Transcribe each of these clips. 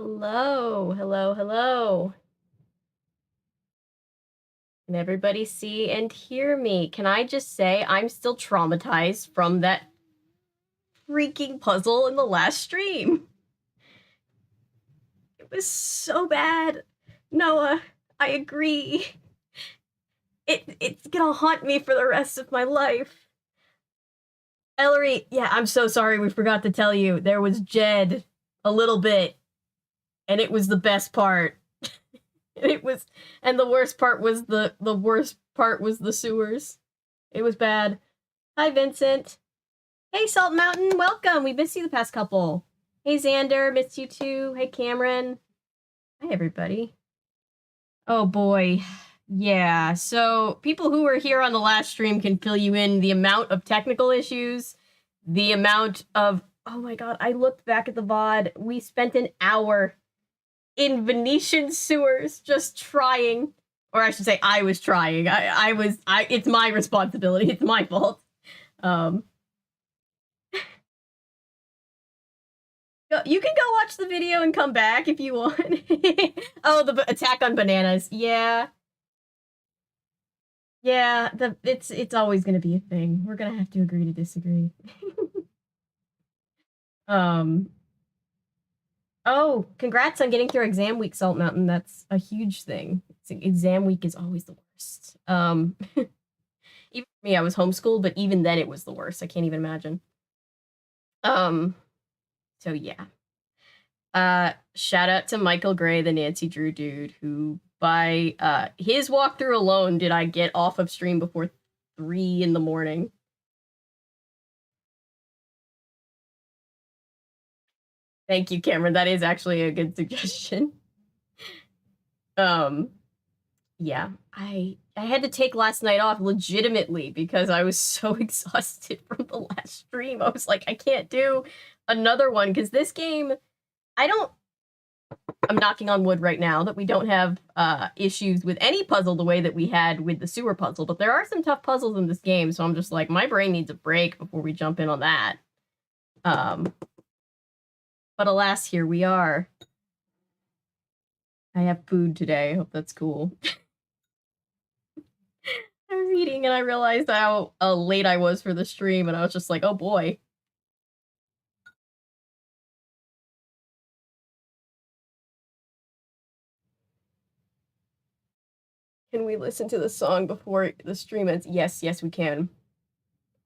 Hello, hello, hello. Can everybody see and hear me? Can I just say I'm still traumatized from that freaking puzzle in the last stream? It was so bad. Noah, I agree. It's gonna haunt me for the rest of my life. Ellery, yeah, I'm so sorry we forgot to tell you. There was Jed a little bit, and it was the best part. And the worst part was the sewers. It was bad. Hi, Vincent. Hey, Salt Mountain, welcome. We missed you the past couple. Hey, Xander, missed you too. Hey, Cameron. Hi, everybody. Oh boy. Yeah, so people who were here on the last stream can fill you in the amount of technical issues, the amount of, oh my god, I looked back at the VOD. We spent an hour in Venetian sewers just trying, or I should say I was trying. It's my responsibility. It's my fault. You can go watch the video and come back if you want. Oh, the attack on bananas. Yeah. Yeah, it's always gonna be a thing. We're gonna have to agree to disagree. Oh, congrats on getting through exam week, Salt Mountain. That's a huge thing. Exam week is always the worst. Even for me, I was homeschooled, but even then it was the worst. I can't even imagine. So yeah. Shout out to Michael Gray, the Nancy Drew dude, who by his walkthrough alone did I get off of stream before 3 in the morning. Thank you, Cameron. That is actually a good suggestion. Yeah, I had to take last night off legitimately because I was so exhausted from the last stream. I was like, I can't do another one because this game, I'm knocking on wood right now that we don't have issues with any puzzle the way that we had with the sewer puzzle, but there are some tough puzzles in this game, so I'm just like, my brain needs a break before we jump in on that. But alas, here we are. I have food today. I hope that's cool. I was eating and I realized how late I was for the stream, and I was just like, oh boy. Can we listen to the song before the stream ends? Yes, we can.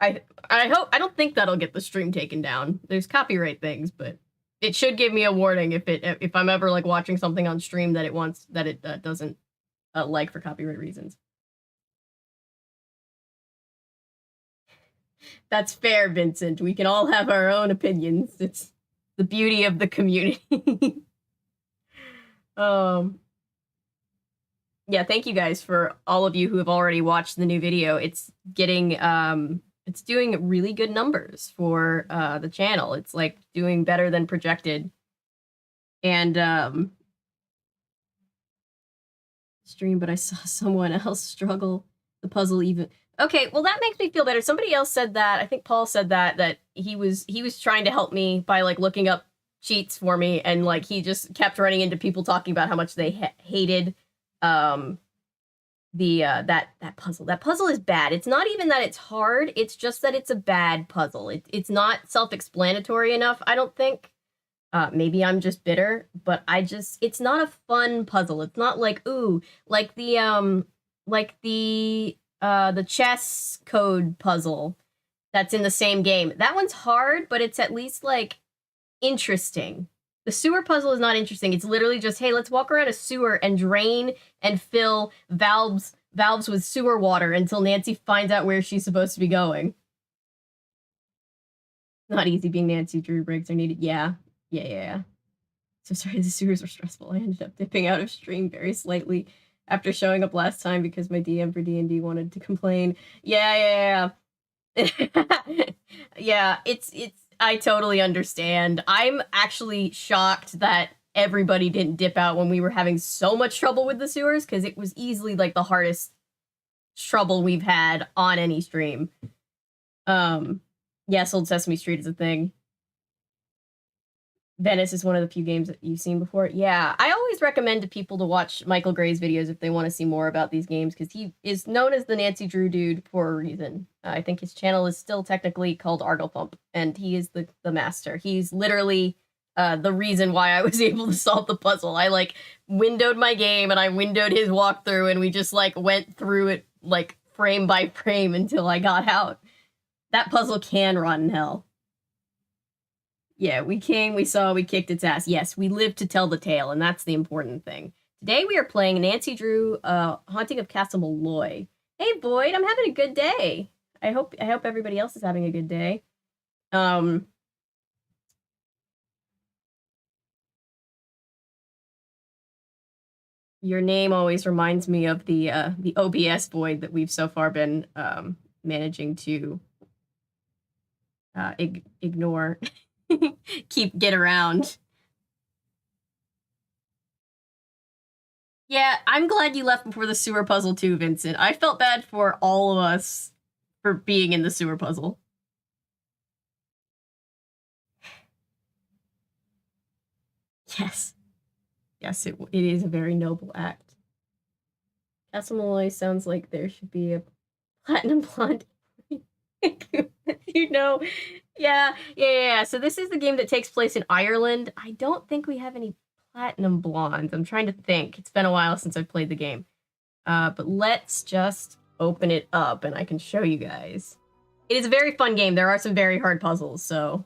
I don't think that'll get the stream taken down. There's copyright things, but it should give me a warning if I'm ever like watching something on stream that it doesn't like for copyright reasons. That's fair, Vincent. We can all have our own opinions. It's the beauty of the community. Yeah, thank you guys for all of you who have already watched the new video. It's getting it's doing really good numbers for the channel. It's like doing better than projected. And stream, but I saw someone else struggle the puzzle even. Okay, well that makes me feel better. Somebody else said that. I think Paul said that he was trying to help me by like looking up cheats for me, and like he just kept running into people talking about how much they hated that puzzle. That puzzle is bad. It's not even that it's hard, it's just that it's a bad puzzle. It's not self-explanatory enough, I don't think. Maybe I'm just bitter, but it's not a fun puzzle. It's not like, ooh, like the chess code puzzle that's in the same game. That one's hard, but it's at least like interesting. The sewer puzzle is not interesting. It's literally just, hey, let's walk around a sewer and drain and fill valves with sewer water until Nancy finds out where she's supposed to be going. Not easy being Nancy. Drew breaks are needed. Yeah. So sorry, the sewers were stressful. I ended up dipping out of stream very slightly after showing up last time because my DM for D&D wanted to complain. Yeah. Yeah, it's I totally understand. I'm actually shocked that everybody didn't dip out when we were having so much trouble with the sewers, because it was easily like the hardest trouble we've had on any stream. Yes, Old Sesame Street is a thing. Venice is one of the few games that you've seen before. Yeah, I always recommend to people to watch Michael Gray's videos if they want to see more about these games, because he is known as the Nancy Drew dude for a reason. I think his channel is still technically called Arglethump, and he is the master. He's literally the reason why I was able to solve the puzzle. I, like, windowed my game, and I windowed his walkthrough, and we just, like, went through it, like, frame by frame until I got out. That puzzle can rot in hell. Yeah, we came, we saw, we kicked its ass. Yes, we lived to tell the tale, and that's the important thing. Today we are playing Nancy Drew, Haunting of Castle Malloy. Hey, Boyd, I'm having a good day. I hope everybody else is having a good day. Your name always reminds me of the OBS Boyd that we've so far been managing to ignore. Get around. Yeah, I'm glad you left before the sewer puzzle too, Vincent. I felt bad for all of us for being in the sewer puzzle. Yes. Yes, it is a very noble act. Castle Malloy sounds like there should be a platinum blonde. You know, yeah. So this is the game that takes place in Ireland. I don't think we have any platinum blondes. I'm trying to think. It's been a while since I've played the game. But let's just open it up and I can show you guys. It is a very fun game. There are some very hard puzzles, so...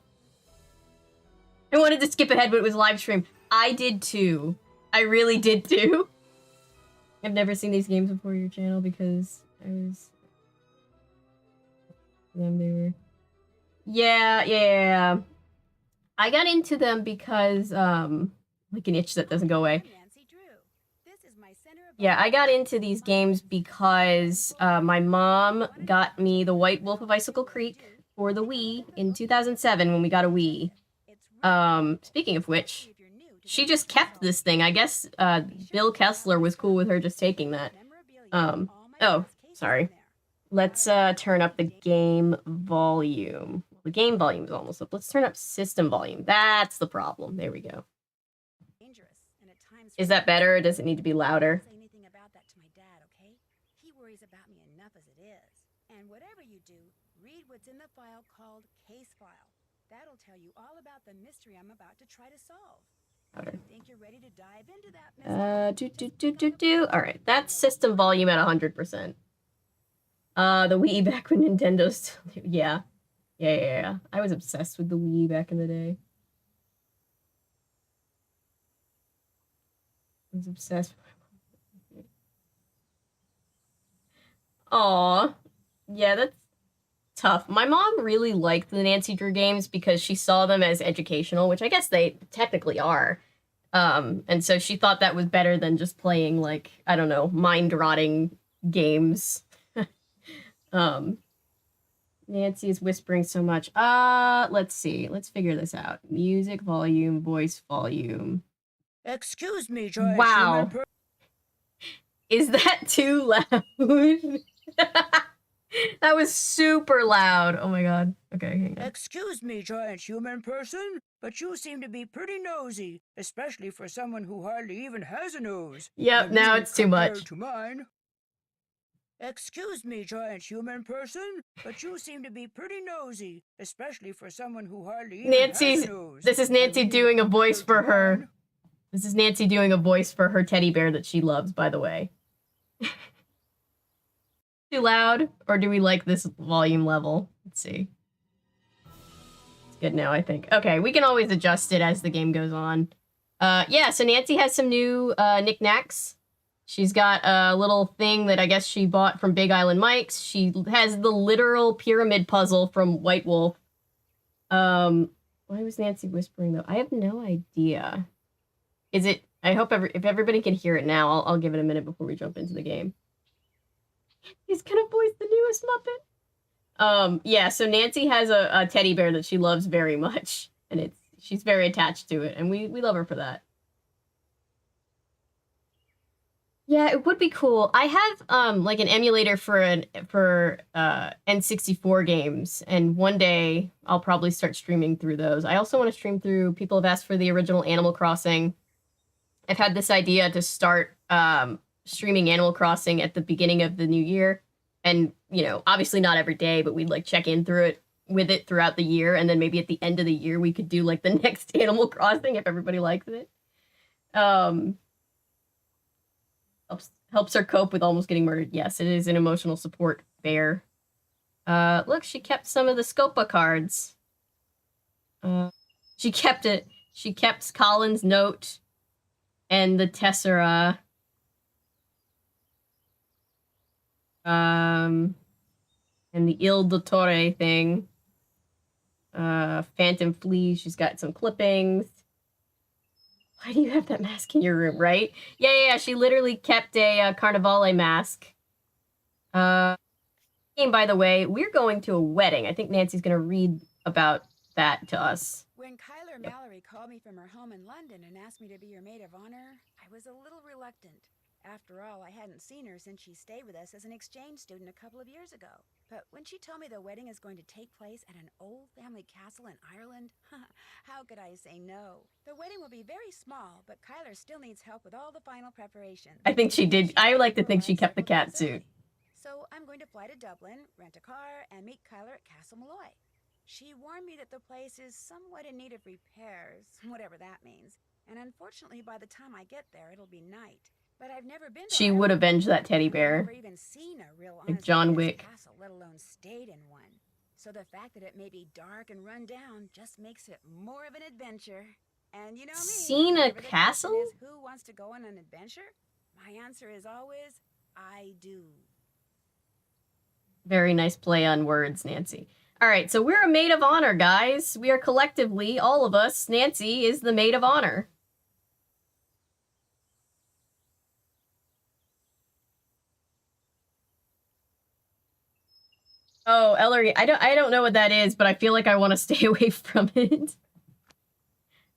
I wanted to skip ahead, but it was live stream. I did too. I really did too. I've never seen these games before your channel because I was... They were... Yeah. I got into them because, like an itch that doesn't go away. Yeah, I got into these games because my mom got me the White Wolf of Icicle Creek for the Wii in 2007 when we got a Wii. Speaking of which, she just kept this thing. I guess Bill Kessler was cool with her just taking that. Oh, sorry. Let's turn up the game volume. The game volume is almost up. Let's turn up system volume. That's the problem. There we go. Is that better, or does it need to be louder? Say anything about that to my dad, okay? He worries about me enough as it is. And whatever you do, read what's in the file called case file. That'll tell you all about the mystery I'm about to try to solve. Louder. I think you're ready to dive into that mystery. All right, that's system volume at 100%. The Wii back when Nintendo still... Yeah. I was obsessed with the Wii back in the day. I was obsessed with... Aww. Yeah, that's tough. My mom really liked the Nancy Drew games because she saw them as educational, which I guess they technically are. And so she thought that was better than just playing, like, I don't know, mind-rotting games. Nancy is whispering so much. Let's see. Let's figure this out. Music volume, voice volume. Excuse me, Joy. Wow. Is that too loud? That was super loud. Oh my god. Okay, hang on. Excuse me, giant human person, but you seem to be pretty nosy, especially for someone who hardly even has a nose. Yep, now it's too much. To mine. Excuse me, giant human person, but you seem to be pretty nosy, especially for someone who hardly even has a nose. This is Nancy doing a voice for her. This is Nancy doing a voice for her teddy bear that she loves, by the way. Too loud? Or do we like this volume level? Let's see. It's good now, I think. Okay, we can always adjust it as the game goes on. Yeah, so Nancy has some new knickknacks. She's got a little thing that I guess she bought from Big Island Mike's. She has the literal pyramid puzzle from White Wolf. Why was Nancy whispering, though? I have no idea. Is it... I hope if everybody can hear it now, I'll give it a minute before we jump into the game. He's gonna voice the newest Muppet. Yeah, so Nancy has a teddy bear that she loves very much. And she's very attached to it, and we love her for that. Yeah, it would be cool. I have like an emulator for N64 games, and one day I'll probably start streaming through those. I also want to stream through. People have asked for the original Animal Crossing. I've had this idea to start streaming Animal Crossing at the beginning of the new year, and you know, obviously not every day, but we'd like check in through it with it throughout the year, and then maybe at the end of the year we could do like the next Animal Crossing if everybody likes it. Helps her cope with almost getting murdered. Yes, it is an emotional support bear. Look, she kept some of the Scopa cards. She kept it. She kept Colin's note and the Tessera. And the Il Dottore thing. Phantom Flea, she's got some clippings. Why do you have that mask in your room, right? Yeah, she literally kept a Carnivale mask. Game, by the way, we're going to a wedding. I think Nancy's gonna read about that to us. When Kyler Mallory called me from her home in London and asked me to be her maid of honor, I was a little reluctant. After all, I hadn't seen her since she stayed with us as an exchange student a couple of years ago. But when she told me the wedding is going to take place at an old family castle in Ireland, how could I say no? The wedding will be very small, but Kyler still needs help with all the final preparations. I think she did. I like to think she kept the cat suit. So I'm going to fly to Dublin, rent a car, and meet Kyler at Castle Malloy. She warned me that the place is somewhat in need of repairs, whatever that means. And unfortunately, by the time I get there, it'll be night. But I've never been to She would avenge that teddy bear. I've never even seen a real like John Wick castle, let alone stayed in one. So the fact that it may be dark and run down just makes it more of an adventure. And you know me. Seen a castle? Who wants to go on an adventure? My answer is always, I do. Very nice play on words, Nancy. All right, so we're a maid of honor, guys. We are collectively, all of us, Nancy is the maid of honor. Oh, Ellery, I don't know what that is, but I feel like I want to stay away from it.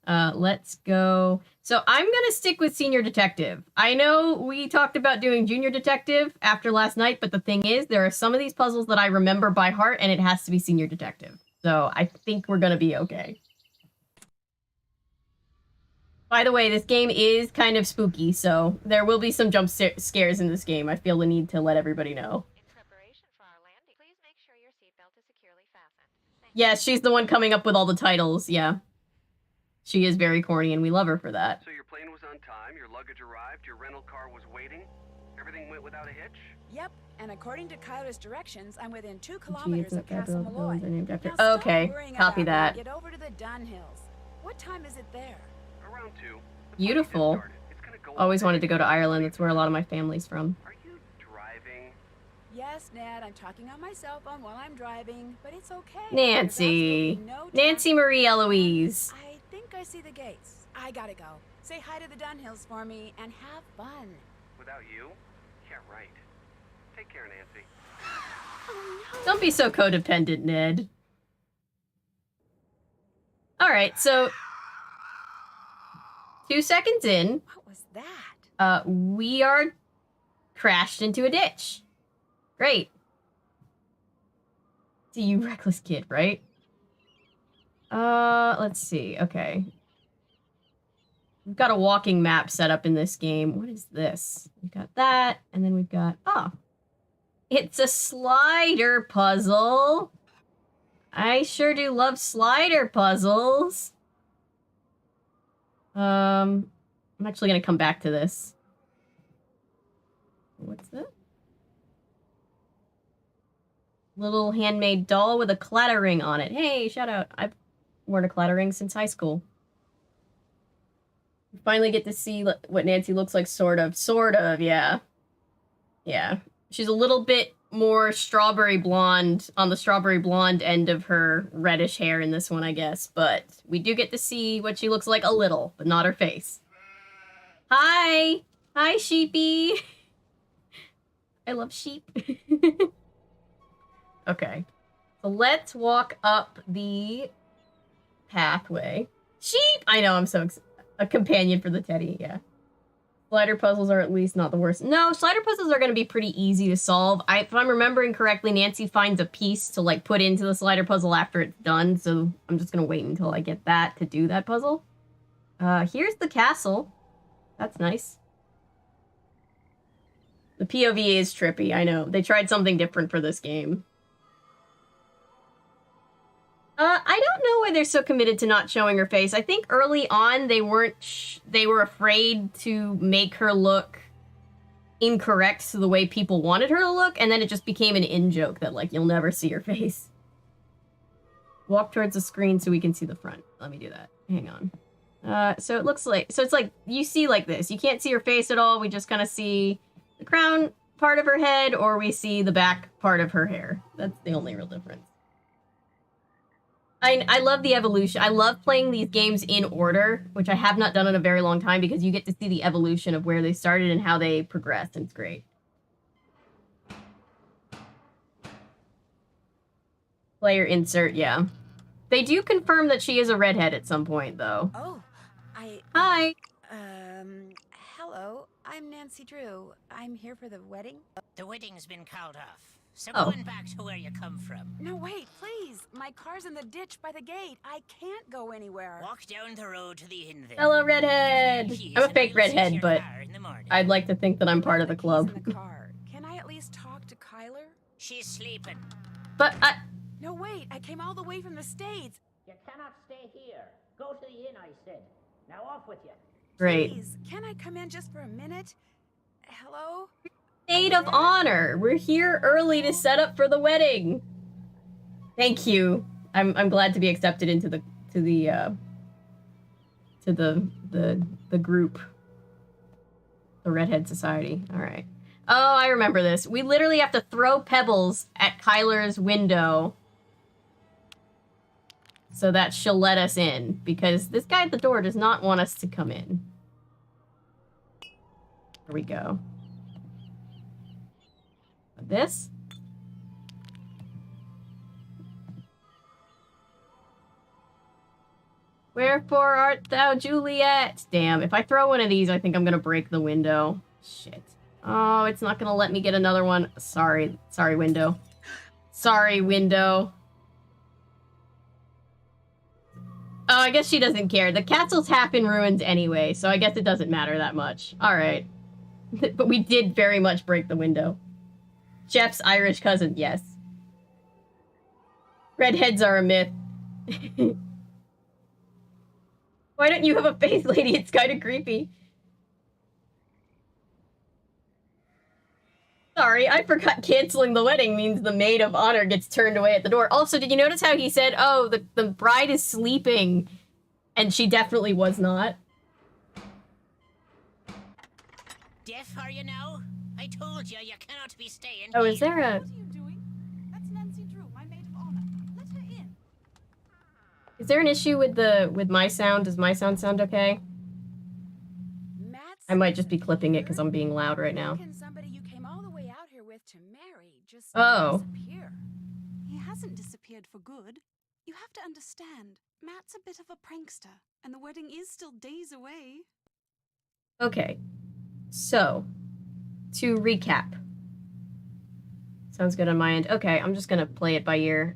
Let's go. So I'm gonna stick with Senior Detective. I know we talked about doing Junior Detective after last night, but the thing is, there are some of these puzzles that I remember by heart, and it has to be Senior Detective. So I think we're gonna be okay. By the way, this game is kind of spooky, so there will be some jump scares in this game. I feel the need to let everybody know. Yeah, she's the one coming up with all the titles, yeah. She is very corny, and we love her for that. So your plane was on time, your luggage arrived, your rental car was waiting, everything went without a hitch? Yep, and according to Kyler's directions, I'm within 2 kilometers of Castle Malloy. Okay, copy that. Get over to the Dun Hills. What time is it there? Around 2. Beautiful. Always wanted to go to Ireland. That's where a lot of my family's from. Are you driving? Yes, Ned, I'm talking on my cell phone while I'm driving, but it's okay. Nancy. Nancy Marie Eloise. I think I see the gates. I gotta go. Say hi to the Dun Hills for me and have fun. Without you? Yeah, right. Take care, Nancy. Oh, no. Don't be so codependent, Ned. Alright, so 2 seconds in. What was that? We are crashed into a ditch. Great. See, you reckless kid, right? Let's see. Okay. We've got a walking map set up in this game. What is this? We've got that, and then we've got... Oh. It's a slider puzzle. I sure do love slider puzzles. I'm actually gonna come back to this. What's that? Little handmade doll with a clattering on it. Hey, shout out. I've worn a clattering since high school. We finally get to see what Nancy looks like, sort of. Sort of, yeah. Yeah. She's a little bit more strawberry blonde, on the strawberry blonde end of her reddish hair in this one, I guess. But we do get to see what she looks like a little, but not her face. Hi! Hi, sheepy! I love sheep. Okay. So let's walk up the pathway. Sheep! I know, I'm so excited. A companion for the teddy, yeah. Slider puzzles are at least not the worst. No, slider puzzles are going to be pretty easy to solve. If I'm remembering correctly, Nancy finds a piece to, like, put into the slider puzzle after it's done, so I'm just going to wait until I get that to do that puzzle. Here's the castle. That's nice. The POV is trippy, I know. They tried something different for this game. I don't know why they're so committed to not showing her face. I think early on they weren't. They were afraid to make her look incorrect to the way people wanted her to look, and then it just became an in-joke that, like, you'll never see her face. Walk towards the screen so we can see the front. Let me do that. Hang on. So it looks like... So it's like, you see like this. You can't see her face at all. We just kind of see the crown part of her head, or we see the back part of her hair. That's the only real difference. I love the evolution. I love playing these games in order, which I have not done in a very long time, because you get to see the evolution of where they started and how they progressed, and it's great. Player insert, yeah. They do confirm that she is a redhead at some point, though. Oh, Hi. Hello. I'm Nancy Drew. I'm here for the wedding. The wedding's been called off. So Oh. going back to where you come from. No, wait, please. My car's in the ditch by the gate. I can't go anywhere. Walk down the road to the inn then. Hello, redhead. Keys I'm a and fake I'll see redhead, your but car in the morning. I'd like to think that I'm part of the keys club. in the car. Can I at least talk to Kyler? She's sleeping. But No, wait. I came all the way from the States. You cannot stay here. Go to the inn, I said. Now off with you. great. Please, can I come in just for a minute? Hello? Maid of honor. We're here early to set up for the wedding. Thank you. I'm glad to be accepted into the group. The Redhead Society. All right. Oh, I remember this. We literally have to throw pebbles at Kyler's window so that she'll let us in, because this guy at the door does not want us to come in. Here we go. This? Wherefore art thou, Juliet? Damn, if I throw one of these, I think I'm gonna break the window. Shit. Oh, it's not gonna let me get another one. Sorry. Sorry, window. Sorry, window. Oh, I guess she doesn't care. The castle's half in ruins anyway, so I guess it doesn't matter that much. Alright. But we did very much break the window. Jeff's Irish cousin, yes. Redheads are a myth. Why don't you have a face, lady? It's kind of creepy. Sorry, I forgot canceling the wedding means the maid of honor gets turned away at the door. Also, did you notice how he said, oh, the bride is sleeping, and she definitely was not? Deaf are you now? I told you, you cannot be staying Oh, is there a... What are you doing? That's Nancy Drew, my maid of honor. Let her in. Is there an issue with my sound? Does my sound okay? Matt's I might just be clipping it because I'm being loud right now. Can somebody you came all the way out here with to marry just Oh. disappear? He hasn't disappeared for good. You have to understand, Matt's a bit of a prankster, and the wedding is still days away. Okay. So, to recap. Sounds good on my end. Okay, I'm just gonna play it by ear.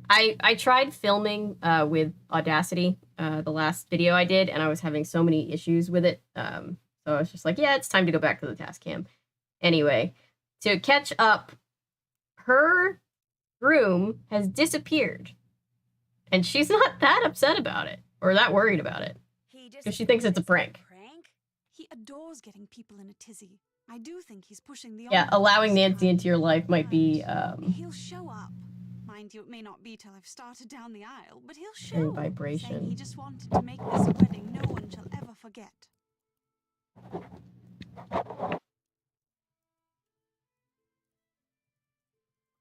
I tried filming with Audacity, the last video I did, and I was having so many issues with it. So I was just like, yeah, it's time to go back to the task cam. Anyway, to catch up, her groom has disappeared. And she's not that upset about it, or that worried about it. Because she thinks it's a prank. He adores getting people in a tizzy. I do think he's pushing the Yeah, envelope allowing this Nancy time. into your life might be, He'll show up. Mind you, it may not be till I've started down the aisle, but he'll show. in vibration. Saying he just wanted to make this wedding no one shall ever forget.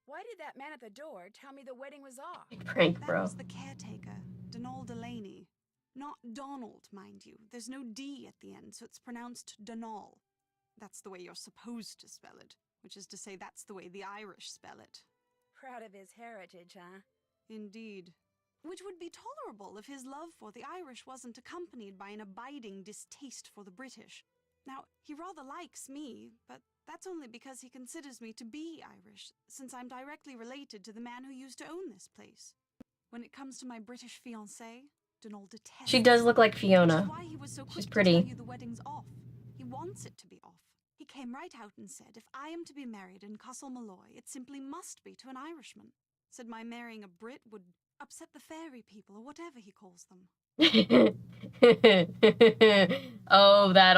Why did that man at the door tell me the wedding was off? Big prank, That bro. was the caretaker, Donald Delaney. Not Donald, mind you. There's no D at the end, so it's pronounced Donal. That's the way you're supposed to spell it, which is to say that's the way the Irish spell it. Proud of his heritage, huh? Indeed. Which would be tolerable if his love for the Irish wasn't accompanied by an abiding distaste for the British. Now, he rather likes me, but that's only because he considers me to be Irish, since I'm directly related to the man who used to own this place. When it comes to my British fiancé, Donald detests She does look like which Fiona. is why he was so quick She's to pretty. tell you the wedding's off. He wants it to be off. He came right out and said, if I am to be married in Castle Malloy, it simply must be to an Irishman. Said my marrying a Brit would upset the fairy people, or whatever he calls them. Oh, that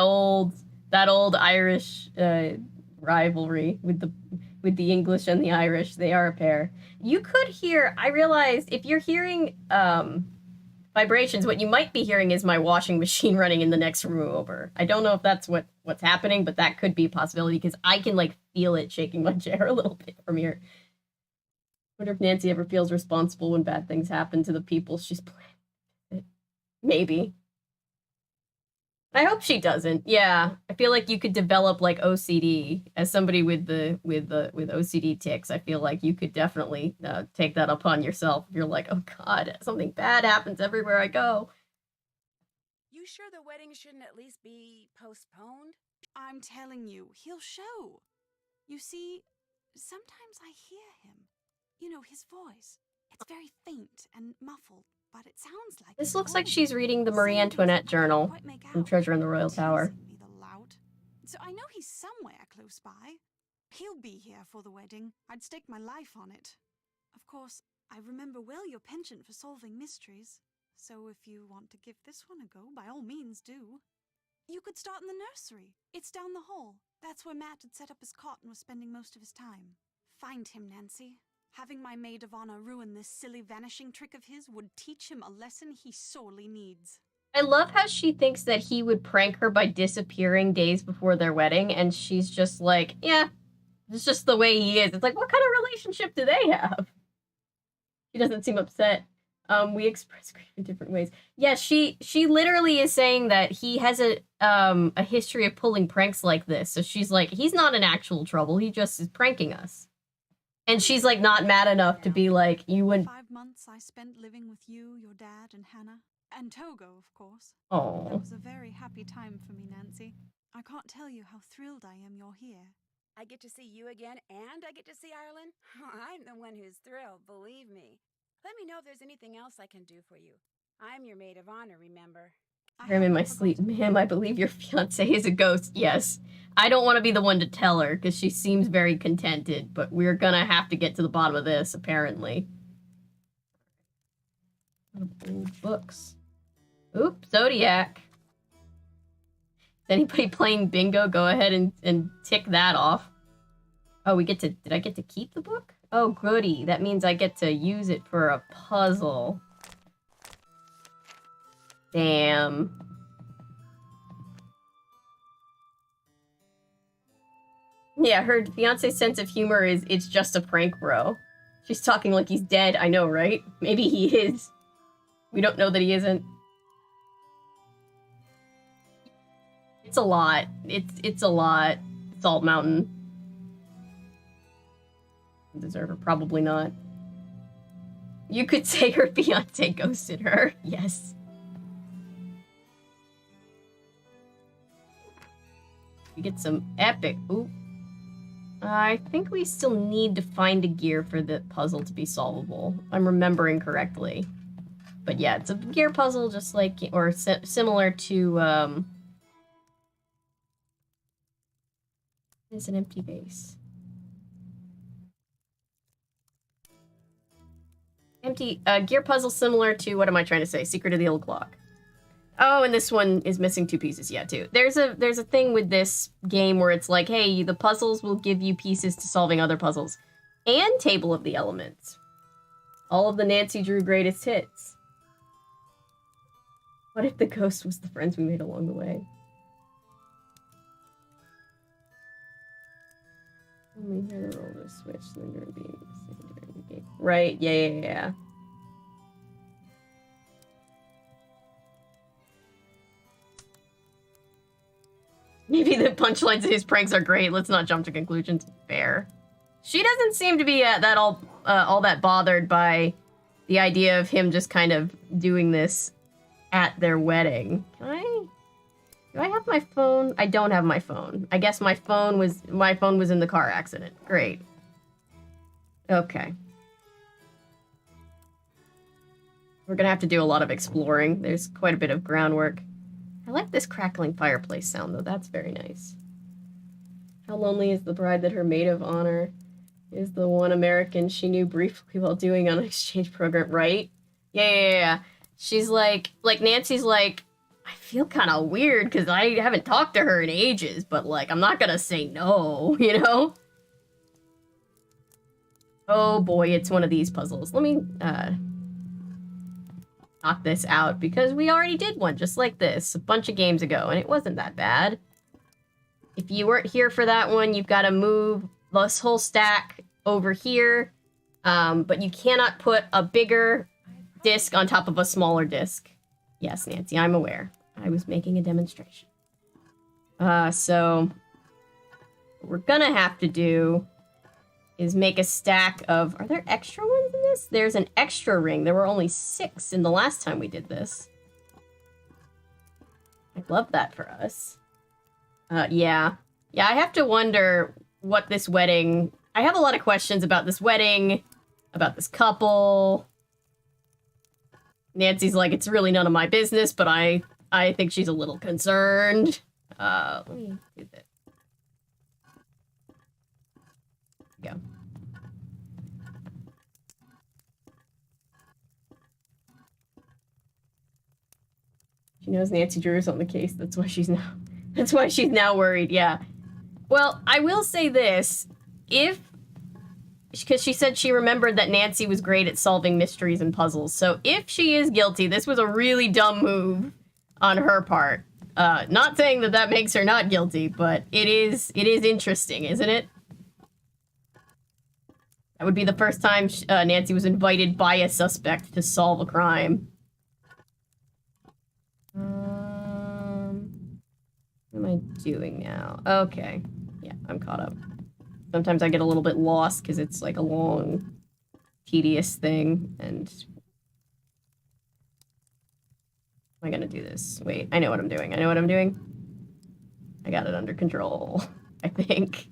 old Irish rivalry with the English and the Irish. They are a pair. You could hear, I realized, if you're hearing vibrations, what you might be hearing is my washing machine running in the next room over. I don't know if that's what's happening, but that could be a possibility because I can like feel it shaking my chair a little bit from here. Wonder if Nancy ever feels responsible when bad things happen to the people she's playing. Maybe. I hope she doesn't. Yeah, I feel like you could develop like OCD as somebody with OCD tics. I feel like you could definitely take that upon yourself. If you're like, oh God, something bad happens everywhere I go. You sure the wedding shouldn't at least be postponed? I'm telling you, he'll show. You see, sometimes I hear him. You know, his voice. It's very faint and muffled, but it sounds like This he's looks like calling she's me. reading the Marie Saying Antoinette things I can't journal quite make from out. Treasure in the Royal Tower. Teasing me, the lout. So I know he's somewhere close by. He'll be here for the wedding. I'd stake my life on it. Of course, I remember well your penchant for solving mysteries. So if you want to give this one a go, by all means do. You could start in the nursery. It's down the hall. That's where Matt had set up his cot and was spending most of his time. Find him, Nancy. Having my maid of honor ruin this silly vanishing trick of his would teach him a lesson he sorely needs. I love how she thinks that he would prank her by disappearing days before their wedding, and she's just like, yeah, it's just the way he is. It's like, what kind of relationship do they have? She doesn't seem upset. We express grief in different ways. Yeah, she literally is saying that he has a history of pulling pranks like this. So she's like, he's not in actual trouble. He just is pranking us. And she's like not mad enough to be like, you wouldn't. 5 months I spent living with you, your dad, and Hannah. And Togo, of course. Oh. That was a very happy time for me, Nancy. I can't tell you how thrilled I am you're here. I get to see you again, and I get to see Ireland? I'm the one who's thrilled, believe me. Let me know if there's anything else I can do for you. I'm your maid of honor, remember? I'm in my sleep. Ma'am, I believe your fiance is a ghost. Yes. I don't want to be the one to tell her, because she seems very contented, but we're gonna have to get to the bottom of this, apparently. Old books. Oop, Zodiac. Is anybody playing bingo? Go ahead and tick that off. Oh, we get to... Did I get to keep the book? Oh, goody. That means I get to use it for a puzzle. Damn. Yeah, her fiance's sense of humor is, it's just a prank, bro. She's talking like he's dead. I know, right? Maybe he is. We don't know that he isn't. It's a lot. It's a lot. Salt Mountain. Deserve her, probably not. You could say her fiance ghosted her. Yes. We get some epic. Ooh. I think we still need to find a gear for the puzzle to be solvable. I'm remembering correctly. But yeah, it's a gear puzzle just like, or similar to, it's an empty base. Empty, gear puzzle similar to, what am I trying to say? Secret of the Old Clock. Oh, and this one is missing 2 pieces, yeah, too. There's a thing with this game where it's like, hey, the puzzles will give you pieces to solving other puzzles. And Table of the Elements. All of the Nancy Drew greatest hits. What if the ghost was the friends we made along the way? Only here to roll the switch, then you're being secondary in the game. Right, yeah. Maybe the punchlines of his pranks are great. Let's not jump to conclusions. Fair. She doesn't seem to be all that bothered by the idea of him just kind of doing this at their wedding. Can I? Do I have my phone? I don't have my phone. I guess my phone was in the car accident. Great. Okay. We're gonna have to do a lot of exploring. There's quite a bit of groundwork. I like this crackling fireplace sound, though. That's very nice. How lonely is the bride that her maid of honor is the one American she knew briefly while doing on an exchange program, right? Yeah. She's like Nancy's like, I feel kind of weird because I haven't talked to her in ages, but like, I'm not gonna say no, you know? Oh boy, it's one of these puzzles. Let me, knock this out because we already did one just like this a bunch of games ago and it wasn't that bad. If you weren't here for that one, you've got to move this whole stack over here, but you cannot put a bigger disc on top of a smaller disc. Yes, Nancy, I'm aware. I was making a demonstration. So what we're gonna have to do is make a stack of... Are there extra ones in this? There's an extra ring. There were only 6 in the last time we did this. I love that for us. Yeah. Yeah, I have to wonder what this wedding... I have a lot of questions about this wedding, about this couple. Nancy's like, it's really none of my business, but I think she's a little concerned. Let me do this. Go. She knows Nancy Drew is on the case. That's why she's now worried. Yeah. Well, I will say this. Because she said she remembered that Nancy was great at solving mysteries and puzzles. So if she is guilty, this was a really dumb move on her part. Not saying that makes her not guilty, but it is interesting, isn't it? That would be the first time Nancy was invited by a suspect to solve a crime. What am I doing now? Okay. Yeah, I'm caught up. Sometimes I get a little bit lost because it's like a long, tedious thing, and... Am I gonna do this? Wait, I know what I'm doing. I got it under control, I think.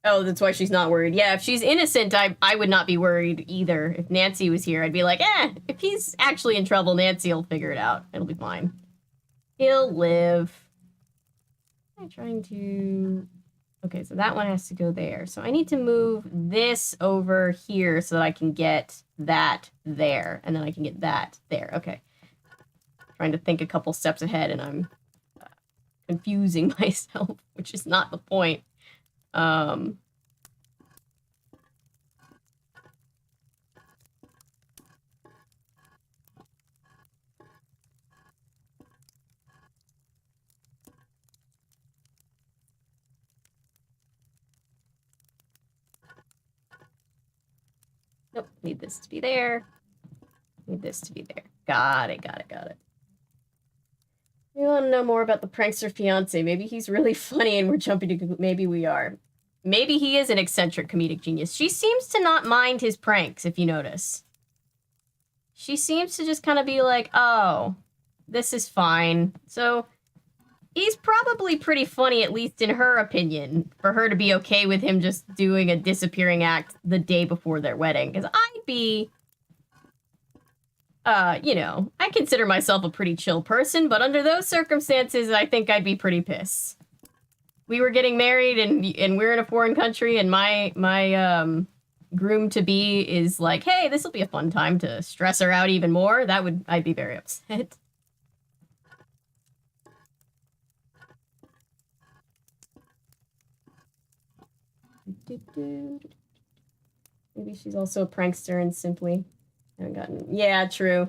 Oh, that's why she's not worried. Yeah, if she's innocent, I would not be worried either. If Nancy was here, I'd be like, if he's actually in trouble, Nancy will figure it out. It'll be fine. He'll live. I'm trying to... Okay, so that one has to go there. So I need to move this over here so that I can get that there. And then I can get that there. Okay. Trying to think a couple steps ahead, and I'm confusing myself, which is not the point. Nope, need this to be there. Need this to be there. Got it. We want to know more about the prankster fiance. Maybe he's really funny and we're jumping to... Maybe we are. Maybe he is an eccentric comedic genius. She seems to not mind his pranks, if you notice. She seems to just kind of be like, oh, this is fine. So he's probably pretty funny, at least in her opinion, for her to be okay with him just doing a disappearing act the day before their wedding. Because I'd be... you know, I consider myself a pretty chill person, but under those circumstances, I think I'd be pretty pissed. We were getting married, and we're in a foreign country, and my groom-to-be is like, hey, this will be a fun time to stress her out even more. I'd be very upset. Maybe she's also a prankster and simply haven't gotten... Yeah, true.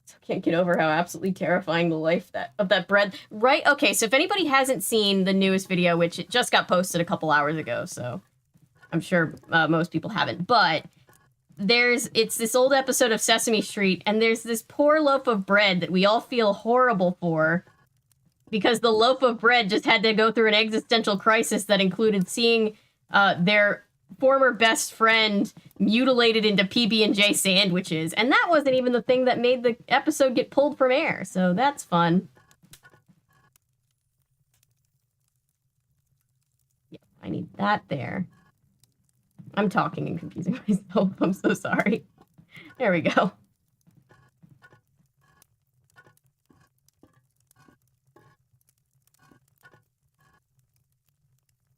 So can't get over how absolutely terrifying the life of that bread... Right, okay, so if anybody hasn't seen the newest video, which it just got posted a couple hours ago, so I'm sure most people haven't, but it's this old episode of Sesame Street, and there's this poor loaf of bread that we all feel horrible for, because the loaf of bread just had to go through an existential crisis that included seeing their former best friend mutilated into PB&J sandwiches, and that wasn't even the thing that made the episode get pulled from air, so that's fun. Yeah, I need that there. I'm talking and confusing myself. I'm so sorry. There we go.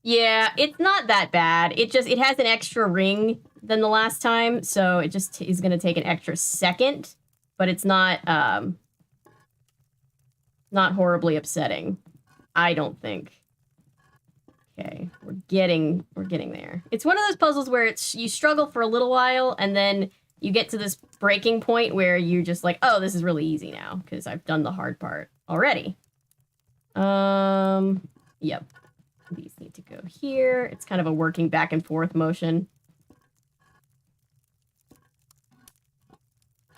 Yeah, it's not that bad. It has an extra ring than the last time, so it just is going to take an extra second, but it's not not horribly upsetting. I don't think. Okay, we're getting there. It's one of those puzzles where you struggle for a little while and then you get to this breaking point where you're just like, "Oh, this is really easy now because I've done the hard part already." Yep. These need to go here. It's kind of a working back and forth motion.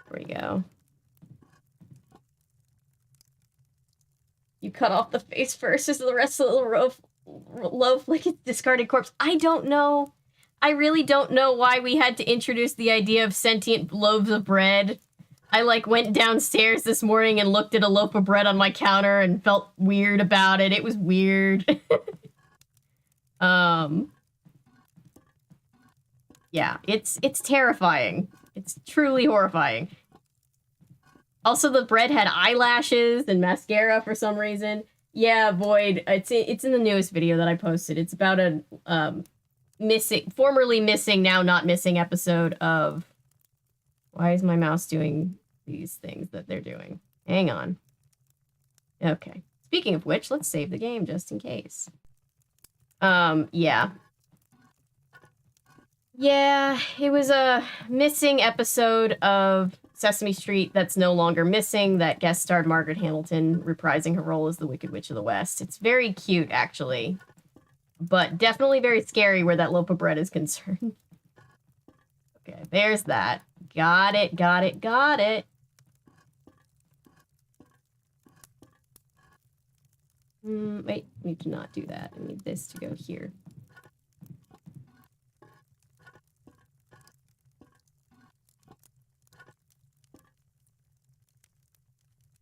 There we go. You cut off the face first as the rest of the loaf like it's discarded corpse. I don't know. I really don't know why we had to introduce the idea of sentient loaves of bread. I, like, went downstairs this morning and looked at a loaf of bread on my counter and felt weird about it. It was weird. Yeah, it's terrifying. It's truly horrifying. Also, the bread had eyelashes and mascara for some reason. Yeah, Void. It's in the newest video that I posted. It's about a formerly missing, now not missing episode of... Why is my mouse doing these things that they're doing? Hang on. Okay. Speaking of which, let's save the game just in case. Yeah. Yeah, it was a missing episode of Sesame Street that's no longer missing, that guest starred Margaret Hamilton reprising her role as the Wicked Witch of the West. It's very cute, actually. But definitely very scary where that loaf of bread is concerned. Okay, there's that. Got it, got it, got it. Wait, need to not do that. I need this to go here.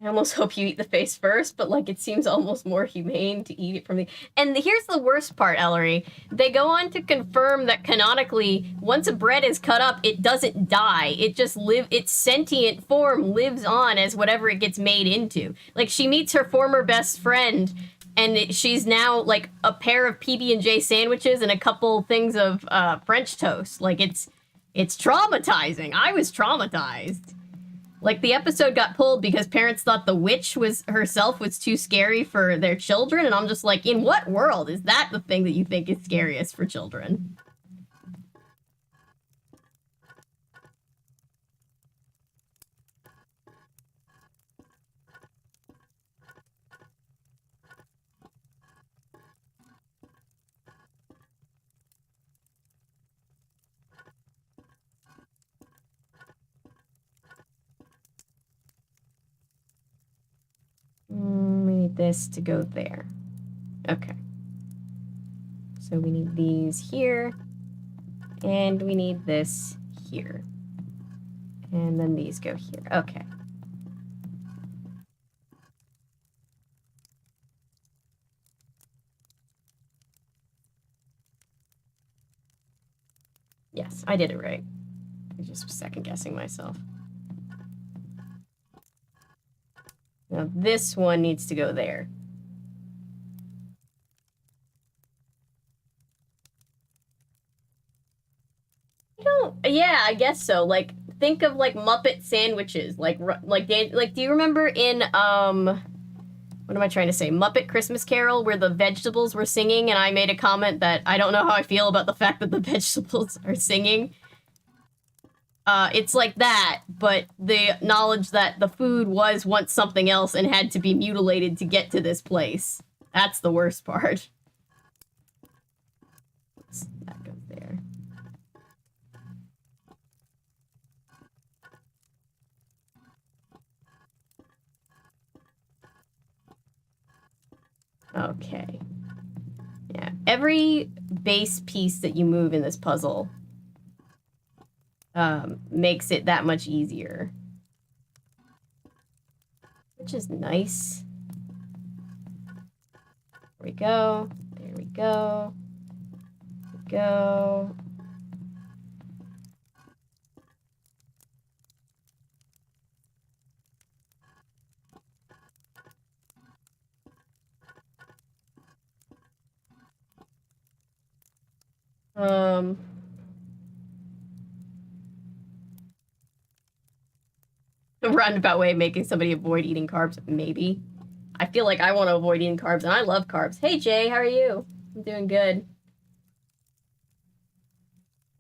I almost hope you eat the face first, but, like, it seems almost more humane to eat it from the... And here's the worst part, Ellery. They go on to confirm that canonically, once a bread is cut up, it doesn't die. It just its sentient form lives on as whatever it gets made into. Like, she meets her former best friend, and she's now, like, a pair of PB&J sandwiches and a couple things of French toast. Like, it's traumatizing. I was traumatized. Like, the episode got pulled because parents thought the witch herself was too scary for their children, and I'm just like, in what world is that the thing that you think is scariest for children? We need this to go there. Okay. So we need these here. And we need this here. And then these go here. Okay. Yes, I did it right. I just was second-guessing myself. Now this one needs to go there. Yeah, I guess so. Like, think of, like, Muppet sandwiches. Like, do you remember in, what am I trying to say? Muppet Christmas Carol, where the vegetables were singing, and I made a comment that I don't know how I feel about the fact that the vegetables are singing. It's like that, but the knowledge that the food was once something else and had to be mutilated to get to this place. That's the worst part. That goes there. Okay. Yeah, every base piece that you move in this puzzle makes it that much easier. Which is nice. There we go. There we go. There we go. A roundabout way of making somebody avoid eating carbs, maybe. I feel like I want to avoid eating carbs, and I love carbs. Hey, Jay, how are you? I'm doing good.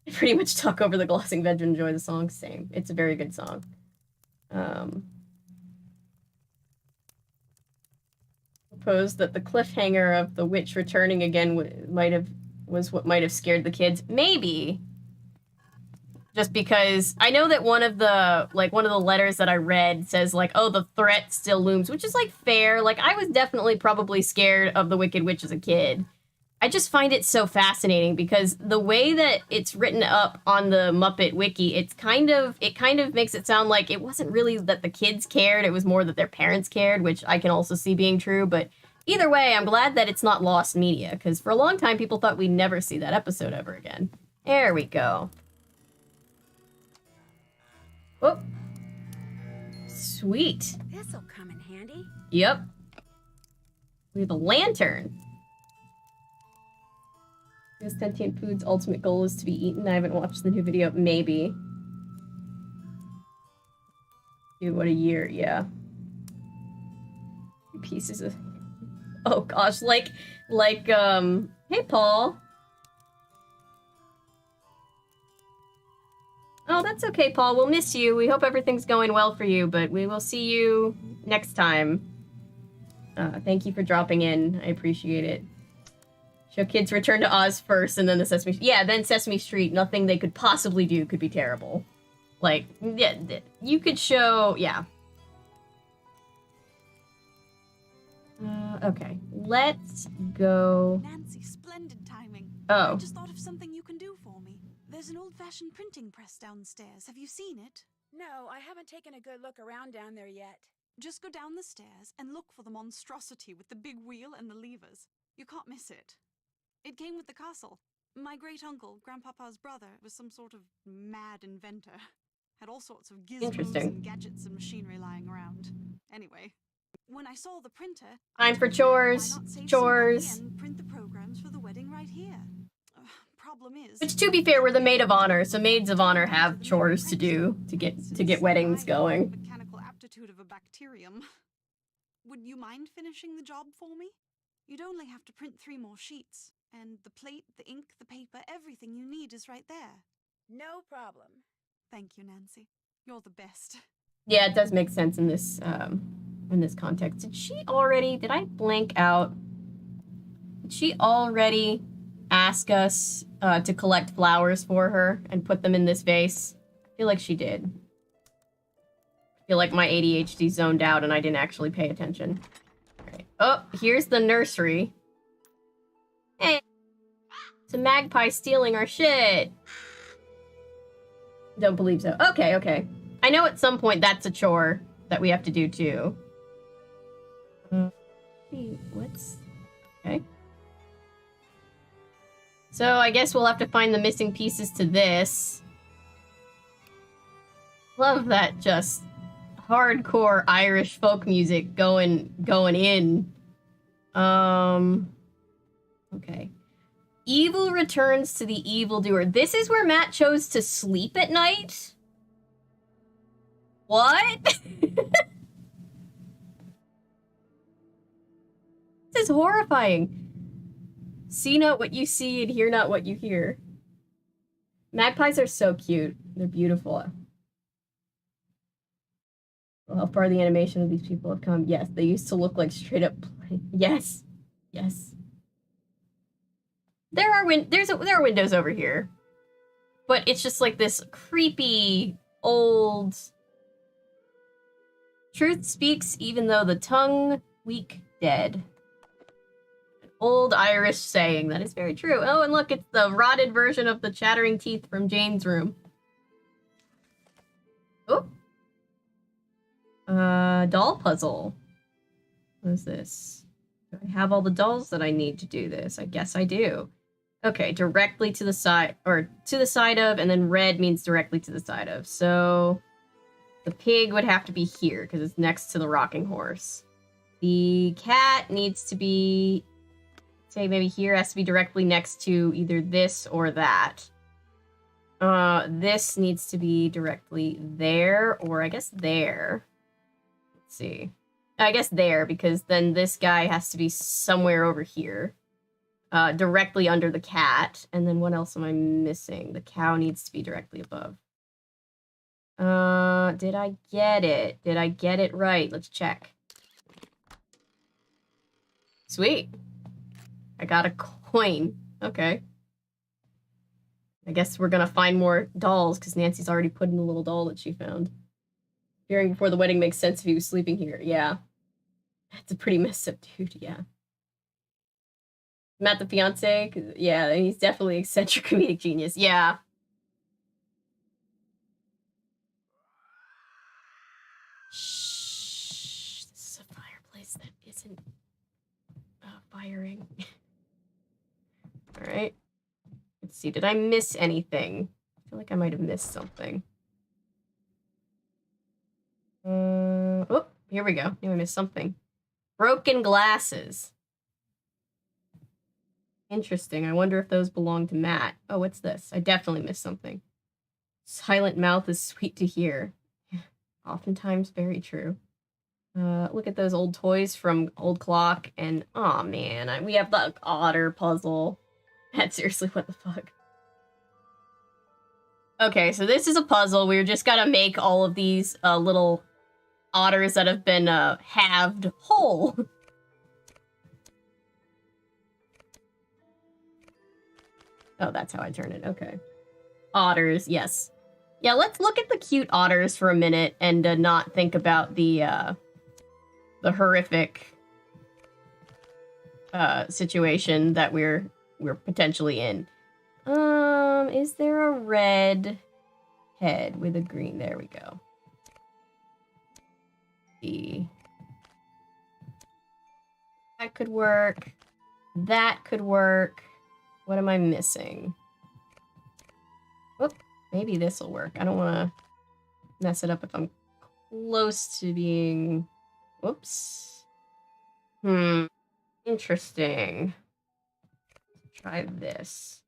I pretty much talk over the glossing veg and enjoy the song. Same. It's a very good song. Proposed that the cliffhanger of the witch returning again was what might have scared the kids. Maybe. Just because I know that one of the letters that I read says like, oh, the threat still looms, which is like fair. Like I was definitely probably scared of the Wicked Witch as a kid. I just find it so fascinating because the way that it's written up on the Muppet Wiki, it kind of makes it sound like it wasn't really that the kids cared, it was more that their parents cared, which I can also see being true, but either way, I'm glad that it's not lost media, because for a long time people thought we'd never see that episode ever again. There we go. Oh. Sweet. This'll come in handy. Yep. We have a lantern. Is sentient food's ultimate goal is to be eaten? I haven't watched the new video. Maybe. Dude, what a year. Yeah. Pieces of... Oh, gosh. Like, hey, Paul. Oh, that's okay, Paul. We'll miss you. We hope everything's going well for you, but we will see you next time. Thank you for dropping in. I appreciate it. Show kids Return to Oz first, and then the Sesame... Yeah, then Sesame Street. Nothing they could possibly do could be terrible. Like, yeah, you could show... Yeah. Okay. Let's go... Nancy, splendid timing. Oh. I just thought of something you can do for me. There's an old-fashioned printing press downstairs. Have you seen it? No, I haven't taken a good look around down there yet. Just go down the stairs and look for the monstrosity with the big wheel and the levers. You can't miss it. It came with the castle. My great-uncle, Grandpapa's brother, was some sort of mad inventor. Had all sorts of gizmos and gadgets and machinery lying around. Anyway, when I saw the printer... Time for chores. Chores. And print the programs for the wedding right here. Problem is... Which, to be fair, we're the maid of honor, so maids of honor have chores to do to get weddings going. Mechanical aptitude of a bacterium. Would you mind finishing the job for me? You'd only have to print 3 more sheets. And the plate, the ink, the paper, everything you need is right there. No problem. Thank you, Nancy. You're the best. Yeah, it does make sense in this context. Did I blank out? Did she already ask us to collect flowers for her and put them in this vase? I feel like she did. I feel like my ADHD zoned out and I didn't actually pay attention. Right. Oh, here's the nursery. Hey, it's a magpie stealing our shit. Don't believe so. Okay, okay. I know at some point that's a chore that we have to do too. What's... Okay. So I guess we'll have to find the missing pieces to this. Love that just hardcore Irish folk music going in. Okay. Evil returns to the evildoer. This is where Matt chose to sleep at night? What? This is horrifying. See not what you see and hear not what you hear. Magpies are so cute. They're beautiful. Well, how far the animation of these people have come. Yes, they used to look like straight up... Yes. Yes. There are windows over here. But it's just like this creepy, old... Truth speaks even though the tongue weak dead. Old Irish saying. That is very true. Oh, and look, it's the rotted version of the chattering teeth from Jane's room. Oh. Doll puzzle. What is this? Do I have all the dolls that I need to do this? I guess I do. Okay, directly to the side, or to the side of, and then red means directly to the side of. So the pig would have to be here, because it's next to the rocking horse. The cat needs to be, say maybe here, has to be directly next to either this or that. This needs to be directly there, or I guess there. Let's see. I guess there, because then this guy has to be somewhere over here. Directly under the cat. And then what else am I missing? The cow needs to be directly above. Did I get it? Did I get it right? Let's check. Sweet. I got a coin. Okay. I guess we're gonna find more dolls, because Nancy's already put in the little doll that she found. Appearing before the wedding makes sense if he was sleeping here. Yeah. That's a pretty messed up dude, yeah. Matt the fiance? Yeah, he's definitely eccentric comedic genius. Yeah. Shh. This is a fireplace that isn't firing. Alright. Let's see, did I miss anything? I feel like I might have missed something. Oh, here we go. Knew I missed something. Broken glasses. Interesting. I wonder if those belong to Matt. Oh, what's this? I definitely missed something. Silent mouth is sweet to hear. Oftentimes very true. Look at those old toys from Old Clock, and oh man, we have the otter puzzle. Matt, seriously, what the fuck? Okay, so this is a puzzle. We're just gotta make all of these little otters that have been halved whole. Oh, that's how I turn it. Okay. Otters, yes. Yeah, let's look at the cute otters for a minute and not think about the horrific situation that we're potentially in. Is there a red head with a green? There we go. That could work. That could work. What am I missing? Oh, maybe this will work. I don't want to mess it up if I'm close to being... Whoops. Interesting. Try this.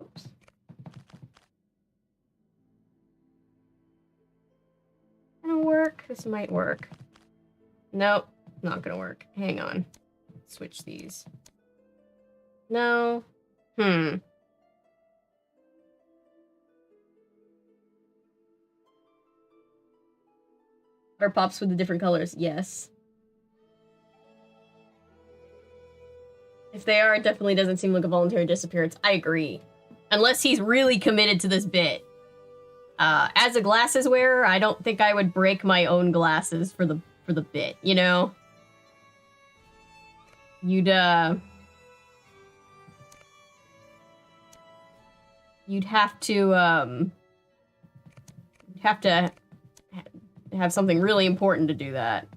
Oops. Gonna work? This might work. Nope, not gonna work. Hang on. Switch these. No. Or pops with the different colors. Yes. If they are, it definitely doesn't seem like a voluntary disappearance. I agree. Unless he's really committed to this bit. As a glasses wearer, I don't think I would break my own glasses for the bit, you know? You'd have to have something really important to do that.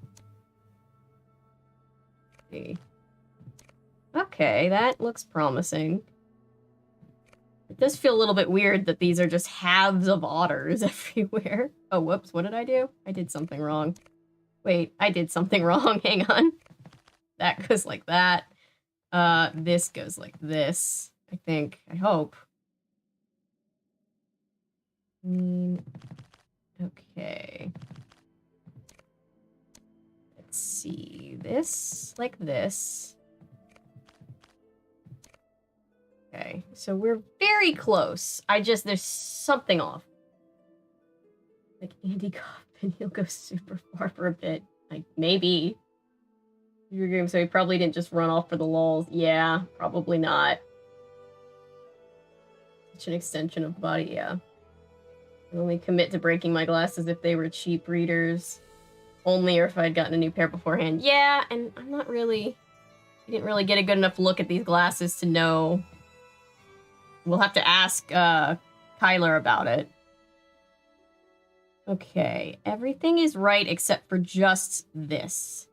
See. Okay, that looks promising. It does feel a little bit weird that these are just halves of otters everywhere. Oh, whoops, what did I do? I did something wrong. Wait, I did something wrong, hang on. That goes like that. This goes like this, I think. I hope. Okay. Let's see. This, like this. Okay, so we're very close. There's something off. Like Andy Kaufman, he'll go super far for a bit. Like, maybe. So he probably didn't just run off for the lulz. Yeah, probably not. Such an extension of the body, yeah. I'd only commit to breaking my glasses if they were cheap readers. Only or if I'd gotten a new pair beforehand. Yeah, and I'm not really... I didn't really get a good enough look at these glasses to know. We'll have to ask Kyler about it. Okay, everything is right except for just this.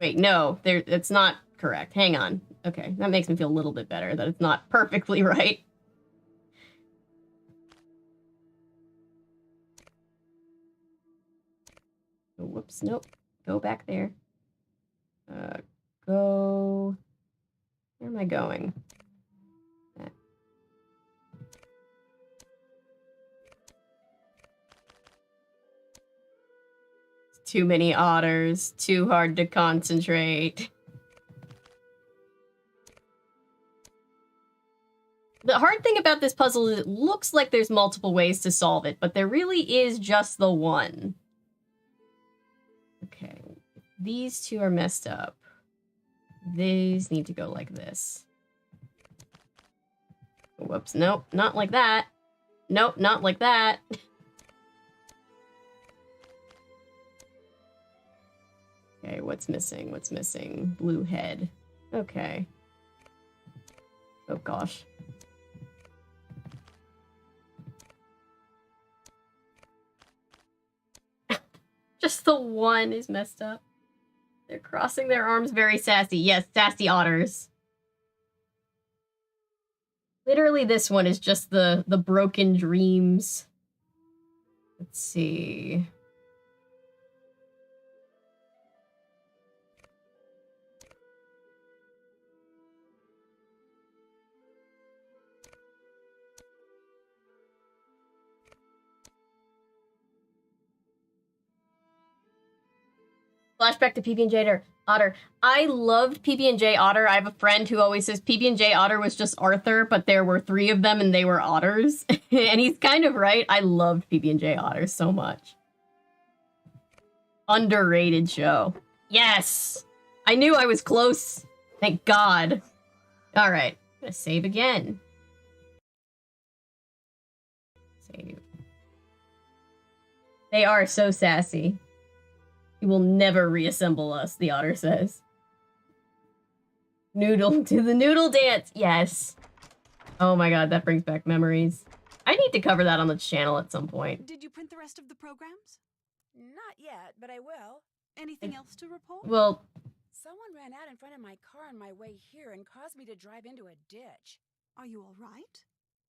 Wait, no, it's not correct. Hang on. Okay, that makes me feel a little bit better that it's not perfectly right. Oh, whoops, nope. Go back there. Go... Where am I going? Too many otters. Too hard to concentrate. The hard thing about this puzzle is it looks like there's multiple ways to solve it, but there really is just the one. Okay. These two are messed up. These need to go like this. Whoops. Nope. Not like that. Nope. Not like that. Okay, what's missing? What's missing? Blue head. Okay. Oh, gosh. Just the one is messed up. They're crossing their arms very sassy. Yes, sassy otters. Literally, this one is just the broken dreams. Let's see. Flashback to PB&J Otter. I loved PB&J Otter. I have a friend who always says PB&J Otter was just Arthur, but there were 3 of them and they were otters. And he's kind of right. I loved PB&J Otter so much. Underrated show. Yes! I knew I was close. Thank God. Alright. I'm gonna save again. Save. They are so sassy. He will never reassemble us, the otter says. Noodle to the noodle dance. Yes. Oh my god, that brings back memories. I need to cover that on the channel at some point. Did you print the rest of the programs? Not yet, but I will. Anything else to report? Well, Someone ran out in front of my car on my way here and caused me to drive into a ditch. Are you all right?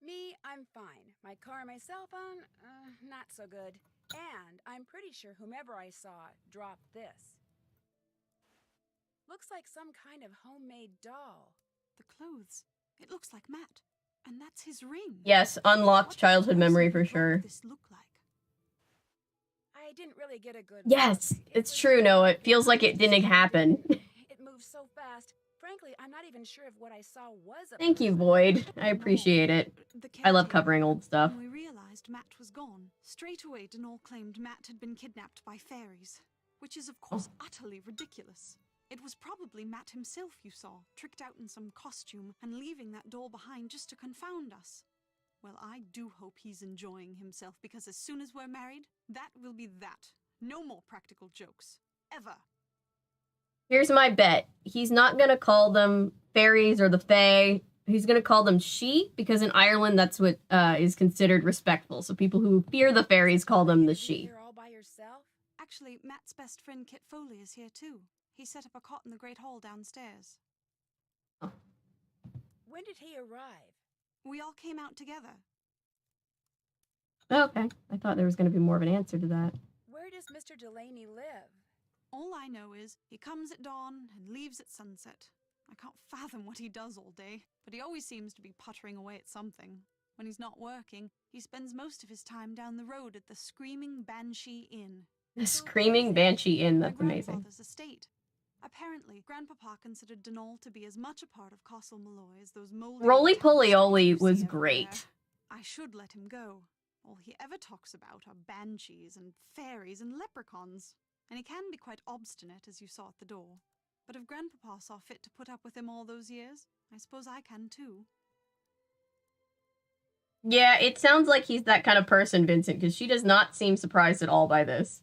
Me, I'm fine. My car and my cell phone, not so good. And I'm pretty sure whomever I saw dropped this. Looks like some kind of homemade doll. The clothes. It looks like Matt. And that's his ring. yes, unlocked What childhood on memory earth for would sure. this look like? I didn't really get a good Yes, look. it's was true, so Noah. It feels like it didn't happen. It moves so fast. Frankly, I'm not even sure if what I saw was a Thank you, person. Void. I appreciate it. The I love caretaker. covering old stuff. When we realized Matt was gone, straight away Denal claimed Matt had been kidnapped by fairies, which is of course utterly ridiculous. It was probably Matt himself you saw, tricked out in some costume and leaving that doll behind just to confound us. Well, I do hope he's enjoying himself, because as soon as we're married, that will be that. No more practical jokes. Ever. Here's my bet. He's not gonna call them fairies or the fae. He's gonna call them she, because in Ireland that's what is considered respectful. So people who fear the fairies call them the You she. here all by yourself? Actually, Matt's best friend Kit Foley is here too. He set up a cot in the Great Hall downstairs. When did he arrive? We all came out together. Okay, I thought there was gonna be more of an answer to that. Where does Mr. Delaney live? All I know is he comes at dawn and leaves at sunset. I can't fathom what he does all day, but he always seems to be puttering away at something. When he's not working, he spends most of his time down the road at the Screaming Banshee Inn. The Screaming Banshee Inn, My that's amazing. grandfather's estate. Apparently, Grandpapa considered Denal to be as much a part of Castle Malloy as those moldy Roly old town Poly statues Oly you was see everywhere. great. I should let him go. All he ever talks about are banshees and fairies and leprechauns. And he can be quite obstinate, as you saw at the door. But if Grandpapa saw fit to put up with him all those years, I suppose I can too. Yeah, it sounds like he's that kind of person, Vincent, because she does not seem surprised at all by this.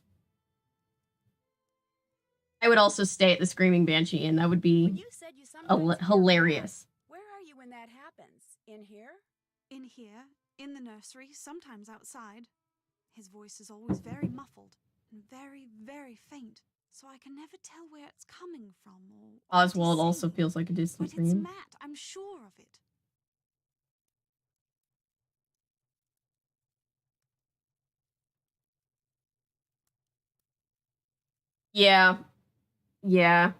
I would also stay at the Screaming Banshee Inn. That would When be you said you sometimes hear hilarious. Matt, where are you when that happens? In here? In here, in the nursery, sometimes outside. His voice is always very muffled and very, very faint, so I can never tell where it's coming from or what he's Oswald also saying. feels like a distant But it's dream. Matt, I'm sure of it. Yeah. Yeah.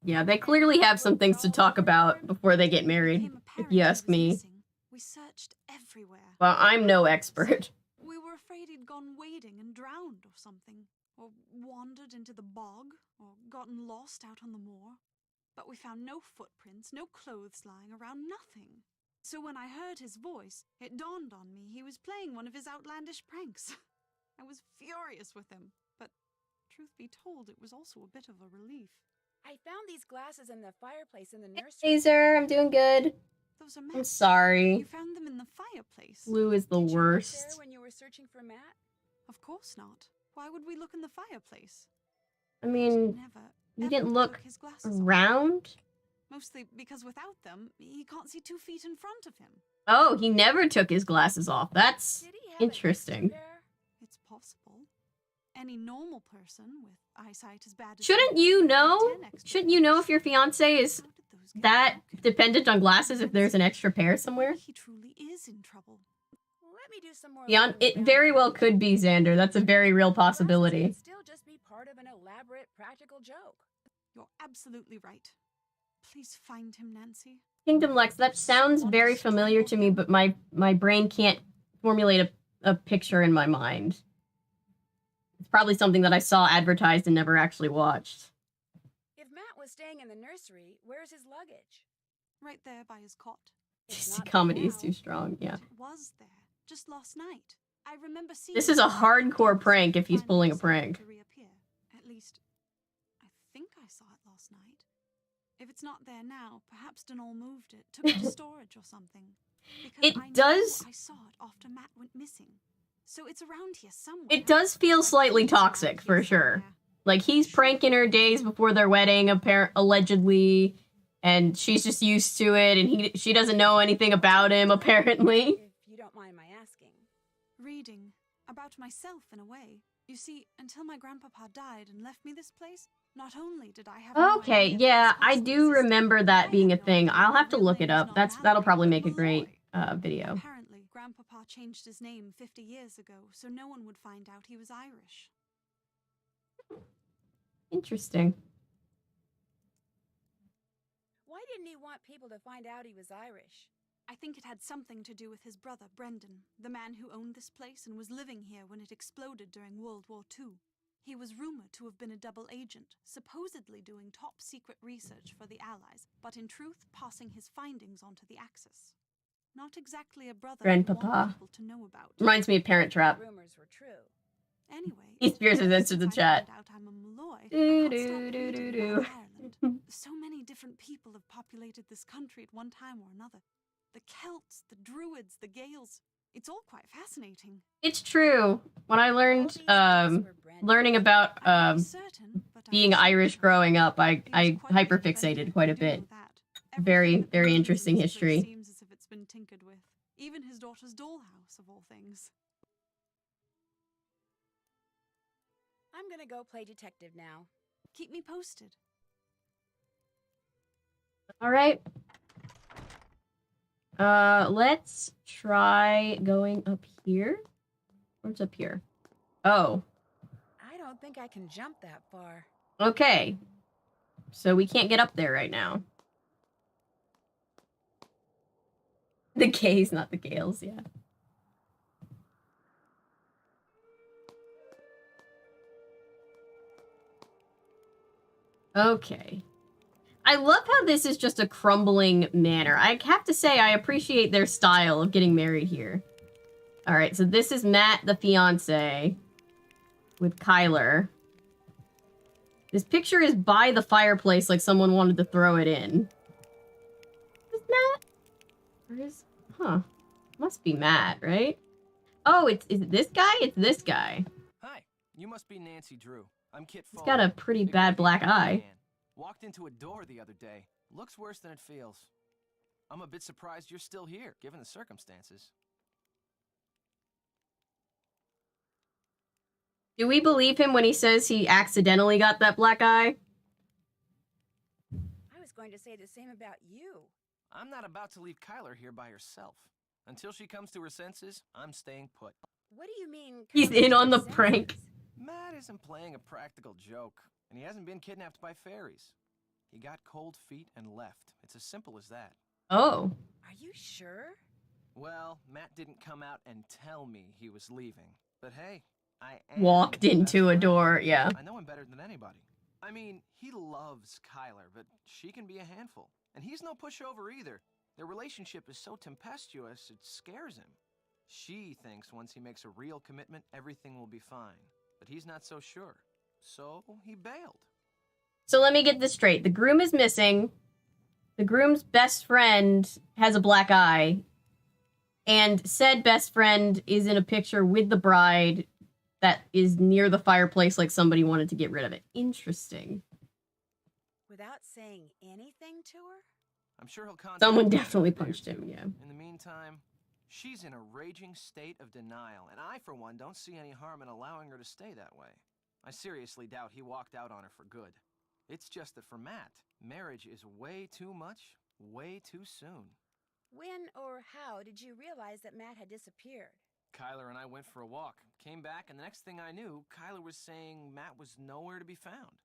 Yeah, they clearly have some things to talk about before they get married, Became if apparent you he ask was me. missing. We searched everywhere. Well, I'm no expert. We were afraid he'd gone wading and drowned or something, or wandered into the bog, or gotten lost out on the moor. But we found no footprints, no clothes lying around, nothing. So when I heard his voice, it dawned on me he was playing one of his outlandish pranks. I was furious with him, but truth be told, it was also a bit of a relief. I found these glasses in the fireplace in the nursery. Hazer, I'm doing good. Those are I'm Matt's. sorry. You found them in the fireplace. Blue is the Did you look worst. there when you were searching for Matt? Of course not. Why would we look in the fireplace? I mean, Never, you ever didn't look took his glasses off. around? Mostly because without them, he can't see 2 feet in front of him. Oh, he never took his glasses off. That's Did he have an extra interesting. pair? It's possible. Any normal person with eyesight as bad as Shouldn't his you would have know? 10 extra Shouldn't you know if your fiance is How did those get that broken? dependent on glasses if there's an extra pair somewhere? Maybe he truly is in trouble. Let me do some more. Beyond, looking it around very the well house. could be, Xander. That's a very real Glasses possibility. could still just be part of an elaborate practical joke. You're absolutely right. Please find him, Nancy. Kingdom Lex, that sounds very familiar to me, but my brain can't formulate a picture in my mind. It's probably something that I saw advertised and never actually watched. If Matt was staying in the nursery, where's his luggage? Right there by his cot. It's The not there comedy is now. too strong, yeah. It was there, just last night. I remember seeing This is a it hardcore prank if he's finally pulling a decided prank. to reappear. At least, I think I saw it last night. If it's not there now, perhaps Denol moved it, took it to storage or something. Because It I know does- I saw it after Matt went missing. So it's around here somewhere. It does feel But slightly it's around toxic, here for sure. somewhere. Like, he's pranking her days before their wedding, allegedly, and she's just used to it, and she doesn't know anything about him, apparently. If you don't mind my asking. Reading. About myself, in a way. You see, until my grandpapa died and left me this place, not only did I have no Okay, idea yeah, that this I place do existed, remember I that being a had no thing. idea I'll my have to real look name it was up. not That'll Malloy, probably but make a great Malloy. video. Apparently, Grandpapa changed his name 50 years ago, so no one would find out he was Irish. Interesting. Why didn't he want people to find out he was Irish? I think it had something to do with his brother, Brendan, the man who owned this place and was living here when it exploded during World War II. He was rumored to have been a double agent, supposedly doing top-secret research for the Allies, but in truth passing his findings on to the Axis. Not exactly a brother you Grandpapa. want people to know about. Reminds me of Parent Trap. Rumors were true. Anyway, He Spears has ever answered the since I chat. found out I'm a Malloy, Do, I can't do, stop do, reading do, about do. Ireland. So many different people have populated this country at one time or another. The Celts, the Druids, the Gaels. It's all quite fascinating. It's true. When I All learned, these books were brand new. learning about, I'm pretty certain, but I'm being sure Irish that growing up, I he was quite hyperfixated inventive, quite I a do bit. know that. Very, Everything that very remains of interesting this place history. Seems as if it's been tinkered with. Even his daughter's dollhouse, of all things. I'm gonna go play detective now. Keep me posted. All right. Let's try going up here. Where's up here? Oh, I don't think I can jump that far. okay. So we can't get up there right now. The gays, not the Gales, yeah. Okay. I love how this is just a crumbling manor. I have to say, I appreciate their style of getting married here. Alright, so this is Matt, the fiance, with Kyler. This picture is by the fireplace like someone wanted to throw it in. Matt? Or is... Huh. Must be Matt, right? Oh, is it this guy? It's this guy. Hi, you must be Nancy Drew. I'm Kit He's Foley. got a pretty Big bad wavy black happy eye. man. Walked into a door the other day. Looks worse than it feels. I'm a bit surprised you're still here, given the circumstances. Do we believe him when he says he accidentally got that black eye? I was going to say the same about you. I'm not about to leave Kyler here by herself. Until she comes to her senses, I'm staying put. What do you mean? He's comes in to on the senses? prank. Matt isn't playing a practical joke, and he hasn't been kidnapped by fairies. He got cold feet and left. It's as simple as that. Oh. Are you sure? Well, Matt didn't come out and tell me he was leaving. But hey, I am Walked his best into a friend. door, yeah. I know him better than anybody. I mean, he loves Kyler, but she can be a handful. And he's no pushover either. Their relationship is so tempestuous, it scares him. She thinks once he makes a real commitment, everything will be fine. But he's not so sure. So he bailed. So let me get this straight. The groom is missing. The groom's best friend has a black eye. And said best friend is in a picture with the bride that is near the fireplace like somebody wanted to get rid of it. Interesting. Without saying anything to her? I'm sure he'll contact Someone her in a definitely day or punched him, two. yeah. In the meantime, she's in a raging state of denial, and I, for one, don't see any harm in allowing her to stay that way. I seriously doubt he walked out on her for good. It's just that for Matt, marriage is way too much, way too soon. When or how did you realize that Matt had disappeared? Kyler and I went for a walk, came back, and the next thing I knew, Kyler was saying Matt was nowhere to be found.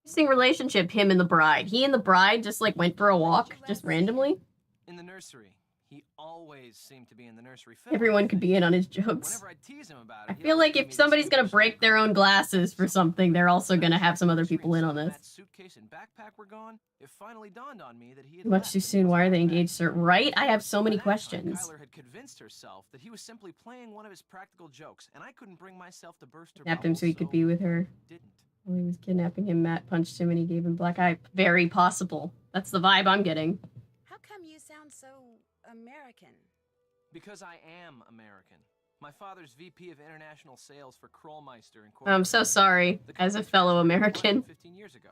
Interesting relationship, him and the bride. He and the bride just like went for a walk, just randomly. In the nursery. He always seemed to be in the nursery. Everyone could be in on his jokes. Whenever I tease him about I it, he'd feel always like give if me this somebody's gonna foolish break look their like, own glasses for something, they're also gonna have some other Nursery people in and on saw this. Matt's suitcase and backpack were gone. It finally dawned on me that he had Much left too and he soon. Why are wasn't they coming back. engaged, sir? Right? I have so By many that time, questions. Kyler had convinced herself that he was simply playing one of his practical jokes, and I couldn't bring myself to burst her Kidnapped him bubble, so he could be with her. I didn't. While he was kidnapping him, Matt punched him and he gave him black eye. Very possible. That's the vibe I'm getting. How come you sound so American? Because I am American. My father's VP of International Sales for Krollmeister Incorporated. I'm so sorry, The as a company fellow transferred to American. London 15 years ago.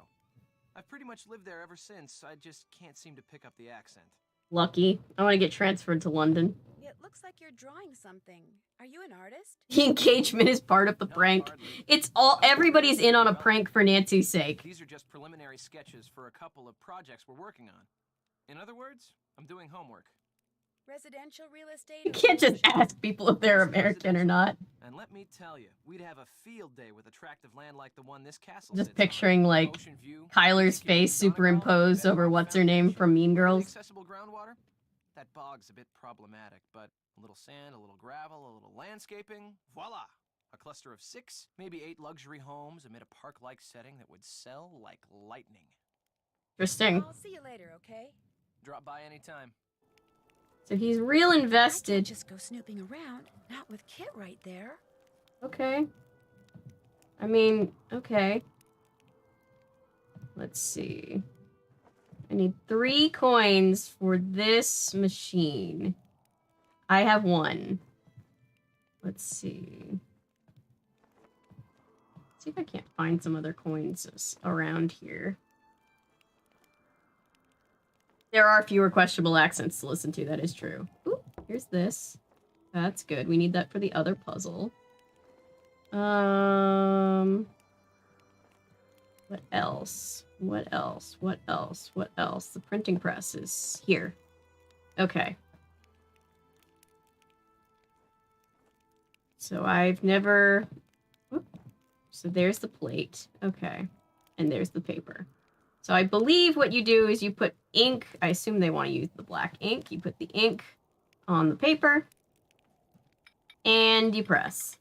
I've pretty much lived there ever since. I just can't seem to pick up the accent. Lucky. I want to get transferred to London. It looks like you're drawing something. Are you an artist? The engagement is part of the No, prank. hardly. It's all, everybody's in on a prank for Nancy's sake. These are just preliminary sketches for a couple of projects we're working on. In other words, I'm doing homework. Residential real estate? You can't just commercial? ask people if they're Mostly American or residential. not. And let me tell you, we'd have a field day with attractive land like the one this castle Just sits on. picturing, like, Ocean view, Kyler's Beacon, face Donegal, superimposed over bedrock what's her name foundation, from Mean really Girls. accessible groundwater. That bog's a bit problematic, but a little sand, a little gravel, a little landscaping, voila! A cluster of 6, maybe 8 luxury homes amid a park-like setting that would sell like lightning. Interesting. I'll see you later, okay? Drop by anytime. So he's real I can't invested. just go snooping around, not with Kit right there. Okay. I mean, okay. Let's see. I need 3 coins for this machine. I have 1. Let's see. See if I can't find some other coins around here. There are fewer questionable accents to listen to, that is true. Ooh, here's this. That's good. We need that for the other puzzle. What else? What else? What else? What else? The printing press is here. Okay. So I've never... Whoop. So there's the plate. Okay. And there's the paper. So I believe what you do is you put ink. I assume they want to use the black ink. You put the ink on the paper. And you press.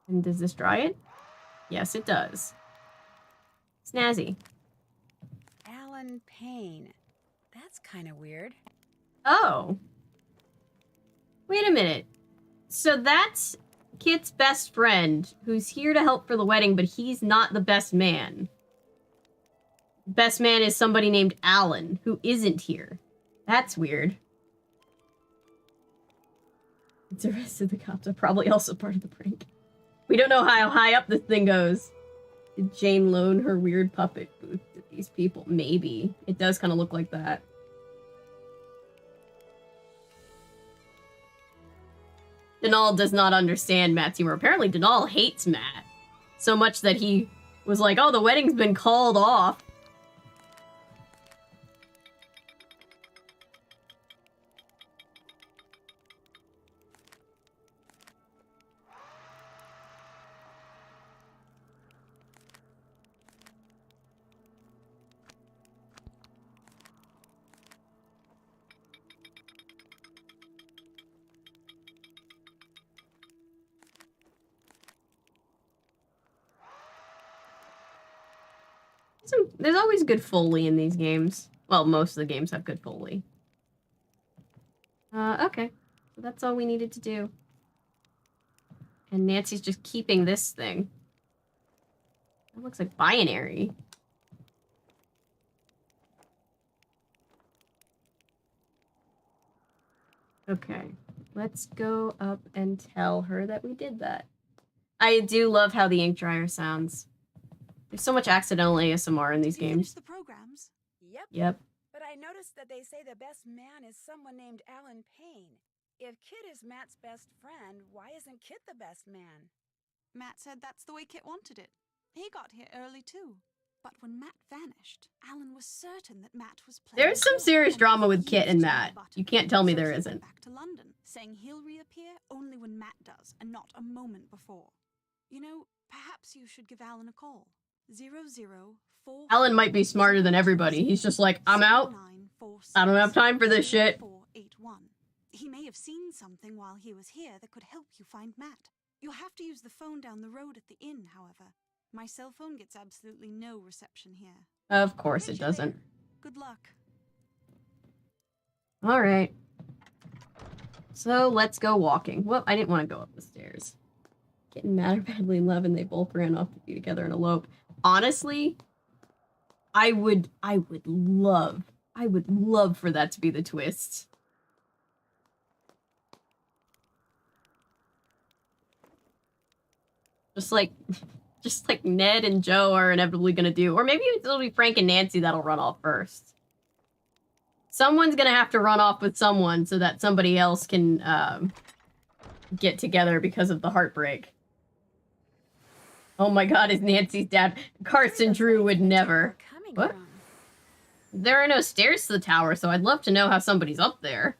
And does this dry it? Yes, it does. Snazzy. Alan Payne. That's kind of weird. Oh. Wait a minute. So that's Kit's best friend who's here to help for the wedding, but he's not the best man. Best man is somebody named Alan, who isn't here. That's weird. The rest of the cops are probably also part of the prank. We don't know how high up this thing goes. Did Jane loan her weird puppet booth to these people? Maybe. It does kind of look like that. Denal does not understand Matt's humor. Apparently, Denal hates Matt so much that he was like, oh, the wedding's been called off. There's always good Foley in these games. Well, most of the games have good Foley. Okay. So that's all we needed to do. And Nancy's just keeping this thing. That looks like binary. Okay. Let's go up and tell her that we did that. I do love how the ink dryer sounds. There's so much accidental ASMR in these Did you finish games. the programs? Yep. But I noticed that they say the best man is someone named Alan Payne. If Kit is Matt's best friend, why isn't Kit the best man? Matt said that's the way Kit wanted it. He got here early too. But when Matt vanished, Alan was certain that Matt was playing. There's some serious and drama with he Kit and used Matt. the button. You can't tell me So there he went isn't. back to London, saying he'll reappear only when Matt does, and not a moment before. You know, perhaps you should give Alan a call. 0044. Alan might be smarter than everybody. He's just like, I'm out. I don't have time for this shit. 481. He may have seen something while he was here that could help you find Matt. You'll have to use the phone down the road at the inn, however. My cell phone gets absolutely no reception here. Of course it doesn't. Good luck. All right. So let's go walking. Well, I didn't want to go up the stairs. Getting mad or badly in love, and they both ran off to be together and elope. Honestly, I would love for that to be the twist. Just like Ned and Joe are inevitably gonna do. Or maybe it'll be Frank and Nancy that'll run off first. Someone's gonna have to run off with someone so that somebody else can get together because of the heartbreak. Oh my god, is Nancy's dad. Carson Drew would never. What? There are no stairs to the tower, so I'd love to know how somebody's up there.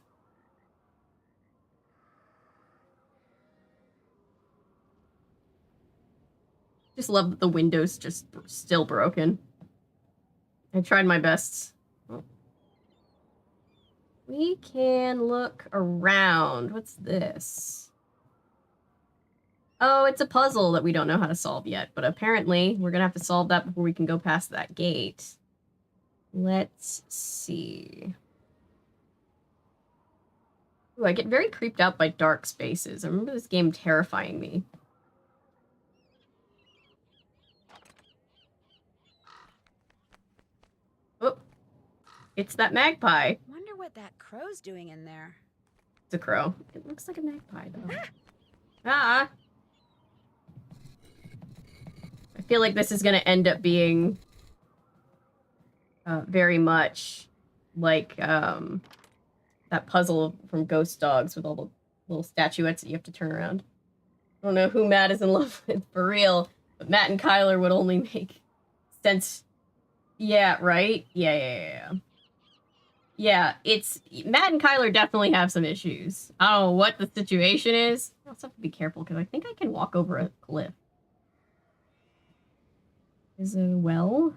Just love that the window's just still broken. I tried my best. We can look around. What's this? Oh, it's a puzzle that we don't know how to solve yet, but apparently we're gonna have to solve that before we can go past that gate. Let's see. Ooh, I get very creeped out by dark spaces. I remember this game terrifying me. Oh, it's that magpie. Wonder what that crow's doing in there. It's a crow. It looks like a magpie, though. Ah! I feel like this is going to end up being very much like that puzzle from Ghost Dogs with all the little statuettes that you have to turn around. I don't know who Matt is in love with for real, but Matt and Kyler would only make sense. Yeah, right? Yeah. Yeah, it's... Matt and Kyler definitely have some issues. I don't know what the situation is. I also have to be careful, because I think I can walk over a cliff. Is it a well?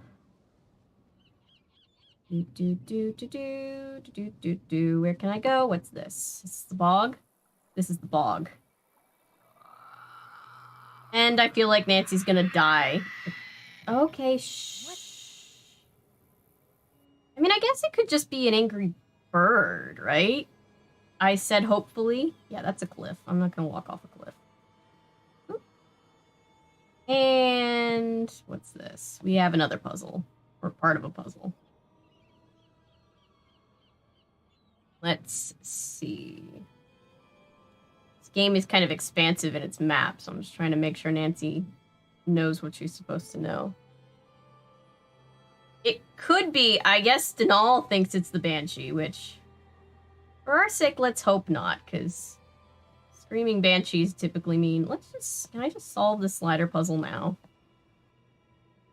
Where can I go? What's this? This is the bog? This is the bog. And I feel like Nancy's gonna die. Okay, shh. I mean, I guess it could just be an angry bird, right? I said hopefully. Yeah, that's a cliff. I'm not gonna walk off a cliff. And what's this? We have another puzzle, or part of a puzzle. Let's see. This game is kind of expansive in its map, so I'm just trying to make sure Nancy knows what she's supposed to know. It could be, I guess Denal thinks it's the Banshee, which, for our sake, let's hope not, because screaming Banshees typically mean, can I just solve the slider puzzle now?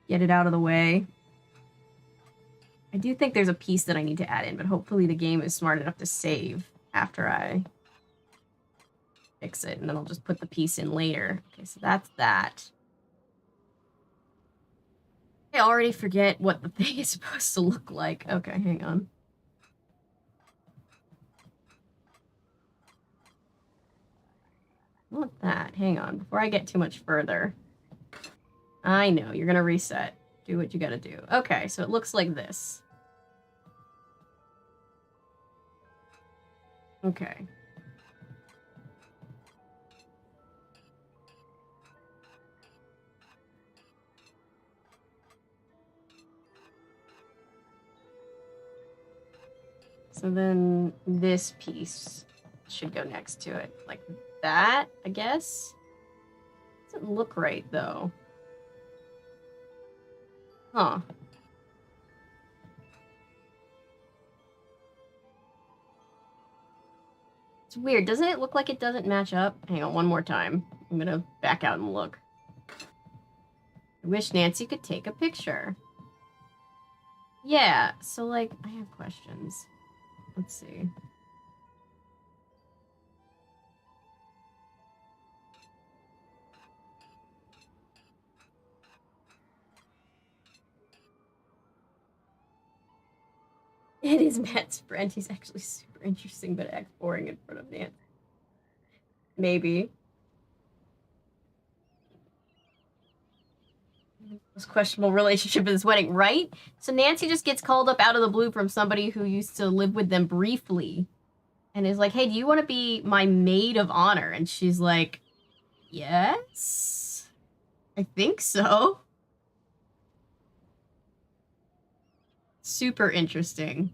Get it out of the way. I do think there's a piece that I need to add in, but hopefully the game is smart enough to save after I fix it, and then I'll just put the piece in later. Okay, so that's that. I already forget what the thing is supposed to look like. Okay, hang on. I want that. Hang on, before I get too much further. I know, you're gonna reset. Do what you gotta do. Okay, so it looks like this. Okay. So then this piece should go next to it. Like that, I guess? Doesn't look right, though. Huh. It's weird. Doesn't it look like it doesn't match up? Hang on, one more time. I'm gonna back out and look. I wish Nancy could take a picture. Yeah, so, like, I have questions. Let's see. It is Matt's friend. He's actually super interesting, but acts boring in front of Nancy. Maybe. Most questionable relationship in this wedding, right? So Nancy just gets called up out of the blue from somebody who used to live with them briefly. And is like, hey, do you want to be my maid of honor? And she's like, yes, I think so. Super interesting.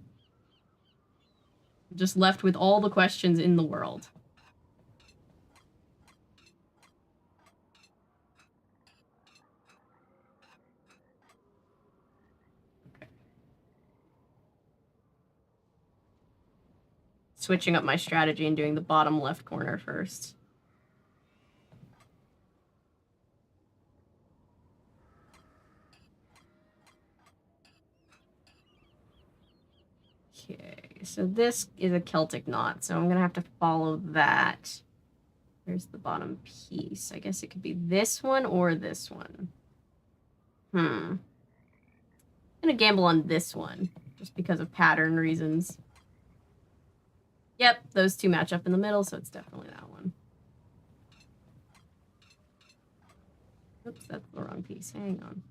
Just left with all the questions in the world. Okay. Switching up my strategy and doing the bottom left corner first. Okay, so this is a Celtic knot, so I'm gonna have to follow that. There's the bottom piece. I guess it could be this one or this one. I'm gonna gamble on this one, just because of pattern reasons. Yep, those two match up in the middle, so it's definitely that one. Oops, that's the wrong piece. Hang on.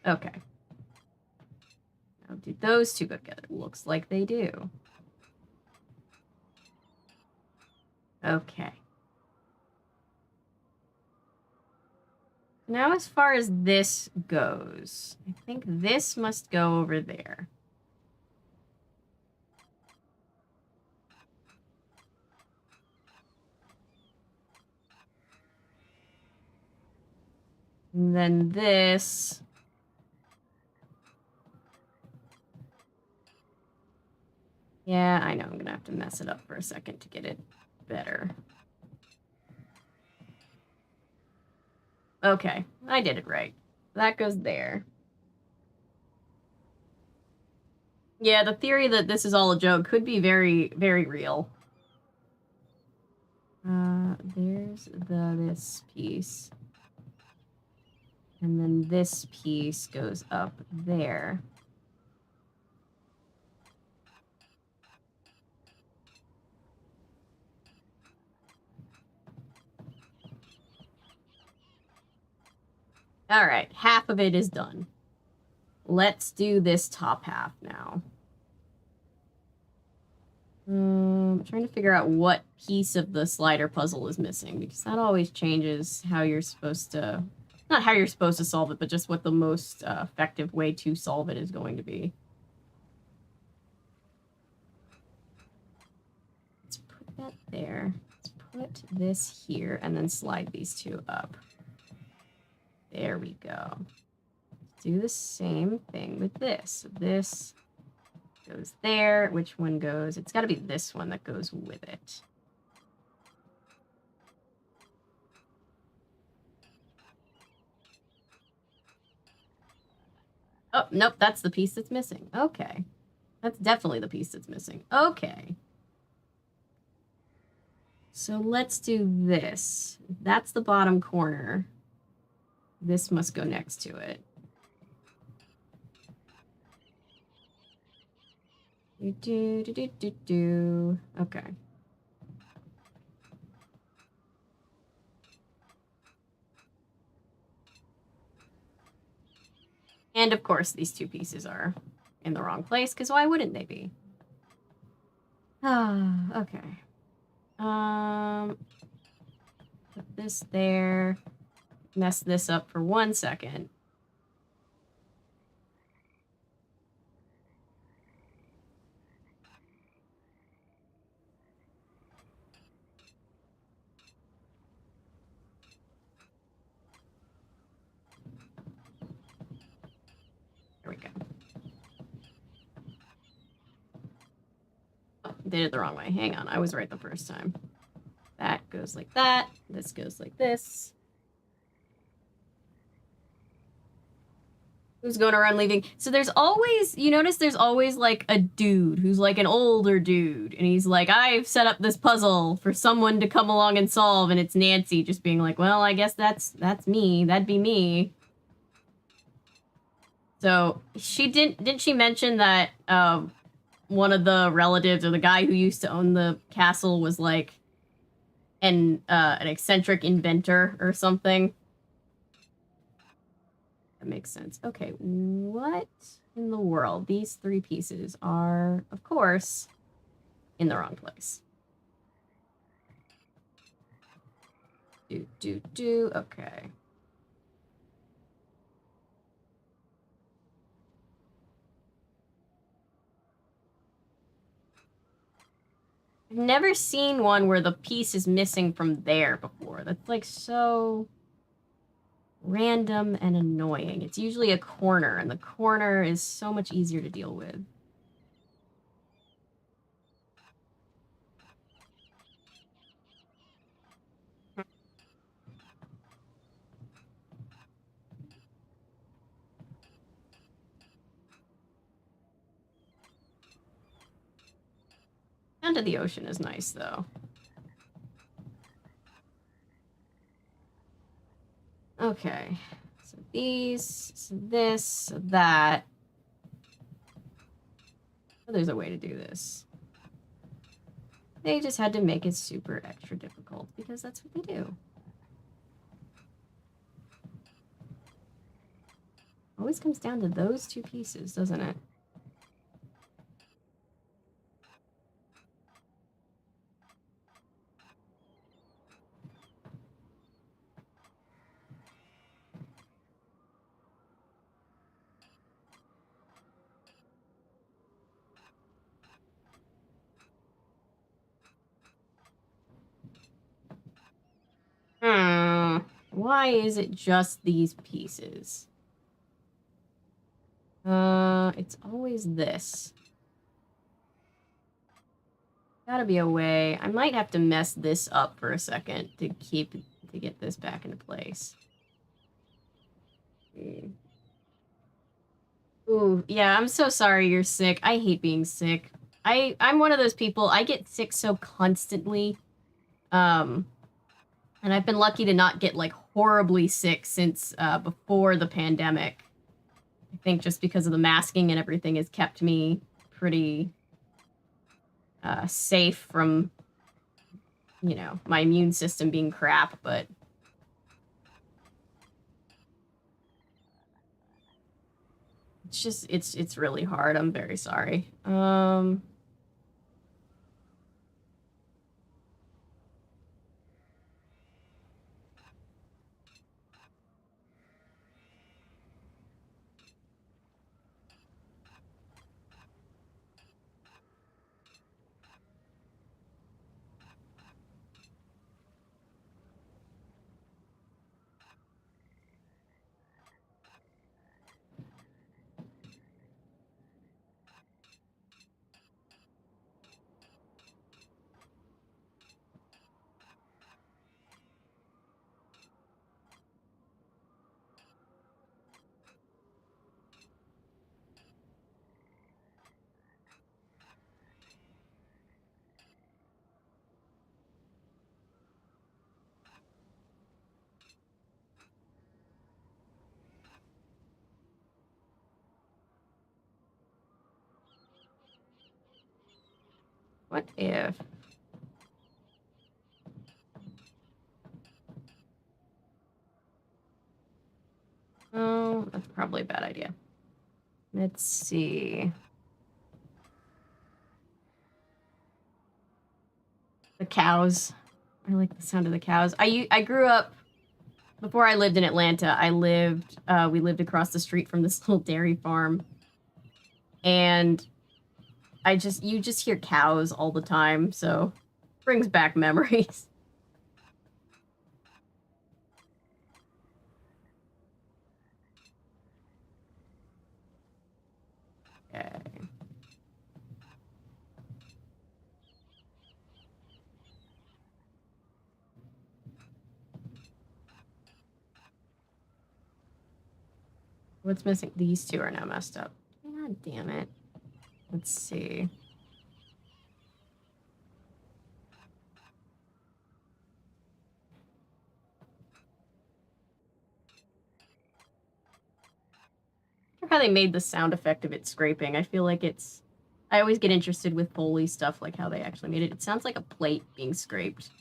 Okay. Now do those two go together? Looks like they do. Okay. Now as far as this goes, I think this must go over there. And then this... Yeah, I know. I'm gonna have to mess it up for a second to get it better. Okay, I did it right. That goes there. Yeah, the theory that this is all a joke could be very, very real. There's this piece. And then this piece goes up there. All right, half of it is done. Let's do this top half now. Trying to figure out what piece of the slider puzzle is missing, because that always changes how you're supposed to... Not how you're supposed to solve it, but just what the most effective way to solve it is going to be. Let's put that there. Let's put this here, and then slide these two up. There we go. Do the same thing with this. This goes there. Which one goes? It's got to be this one that goes with it. Oh, nope, that's the piece that's missing. Okay. That's definitely the piece that's missing. Okay. So let's do this. That's the bottom corner. This must go next to it. Do. Okay. And of course, these two pieces are in the wrong place, because why wouldn't they be? Okay. Put this there. Mess this up for 1 second. There we go. Oh, did it the wrong way. Hang on, I was right the first time. That goes like that. This goes like this. Who's going around leaving? So there's always, you notice there's always like a dude who's like an older dude. And he's like, I've set up this puzzle for someone to come along and solve. And it's Nancy just being like, well, I guess that's me. That'd be me. So she didn't she mention that one of the relatives or the guy who used to own the castle was like an eccentric inventor or something? That makes sense. Okay, what in the world? These three pieces are, of course, in the wrong place. Okay. I've never seen one where the piece is missing from there before. That's like so random and annoying. It's usually a corner, and the corner is so much easier to deal with. End of the ocean is nice, though. Okay. So these, so this, so that. Oh, there's a way to do this. They just had to make it super extra difficult, because that's what they do. Always comes down to those two pieces, doesn't it? Why is it just these pieces? It's always this. Gotta be a way. I might have to mess this up for a second to get this back into place. Ooh, yeah, I'm so sorry you're sick. I hate being sick. I'm one of those people, I get sick so constantly. And I've been lucky to not get, like, horribly sick since before the pandemic. I think just because of the masking and everything has kept me pretty safe from, you know, my immune system being crap, but... It's just, it's really hard. I'm very sorry. What if... Oh, that's probably a bad idea. Let's see. The cows. I like the sound of the cows. I grew up, before I lived in Atlanta, we lived across the street from this little dairy farm. And you just hear cows all the time, so brings back memories. Okay. What's missing? These two are now messed up. God damn it. Let's see. I wonder how they made the sound effect of it scraping. I feel like it's... I always get interested with Foley stuff, like how they actually made it. It sounds like a plate being scraped.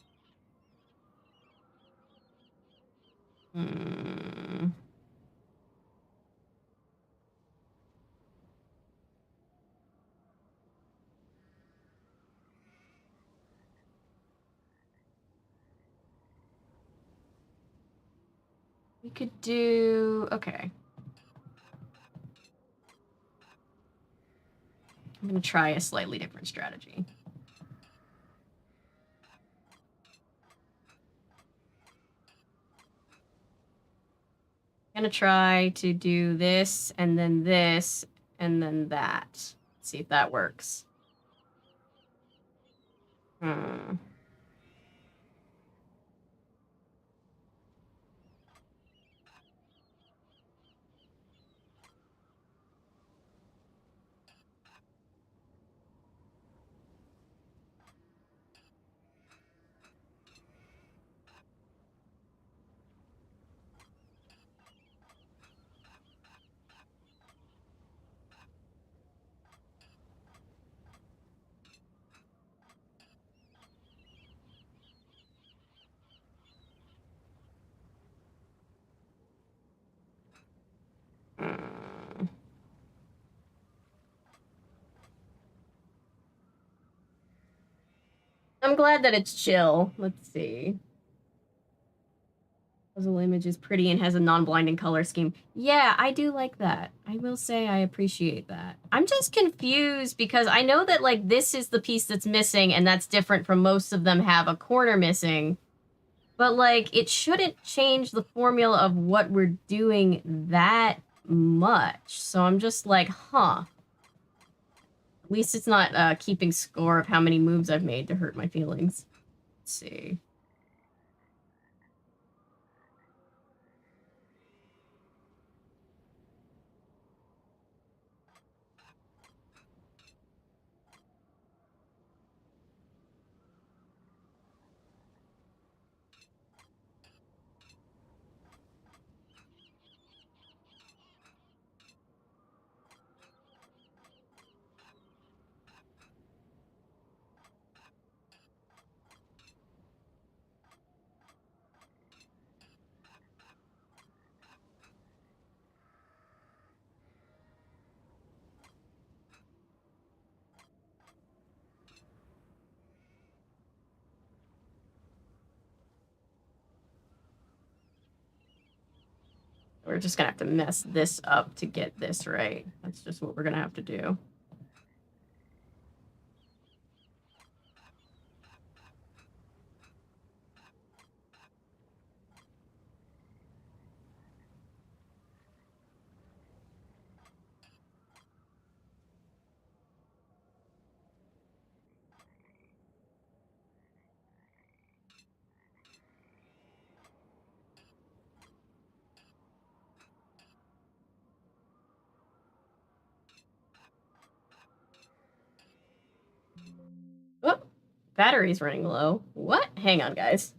We could do... Okay. I'm going to try a slightly different strategy. I'm going to try to do this, and then that. See if that works. I'm glad that it's chill. Let's see. Puzzle image is pretty and has a non-blinding color scheme. Yeah, I do like that. I will say I appreciate that. I'm just confused because I know that, like, this is the piece that's missing and that's different from most of them have a corner missing. But, like, it shouldn't change the formula of what we're doing that much. So I'm just like, huh. At least it's not keeping score of how many moves I've made to hurt my feelings. Let's see. We're just gonna have to mess this up to get this right. That's just what we're gonna have to do. Oh, battery's running low. What? Hang on, guys.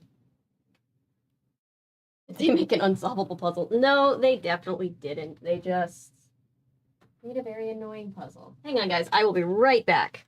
Did they make an unsolvable puzzle? No, they definitely didn't. They just made a very annoying puzzle. Hang on, guys. I will be right back.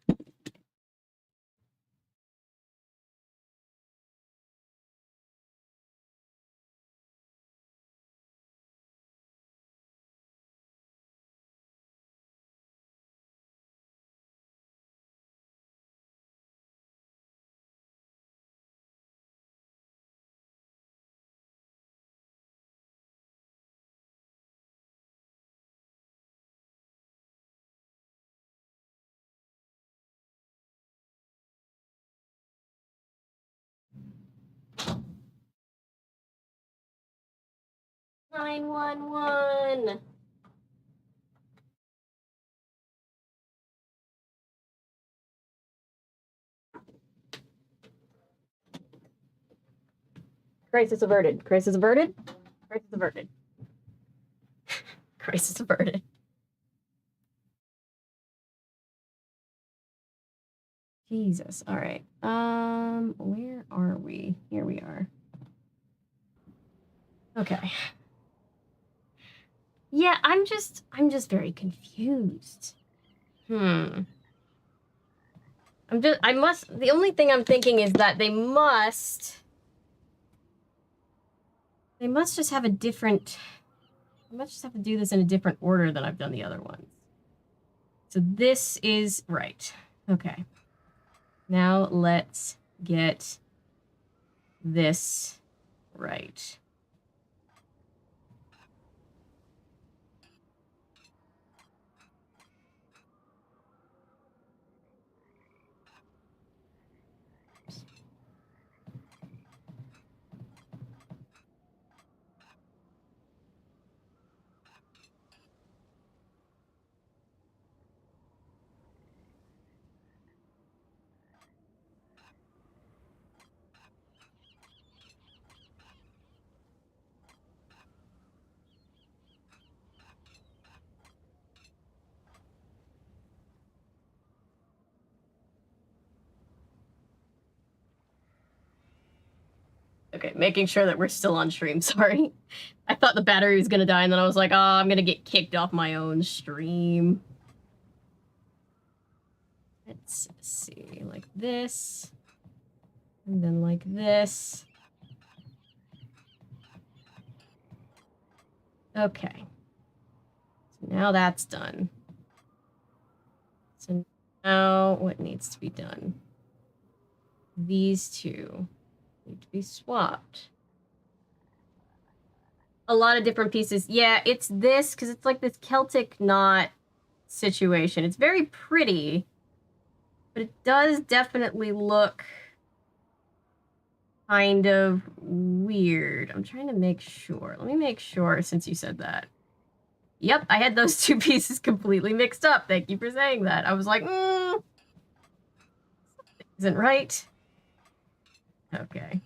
911. Crisis averted. Crisis averted. Crisis averted. Crisis averted. Jesus. All right. Where are we? Here we are. Okay. Yeah, I'm just very confused. The only thing I'm thinking is that they must just have a different, I must just have to do this in a different order than I've done the other ones. So this is right. Okay. Now let's get this right. Okay, making sure that we're still on stream, sorry. I thought the battery was gonna die, and then I was like, oh, I'm gonna get kicked off my own stream. Let's see, like this. And then like this. Okay. So now that's done. So now what needs to be done? These two need to be swapped. A lot of different pieces. Yeah, it's this, because it's like this Celtic knot situation. It's very pretty, but it does definitely look kind of weird. I'm trying to make sure. Let me make sure since you said that. Yep, I had those two pieces completely mixed up. Thank you for saying that. I was like, isn't right. Okay.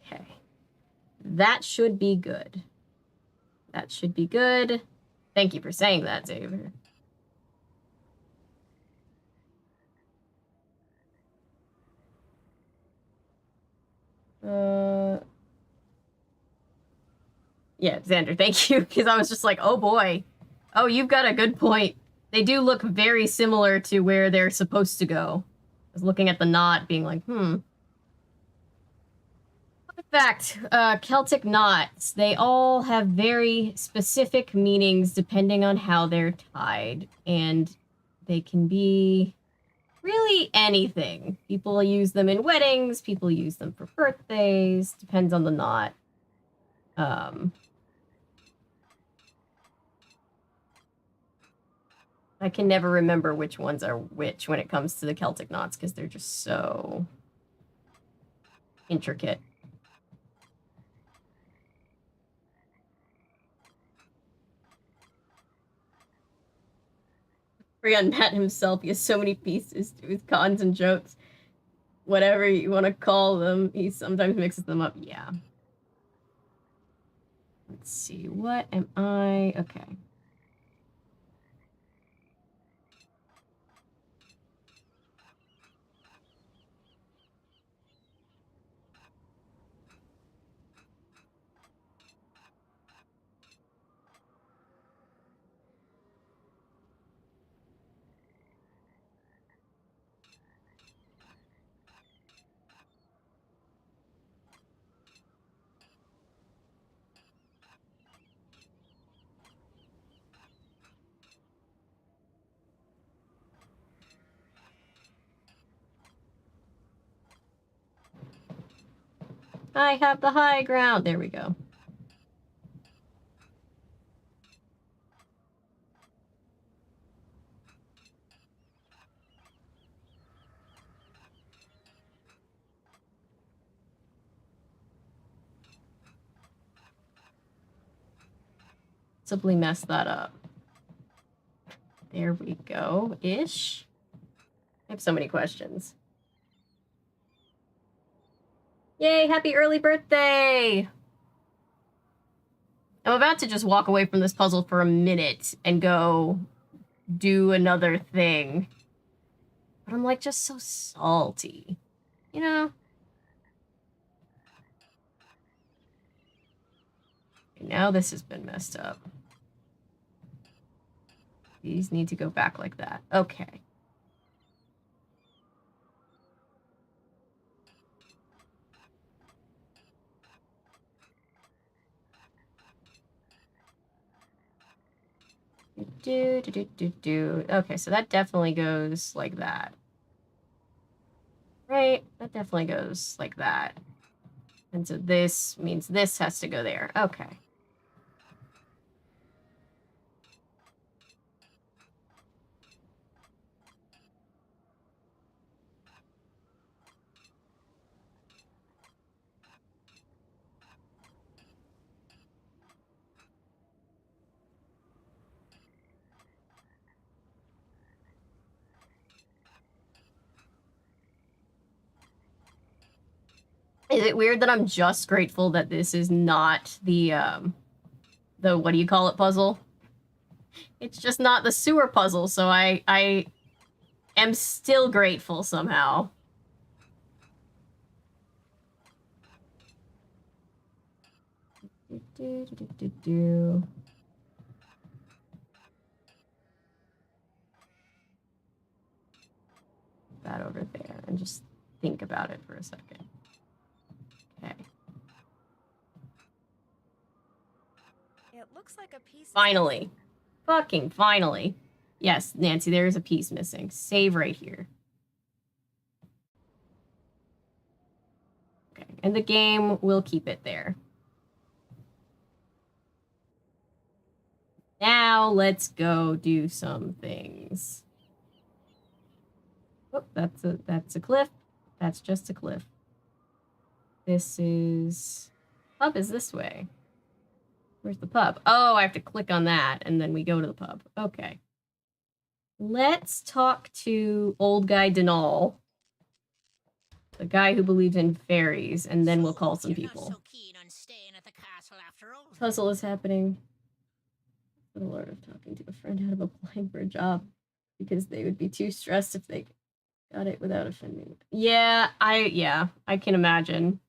Okay. That should be good. That should be good. Thank you for saying that, Xavier. Yeah, Xander, thank you, because I was just like, oh boy. Oh, you've got a good point. They do look very similar to where they're supposed to go. I was looking at the knot, being like, Fun fact, Celtic knots, they all have very specific meanings depending on how they're tied, and they can be really anything. People use them in weddings, people use them for birthdays, depends on the knot. I can never remember which ones are which when it comes to the Celtic knots, because they're just so intricate. Brian Matt himself, he has so many pieces to his cons and jokes. Whatever you want to call them, he sometimes mixes them up. Yeah. Let's see, what am I? Okay. I have the high ground. There we go. possibly mess that up? There we go. Ish. I have so many questions. Yay, happy early birthday! I'm about to just walk away from this puzzle for a minute and go do another thing. But I'm like just so salty. You know? Okay, now this has been messed up. These need to go back like that. Okay. Okay, so that definitely goes like that. Right? That definitely goes like that. And so this means this has to go there. Okay. Is it weird that I'm just grateful that this is not the what do you call it puzzle? It's just not the sewer puzzle, so I am still grateful somehow. That over there and just think about it for a second. Okay. It looks like a piece. Finally. Fucking finally. Yes, Nancy, there is a piece missing. Save right here. Okay, and the game will keep it there. Now let's go do some things. Oh, that's a cliff. That's just a cliff. This is... Pub is this way. Where's the pub? Oh, I have to click on that, and then we go to the pub. Okay. Let's talk to old guy Denal, the guy who believes in fairies, and then we'll call some people. You're not so keen on staying at the castle after all. Puzzle is happening. For the lord of talking to a friend out of applying for a job, because they would be too stressed if they got it without offending. Yeah, I can imagine.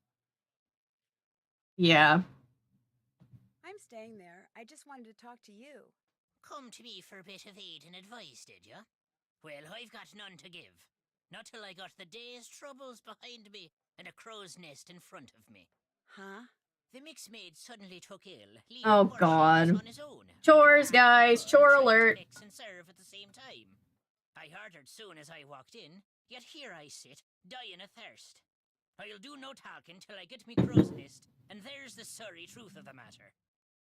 Yeah. I'm staying there. I just wanted to talk to you. Come to me for a bit of aid and advice, did you? Well, I've got none to give. Not till I got the day's troubles behind me and a crow's nest in front of me. Huh? The mix maid suddenly took ill, leaving Oh, poor God. Seamus on his own. Chores, guys. Chore Trying to alert. mix and serve at the same time. I ordered soon as I walked in, yet here I sit, dying of thirst. I'll do no talking till I get me crow's nest, and there's the sorry truth of the matter.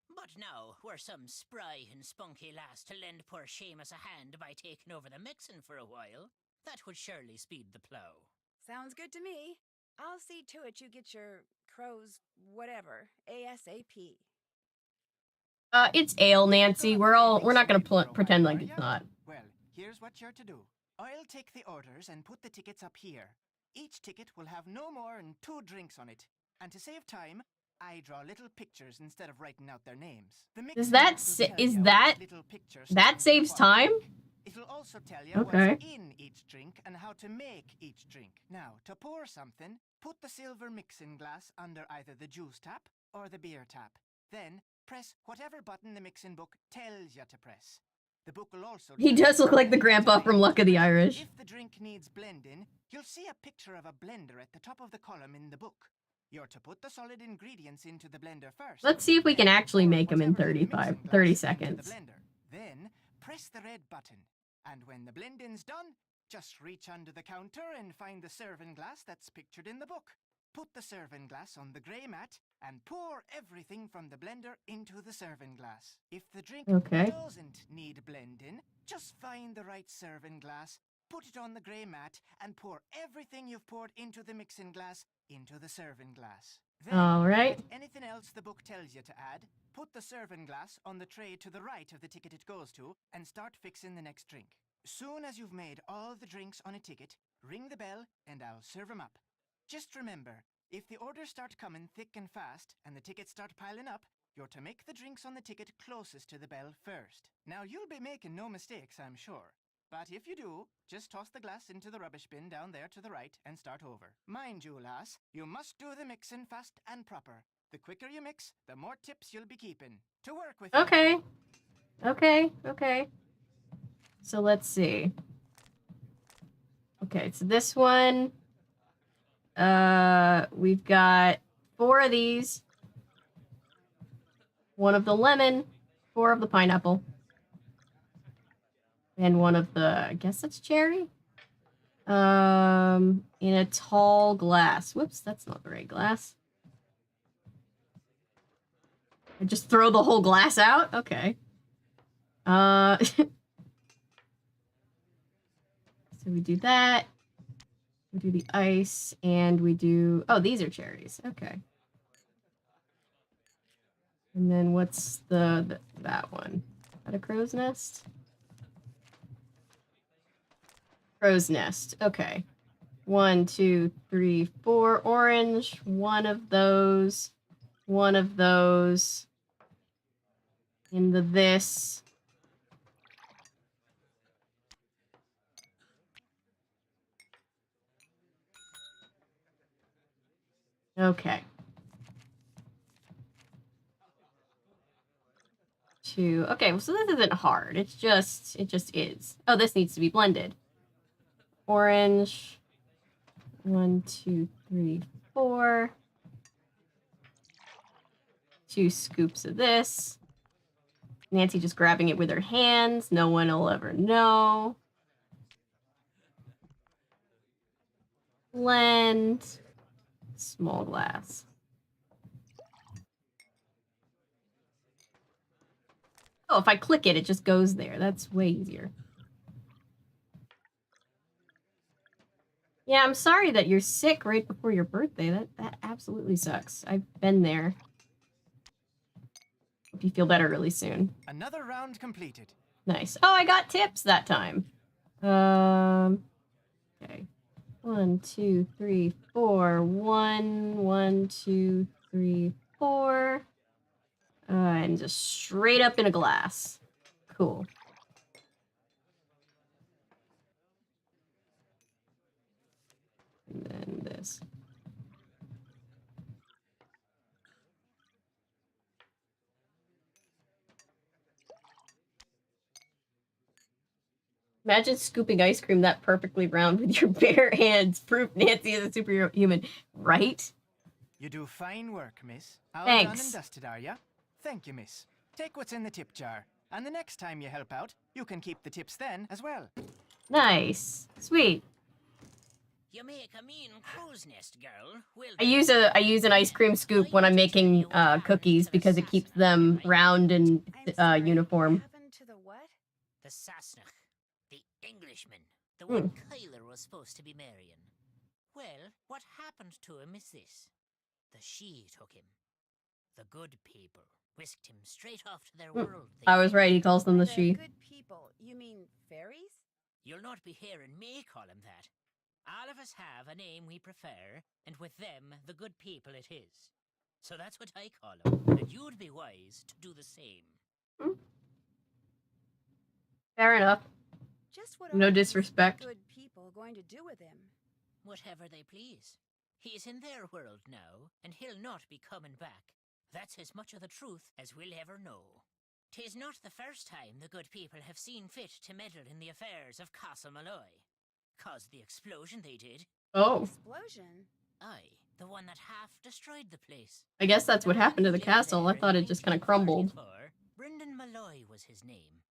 But now, were some spry and spunky lass to lend poor Seamus a hand by taking over the mixing for a while, that would surely speed the plough. Sounds good to me. I'll see to it you get your crows whatever ASAP. It's ale, Nancy. We're not gonna pretend like it's not. Well, here's what you're to do. I'll take the orders and put the tickets up here. Each ticket will have no more than 2 drinks on it. And to save time, I draw little pictures instead of writing out their names. Does that that saves time? It'll also tell you Okay. what's in each drink and how to make each drink. Now, to pour something, put the silver mixing glass under either the juice tap or the beer tap. Then, press whatever button the mixing book tells you to press. The book will also... He does look like the grandpa from Luck of the Irish. If the drink needs blending, you'll see a picture of a blender at the top of the column in the book. You're to put the solid ingredients into the blender first. Let's see if we can Then actually pour make him in whatever's the 30 mixing glass into seconds. the blender. Then, press the red button. And when the blending's done, just reach under the counter and find the serving glass that's pictured in the book. Put the serving glass on the grey mat and pour everything from the blender into the serving glass. If the drink doesn't need blending, just find the right serving glass, put it on the grey mat, and pour everything you've poured into the mixing glass into the serving glass. Then, All right. add anything else the book tells you to add, put the serving glass on the tray to the right of the ticket it goes to, and start fixing the next drink. Soon as you've made all the drinks on a ticket, ring the bell and I'll serve 'em up. Just remember, if the orders start coming thick and fast and the tickets start piling up, you're to make the drinks on the ticket closest to the bell first. Now, you'll be making no mistakes, I'm sure. But if you do, just toss the glass into the rubbish bin down there to the right and start over. Mind you, lass, you must do the mixing fast and proper. The quicker you mix, the more tips you'll be keeping. To work with. Okay. Okay. So let's see. Okay, so this one, we've got 4 of these. 1 of the lemon, 4 of the pineapple, and 1 of the, I guess that's cherry? In a tall glass. Whoops, that's not the right glass. I just throw the whole glass out? Okay. So we do that. We do the ice, and we do... Oh, these are cherries. Okay. And then what's that one? Is that a crow's nest? Crow's nest. Okay. 1, 2, 3, 4 orange. 1 of those. 1 of those. In the this. Okay. 2. Okay, so this isn't hard. It just is. Oh, this needs to be blended. Orange. 1, 2, 3, 4. 2 scoops of this. Nancy just grabbing it with her hands. No one will ever know. Blend. Small glass. Oh, if I click it, it just goes there. That's way easier. Yeah, I'm sorry that you're sick right before your birthday. That absolutely sucks. I've been there. Hope you feel better really soon. Another round completed. Nice. Oh, I got tips that time. Okay. 1, 2, 3, 4. 1, 1, 2, 3, 4. And just straight up in a glass. Cool. And then this. Imagine scooping ice cream that perfectly round with your bare hands. Proof Nancy is a superhuman, right? You do fine work, miss. All Thanks. done and dusted, are ya? Thank you, miss. Take what's in the tip jar, and the next time you help out, you can keep the tips then as well. Nice. Sweet. You make a mean crow's nest, girl. Well, I use an ice cream scoop when I'm making cookies because it keeps them round and I'm sorry, uniform. What happened to the what? the Sasnach, the Englishman, the one Kyler was supposed to be marrying. Well, what happened to him is this. The she took him. The good people whisked him straight off to their world. I was right, he calls them the she. Good people. You mean fairies? You'll not be hearing me call him that. All of us have a name we prefer, and with them, the good people it is. So that's what I call him, and you'd be wise to do the same. Fair enough. Just what No are these disrespect. good people going to do with him? Whatever they please. He's in their world now, and he'll not be coming back. That's as much of the truth as we'll ever know. 'Tis not the first time the good people have seen fit to meddle in the affairs of Castle Malloy. Caused the explosion they did. Oh, Explosion? Aye, the one that half destroyed the place. I guess that's what happened to the castle. I thought it just kind of crumbled. Brendan Malloy was his name.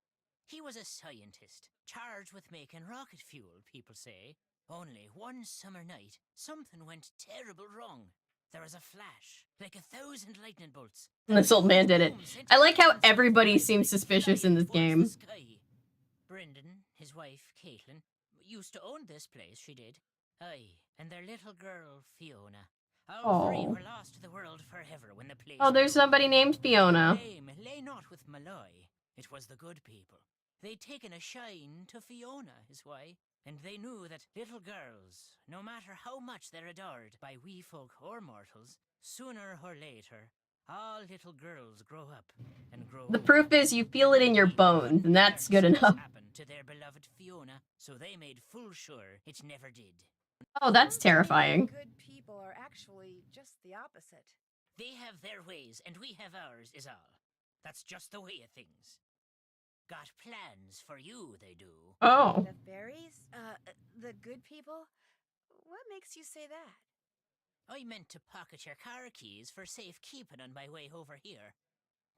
He was a scientist, charged with making rocket fuel, people say. Only one summer night, something went terrible wrong. There was a flash, like 1,000 lightning bolts. And this old man did it. I like how everybody seems suspicious in this game. Brendan, his wife, Caitlin, used to own this place, she did. Aye, and their little girl, Fiona. All three Oh. were lost to the world forever when the place. Oh, there's blew. somebody named Fiona. Blame lay not with Malloy. It was the good people. They'd taken a shine to Fiona, is why. And they knew that little girls, no matter how much they're adored by wee folk or mortals, sooner or later, all little girls grow up and grow The old. proof is you feel it in your People bones, couldn't and that's bear good to see this enough. happen to their beloved Fiona, so they made full sure it never did. Oh, that's Sounds to me like terrifying. Good people are actually just the opposite. They have their ways, and we have ours, is all. That's just the way of things. Got plans for you, they do. Oh. The fairies? The good people? What makes you say that? I meant to pocket your car keys for safekeeping on my way over here,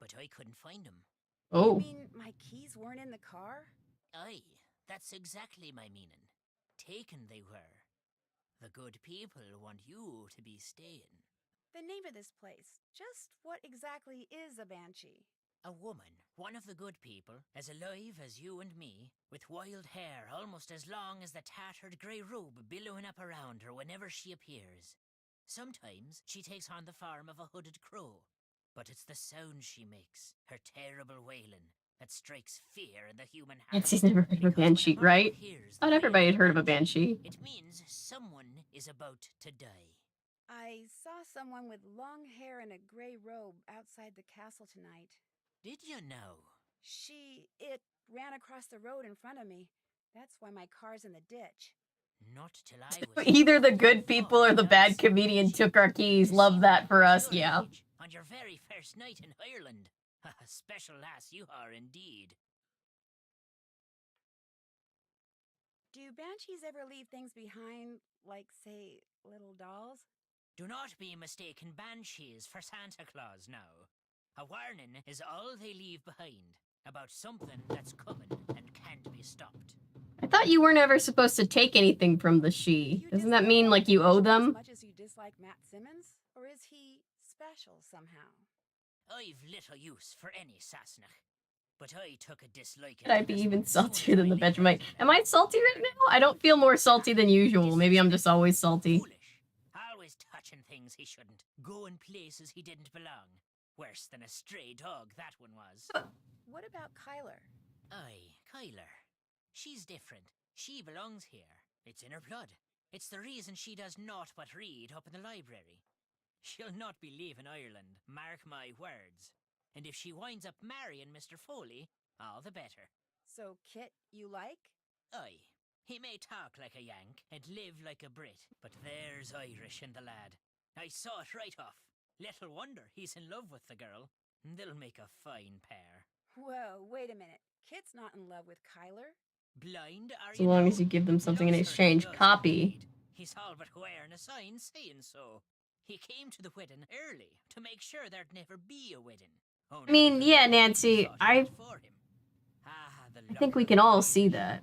but I couldn't find 'em. You Oh. mean my keys weren't in the car? Aye, that's exactly my meaning. Taken they were. The good people want you to be staying. The name of this place. Just what exactly is a banshee? A woman, one of the good people, as alive as you and me, with wild hair almost as long as the tattered grey robe billowing up around her whenever she appears. Sometimes she takes on the form of a hooded crow, but it's the sound she makes, her terrible wailing, that strikes fear in the human heart. Nancy's never heard of a Because when banshee, mortal right? hears the Not wail everybody of had heard of a banshee. it means someone is about to die. I saw someone with long hair and a gray robe outside the castle tonight. Did you know? It ran across the road in front of me. That's why my car's in the ditch. Not till I was Either the good 54 people or the bad nonsense, comedian she- took our keys. You Love see, that for at us, your yeah. age, on your very first night in Ireland. A special lass you are indeed. Do banshees ever leave things behind, like, say, little dolls? Do not be mistaken banshees for Santa Claus now. A warning is all they leave behind about something that's coming and can't be stopped. I thought you weren't ever supposed to take anything from the she. You Doesn't that dislike mean all like you owe banshees as them? much as you dislike Matt Simmons? Or is he special somehow? I've little use for any Sassenach, but I took a dislike. Could I be even saltier than the Vegemite? Am I salty right now? I don't feel more salty than usual. Maybe I'm just always salty. Foolish. Always touching things he shouldn't. Going places he didn't belong. Worse than a stray dog, that one was. What about Kyler? Aye, Kyler. She's different. She belongs here. It's in her blood. It's the reason she does not but read up in the library. She'll not be leaving Ireland, mark my words. And if she winds up marrying Mr. Foley, all the better. So, Kit, you like? Aye. He may talk like a Yank and live like a Brit, but there's Irish in the lad. I saw it right off. Little wonder he's in love with the girl. They'll make a fine pair. Whoa, wait a minute. Kit's not in love with Kyler. Blind are So long as you give them something in exchange. Copy. He's all but wearing a sign saying so. He came to the wedding early to make sure there'd never be a wedding. Oh, I mean, no, yeah, he Nancy, sought I out for him. The think we luck can of all the see Irish. that.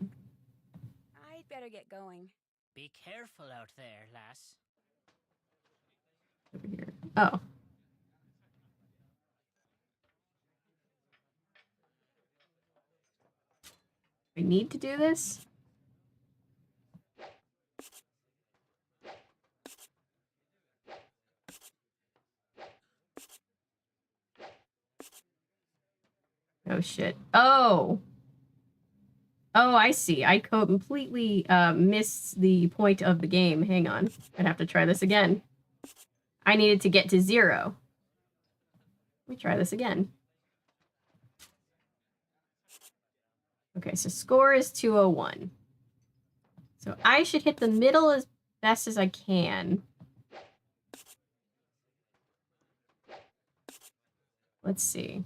I'd better get going. Be careful out there, lass. Over here. Oh. We need to do this? Oh shit. Oh! Oh, I see. I completely missed the point of the game. Hang on. I'd have to try this again. I needed to get to 0. Let me try this again. Okay, so score is 201. So I should hit the middle as best as I can. Let's see.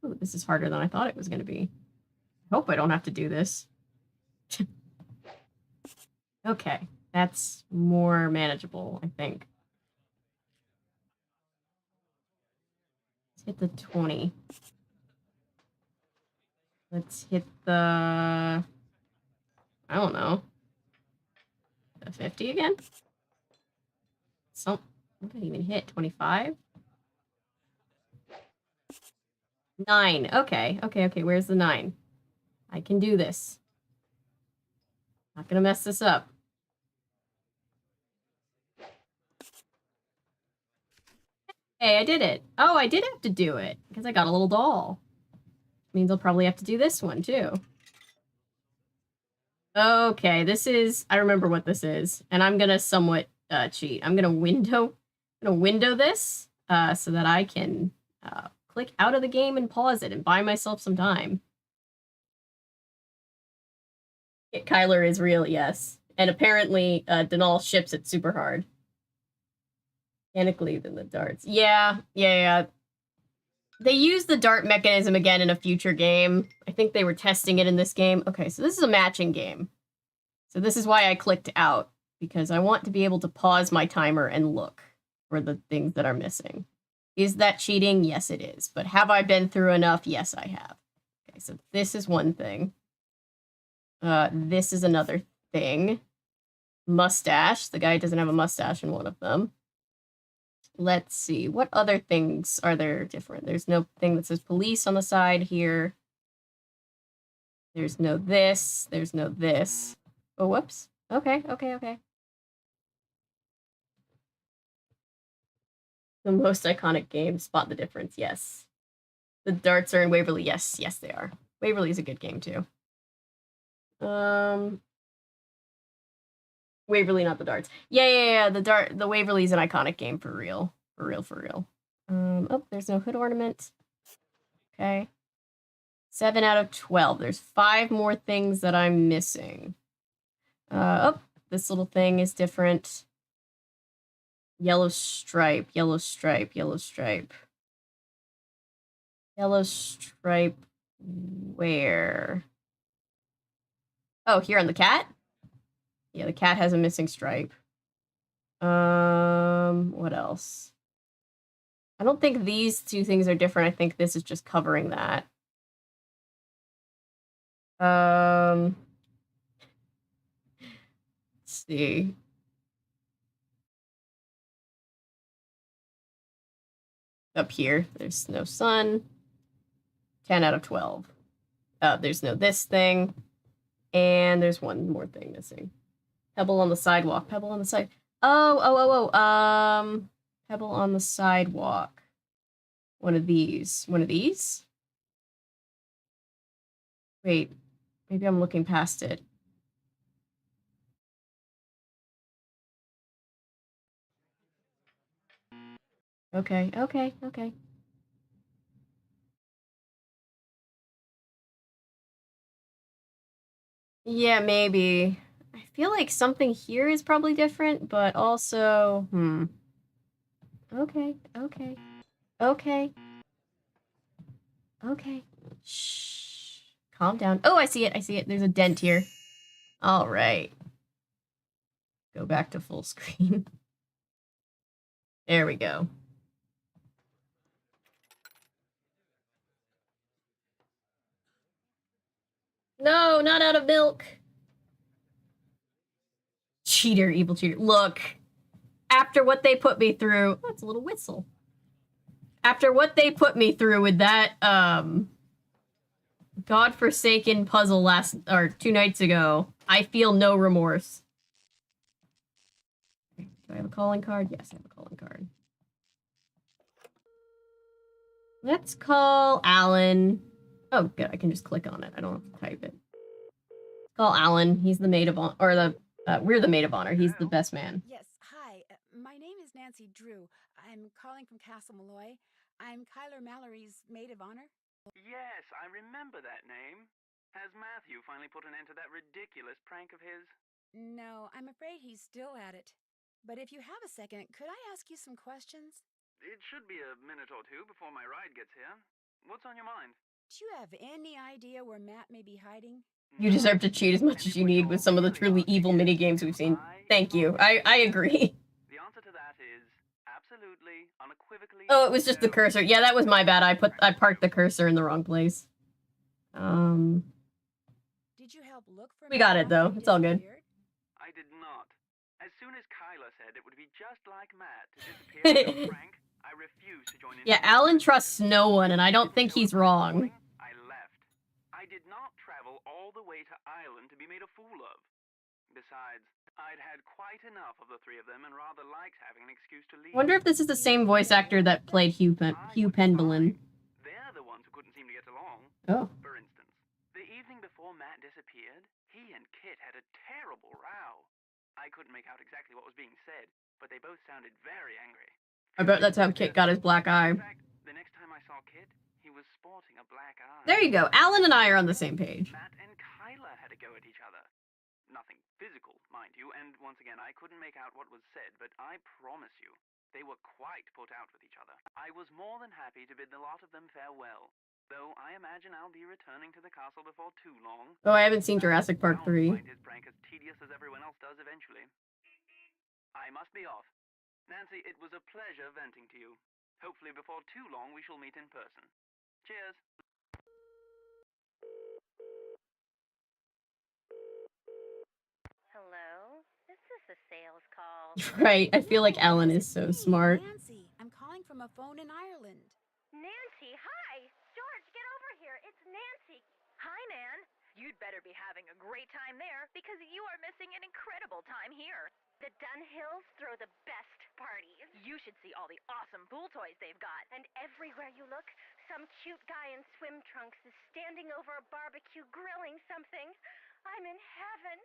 Ooh, this is harder than I thought it was going to be. I hope I don't have to do this. Okay, that's more manageable, I think. Let's hit the 20. Let's hit the... I don't know. The 50 again? What did I even hit? 25? 9. Okay. Where's the 9? I can do this. Not gonna mess this up. Hey, I did it. Oh, I did have to do it because I got a little doll. Means I'll probably have to do this one too. Okay, this is, I remember what this is, and I'm gonna somewhat cheat. I'm gonna window this so that I can click out of the game and pause it and buy myself some time. Kyler is real, yes. And apparently Denal ships it super hard. Mechanically than the darts. Yeah. They use the dart mechanism again in a future game. I think they were testing it in this game. Okay, so this is a matching game. So this is why I clicked out, because I want to be able to pause my timer and look for the things that are missing. Is that cheating? Yes, it is. But have I been through enough? Yes, I have. Okay, so this is one thing. This is another thing. Mustache. The guy doesn't have a mustache in one of them. Let's see. What other things are there different? There's no thing that says police on the side here. There's no this. There's no this. Oh, whoops. Okay. The most iconic game. Spot the difference. Yes. The darts are in Waverly. Yes, they are. Waverly is a good game too. Waverly, not the darts. Yeah. The Waverly's an iconic game for real. For real. Oh, there's no hood ornament. Okay. 7 out of 12. There's 5 more things that I'm missing. Oh, this little thing is different. Yellow stripe. Yellow stripe. Where? Oh, here on the cat? Yeah, the cat has a missing stripe. What else? I don't think these 2 things are different. I think this is just covering that. Let's see. Up here, there's no sun. 10 out of 12. There's no this thing. And there's one more thing missing. Pebble on the sidewalk. Pebble on the side. Oh. Pebble on the sidewalk. One of these. Wait, maybe I'm looking past it. Okay. Yeah, maybe. I feel like something here is probably different, but also, Okay. Shh. Calm down. Oh, I see it. There's a dent here. All right. Go back to full screen. There we go. No, not out of milk. Cheater, evil cheater. Look, after what they put me through, that's a little whistle. After what they put me through with that, godforsaken puzzle 2 nights ago, I feel no remorse. Do I have a calling card? Yes, I have a calling card. Let's call Alan. Oh, good. I can just click on it. I don't have to type it. Call Alan. He's the maid of honor, or we're the maid of honor. He's the best man. Yes, hi. My name is Nancy Drew. I'm calling from Castle Malloy. I'm Kyler Mallory's maid of honor. Yes, I remember that name. Has Matthew finally put an end to that ridiculous prank of his? No, I'm afraid he's still at it. But if you have a second, could I ask you some questions? It should be a minute or 2 before my ride gets here. What's on your mind? Do you have any idea where Matt may be hiding? You deserve to cheat as much as you need with some of the truly evil minigames we've seen. Thank you. I agree. The answer to that is absolutely, unequivocally. Oh, it was just the cursor. Yeah, that was my bad. I parked the cursor in the wrong place. Did you help look for We got it, though. It's all good. I did not. As soon as Kyler said it would be just like Matt to disappear with Frank, I refused to join in. Yeah, Alan trusts no one, and I don't think he's wrong. I left. I did not travel all the way to Ireland to be made a fool of. Besides, I'd had quite enough of the three of them and rather liked having an excuse to leave. Wonder if this is the same voice actor that played Hugh Pendleton. They're the ones who couldn't seem to get along. Oh. For instance, the evening before Matt disappeared, he and Kit had a terrible row. I couldn't make out exactly what was being said, but they both sounded very angry. I bet that's how Kit got his black eye. In fact, the next time I saw Kit, he was sporting a black eye. There you go. Alan and I are on the same page. Matt and Kyla had a go at each other. Nothing physical, mind you, and once again, I couldn't make out what was said, but I promise you, they were quite put out with each other. I was more than happy to bid the lot of them farewell, though I imagine I'll be returning to the castle before too long. Oh, I haven't seen Jurassic Park 3. I'll find his prank as tedious as everyone else does eventually. I must be off. Nancy, it was a pleasure venting to you. Hopefully before too long we shall meet in person. Cheers. Hello? Is this a sales call? Right, I feel like Alan is so smart. Nancy, I'm calling from a phone in Ireland. Nancy, hi! George, get over here. It's Nancy. Hi, Nan. You'd better be having a great time there because you are missing an incredible time here. The Dunhills throw the best parties. You should see all the awesome pool toys they've got. And everywhere you look, some cute guy in swim trunks is standing over a barbecue grilling something. I'm in heaven.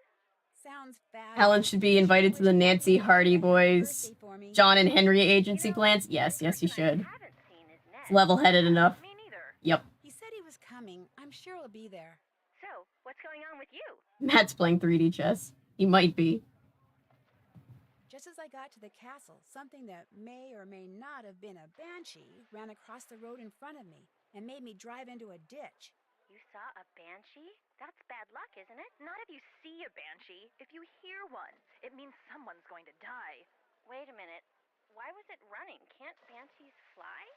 Sounds fabulous. Alan should be invited to the Nancy Hardy Boys, John and Henry agency plans. Yes, yes, he should. It's level-headed enough. Me neither. Yep. He said he was coming. I'm sure he'll be there. So, what's going on with you? Matt's playing 3D chess. He might be. Just as I got to the castle, something that may or may not have been a banshee ran across the road in front of me and made me drive into a ditch. You saw a banshee? That's bad luck, isn't it? Not if you see a banshee. If you hear one, it means someone's going to die. Wait a minute. Why was it running? Can't banshees fly?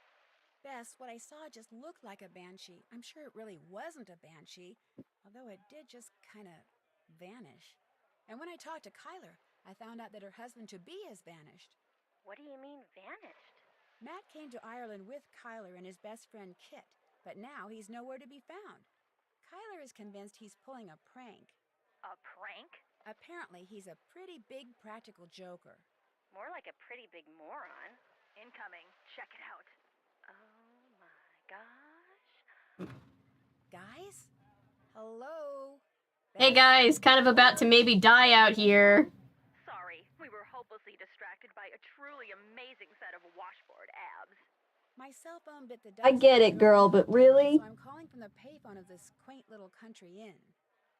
Bess, what I saw just looked like a banshee. I'm sure it really wasn't a banshee, although it did just kind of vanish. And when I talked to Kyler, I found out that her husband-to-be has vanished. What do you mean, vanished? Matt came to Ireland with Kyler and his best friend Kit, but now he's nowhere to be found. Kyler is convinced he's pulling a prank. A prank? Apparently, he's a pretty big practical joker. More like a pretty big moron. Incoming. Check it out. Oh my gosh. Guys? Hello? Hey guys, kind of about to maybe die out here. Sorry, we were hopelessly distracted by a truly amazing set of washboard abs. My cell phone bit the dust. I get it, girl, but really? So I'm calling from the payphone of this quaint little country inn.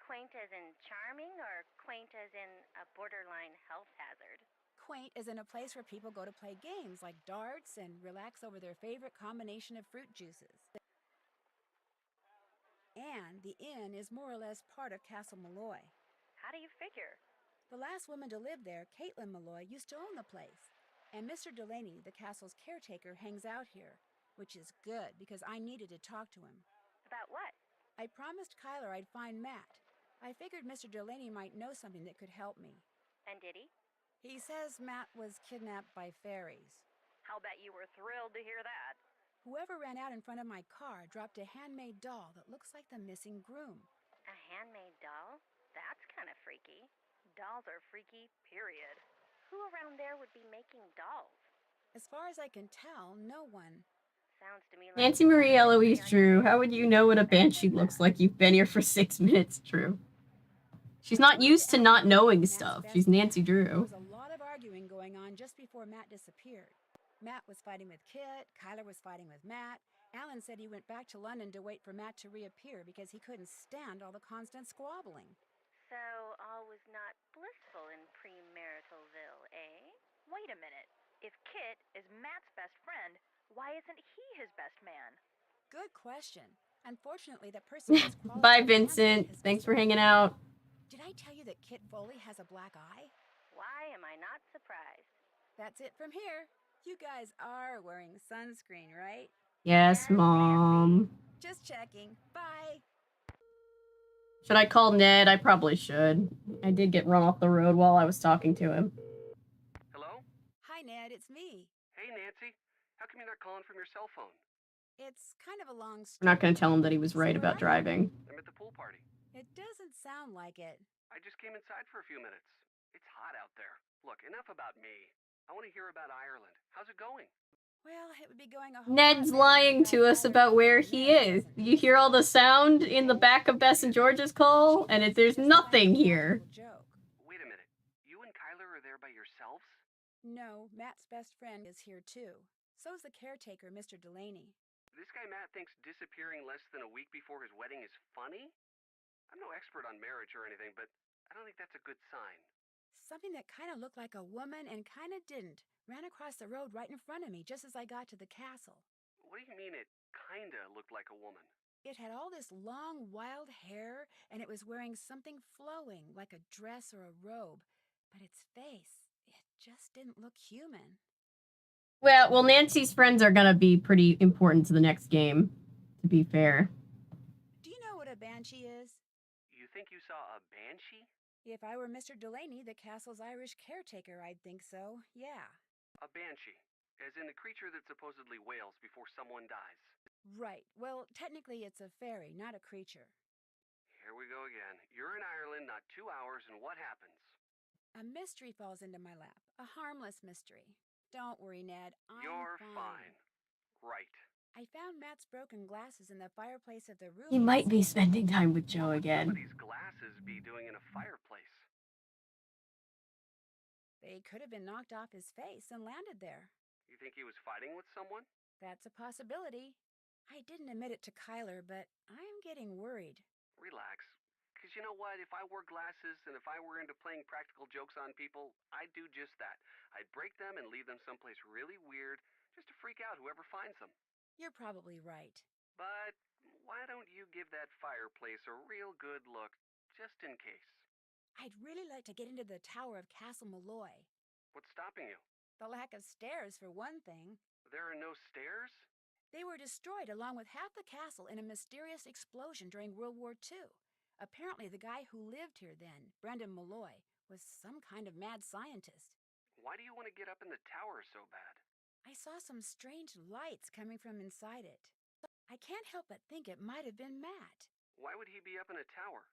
Quaint as in charming or quaint as in a borderline health hazard? Quaint is in a place where people go to play games like darts and relax over their favorite combination of fruit juices. And the inn is more or less part of Castle Malloy. How do you figure? The last woman to live there, Caitlin Malloy, used to own the place. And Mr. Delaney, the castle's caretaker, hangs out here, which is good because I needed to talk to him. About what? I promised Kyler I'd find Matt. I figured Mr. Delaney might know something that could help me. And did he? He says Matt was kidnapped by fairies. I'll bet you were thrilled to hear that. Whoever ran out in front of my car dropped a handmade doll that looks like the missing groom. A handmade doll? That's kind of freaky. Dolls are freaky, period. Who around there would be making dolls? As far as I can tell, no one. Sounds to me like Nancy Marie Eloise Drew, how would you know what a banshee looks like? You've been here for 6 minutes, Drew. She's not used to not knowing stuff. She's Nancy There Drew. was a lot of arguing going on just before Matt disappeared. Matt was fighting with Kit, Kyler was fighting with Matt. Alan said he went back to London to wait for Matt to reappear because he couldn't stand all the constant squabbling. So, all was not blissful in premaritalville, eh? Wait a minute. If Kit is Matt's best friend, why isn't he his best man? Good question. Unfortunately, the person who's qualified Bye, to answer Vincent. has Thanks missed for her. hanging out. Did I tell you that Kit Foley has a black eye? Why am I not surprised? That's it from here. You guys are wearing sunscreen, right? Yes, Mom. Just checking. Bye. Should I call Ned? I probably should. I did get run off the road while I was talking to him. Hello? Hi, Ned. It's me. Hey, Nancy. How come you're not calling from your cell phone? It's kind of a long story. We're not going to tell him that he was right about driving. I'm at the pool party. It doesn't sound like it. I just came inside for a few minutes. It's hot out there. Look, enough about me. I want to hear about Ireland. How's it going? Well, it would be going a whole Ned's lot better lying without to us Tyler about where Craig and he Ned is. present. You hear all the sound in the back of Bess and George's call, and there's Just a nothing kind of here. practical joke. Wait a minute. You and Kyler are there by yourselves? No, Matt's best friend is here too. So's the caretaker, Mr. Delaney. This guy Matt thinks disappearing less than a week before his wedding is funny? I'm no expert on marriage or anything, but I don't think that's a good sign. Something that kind of looked like a woman and kind of didn't ran across the road right in front of me just as I got to the castle. What do you mean it kinda looked like a woman? It had all this long, wild hair, and it was wearing something flowing, like a dress or a robe. But its face, it just didn't look human. Well, Nancy's friends are gonna be pretty important to the next game, to be fair. Do you know what a banshee is? You think you saw a banshee? If I were Mr. Delaney, the castle's Irish caretaker, I'd think so, yeah. A banshee. As in the creature that supposedly wails before someone dies. Right. Well, technically it's a fairy, not a creature. Here we go again. You're in Ireland not 2 hours, and what happens? A mystery falls into my lap. A harmless mystery. Don't worry, Ned. You're I'm fine. Right. I found Matt's broken glasses in the fireplace of the room. He might be spending time with Joe What would again. somebody's glasses be doing in a fireplace? They could have been knocked off his face and landed there. You think he was fighting with someone? That's a possibility. I didn't admit it to Kyler, but I'm getting worried. Relax. Because you know what? If I wore glasses and if I were into playing practical jokes on people, I'd do just that. I'd break them and leave them someplace really weird just to freak out whoever finds them. You're probably right. But why don't you give that fireplace a real good look, just in case? I'd really like to get into the tower of Castle Malloy. What's stopping you? The lack of stairs, for one thing. There are no stairs? They were destroyed along with half the castle in a mysterious explosion during World War II. Apparently, the guy who lived here then, Brendan Malloy, was some kind of mad scientist. Why do you want to get up in the tower so bad? I saw some strange lights coming from inside it. I can't help but think it might have been Matt. Why would he be up in a tower?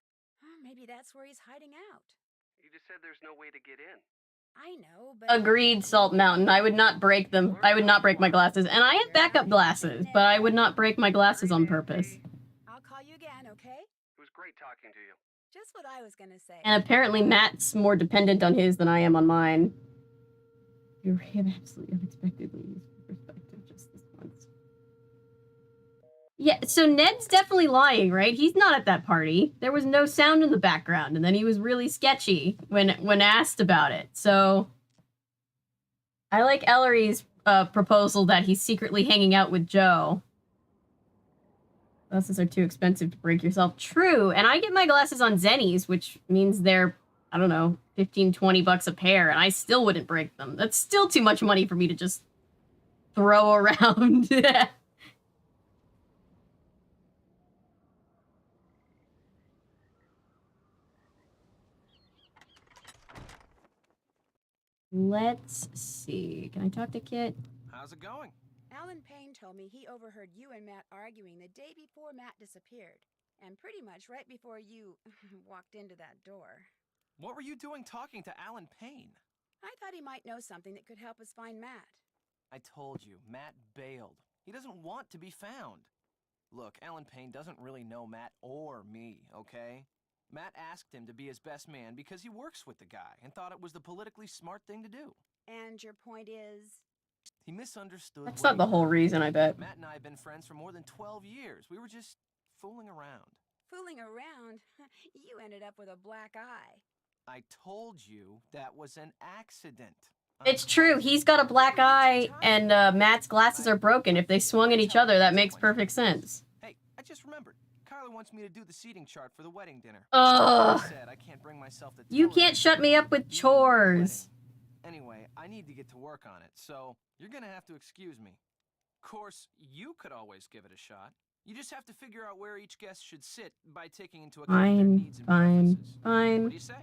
Maybe that's where he's hiding out. You just said there's no way to get in. I know, but... Agreed, Salt Mountain. I would not break them. I would not break my glasses. And I have backup glasses, but I would not break my glasses on purpose. I'll call you again, okay? It was great talking to you. Just what I was gonna say. And apparently Matt's more dependent on his than I am on mine. You have absolutely unexpectedly used perspective just this once. Yeah, so Ned's definitely lying, right? He's not at that party. There was no sound in the background, and then he was really sketchy when asked about it. So I like Ellery's proposal that he's secretly hanging out with Joe. Glasses are too expensive to break yourself. True, and I get my glasses on Zennies, which means they're, I don't know, 15, 20 bucks a pair, and I still wouldn't break them. That's still too much money for me to just throw around. Let's see. Can I talk to Kit? How's it going? Alan Payne told me he overheard you and Matt arguing the day before Matt disappeared. And pretty much right before you walked into that door. What were you doing talking to Alan Payne? I thought he might know something that could help us find Matt. I told you, Matt bailed. He doesn't want to be found. Look, Alan Payne doesn't really know Matt or me, okay? Matt asked him to be his best man because he works with the guy and thought it was the politically smart thing to do. And your point is? He misunderstood. That's not the whole reason, I bet. Matt and I have been friends for more than 12 years. We were just fooling around. Fooling around? You ended up with a black eye. I told you that was an accident. It's true. He's got a black eye, and Matt's glasses are broken. If they swung at each other, that makes perfect sense. Hey, I just remembered. Kyler wants me to do the seating chart for the wedding dinner. Ugh. I said I can't bring myself to You tell her can't shut me up with the chores. wedding. Anyway, I need to get to work on it, so you're gonna have to excuse me. Of course, you could always give it a shot. You just have to figure out where each guest should sit by taking into account their needs and preferences. Fine. What do you say?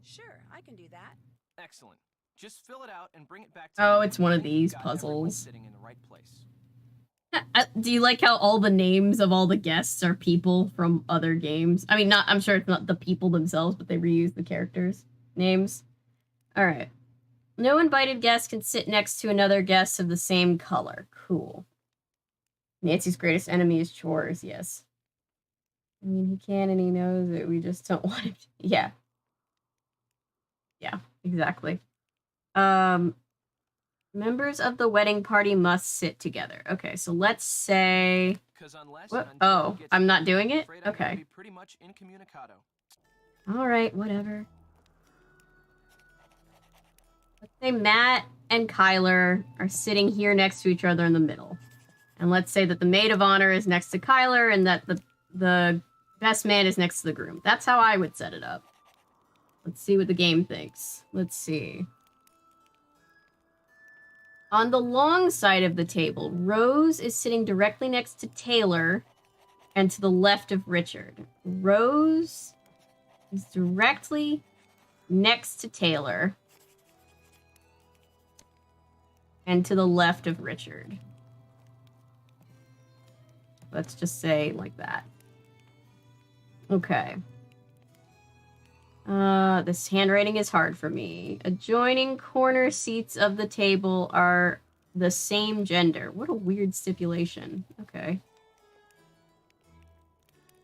Sure, I can do that. Excellent. Just fill it out and bring it back to me. Oh, it's one of when you've these got everyone puzzles. sitting in the right place. Do you like how all the names of all the guests are people from other games? I mean, I'm sure it's not the people themselves, but they reuse the characters' names. All right. No invited guest can sit next to another guest of the same color. Cool. Nancy's greatest enemy is chores, yes. I mean, he can and he knows it. We just don't want him to. Yeah. Yeah, exactly. Members of the wedding party must sit together. Okay, so let's say... What? Oh, I'm not doing it? Okay. Pretty much incommunicado. Alright, whatever. Let's say Matt and Kyler are sitting here next to each other in the middle. And let's say that the maid of honor is next to Kyler and that the best man is next to the groom. That's how I would set it up. Let's see what the game thinks. Let's see. On the long side of the table, Rose is sitting directly next to Taylor and to the left of Richard. Rose is directly next to Taylor and to the left of Richard. Let's just say like that. Okay. This handwriting is hard for me. Adjoining corner seats of the table are the same gender. What a weird stipulation. Okay.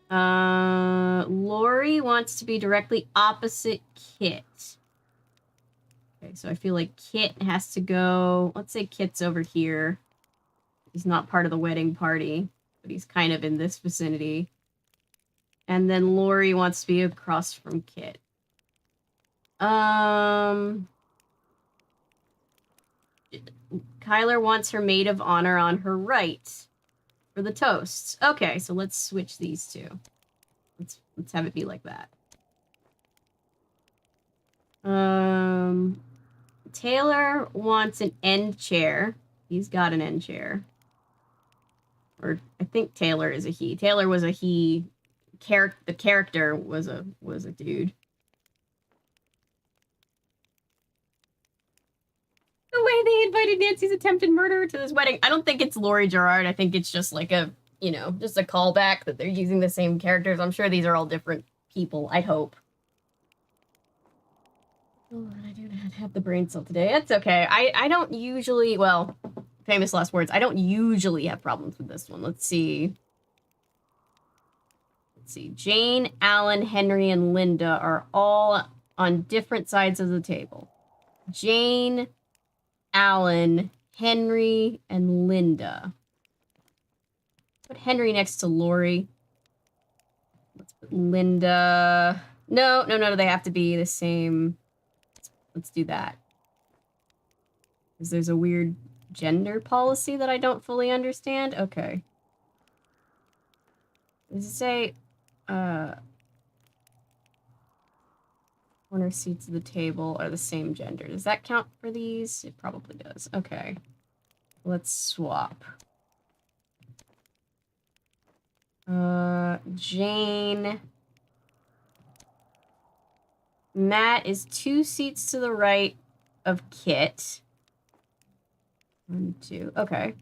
Lori wants to be directly opposite Kit. Okay, so I feel like Kit has to go... Let's say Kit's over here. He's not part of the wedding party, but he's kind of in this vicinity. And then Lori wants to be across from Kit. Kyler wants her maid of honor on her right for the toasts. Okay, so let's switch these two. Let's have it be like that. Taylor wants an end chair. He's got an end chair. Or I think Taylor is a he. Taylor was a he. The character was a dude. The way they invited Nancy's attempted murderer to this wedding. I don't think it's Laurie Gerard. I think it's just like a, just a callback that they're using the same characters. I'm sure these are all different people. I hope. Oh, I do not have the brain cell today. That's okay. I don't usually, well, famous last words. I don't usually have problems with this one. Let's see. Jane, Alan, Henry, and Linda are all on different sides of the table. Jane, Alan, Henry, and Linda. Put Henry next to Lori. Let's put Linda... No, they have to be the same. Let's do that. Because there's a weird gender policy that I don't fully understand. Okay. Does it say... corner seats of the table are the same gender. Does that count for these? It probably does. Okay. Let's swap. Jane. Matt is 2 seats to the right of Kit. 1, 2. Okay.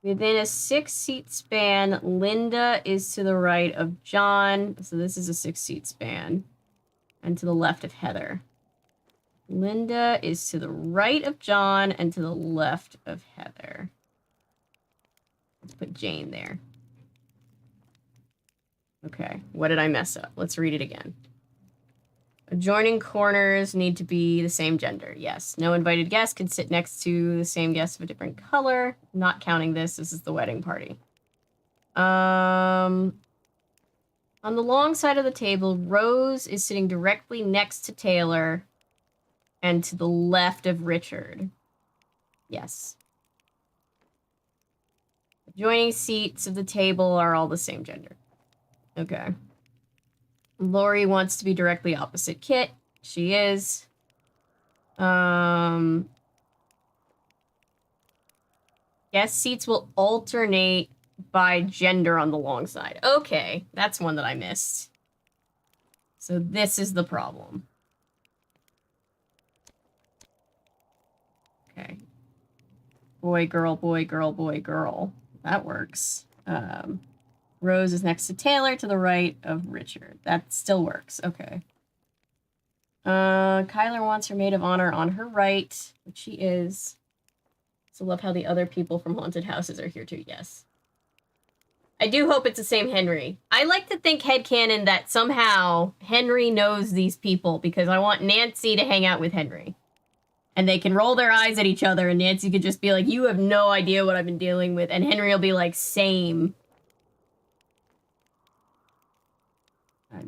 Within a 6-seat span, Linda is to the right of John. So this is a 6-seat span. And to the left of Heather. Linda is to the right of John and to the left of Heather. Let's put Jane there. Okay, what did I mess up? Let's read it again. Adjoining corners need to be the same gender. Yes. No invited guest can sit next to the same guest of a different color. Not counting this. This is the wedding party. On the long side of the table, Rose is sitting directly next to Taylor and to the left of Richard. Yes. Adjoining seats of the table are all the same gender. Okay. Lori wants to be directly opposite Kit. She is. Guest seats will alternate by gender on the long side. Okay, that's one that I missed. So this is the problem. Okay. boy, girl, boy, girl, boy, girl. That works. Rose is next to Taylor to the right of Richard. That still works. Okay. Kyler wants her maid of honor on her right, which she is. So love how the other people from haunted houses are here too. Yes. I do hope it's the same Henry. I like to think headcanon that somehow Henry knows these people because I want Nancy to hang out with Henry. And they can roll their eyes at each other and Nancy could just be like, you have no idea what I've been dealing with. And Henry will be like, same.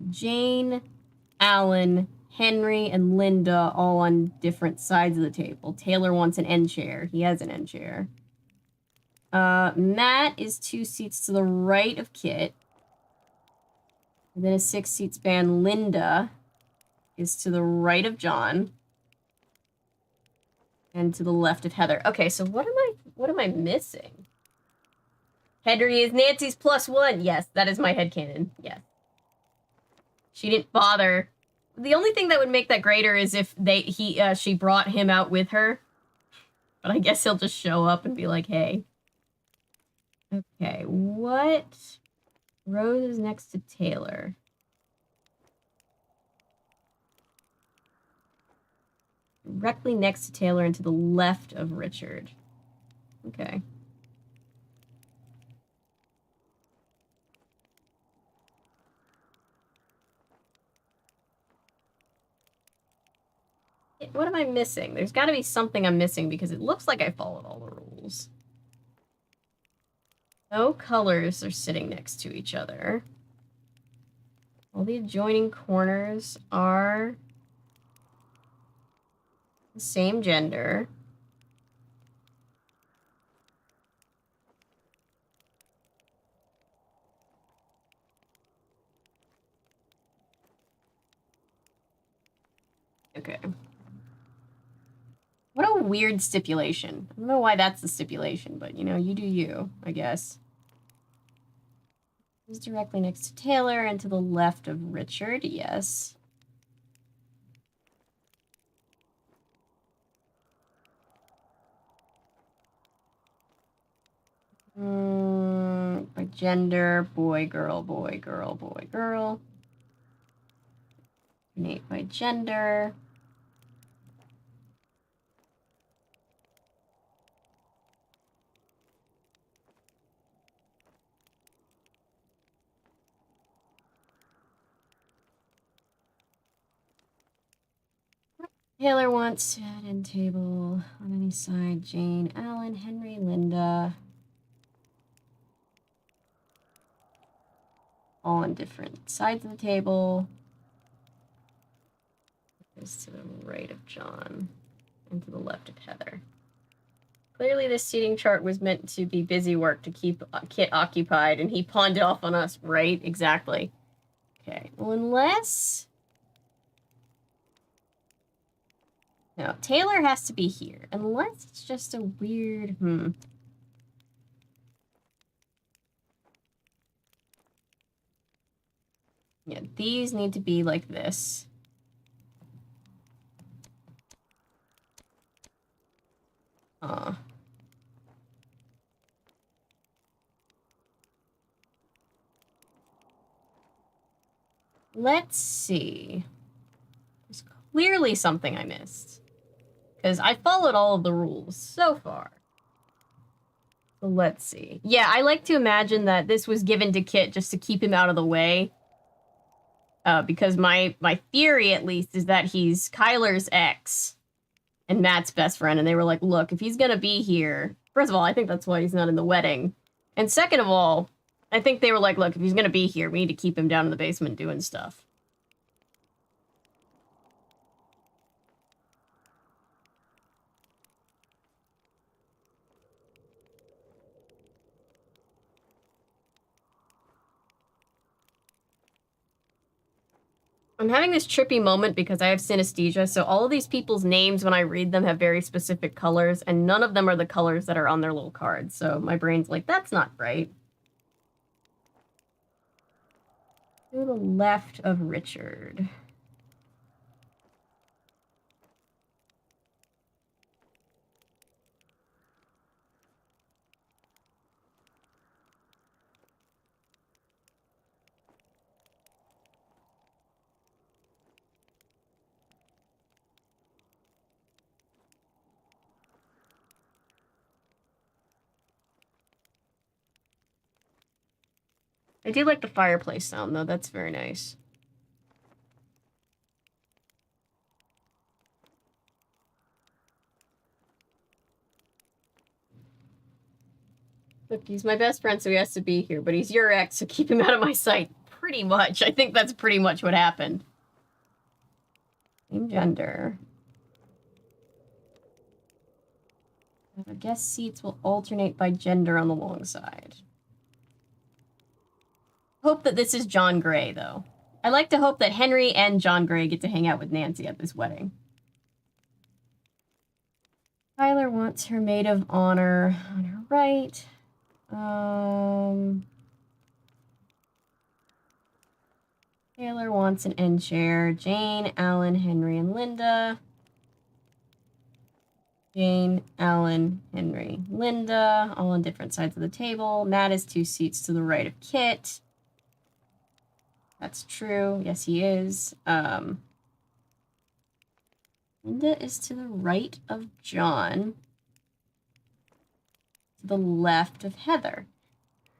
Jane, Alan, Henry, and Linda all on different sides of the table. Taylor wants an end chair. He has an end chair. Matt is 2 seats to the right of Kit. And then a 6-seat span. Linda is to the right of John. And to the left of Heather. Okay, so what am I missing? Henry is Nancy's +1. Yes, that is my headcanon. Yes. She didn't bother. The only thing that would make that greater is if she brought him out with her. But I guess he'll just show up and be like, hey. Okay, what? Rose is next to Taylor. Directly next to Taylor and to the left of Richard. Okay. What am I missing? There's got to be something I'm missing because it looks like I followed all the rules. No colors are sitting next to each other. All the adjoining corners are the same gender. Okay. What a weird stipulation. I don't know why that's the stipulation, but, you know, you do you, I guess. He's directly next to Taylor and to the left of Richard, yes. By gender, boy, girl, boy, girl, boy, girl. Nate by gender. Taylor wants at end table on any side. Jane, Alan, Henry, Linda. All on different sides of the table. This to the right of John and to the left of Heather. Clearly this seating chart was meant to be busy work to keep Kit occupied, and he pawned it off on us, right? Exactly. Okay, well, unless... No, Taylor has to be here, unless it's just a weird, Yeah, these need to be like this. Let's see. There's clearly something I missed. Because I followed all of the rules so far. So let's see. Yeah, I like to imagine that this was given to Kit just to keep him out of the way. Because my theory, at least, is that he's Kyler's ex and Matt's best friend. And they were like, look, if he's going to be here... First of all, I think that's why he's not in the wedding. And second of all, I think they were like, look, if he's going to be here, we need to keep him down in the basement doing stuff. I'm having this trippy moment because I have synesthesia, so all of these people's names, when I read them, have very specific colors, and none of them are the colors that are on their little cards, so my brain's like, that's not right. To the left of Richard. I do like the fireplace sound, though. That's very nice. Look, he's my best friend, so he has to be here, but he's your ex, so keep him out of my sight. Pretty much. I think that's pretty much what happened. Same gender. Guest seats will alternate by gender on the long side. Hope that this is John Gray, though. I like to hope that Henry and John Gray get to hang out with Nancy at this wedding. Tyler wants her maid of honor on her right. Taylor wants an end chair. Jane, Alan, Henry, and Linda. Jane, Alan, Henry, Linda, all on different sides of the table. Matt is 2 seats to the right of Kit. That's true. Yes, he is. Linda is to the right of John. To the left of Heather.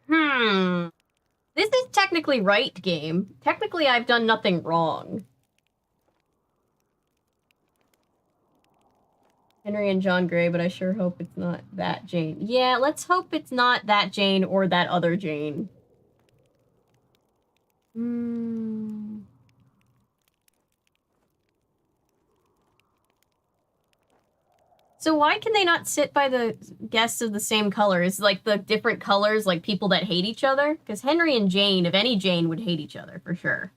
This is technically right, game. Technically, I've done nothing wrong. Henry and John Gray, but I sure hope it's not that Jane. Yeah, let's hope it's not that Jane or that other Jane. So why can they not sit by the guests of the same colors? Like the different colors, like people that hate each other? Because Henry and Jane, if any Jane, would hate each other, for sure.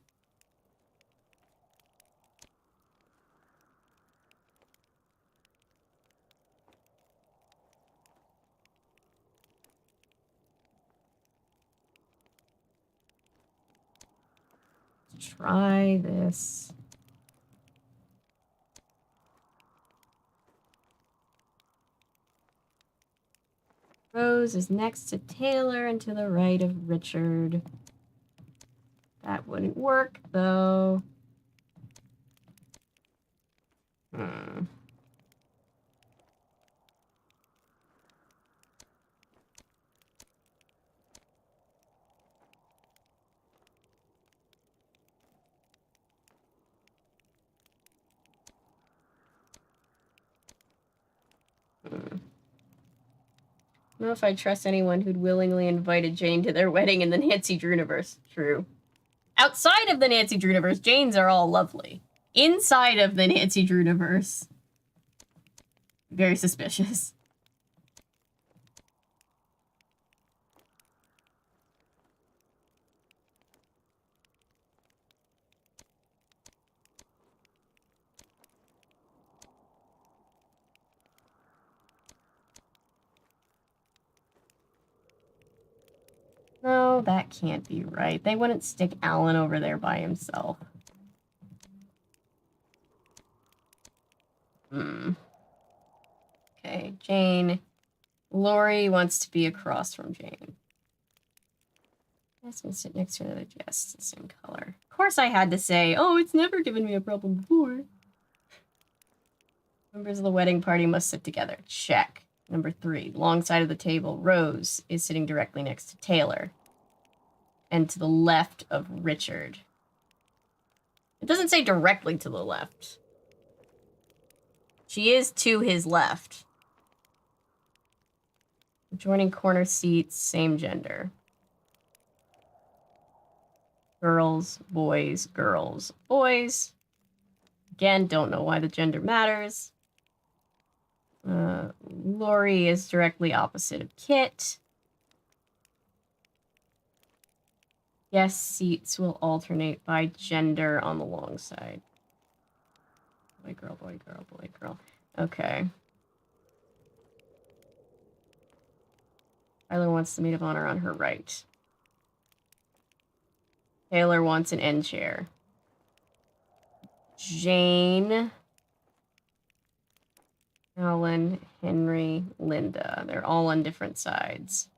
Try this. Rose is next to Taylor and to the right of Richard. That wouldn't work, though. I don't know if I trust anyone who'd willingly invited Jane to their wedding in the Nancy Drew-niverse. True. Outside of the Nancy Drew-niverse, Janes are all lovely. Inside of the Nancy Drew-niverse, very suspicious. No, that can't be right. They wouldn't stick Alan over there by himself. Okay, Jane. Lori wants to be across from Jane. That's gonna sit next to another guest, the same color. Of course I had to say, oh, it's never given me a problem before. Members of the wedding party must sit together. Check. Number 3, long side of the table, Rose is sitting directly next to Taylor. And to the left of Richard. It doesn't say directly to the left. She is to his left. Adjoining corner seats, same gender. Girls, boys, girls, boys. Again, don't know why the gender matters. Lori is directly opposite of Kit. Yes, seats will alternate by gender on the long side. Boy, girl, boy, girl, boy, girl. Okay. Tyler wants the maid of honor on her right. Taylor wants an end chair. Jane, Alan, Henry, Linda. They're all on different sides.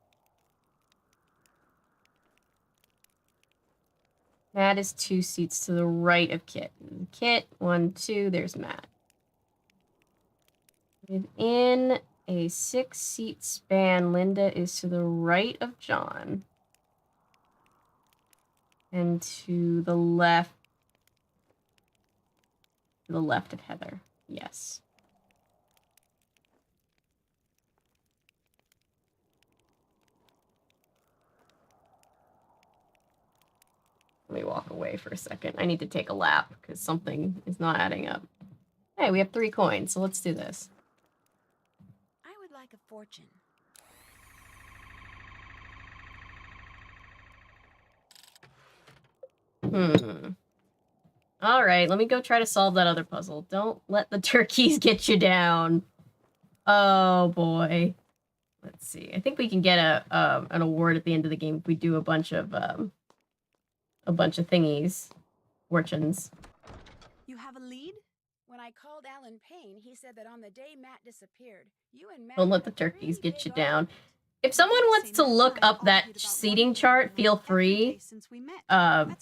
Matt is 2 seats to the right of Kit. Kit, 1, 2, there's Matt. Within a 6-seat span, Linda is to the right of John. And to the left. To the left of Heather. Yes. Let me walk away for a second. I need to take a lap because something is not adding up. Hey, we have 3 coins, so let's do this. I would like a fortune. All right, let me go try to solve that other puzzle. Don't let the turkeys get you down. Oh boy. Let's see. I think we can get an award at the end of the game if we do a bunch of thingies, fortunes. You have a lead? When I called Alan Payne, he said that on the day Matt disappeared, you and Matt Don't let had the a turkeys pretty get you big down. argument. If someone wants to look up that seating chart, feel free.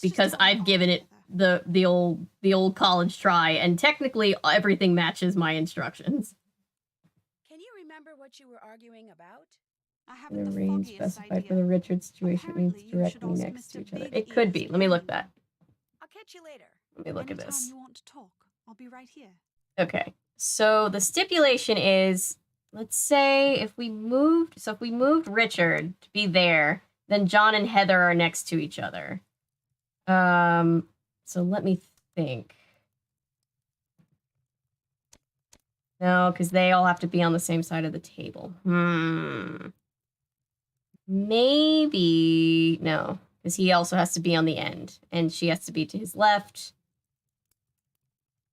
Because I've given it the old college try, and technically everything matches my instructions. Can you remember what you were arguing about? I The haven't the range foggiest specified for idea. the Richard situation means Apparently, you should directly also next missed to a each other. big It could E's be. Let me look canyon. that. I'll catch you later. Let me look at Anytime this. you want to talk, I'll be right here. Okay. So the stipulation is, let's say if we moved Richard to be there, then John and Heather are next to each other. So let me think. No, because they all have to be on the same side of the table. Maybe no, because he also has to be on the end, and she has to be to his left.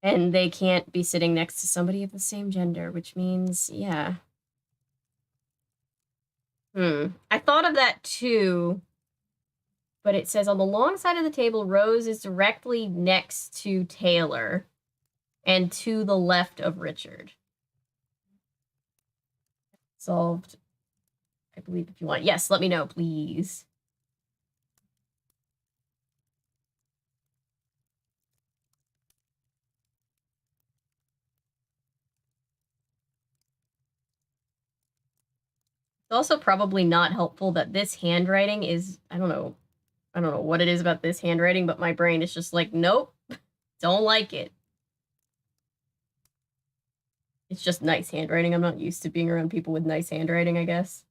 And they can't be sitting next to somebody of the same gender, which means, yeah. I thought of that too, but it says on the long side of the table, Rose is directly next to Taylor and to the left of Richard. Solved, I believe, if you want. Yes, let me know, please. It's also probably not helpful that this handwriting is, I don't know what it is about this handwriting, but my brain is just like, nope, don't like it. It's just nice handwriting. I'm not used to being around people with nice handwriting, I guess.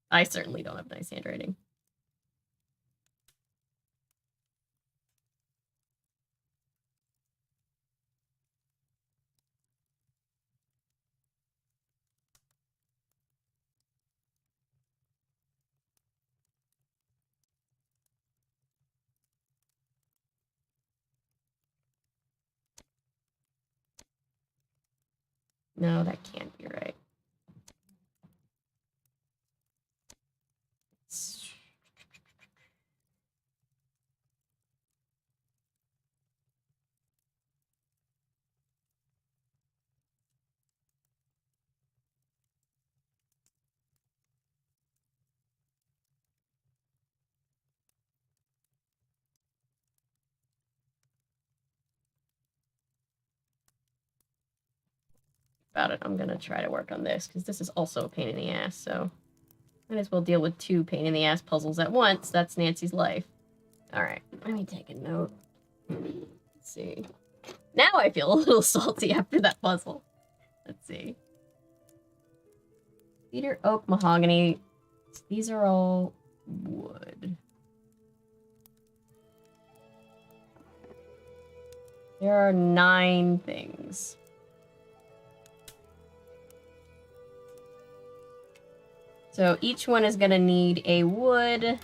I certainly don't have nice handwriting. No, that can't be right. About it, I'm gonna try to work on this because this is also a pain in the ass, so might as well deal with 2 pain in the ass puzzles at once. That's Nancy's life. Alright, let me take a note. Let's see. Now I feel a little salty after that puzzle. Let's see. Cedar, oak, mahogany. These are all wood. There are 9 things. So each one is gonna need a wood.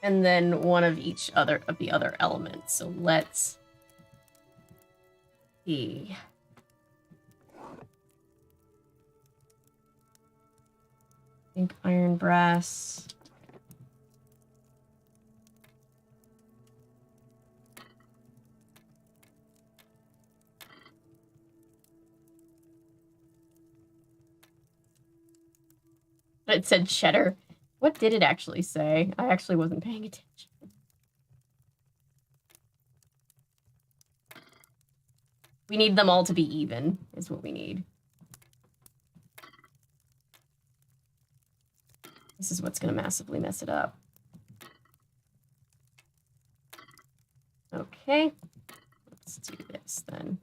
And then one of each of the other elements. So let's see. I think iron, brass. It said cheddar. What did it actually say? I actually wasn't paying attention. We need them all to be even, is what we need. This is what's going to massively mess it up. Okay. Let's do this then.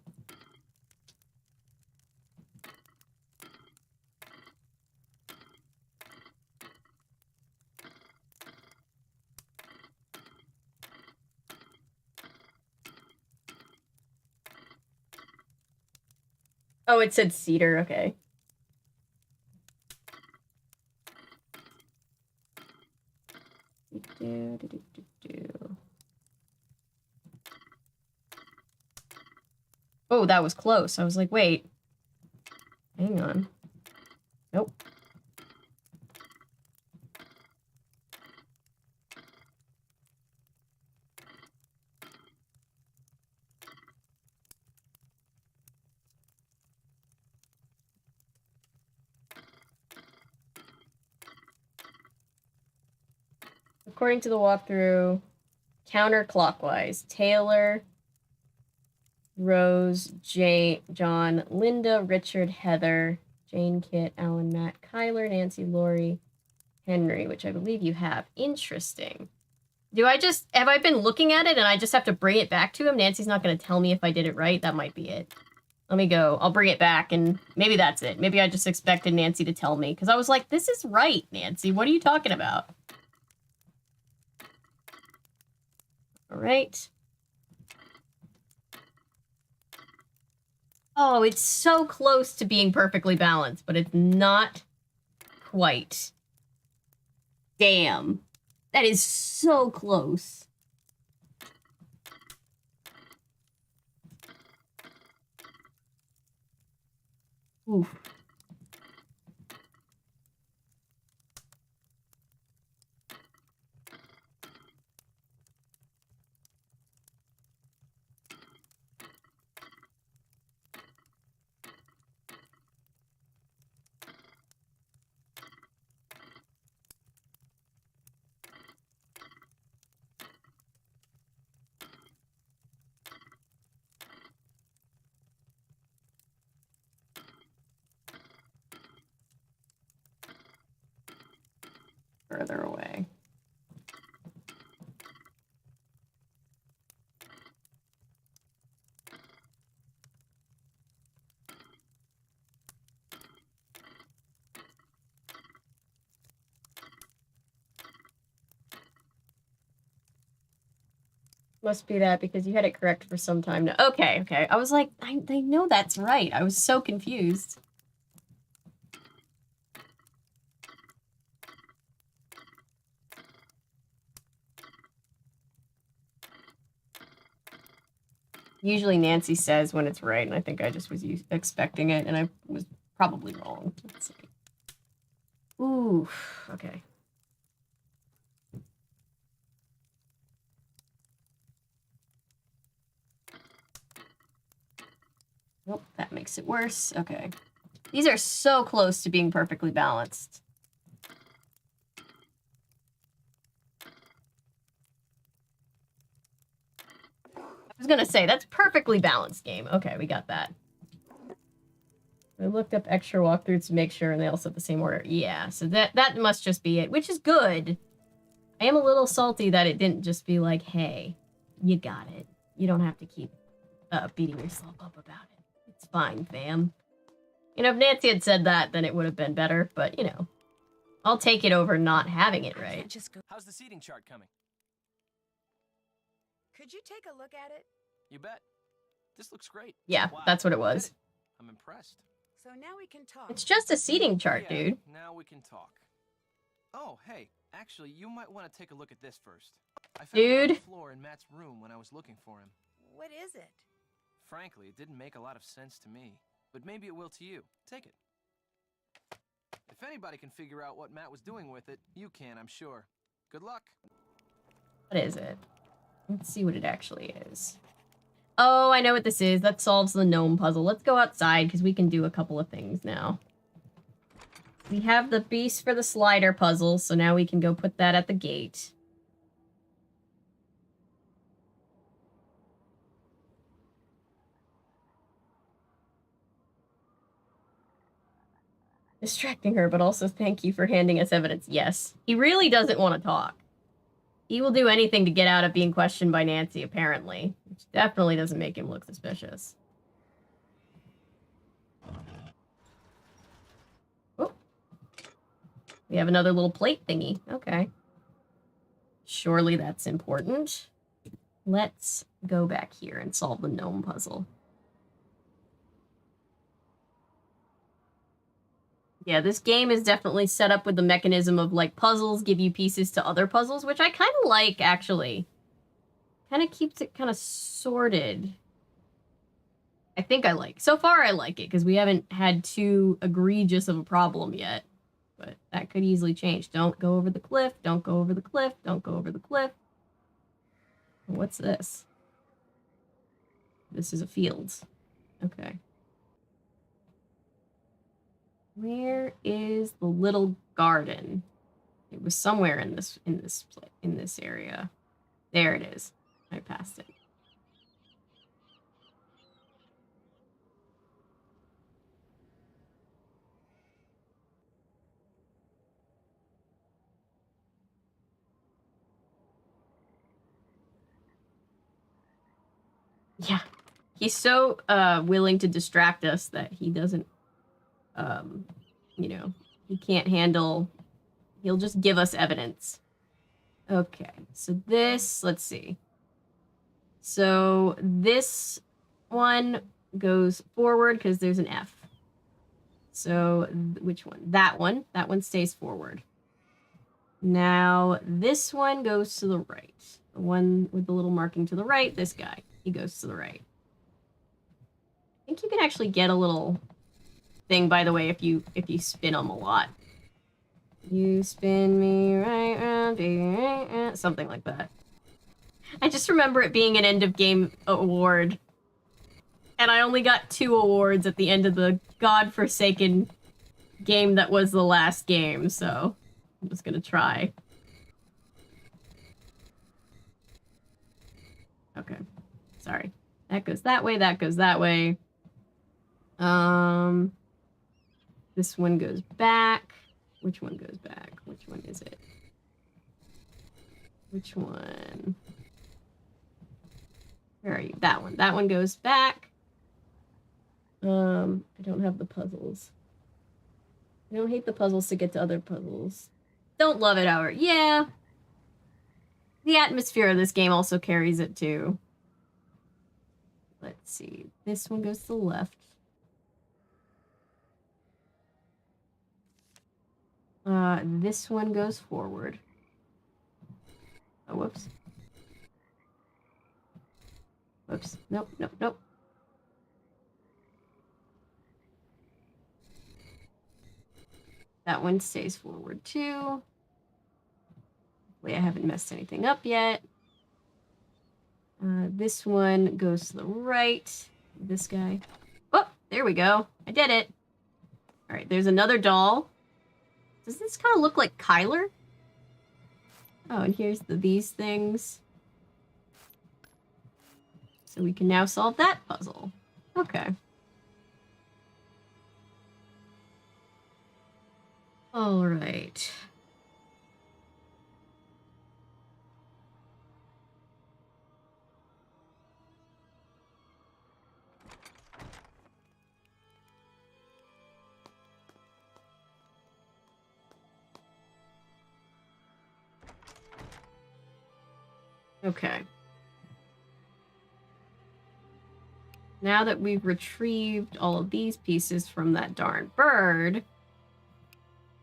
Oh, it said cedar. Okay. Oh, that was close. I was like, wait. Hang on. Nope. According to the walkthrough, counterclockwise. Taylor, Rose, Jane, John, Linda, Richard, Heather, Jane, Kit, Alan, Matt, Kyler, Nancy, Lori, Henry, which I believe you have. Interesting. Have I been looking at it and I just have to bring it back to him? Nancy's not going to tell me if I did it right. That might be it. Let me go. I'll bring it back and maybe that's it. Maybe I just expected Nancy to tell me because I was like, this is right, Nancy. What are you talking about? All right. Oh, it's so close to being perfectly balanced, but it's not quite. Damn. That is so close. Oof. Further away. Must be that because you had it correct for some time now. Okay, okay. I was like, I know that's right. I was so confused. Usually Nancy says when it's right, and I think I just was expecting it, and I was probably wrong. Let's see. Ooh, okay. Nope, that makes it worse. Okay. These are so close to being perfectly balanced. I was gonna say, that's perfectly balanced game. Okay, we got that. I looked up extra walkthroughs to make sure, and they all said the same order. Yeah, so that must just be it, which is good. I am a little salty that it didn't just be like, hey, you got it. You don't have to keep beating yourself up about it. It's fine, fam. You know, if Nancy had said that, then it would have been better, but, you know. I'll take it over not having it right. How's the seating chart coming? Could you take a look at it? You bet. This looks great. Yeah, Wow, that's what it was. I'm impressed. So now we can talk. It's just a seating chart, Yeah, dude. now we can talk. Oh, hey, actually, you might want to take a look at this first. I found it on the floor in Matt's room when I was looking for him. What is it? Frankly, it didn't make a lot of sense to me, but maybe it will to you. Take it. If anybody can figure out what Matt was doing with it, you can, I'm sure. Good luck. What is it? Let's see what it actually is. Oh, I know what this is. That solves the gnome puzzle. Let's go outside because we can do a couple of things now. We have the beast for the slider puzzle, so now we can go put that at the gate. distracting her, but also thank you for handing us evidence. Yes. He really doesn't want to talk. He will do anything to get out of being questioned by Nancy, apparently. Which definitely doesn't make him look suspicious. Oh. We have another little plate thingy. Okay. Surely that's important. Let's go back here and solve the gnome puzzle. Yeah, this game is definitely set up with the mechanism of, like, puzzles give you pieces to other puzzles, which I kind of like, actually. Kind of keeps it kind of sorted. I think I like. So far, I like it, because we haven't had too egregious of a problem yet. But that could easily change. Don't go over the cliff. Don't go over the cliff. Don't go over the cliff. What's this? This is a field. Okay. Where is the little garden? It was somewhere in this area. There it is. I passed it. Yeah. He's so willing to distract us that he doesn't you know, he can't handle. He'll just give us evidence. Okay. So this, let's see. So this one goes forward because there's an F. So which one? That one. That one stays forward. Now this one goes to the right. The one with the little marking to the right, this guy. He goes to the right. I think you can actually get a little thing, by the way, if you spin them a lot. You spin me right round, baby, right round. Something like that. I just remember it being an end of game award. And I only got 2 awards at the end of the godforsaken game that was the last game, so I'm just gonna try. Okay. Sorry. That goes that way, that goes that way. This one goes back. Which one goes back? Which one is it? Which one? Where are you? That one. That one goes back. I don't have the puzzles. I don't hate the puzzles to get to other puzzles. Don't love it, however. Yeah. The atmosphere of this game also carries it too. Let's see. This one goes to the left. This one goes forward. Oh, whoops. Whoops. Nope, nope, nope. That one stays forward too. Hopefully I haven't messed anything up yet. This one goes to the right. This guy. Oh, there we go. I did it. All right, there's another doll. Does this kind of look like Kyler? Oh, and here's these things. So we can now solve that puzzle. Okay. All right. Okay. Now that we've retrieved all of these pieces from that darn bird,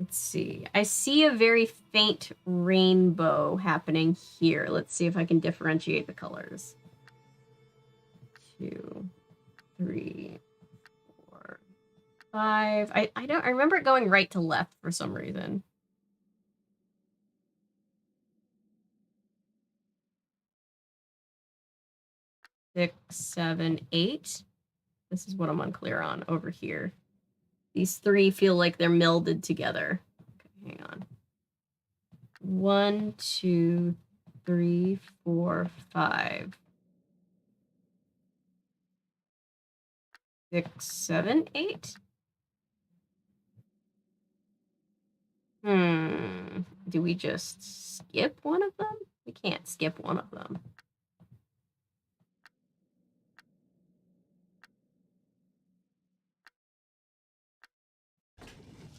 let's see. I see a very faint rainbow happening here. Let's see if I can differentiate the colors. 2, 3, 4, 5. I remember it going right to left for some reason. 6, 7, 8. This is what I'm unclear on over here. These 3 feel like they're melded together. Okay, hang on. 1, 2, 3, 4, 5. 6, 7, 8. Do we just skip one of them? We can't skip one of them.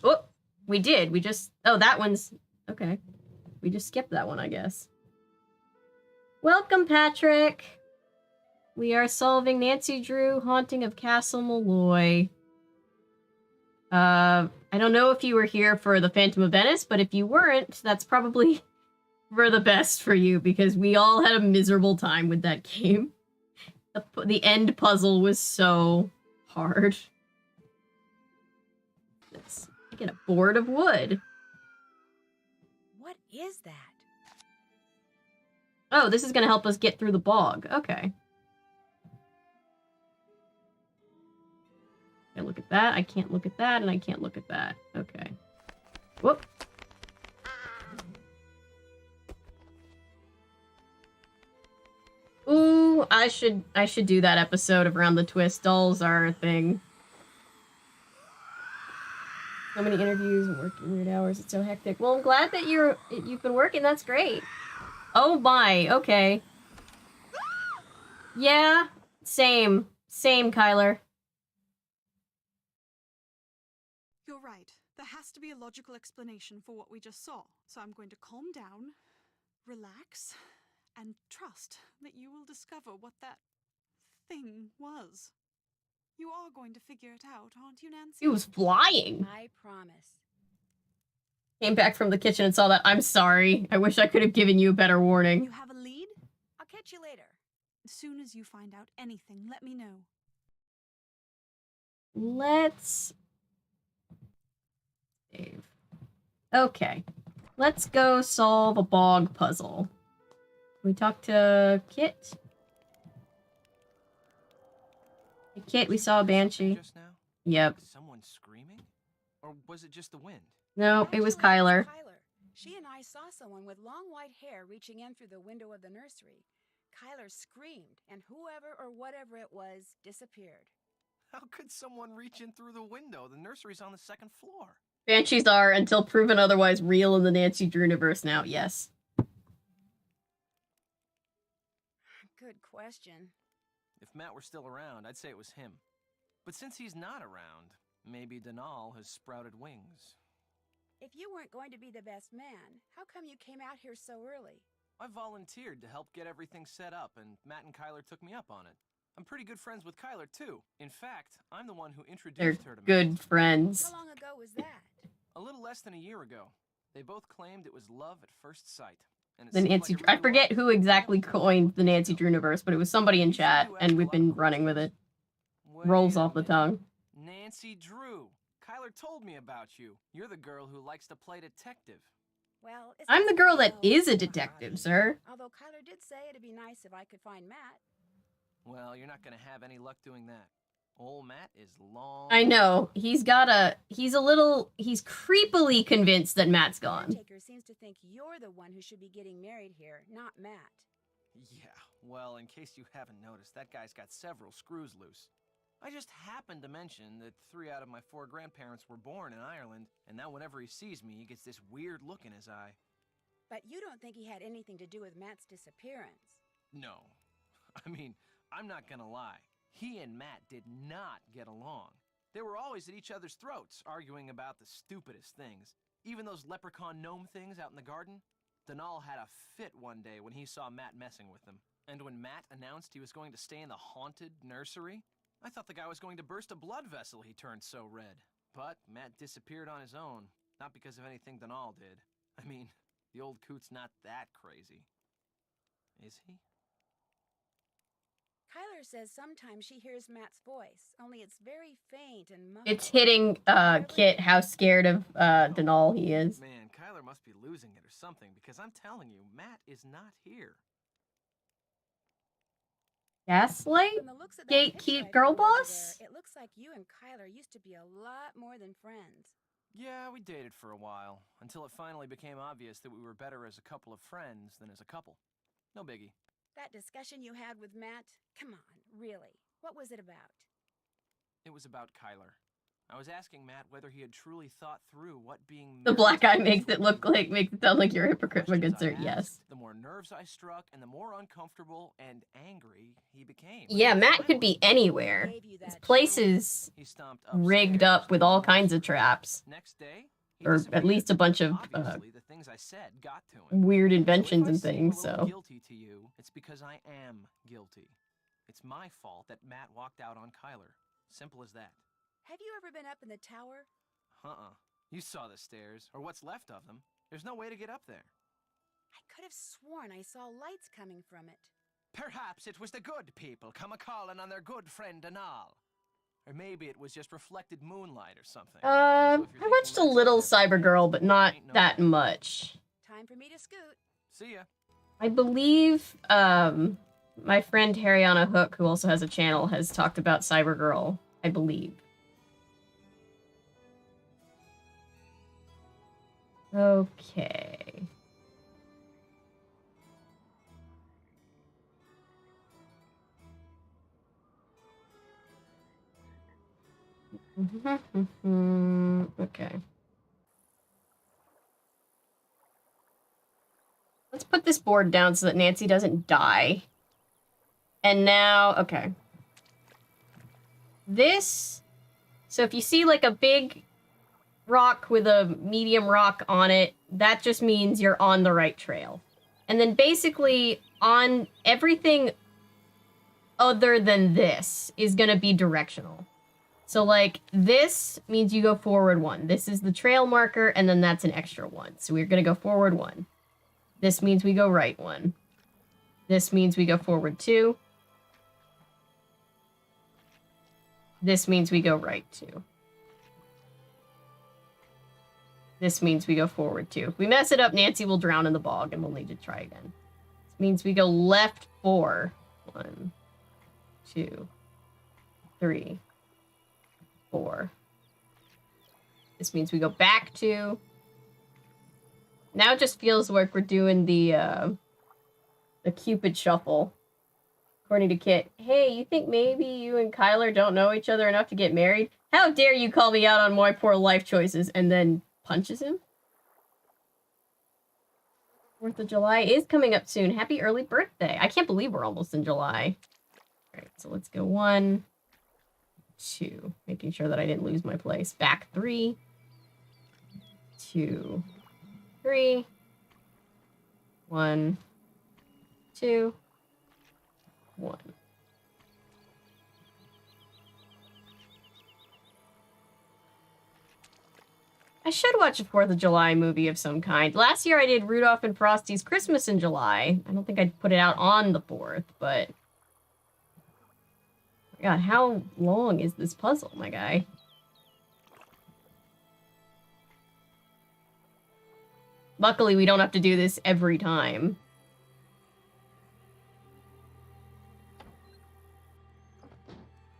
Oh, we did. We just... Oh, that one's... Okay. We just skipped that one, I guess. Welcome, Patrick! We are solving Nancy Drew, Haunting of Castle Malloy. I don't know if you were here for the Phantom of Venice, but if you weren't, that's probably for the best for you, because we all had a miserable time with that game. The end puzzle was so hard. I get a board of wood. What is that? Oh, this is gonna help us get through the bog. Okay. I look at that, I can't look at that, and I can't look at that. Okay. Whoop. Ooh, I should do that episode of Around the Twist. Dolls are a thing. So many interviews and working weird hours. It's so hectic. Well, I'm glad that you've been working. That's great. Oh my. Okay. Yeah. Same, Kyler. You're right. There has to be a logical explanation for what we just saw. So I'm going to calm down, relax, and trust that you will discover what that thing was. You are going to figure it out, aren't you, Nancy? He was flying. I promise. Came back from the kitchen and saw that. I'm sorry. I wish I could have given you a better warning. You have a lead? I'll catch you later. As soon as you find out anything, let me know. Let's save. Okay. Let's go solve a bog puzzle. Can we talk to Kit? Hey, Kit, we saw a banshee. Just now? Yep. Someone screaming? Or was it just the wind? No, it was Actually, Kyler. She and I saw someone with long white hair reaching in through the window of the nursery. Kyler screamed, and whoever or whatever it was disappeared. How could someone reach in through the window? The nursery's on the second floor. Banshees are, until proven otherwise, real in the Nancy Drew universe now, yes. Good question. If Matt were still around, I'd say it was him. But since he's not around, maybe Denal has sprouted wings. If you weren't going to be the best man, how come you came out here so early? I volunteered to help get everything set up, and Matt and Kyler took me up on it. I'm pretty good friends with Kyler, too. In fact, I'm the one who introduced her to me. Good friends. How long ago was that? A little less than a year ago. They both claimed it was love at first sight. And The Nancy I forget who exactly coined the Nancy Drew universe, but it was somebody in chat, and we've been running with it. Rolls off the tongue. Nancy Drew. Kyler told me about you. You're the girl who likes to play detective. Well, I'm the girl that is a detective, sir. Although Kyler did say it'd be nice if I could find Matt. Well, you're not gonna have any luck doing that. Old Matt is long. I know. He's creepily convinced that Matt's gone. Caretaker seems to think you're the one who should be getting married here, not Matt. Yeah, well, in case you haven't noticed, that guy's got several screws loose. I just happened to mention that 3 out of my 4 grandparents were born in Ireland, and now whenever he sees me, he gets this weird look in his eye. But you don't think he had anything to do with Matt's disappearance? No. I mean, I'm not gonna lie. He and Matt did not get along. They were always at each other's throats, arguing about the stupidest things. Even those leprechaun gnome things out in the garden. Denal had a fit one day when he saw Matt messing with them. And when Matt announced he was going to stay in the haunted nursery, I thought the guy was going to burst a blood vessel, he turned so red. But Matt disappeared on his own, not because of anything Denal did. I mean, the old coot's not that crazy. Is he? Kyler says sometimes she hears Matt's voice, only it's very faint and muffled. It's hitting Kit how scared of Denal he is. Man, Kyler must be losing it or something, because I'm telling you, Matt is not here. Gaslight? From the looks of that Gatekeep picture I girl found over boss? there, it looks like you and Kyler used to be a lot more than friends. Yeah, we dated for a while, until it finally became obvious that we were better as a couple of friends than as a couple. No biggie. That discussion you had with Matt, come on, really, what was it about? It was about Kyler. I was asking Matt whether he had truly thought through what being The married black to guy Liz makes would it look be like, makes it sound like you're a The hypocrite, my good questions sir. I Yes. asked, the more nerves I struck, and the more uncomfortable and angry he became. Yeah, Matt could Finally, be anywhere. Gave you This that place chance. is he stomped rigged upstairs up with and all moved kinds of through. traps. Next day, he Or at disappeared. least a bunch of Obviously, the things I said got to him. weird So inventions if I and seem things, a little so. guilty to you, it's because I am guilty. It's my fault that Matt walked out on Kyler. Simple as that. Have you ever been up in the tower? Uh-uh. You saw the stairs, or what's left of them. There's no way to get up there. I could have sworn I saw lights coming from it. Perhaps it was the good people come a-calling on their good friend Denal. Or maybe it was just reflected moonlight or something. So I if you're thinking watched a that's little up there for Cybergirl, you, but not ain't no that way. much. Time for me to scoot. See ya. I believe my friend Harriana Hook, who also has a channel, has talked about Cybergirl, I believe. Okay. Okay. Let's put this board down so that Nancy doesn't die. And now, okay. This, so if you see like a big rock with a medium rock on it, that just means you're on the right trail. And then basically on everything other than this is gonna be directional. So like this means you go forward 1. This is the trail marker, and then that's an extra 1. So we're gonna go forward 1. This means we go right 1. This means we go forward 2. This means we go right 2. This means we go forward 2. If we mess it up, Nancy will drown in the bog and we'll need to try again. This means we go left 4. 1, 2, 3, 4. This means we go back 2. Now it just feels like we're doing the Cupid shuffle. According to Kit, hey, you think maybe you and Kyler don't know each other enough to get married? How dare you call me out on my poor life choices, and then punches him? 4th of July is coming up soon. Happy early birthday. I can't believe we're almost in July. All right, so let's go 1, 2. Making sure that I didn't lose my place. Back 3, 2, 3, 1, 2, 1. I should watch a 4th of July movie of some kind. Last year I did Rudolph and Frosty's Christmas in July. I don't think I'd put it out on the 4th, but... God, how long is this puzzle, my guy? Luckily, we don't have to do this every time.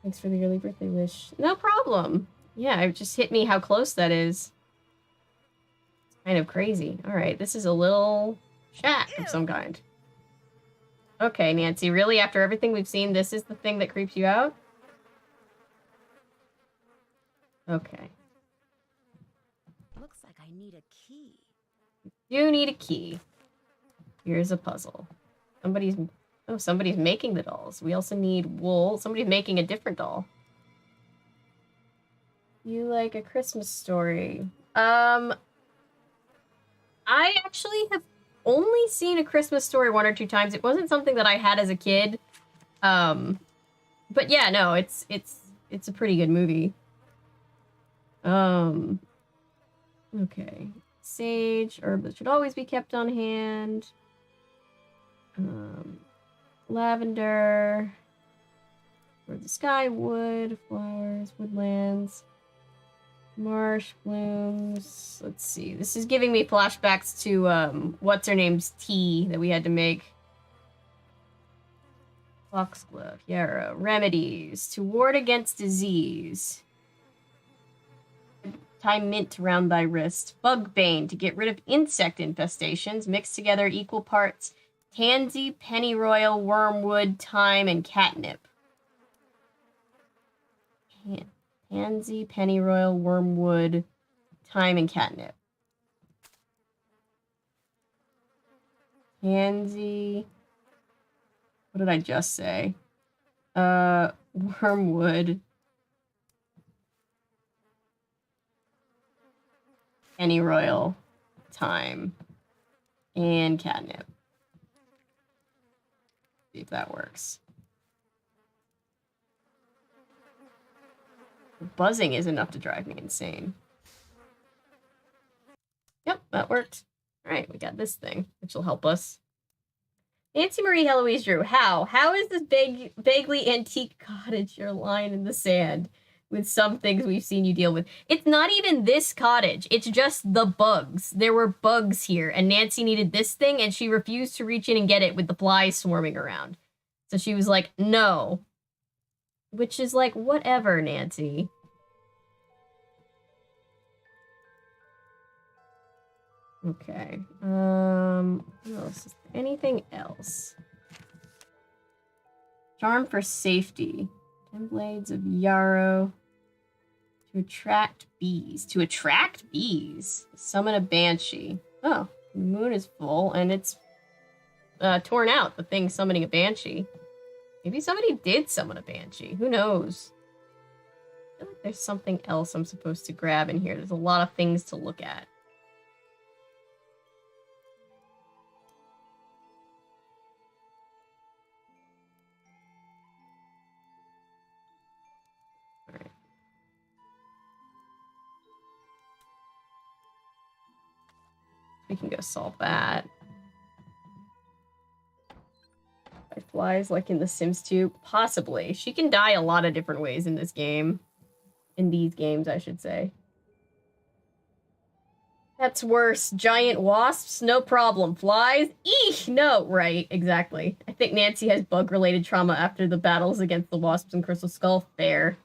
Thanks for the early birthday wish. No problem. Yeah, it just hit me how close that is. It's kind of crazy. All right, this is a little shack of some kind. Okay, Nancy, really? After everything we've seen, this is the thing that creeps you out? Okay. Looks like I need a key. You need a key. Here's a puzzle. Somebody's making the dolls. We also need wool. Somebody's making a different doll. You like A Christmas Story. I actually have only seen A Christmas Story 1 or 2 times. It wasn't something that I had as a kid. But yeah, no, it's a pretty good movie. Okay. Sage, herb that should always be kept on hand. Lavender. Where the sky, wood, flowers, woodlands. Marsh blooms. Let's see. This is giving me flashbacks to what's her name's tea that we had to make. Foxglove, yarrow, remedies to ward against disease. Tie mint around thy wrist. Bugbane to get rid of insect infestations. Mix together equal parts tansy, pennyroyal, wormwood, thyme, and catnip. Pansy, pennyroyal, wormwood, thyme, and catnip. Pansy. What did I just say? Wormwood. Pennyroyal, thyme, and catnip. See if that works. The buzzing is enough to drive me insane. Yep, that worked. Alright, we got this thing, which will help us. Nancy Marie Heloise Drew, how? How is this vaguely antique cottage your line in the sand with some things we've seen you deal with? It's not even this cottage. It's just the bugs. There were bugs here, and Nancy needed this thing, and she refused to reach in and get it with the flies swarming around. So she was like, no. Which is like, whatever, Nancy. Okay. What else? Is there anything else? Charm for safety. 10 blades of yarrow. To attract bees. To attract bees. Summon a banshee. Oh, the moon is full and it's torn out. The thing summoning a banshee. Maybe somebody did summon a banshee. Who knows? I feel like there's something else I'm supposed to grab in here. There's a lot of things to look at. We can go solve that. Flies like in The Sims 2? Possibly. She can die a lot of different ways in this game. In these games, I should say. That's worse. Giant wasps? No problem. Flies? Eesh! No! Right, exactly. I think Nancy has bug-related trauma after the battles against the wasps in Crystal Skull. Fair.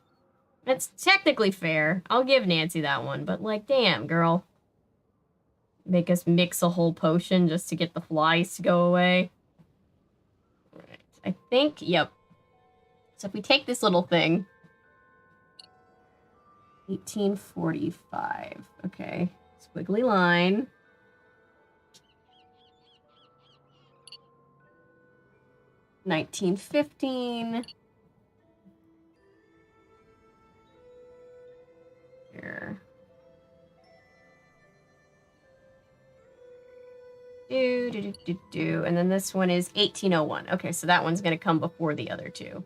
That's technically fair. I'll give Nancy that one, but like, damn, girl. Make us mix a whole potion just to get the flies to go away. Right. I think, yep. So if we take this little thing. 1845. Okay. Squiggly line. $19.15. Here. And then this one is 1801. Okay, so that one's going to come before the other two.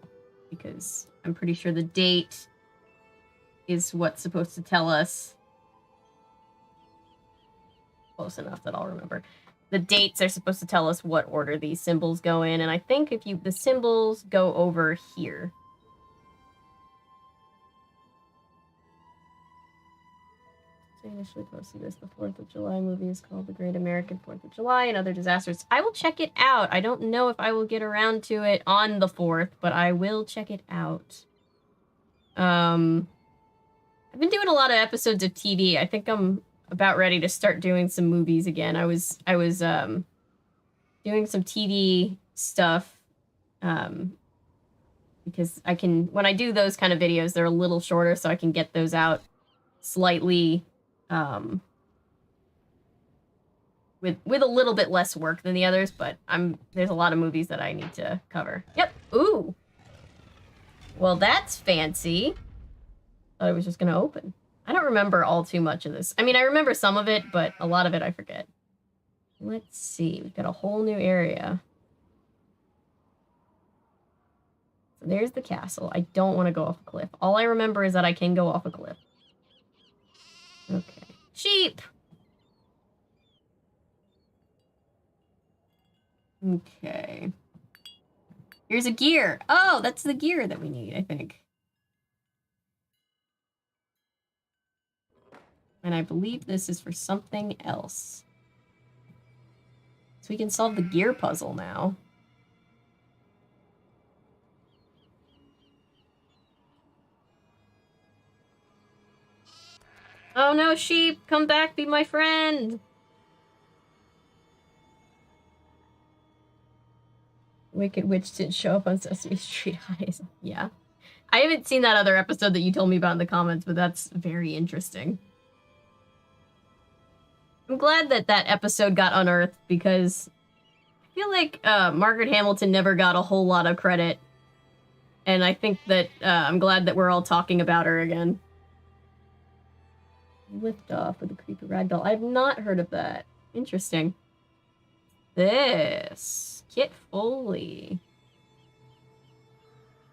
Because I'm pretty sure the date is what's supposed to tell us. Close enough that I'll remember. The dates are supposed to tell us what order these symbols go in. And I think if the symbols go over here. I initially posted this. The 4th of July movie is called The Great American 4th of July and Other Disasters. I will check it out. I don't know if I will get around to it on the 4th, but I will check it out. I've been doing a lot of episodes of TV. I think I'm about ready to start doing some movies again. I was doing some TV stuff because I can, when I do those kind of videos, they're a little shorter, so I can get those out slightly with a little bit less work than the others, but there's a lot of movies that I need to cover. Yep. Ooh. Well, that's fancy. Thought it was just gonna open. I don't remember all too much of this. I mean, I remember some of it, but a lot of it I forget. Let's see. We've got a whole new area. So there's the castle. I don't want to go off a cliff. All I remember is that I can go off a cliff. Okay. Sheep! Okay. Here's a gear. Oh, that's the gear that we need, I think. And I believe this is for something else. So we can solve the gear puzzle now. Oh no, sheep! Come back, be my friend! Wicked Witch didn't show up on Sesame Street Eyes. Yeah. I haven't seen that other episode that you told me about in the comments, but that's very interesting. I'm glad that that episode got unearthed because I feel like Margaret Hamilton never got a whole lot of credit. And I think that I'm glad that we're all talking about her again. Lift off with a creepy ragdoll. I've not heard of that. Interesting. This. Kit Foley.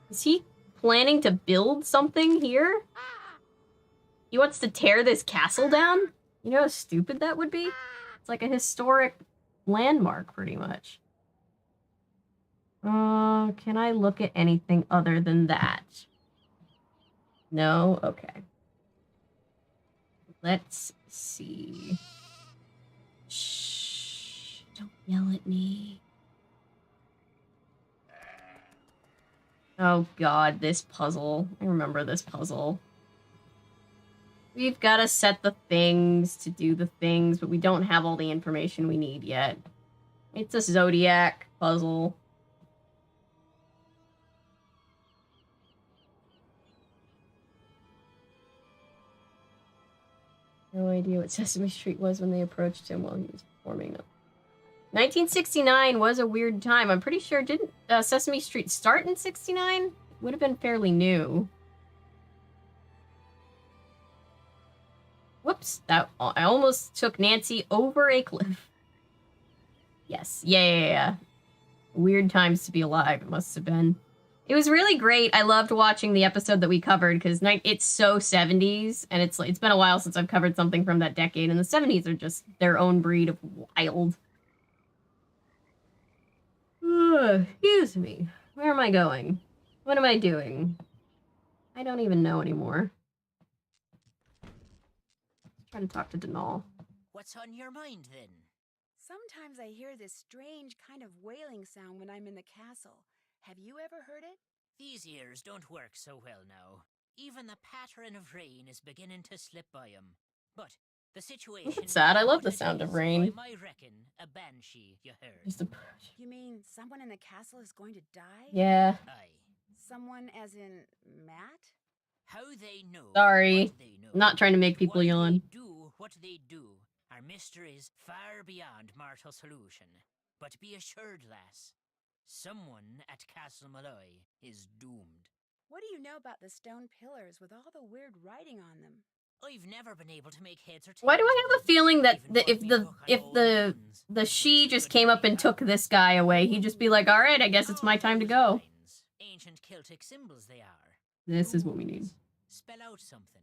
Is he planning to build something here? He wants to tear this castle down? You know how stupid that would be? It's like a historic landmark, pretty much. Can I look at anything other than that? No? Okay. Let's see. Shh. Don't yell at me. Oh god, this puzzle. I remember this puzzle. We've got to set the things to do the things, but we don't have all the information we need yet. It's a Zodiac puzzle. No idea what Sesame Street was when they approached him while he was performing them. 1969 was a weird time. I'm pretty sure, didn't Sesame Street start in 69? Would have been fairly new. Whoops, I almost took Nancy over a cliff. Yes, yeah. Weird times to be alive, it must have been. It was really great. I loved watching the episode that we covered because it's so 70s, and it's been a while since I've covered something from that decade, and the 70s are just their own breed of wild. Excuse me. Where am I going? What am I doing? I don't even know anymore. Trying to talk to Denal. What's on your mind, then? Sometimes I hear this strange kind of wailing sound when I'm in the castle. Have you ever heard it? These ears don't work so well now. Even the pattern of rain is beginning to slip by 'em. But the situation... That's sad. I love the sound of rain. I reckon a banshee, you heard. Just a... You mean someone in the castle is going to die? Yeah. Aye. Someone as in Matt? How they know... Sorry. What they know. I'm not trying to make people yawn. They do what they do are mysteries far beyond mortal solution. But be assured, lass, someone at Castle Malloy is doomed. What do you know about the stone pillars with all the weird writing on them? I've never been able to make heads or tails. Why do I have a feeling that if Even the she just came up and took this guy away, he'd just be like, all right, I guess it's my time to go. Ancient Celtic symbols they are. This is what we need. Spell out something.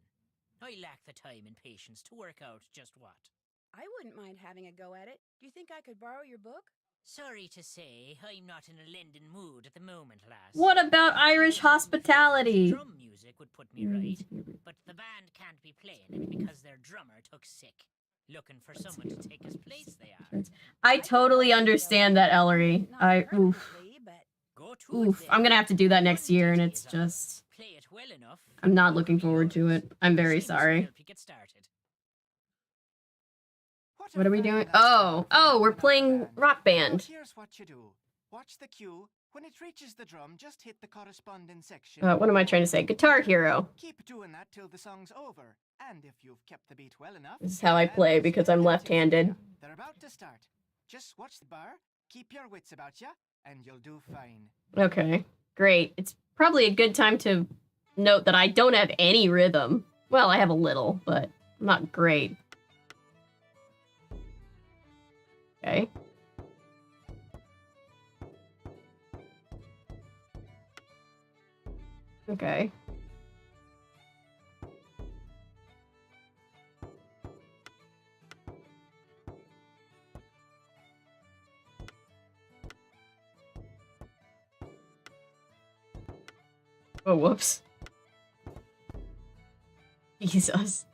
I lack the time and patience to work out just what. I wouldn't mind having a go at it. Do you think I could borrow your book? Sorry to say, I'm not in a lending mood at the moment, lass. What about Irish hospitality? Drum music would put me right, but the band can't be playing it because their drummer took sick. Looking for someone to take his place, they are. I totally understand that, Ellery. Oof. I'm gonna have to do that next year, and it's just... Play it well enough. I'm not looking forward to it. I'm very sorry. What are we doing? Oh, we're playing Rock Band. Here's what you do. Watch the cue. When it reaches the drum, just hit the corresponding section. What am I trying to say? Guitar Hero. Keep doing that till the song's over. And if you've kept the beat well enough... This is how I play because I'm left-handed. They're about to start. Just watch the bar, keep your wits about you, and you'll do fine. Okay, great. It's probably a good time to note that I don't have any rhythm. Well, I have a little, but not great. Okay. Okay. Oh, whoops. Jesus.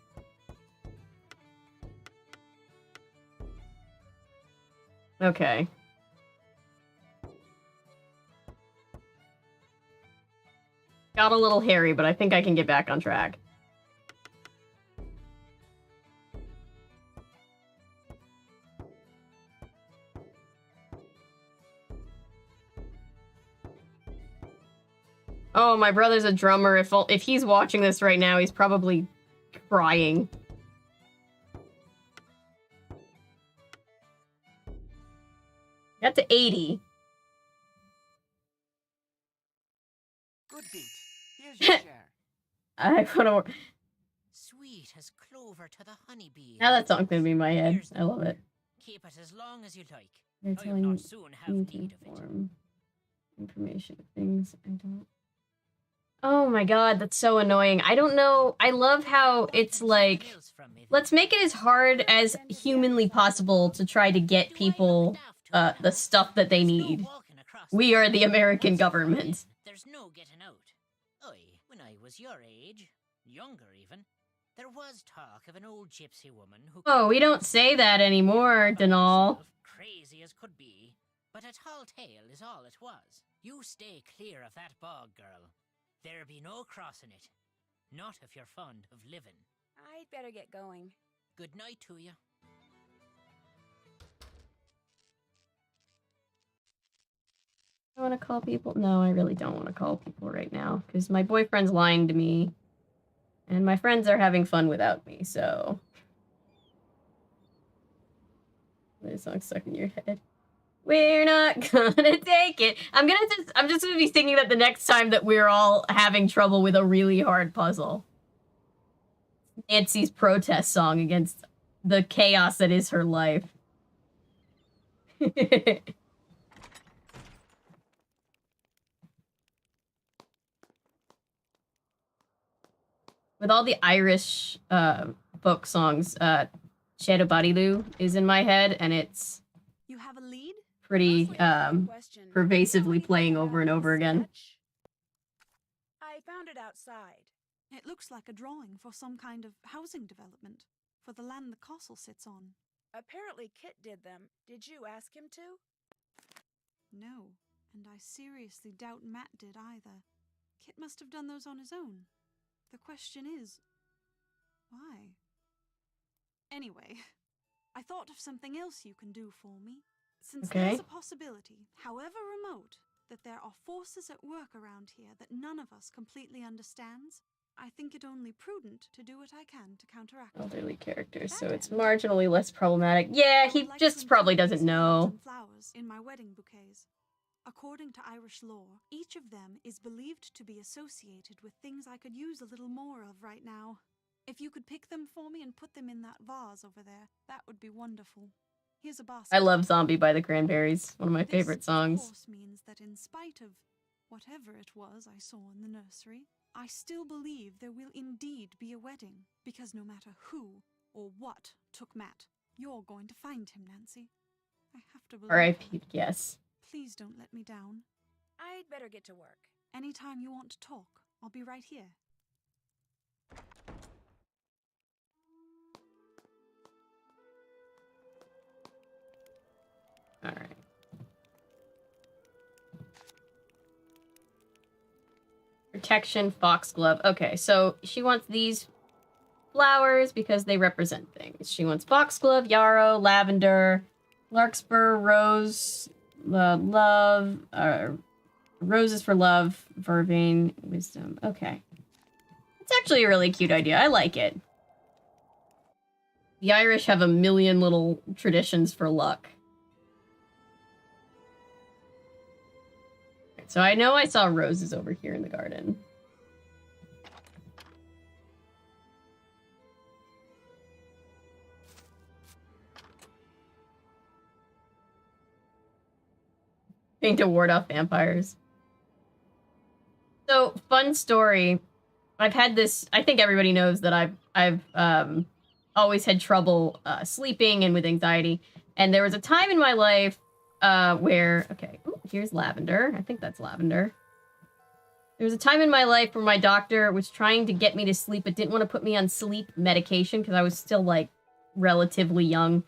Okay. Got a little hairy, but I think I can get back on track. Oh, my brother's a drummer. If he's watching this right now, he's probably crying. Got to 80. Good beat. Here's your share. I wanna... Sweet as clover to the honeybee. Now that song's gonna be in my head. I love it. Keep it as long as you like. They're I'll telling not soon have me to need of it. inform information of things I don't... Oh my god, that's so annoying. I don't know. I love how it's like, let's make it as hard as humanly possible to try to get people the stuff that they need. We are the American government. There's no getting out. When I was your age, younger even, there was talk of an old gypsy woman who... Oh, we don't say that anymore, Denal. Crazy as could be, but a tall tale is all it was. You stay clear of that bog, girl. There be no crossing it. Not if you're fond of living. I'd better get going. Good night to you. I want to call people. No, I really don't want to call people right now because my boyfriend's lying to me, and my friends are having fun without me. So, this song's stuck in your head. We're not gonna take it. I'm just gonna be singing that the next time that we're all having trouble with a really hard puzzle. Nancy's protest song against the chaos that is her life. With all the Irish folk songs, Shadow Badilu is in my head, and it's You have a lead? pretty pervasively playing over and over again. I found it outside. It looks like a drawing for some kind of housing development, for the land the castle sits on. Apparently Kit did them. Did you ask him to? No, and I seriously doubt Matt did either. Kit must have done those on his own. The question is, why? Anyway, I thought of something else you can do for me. Since there's a possibility, however remote, that there are forces at work around here that none of us completely understands, I think it only prudent to do what I can to counteract Elderly characters, so it's marginally less problematic. Yeah, he just probably doesn't know. Flowers in my wedding bouquets. According to Irish lore, each of them is believed to be associated with things I could use a little more of right now. If you could pick them for me and put them in that vase over there, that would be wonderful. Here's a basket. I love Zombie by the Cranberries, one of my favorite songs. This, of course, means that in spite of whatever it was I saw in the nursery, I still believe there will indeed be a wedding, because no matter who or what took Matt, you're going to find him, Nancy. I have to believe. R.I.P. Yes. Please don't let me down. I'd better get to work. Anytime you want to talk, I'll be right here. All right. Protection, foxglove. Okay, so she wants these flowers because they represent things. She wants foxglove, yarrow, lavender, larkspur, rose, love, roses for love, vervain, wisdom. Okay. It's actually a really cute idea. I like it. The Irish have a million little traditions for luck. So I know I saw roses over here in the garden. Being to ward off vampires. So, fun story. I've had this, I think everybody knows that I've always had trouble sleeping and with anxiety. And there was a time in my life where, okay, ooh, here's lavender. I think that's lavender. There was a time in my life where my doctor was trying to get me to sleep, but didn't want to put me on sleep medication because I was still, like, relatively young.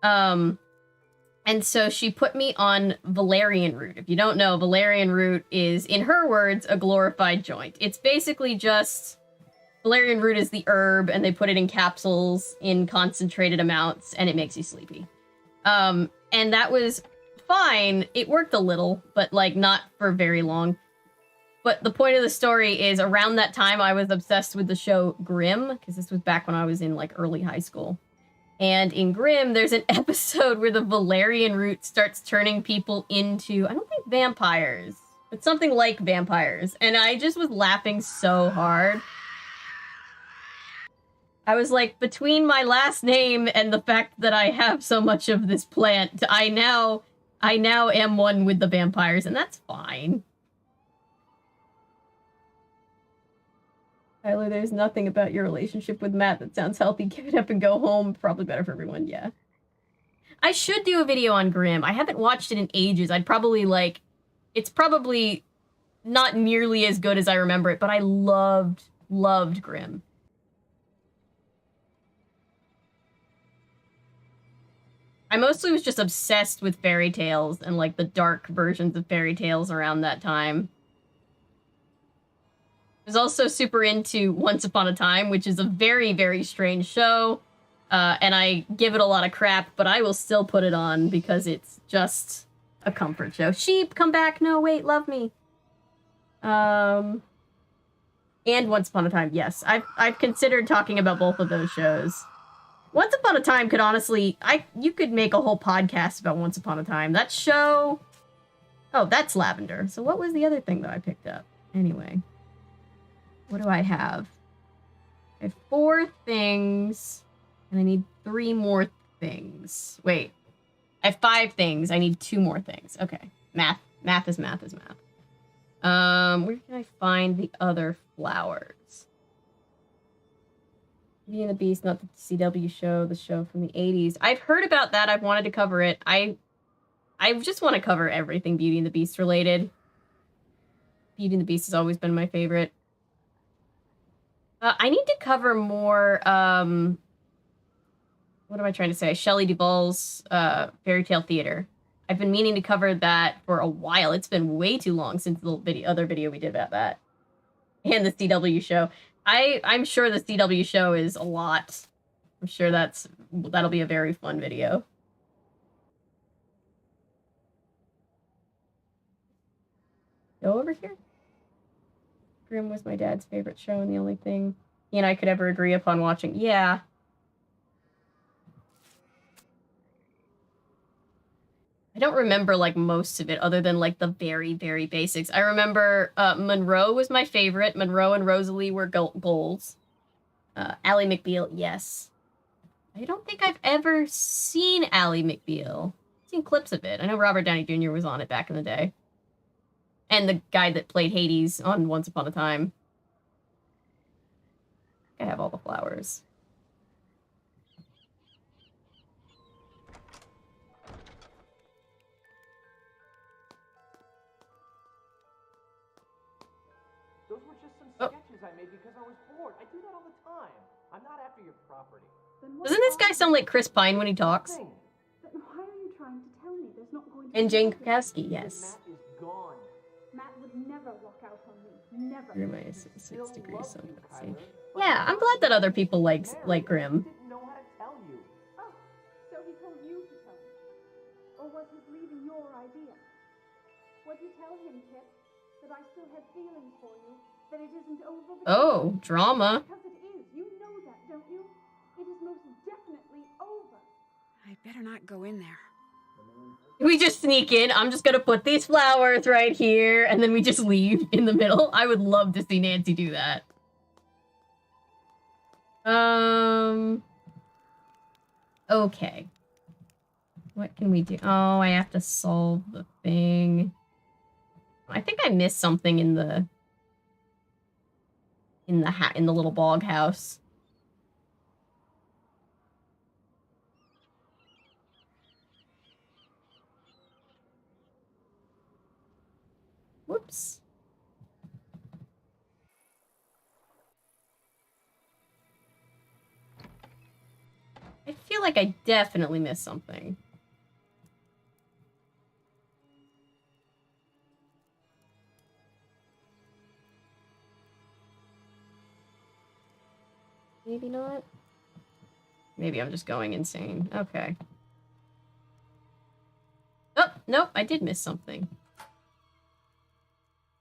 And so she put me on valerian root. If you don't know, valerian root is, in her words, a glorified joint. It's basically just... Valerian root is the herb, and they put it in capsules in concentrated amounts, and it makes you sleepy. And that was fine. It worked a little, but, like, not for very long. But the point of the story is around that time I was obsessed with the show Grimm, because this was back when I was in like early high school. And in Grimm, there's an episode where the valerian root starts turning people into, I don't think vampires, but something like vampires. And I just was laughing so hard. I was like, between my last name and the fact that I have so much of this plant, I now am one with the vampires, and that's fine. Tyler, there's nothing about your relationship with Matt that sounds healthy. Give it up and go home. Probably better for everyone, yeah. I should do a video on Grimm. I haven't watched it in ages. I'd probably, like... It's probably not nearly as good as I remember it, but I loved Grimm. I mostly was just obsessed with fairy tales and, like, the dark versions of fairy tales around that time. I was also super into Once Upon a Time, which is a very, very strange show. And I give it a lot of crap, but I will still put it on because it's just a comfort show. Sheep, come back. No, wait, love me. And Once Upon a Time, yes. I've considered talking about both of those shows. Once Upon a Time could honestly... You could make a whole podcast about Once Upon a Time. That show... Oh, that's lavender. So what was the other thing that I picked up? Anyway... What do I have? I have 4 things, and I need 3 more things. Wait. I have 5 things. I need 2 more things. Okay. Math. Math is math is math. Where can I find the other flowers? Beauty and the Beast, not the CW show, the show from the 80s. I've heard about that. I've wanted to cover it. I just want to cover everything Beauty and the Beast related. Beauty and the Beast has always been my favorite. I need to cover more, what am I trying to say? Shelley Duvall's Fairy Tale Theater. I've been meaning to cover that for a while. It's been way too long since the other video we did about that. And the CW show. I'm sure the CW show is a lot. I'm sure that'll be a very fun video. Go over here. Grimm was my dad's favorite show and the only thing he and I could ever agree upon watching. Yeah. I don't remember, like, most of it other than, like, the very, very basics. I remember Monroe was my favorite. Monroe and Rosalie were goals. Ally McBeal, yes. I don't think I've ever seen Ally McBeal. I've seen clips of it. I know Robert Downey Jr. was on it back in the day. And the guy that played Hades on Once Upon a Time. I have all the flowers. Those were just some sketches I made because I was bored. I do that all the time. I'm not after your property. Doesn't this guy sound like Chris Pine when he talks? Then why are you trying to tell me there's not going to And be Jane nothing? Krakowski, yes. Matt is gone. Matt would never walk out on me. Never. You're my 6 degrees, so let's see. Yeah, I'm glad that other people like Grimm. Didn't know how to tell you. Oh, so he told you to tell me. Or was his leaving your idea? Would you tell him, Kit, that I still have feelings for you? That it isn't over? Oh, drama. Because it is. You know that, don't you? It is most definitely over. I better not go in there. We just sneak in. I'm just gonna put these flowers right here, and then we just leave in the middle. I would love to see Nancy do that. Okay. What can we do? Oh, I have to solve the thing. I think I missed something in the little bog house. Whoops. I feel like I definitely missed something. Maybe not. Maybe I'm just going insane. Okay. Oh, nope, I did miss something.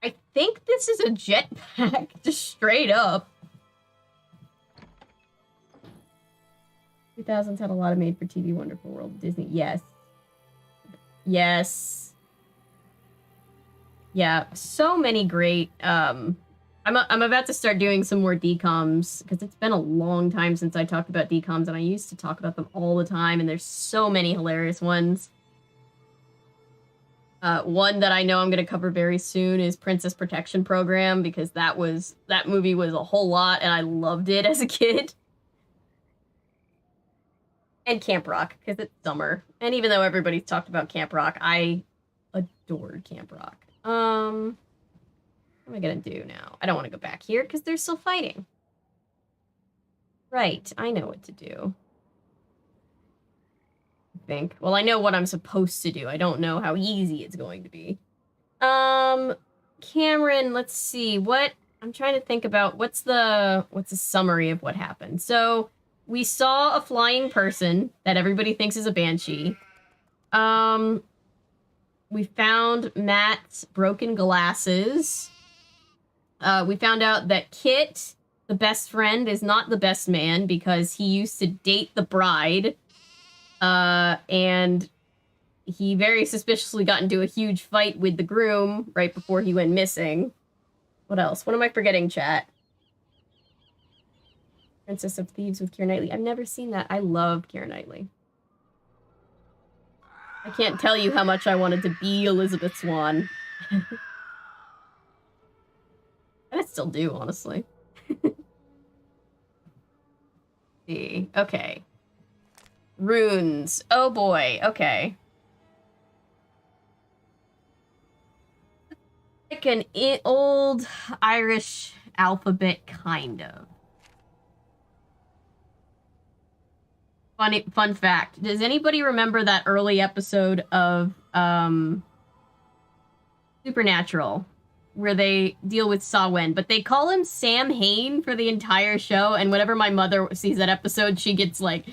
I think this is a jetpack, just straight up. 2000s had a lot of made-for-TV Wonderful World Disney. Yes. Yes. Yeah, so many great, I'm about to start doing some more DComs, because it's been a long time since I talked about DComs, and I used to talk about them all the time, and there's so many hilarious ones. One that I know I'm going to cover very soon is Princess Protection Program, because that movie was a whole lot, and I loved it as a kid. And Camp Rock, because it's summer. And even though everybody's talked about Camp Rock, I adored Camp Rock. What am I gonna do now? I don't want to go back here, because they're still fighting. Right, I know what to do. I think. Well, I know what I'm supposed to do. I don't know how easy it's going to be. Cameron, let's see. I'm trying to think about what's a summary of what happened. So, we saw a flying person that everybody thinks is a banshee. We found Matt's broken glasses. We found out that Kit, the best friend, is not the best man because he used to date the bride. And he very suspiciously got into a huge fight with the groom right before he went missing. What else? What am I forgetting, chat? Princess of Thieves with Keira Knightley. I've never seen that. I love Keira Knightley. I can't tell you how much I wanted to be Elizabeth Swann. And I still do, honestly. See. Okay. Runes. Oh boy. Okay. Like an old Irish alphabet, kind of. Fun fact. Does anybody remember that early episode of Supernatural where they deal with Samhain, but they call him Sam Hain for the entire show, and whenever my mother sees that episode, she gets like,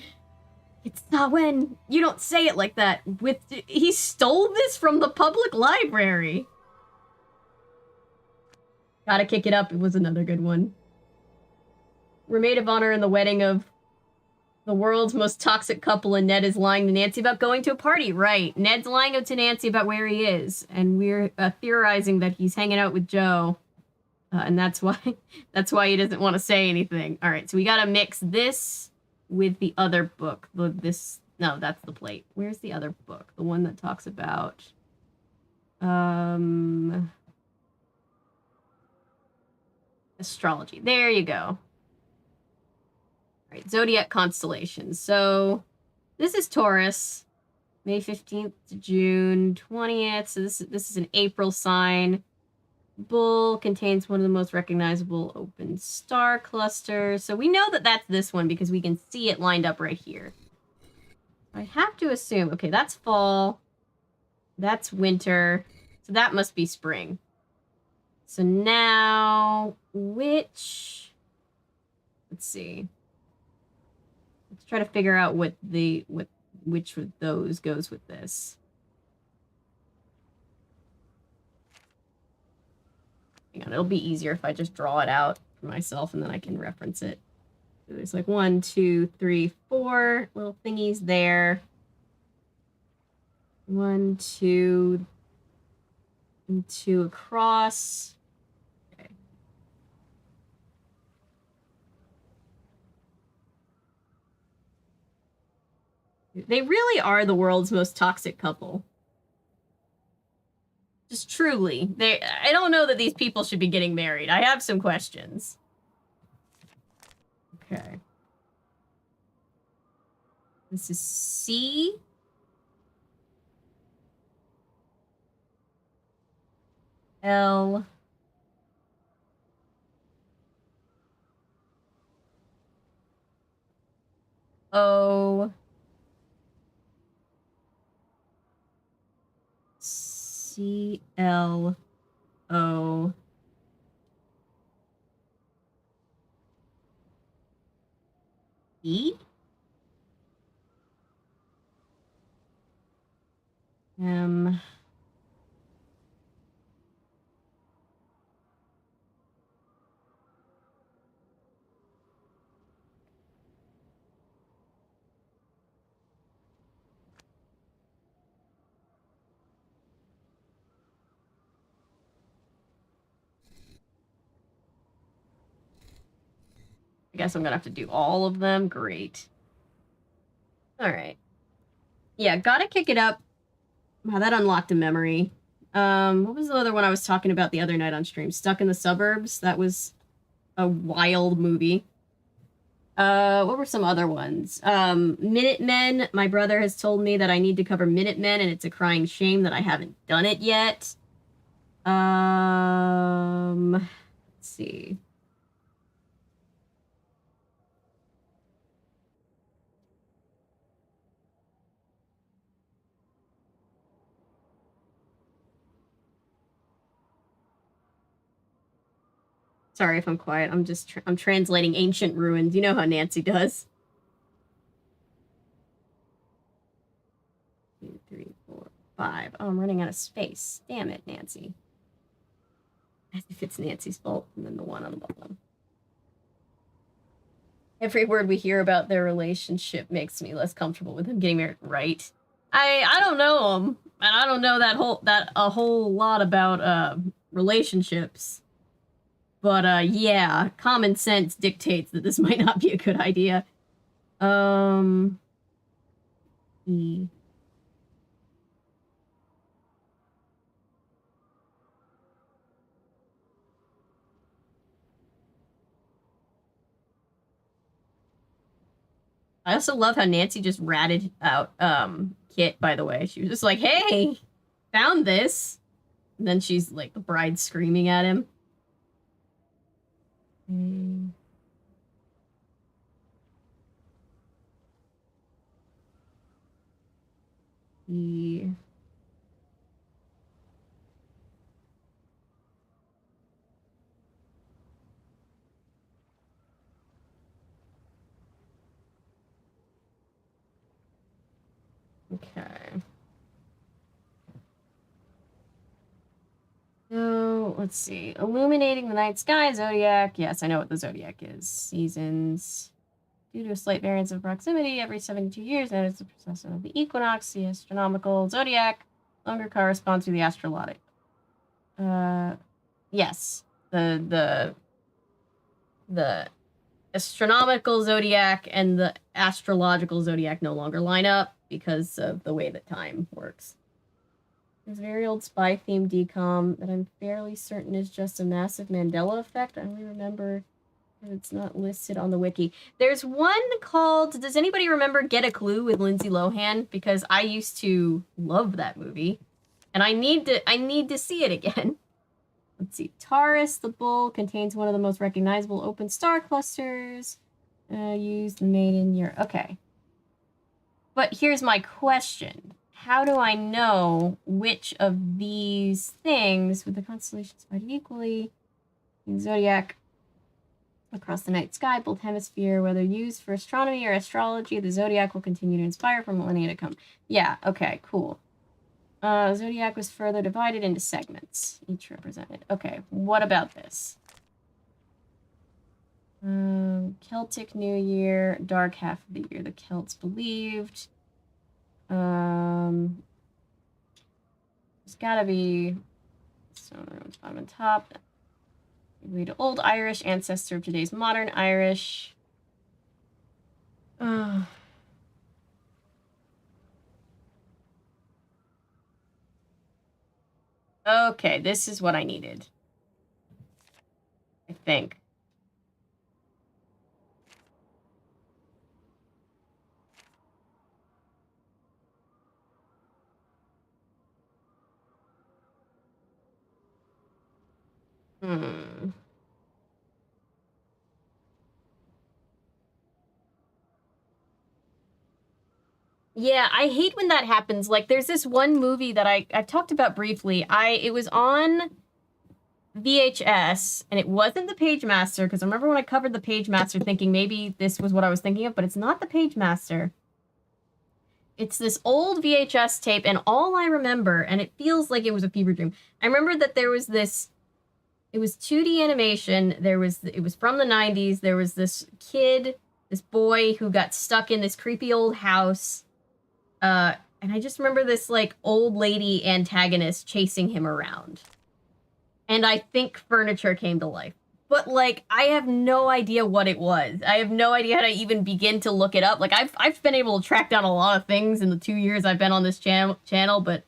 it's Samhain. You don't say it like that. He stole this from the public library. Gotta kick it up. It was another good one. We're maid of honor in the wedding of the world's most toxic couple, and Ned is lying to Nancy about going to a party. Right. Ned's lying to Nancy about where he is, and we're theorizing that he's hanging out with Joe, and that's why he doesn't want to say anything. All right, so we gotta mix this with the other book. No, that's the plate. Where's the other book? The one that talks about astrology. There you go. All right, zodiac constellations. So this is Taurus, May 15th to June 20th. So this is an April sign. Bull contains one of the most recognizable open star clusters. So we know that that's this one because we can see it lined up right here. I have to assume, okay, that's fall. That's winter. So that must be spring. So now, let's see. Let's try to figure out which of those goes with this. Hang on, it'll be easier if I just draw it out for myself and then I can reference it. So there's like 1, 2, 3, 4 little thingies there. 1, 2, and 2 across. Okay. They really are the world's most toxic couple. Just truly. I don't know that these people should be getting married. I have some questions. Okay. This is C. L. O. C. L. O. E. M. Guess I'm gonna have to do all of them. Great. Alright. Yeah, gotta kick it up. Wow, that unlocked a memory. What was the other one I was talking about the other night on stream? Stuck in the Suburbs? That was a wild movie. What were some other ones? Minutemen. My brother has told me that I need to cover Minutemen, and it's a crying shame that I haven't done it yet. Let's see. Sorry if I'm quiet. I'm just I'm translating ancient ruins. You know how Nancy does. 2, 3, 4, 5. Oh, I'm running out of space. Damn it, Nancy. As if it's Nancy's fault, and then the one on the bottom. Every word we hear about their relationship makes me less comfortable with him getting married. Right? I don't know him, and I don't know a whole lot about relationships. But yeah, common sense dictates that this might not be a good idea. E. I also love how Nancy just ratted out Kit, by the way. She was just like, hey, found this. And then she's like the bride screaming at him. E. Okay. So, let's see. Illuminating the night sky, zodiac. Yes, I know what the zodiac is. Seasons. Due to a slight variance of proximity, every 72 years, that is the precession of the equinox. The astronomical zodiac longer corresponds to the astrologic. Yes. The astronomical zodiac and the astrological zodiac no longer line up because of the way that time works. There's a very old spy-themed decom that I'm fairly certain is just a massive Mandela effect. I only remember that it's not listed on the wiki. There's one called, does anybody remember Get a Clue with Lindsay Lohan? Because I used to love that movie, and I need to see it again. Let's see. Taurus, the bull, contains one of the most recognizable open star clusters. Used made in Europe. Okay. But here's my question. How do I know which of these things, with the constellations divided equally, in zodiac across the night sky, both hemisphere, whether used for astronomy or astrology, the zodiac will continue to inspire for millennia to come. Yeah, okay, cool. Zodiac was further divided into segments, each represented. Okay, what about this? Celtic New Year, dark half of the year the Celts believed. There's gotta be stone ruins bottom and top. We to Old Irish, ancestor of today's modern Irish. Okay, this is what I needed. I think. Yeah, I hate when that happens. Like, there's this one movie that I've talked about briefly. It was on VHS, and it wasn't the Page Master, because I remember when I covered the Page Master thinking maybe this was what I was thinking of, but it's not the Page Master. It's this old VHS tape, and all I remember, and it feels like it was a fever dream, I remember that there was this, it was 2D animation, it was from the 90s, there was this kid, this boy who got stuck in this creepy old house, and I just remember this, like, old lady antagonist chasing him around. And I think furniture came to life but like I have no idea what it was. I have no idea how to even begin to look it up. Like I've been able to track down a lot of things in the 2 years I've been on this channel, but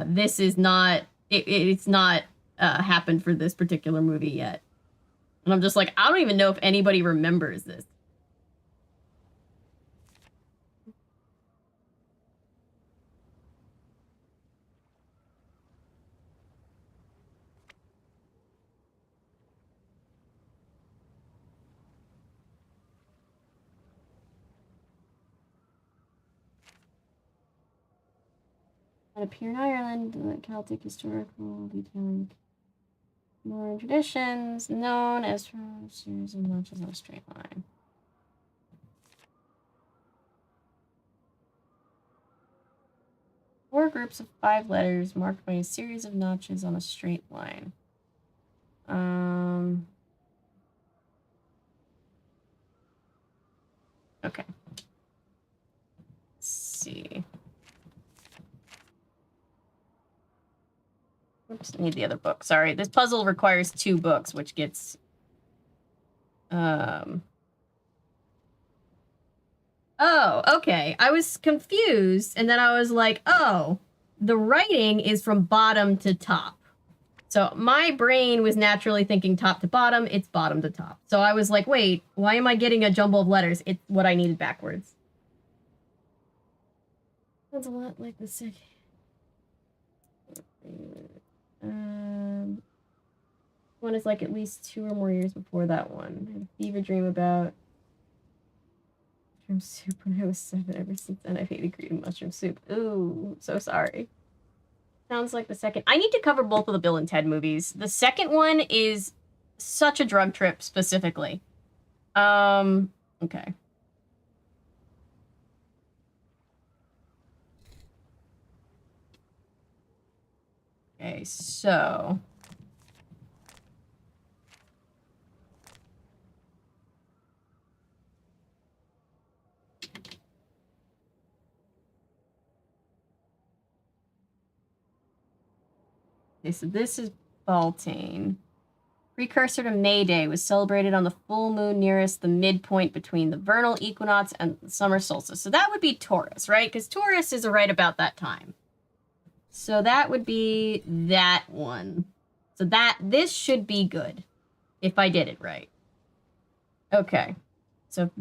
this is not it's not happened for this particular movie yet. And I'm just like, I don't even know if anybody remembers this. It appeared in Ireland, Celtic historical detailing more traditions, known as from a series of notches on a straight line. Four groups of 5 letters marked by a series of notches on a straight line. Okay. Let's see. Oops, I need the other book. Sorry. This puzzle requires 2 books, which gets... Oh, okay. I was confused, and then I was like, oh, the writing is from bottom to top. So my brain was naturally thinking top to bottom. It's bottom to top. So I was like, wait, why am I getting a jumble of letters? It's what I needed backwards. That's a lot like the second. One is like at least 2 or more years before that one. I had a fever dream about mushroom soup when I was 7. Ever since then, I've hated green mushroom soup. Ooh, so sorry. Sounds like the second. I need to cover both of the Bill and Ted movies. The second one is such a drug trip, specifically. Okay. Okay, so... Okay, so this is Beltane. Precursor to May Day, was celebrated on the full moon nearest the midpoint between the vernal equinox and the summer solstice. So that would be Taurus, right? Because Taurus is right about that time. So that would be that one. So this should be good if I did it right. Okay. So if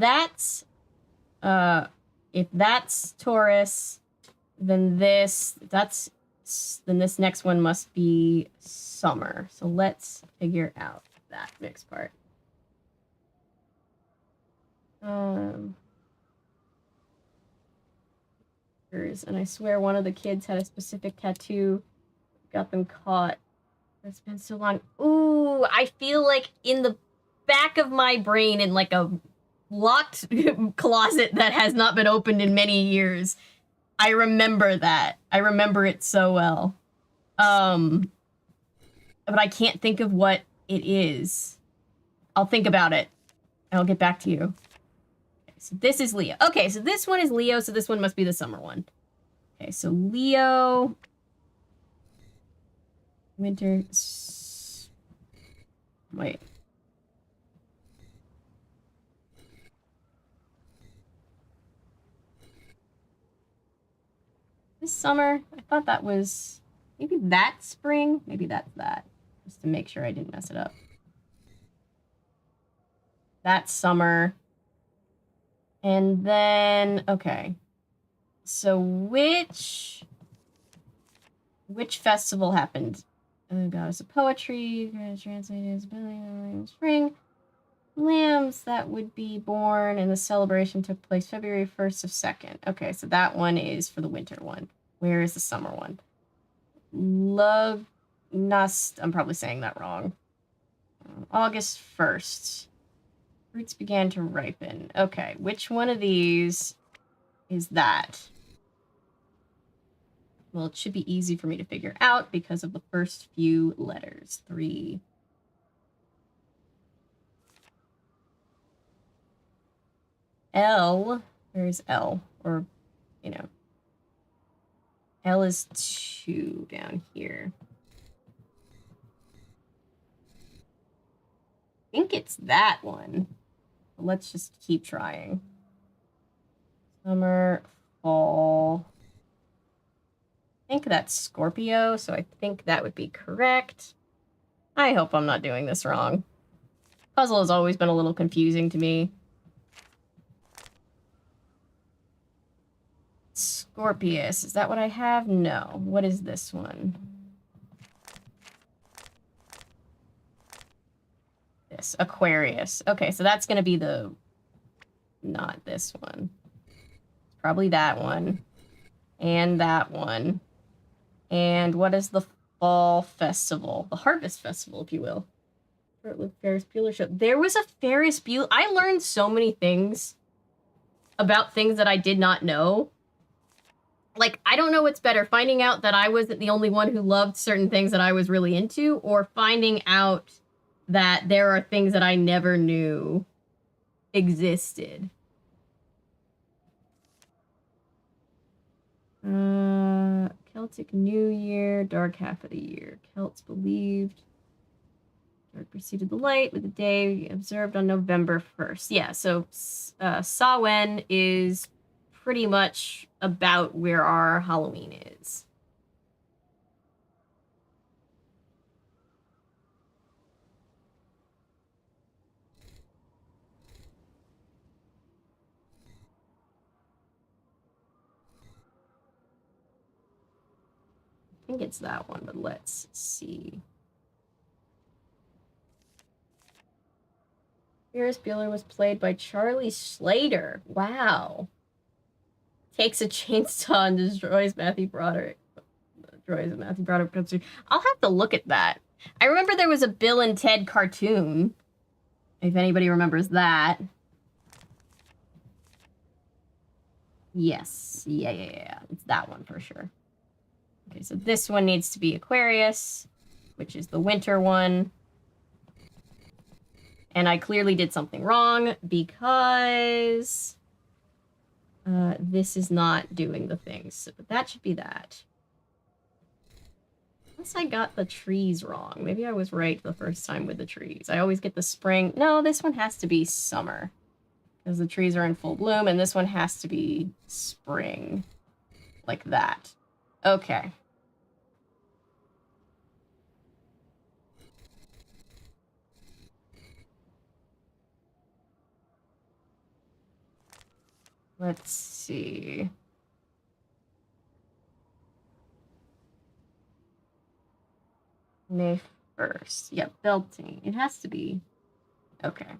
that's Taurus, then this next one must be summer. So let's figure out that next part. And I swear one of the kids had a specific tattoo. Got them caught. It's been so long. Ooh, I feel like in the back of my brain, in like a locked closet that has not been opened in many years, I remember that. I remember it so well. But I can't think of what it is. I'll think about it. I'll get back to you. Okay, so this is Leo. Okay, so this one is Leo, so this one must be the summer one. Okay, so Leo... Winter... Wait. This summer? I thought that was... Maybe that's spring? Maybe that's that. Just to make sure I didn't mess it up. That's summer. And then... Okay. So which festival happened? Goddess of Poetry, translated as spring. Lambs, that would be born, and the celebration took place February 1st of 2nd. Okay, so that one is for the winter one. Where is the summer one? Lugnast, I'm probably saying that wrong. August 1st. Fruits began to ripen. Okay, which one of these is that? Well, it should be easy for me to figure out because of the first few letters. 3. L. Where's L? Or, you know. L is 2 down here. think it's that one. Let's just keep trying. Summer, fall. I think that's Scorpio, so I think that would be correct. I hope I'm not doing this wrong. Puzzle has always been a little confusing to me. Scorpius, is that what I have? No. What is this one? This, Aquarius. Okay, so that's gonna be the... not this one. Probably that one. And that one. And what is the fall festival? The harvest festival, if you will. Ferris Bueller show. There was a Ferris Bueller... I learned so many things about things that I did not know. Like, I don't know what's better, finding out that I wasn't the only one who loved certain things that I was really into, or finding out that there are things that I never knew existed. Celtic New Year, dark half of the year. Celts believed dark preceded the light with the day observed on November 1st. Yeah, so Samhain is pretty much about where our Halloween is. I think it's that one, but let's see. Ferris Bueller was played by Charlie Slater. Wow. Takes a chainsaw and destroys Matthew Broderick. I'll have to look at that. I remember there was a Bill and Ted cartoon. If anybody remembers that. Yes. Yeah. It's that one for sure. Okay, so this one needs to be Aquarius, which is the winter one. And I clearly did something wrong because this is not doing the things. So, but that should be that. Unless I got the trees wrong. Maybe I was right the first time with the trees. I always get the spring. No, this one has to be summer. Because the trees are in full bloom, and this one has to be spring. Like that. Okay. Let's see. May 1st. Yep, belting. It has to be. Okay.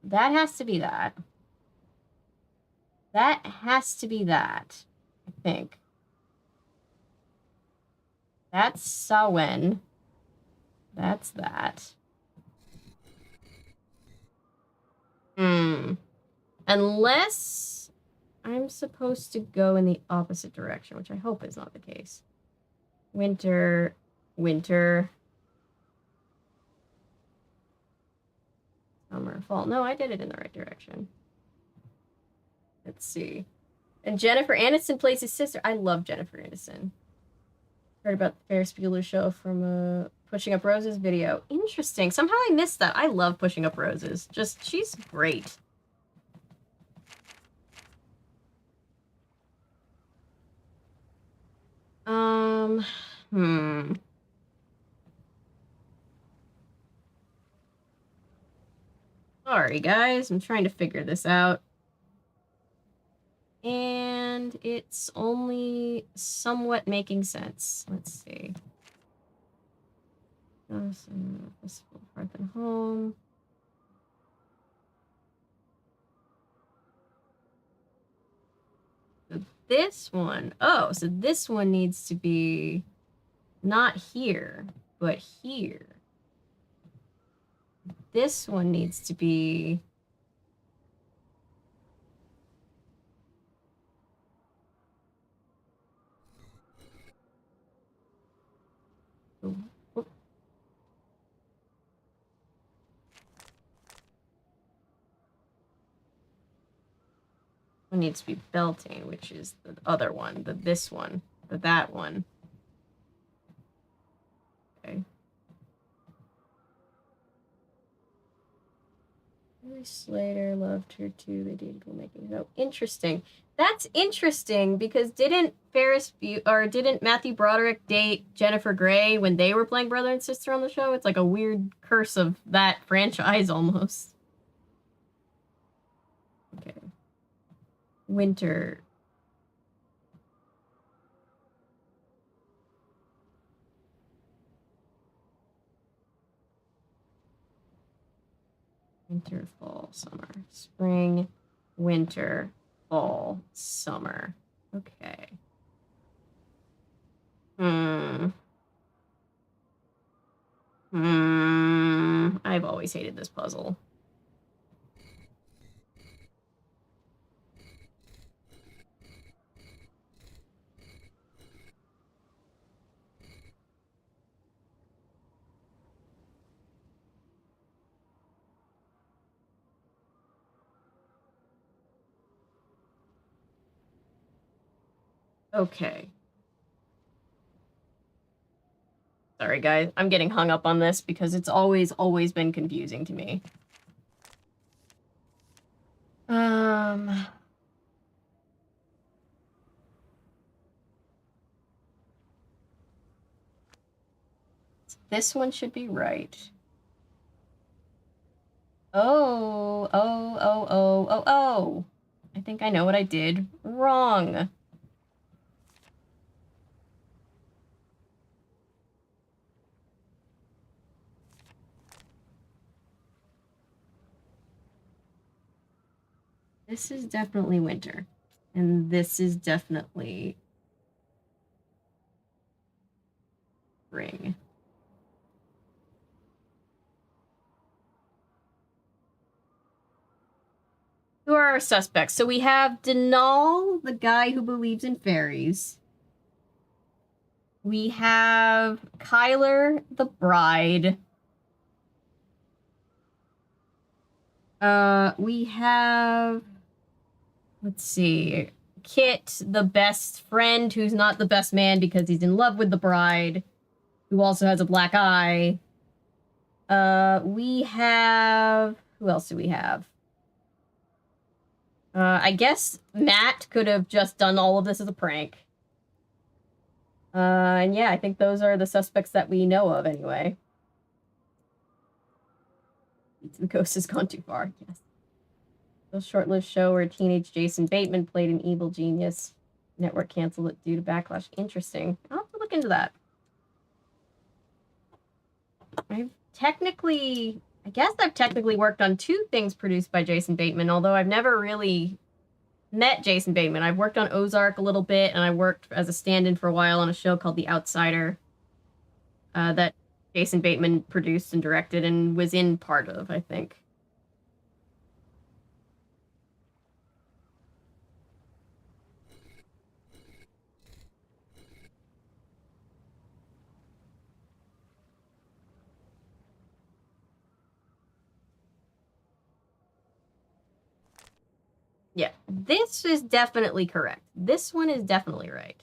That has to be that. That has to be that. I think. That's Samhain. That's that. Unless I'm supposed to go in the opposite direction, which I hope is not the case. Winter. Summer, fall. No, I did it in the right direction. Let's see. And Jennifer Aniston plays his sister. I love Jennifer Aniston. Heard about the Ferris Bueller show from Pushing Up Roses video. Interesting. Somehow I missed that. I love Pushing Up Roses. Just, she's great. Sorry, guys. I'm trying to figure this out. And it's only somewhat making sense. Let's see. Festival of Hearth and Home. So this one. Oh, so this one needs to be not here, but here. This one needs to be... One needs to be Beltane, which is the other one, this one, that one. Okay. Slater loved her too. They dated while making it. Oh, interesting. That's interesting because didn't Matthew Broderick date Jennifer Grey when they were playing brother and sister on the show? It's like a weird curse of that franchise almost. Okay. Winter. Winter, fall, summer. Spring, winter, fall, summer. Okay. I've always hated this puzzle. Okay. Sorry, guys. I'm getting hung up on this because it's always been confusing to me. This one should be right. Oh. I think I know what I did wrong. This is definitely winter. And this is definitely spring. Who are our suspects? So we have Denal, the guy who believes in fairies. We have Kyler, the bride. We have, let's see, Kit, the best friend, who's not the best man because he's in love with the bride, who also has a black eye. We have, who else do we have? I guess Matt could have just done all of this as a prank. And yeah, I think those are the suspects that we know of anyway. The ghost has gone too far, yes. A short-lived show where teenage Jason Bateman played an evil genius. Network canceled it due to backlash. Interesting. I'll have to look into that. I guess I've technically worked on 2 things produced by Jason Bateman, although I've never really met Jason Bateman. I've worked on Ozark a little bit, and I worked as a stand-in for a while on a show called The Outsider that Jason Bateman produced and directed and was in part of, I think. Yeah, this is definitely correct. This one is definitely right.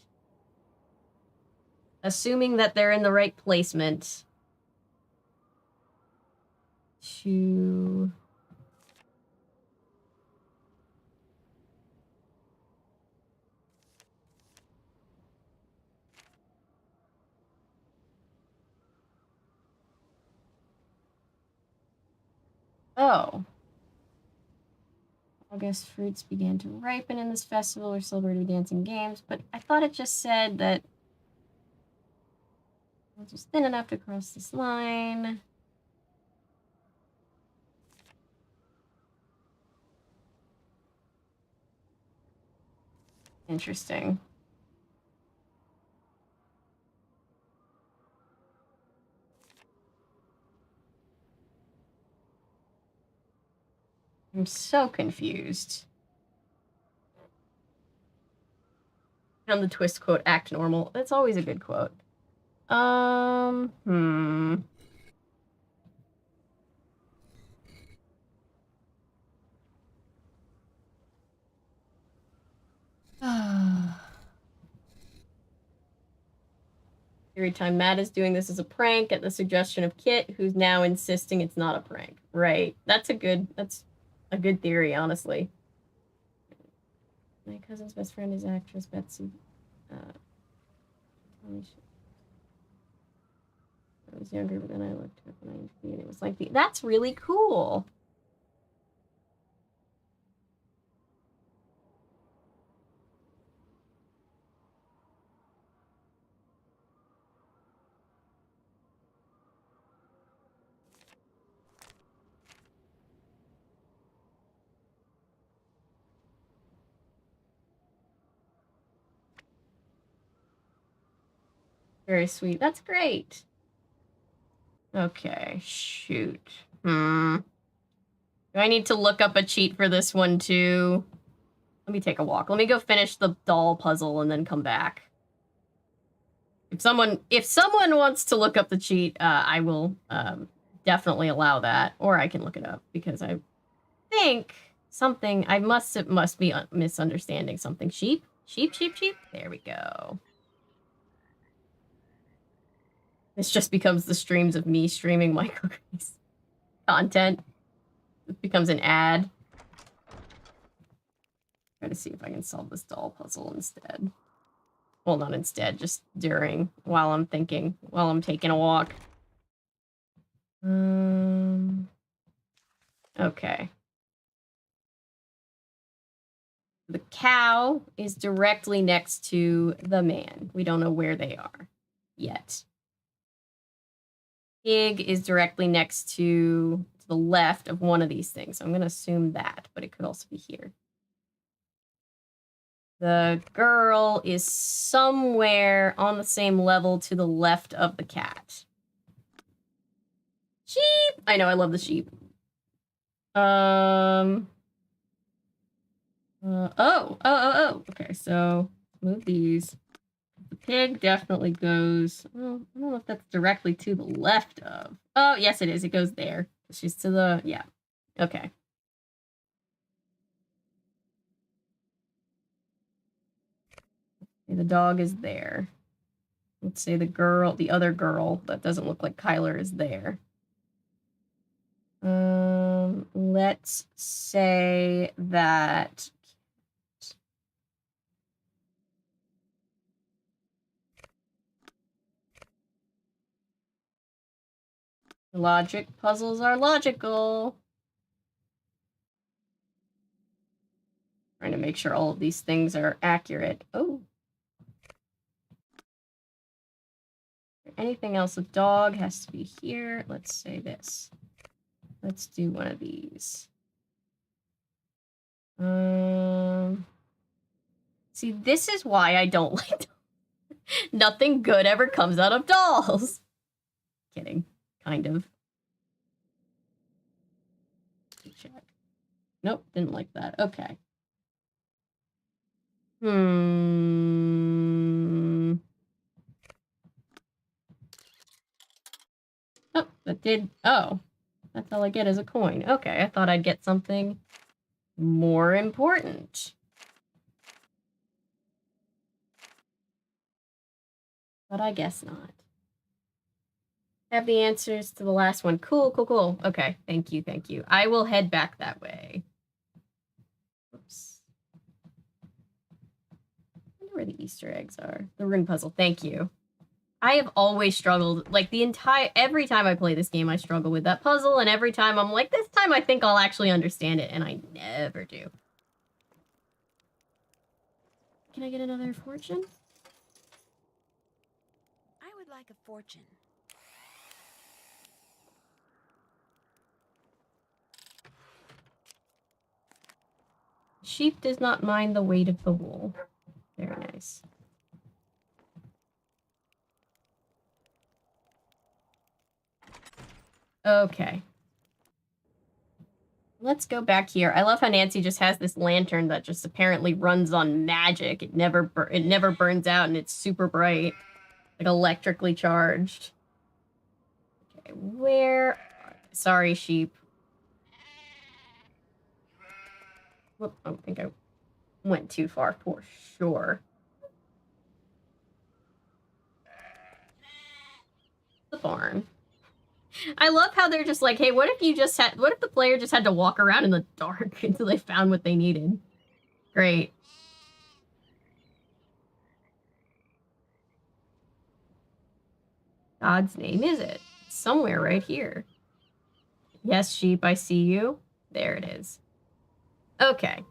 Assuming that they're in the right placement. To... Oh. August fruits began to ripen in this festival or celebrated dancing games, but I thought it just said that it was thin enough to cross this line. Interesting. I'm so confused. On the twist quote, act normal. That's always a good quote. Every time Matt is doing this as a prank at the suggestion of Kit, who's now insisting it's not a prank. Right. That's a good theory, honestly. My cousin's best friend is actress Betsy. I was younger, but then I looked up when I interviewed, and it was like that's really cool. Very sweet. That's great. Okay, shoot. Do I need to look up a cheat for this one too? Let me take a walk. Let me go finish the doll puzzle and then come back. If someone wants to look up the cheat, I will definitely allow that, or I can look it up because I think something I must be misunderstanding something. Sheep. There we go. This just becomes the streams of me streaming my cookies content. It becomes an ad. Try to see if I can solve this doll puzzle instead. Well, not instead, just while I'm thinking, while I'm taking a walk. Okay. The cow is directly next to the man. We don't know where they are yet. Pig is directly next to the left of one of these things. So I'm going to assume that, but it could also be here. The girl is somewhere on the same level to the left of the cat. Sheep! I know, I love the sheep. Okay, so move these. The pig definitely goes, well, I don't know if that's directly to the left of. Oh, yes, it is. It goes there. She's to the, yeah. Okay. The dog is there. Let's say the other girl that doesn't look like Kyler is there. Let's say that logic puzzles are logical. Trying to make sure all of these things are accurate. Oh. Anything else? A dog has to be here. Let's say this. Let's do one of these. See, this is why I don't like dolls. Nothing good ever comes out of dolls. Kidding. Kind of. Check. Nope, didn't like that. Okay. Oh, that did. Oh, that's all I get is a coin. Okay, I thought I'd get something more important. But I guess not. Have the answers to the last one. Cool. Okay, thank you. I will head back that way. Oops. I wonder where the Easter eggs are. The rune puzzle. Thank you. I have always struggled, like every time I play this game, I struggle with that puzzle, and every time I'm like, this time I think I'll actually understand it, and I never do. Can I get another fortune? I would like a fortune. Sheep does not mind the weight of the wool. Very nice. Okay. Let's go back here. I love how Nancy just has this lantern that just apparently runs on magic. It never burns out, and it's super bright. Like electrically charged. Okay, where... Sorry, sheep. Whoop, I think I went too far for sure. The barn. I love how they're just like, hey, what if the player just had to walk around in the dark until they found what they needed? Great. God's name is it? It's somewhere right here. Yes, sheep, I see you. There it is. Okay.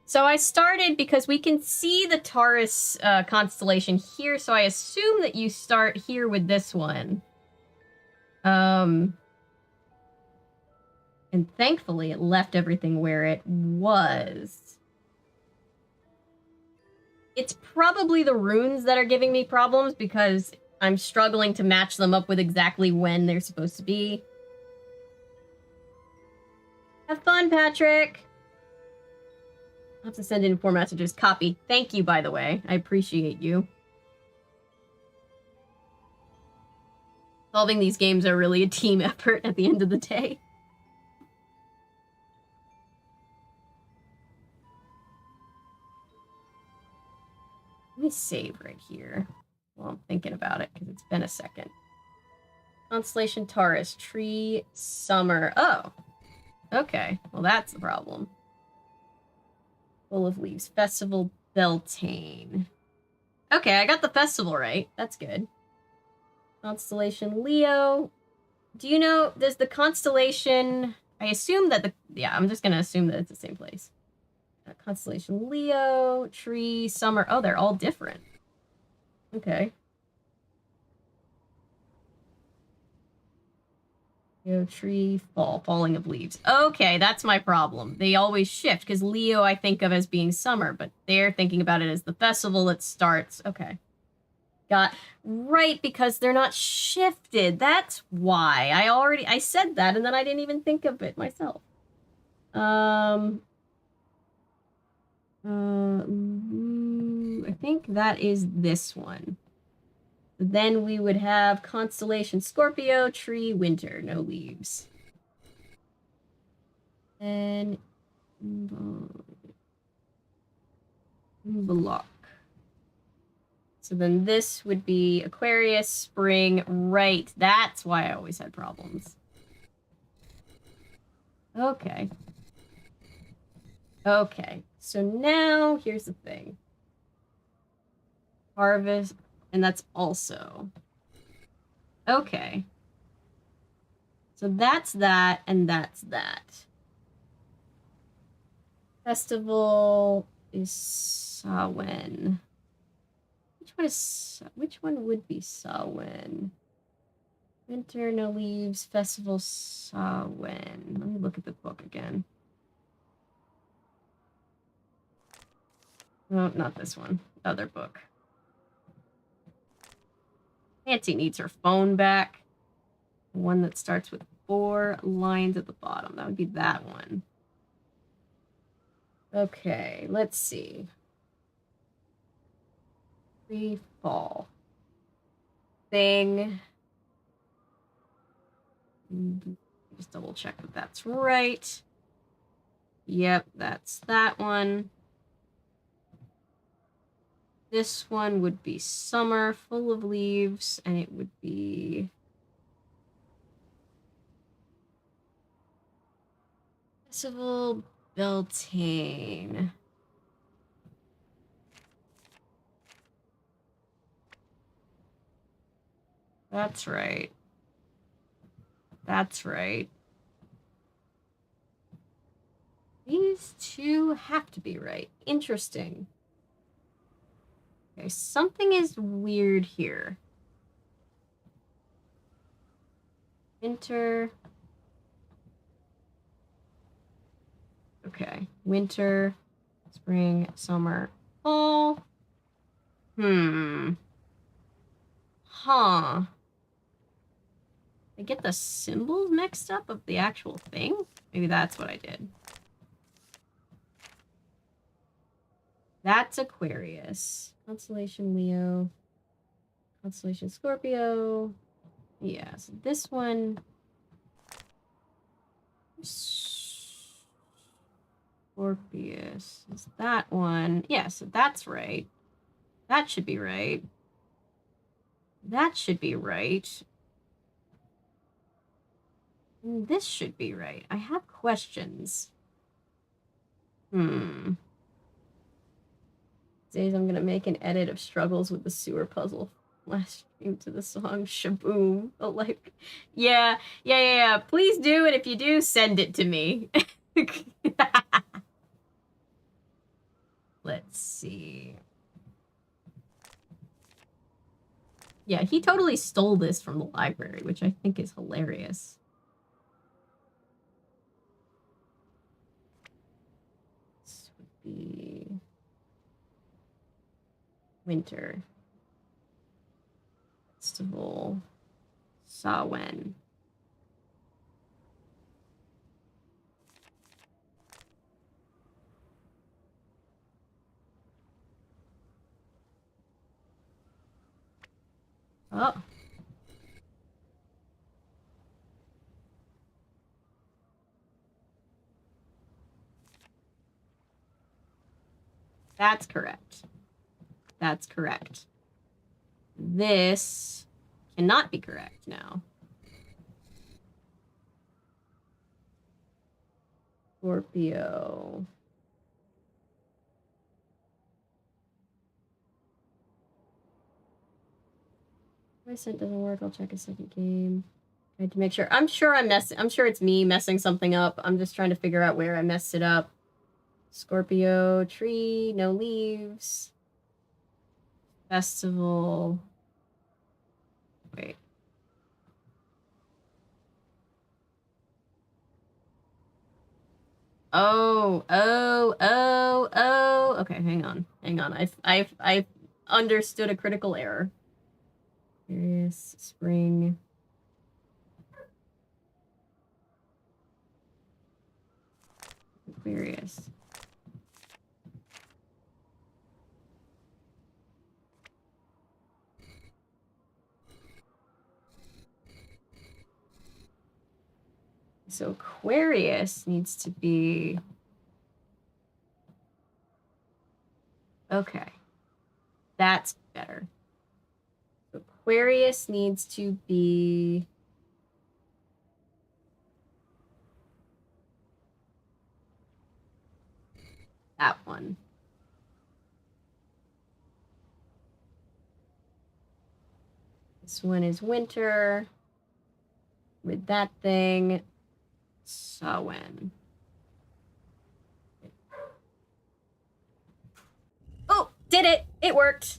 So I started because we can see the Taurus constellation here, so I assume that you start here with this one. And thankfully it left everything where it was. It's probably the runes that are giving me problems because I'm struggling to match them up with exactly when they're supposed to be. Have fun, Patrick! I'll have to send in 4 messages. Copy. Thank you, by the way. I appreciate you. Solving these games are really a team effort at the end of the day. Let me save right here while I'm thinking about it, because it's been a second. Constellation Taurus, Tree, Summer. Oh, okay. Well, that's the problem. Full of Leaves, Festival, Beltane. Okay, I got the festival right. That's good. Constellation Leo. Do you know, does the constellation... I assume that yeah, I'm just going to assume that it's the same place. Constellation Leo, Tree, Summer. Oh, they're all different. Okay. Leo, Tree, Fall, Falling of Leaves. Okay, that's my problem. They always shift, because Leo I think of as being summer, but they're thinking about it as the festival that starts. Okay. Got right, because they're not shifted. That's why. I said that, and then I didn't even think of it myself. I think that is this one. Then we would have Constellation Scorpio, Tree, Winter, no leaves. And block. So then this would be Aquarius, Spring, right. That's why I always had problems. Okay. Okay. So now, here's the thing. Harvest, and that's also. Okay. So that's that, and that's that. Festival is Samhain. Which one would be Samhain? Winter, no leaves, festival, Samhain. Let me look at the book again. No, not this one. Other book. Nancy needs her phone back. The one that starts with 4 lines at the bottom. That would be that one. Okay, let's see. Free fall. Thing. Just double check that that's right. Yep, that's that one. This one would be summer, full of leaves, and it would be Festival Beltane. That's right. That's right. These two have to be right. Interesting. Okay, something is weird here. Winter. Okay, winter, spring, summer, fall. Huh. I get the symbols mixed up of the actual thing? Maybe that's what I did. That's Aquarius. Constellation Leo. Constellation Scorpio. Yeah, so this one... Scorpius. Is that one? Yeah, so that's right. That should be right. That should be right. This should be right. I have questions. Days I'm gonna make an edit of struggles with the sewer puzzle. Last stream to the song Shaboom. But like, yeah. Please do, and if you do, send it to me. Let's see. Yeah, he totally stole this from the library, which I think is hilarious. This would be winter. Festival. Samhain. Oh. That's correct. That's correct. This cannot be correct now. Scorpio. My scent doesn't work. I'll check a second game. I had to make sure. I'm sure it's me messing something up. I'm just trying to figure out where I messed it up. Scorpio, tree, no leaves. Festival. Wait. Oh. Okay, hang on. I've understood a critical error. Aquarius, spring. Aquarius. So Aquarius needs to be... Okay. That's better. So Aquarius needs to be... that one. This one is winter. With that thing. Samhain. Oh, did it! It worked!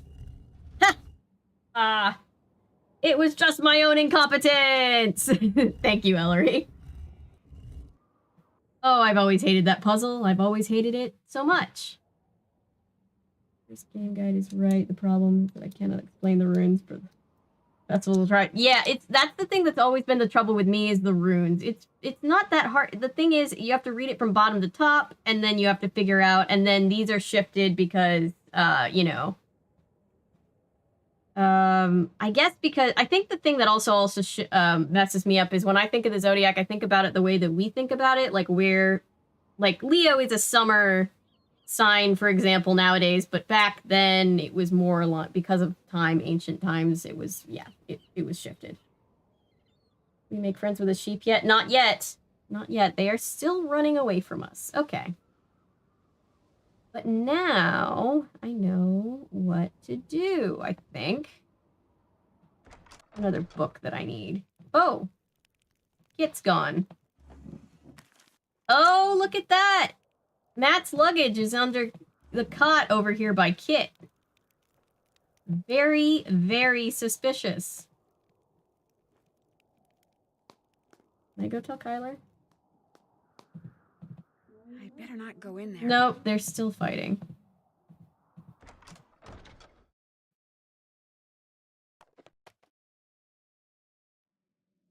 Ha! It was just my own incompetence! Thank you, Ellery. Oh, I've always hated that puzzle. I've always hated it so much. This game guide is right. The problem is that I cannot explain the runes for the festival. Right? Yeah, that's the thing that's always been the trouble with me is the runes. It's not that hard. The thing is, you have to read it from bottom to top, and then you have to figure out. And then these are shifted because, you know. I guess because I think the thing that also messes me up is when I think of the zodiac, I think about it the way that we think about it, like Leo is a summer sign, for example, nowadays, but back then it was more a lot because of time, ancient times. It was it was shifted. We make friends with a sheep yet? Not yet. Not yet. They are still running away from us. Okay. But now I know what to do, I think. Another book that I need. Oh! Kit's gone. Oh, look at that! Matt's luggage is under the cot over here by Kit. Very, very suspicious. Can I go tell Kyler? I better not go in there. Nope, they're still fighting.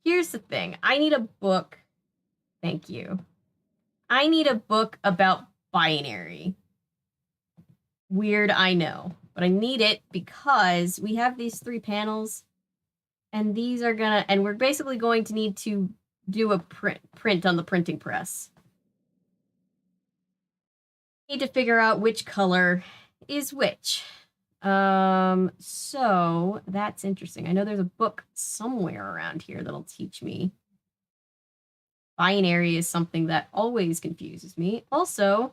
Here's the thing. I need a book. Thank you. I need a book about binary. Weird, I know. But I need it because we have these 3 panels. And these are gonna... And we're basically going to need to do a print on the printing press. Need to figure out which color is which. So that's interesting. I know there's a book somewhere around here that'll teach me binary is something that always confuses me. Also,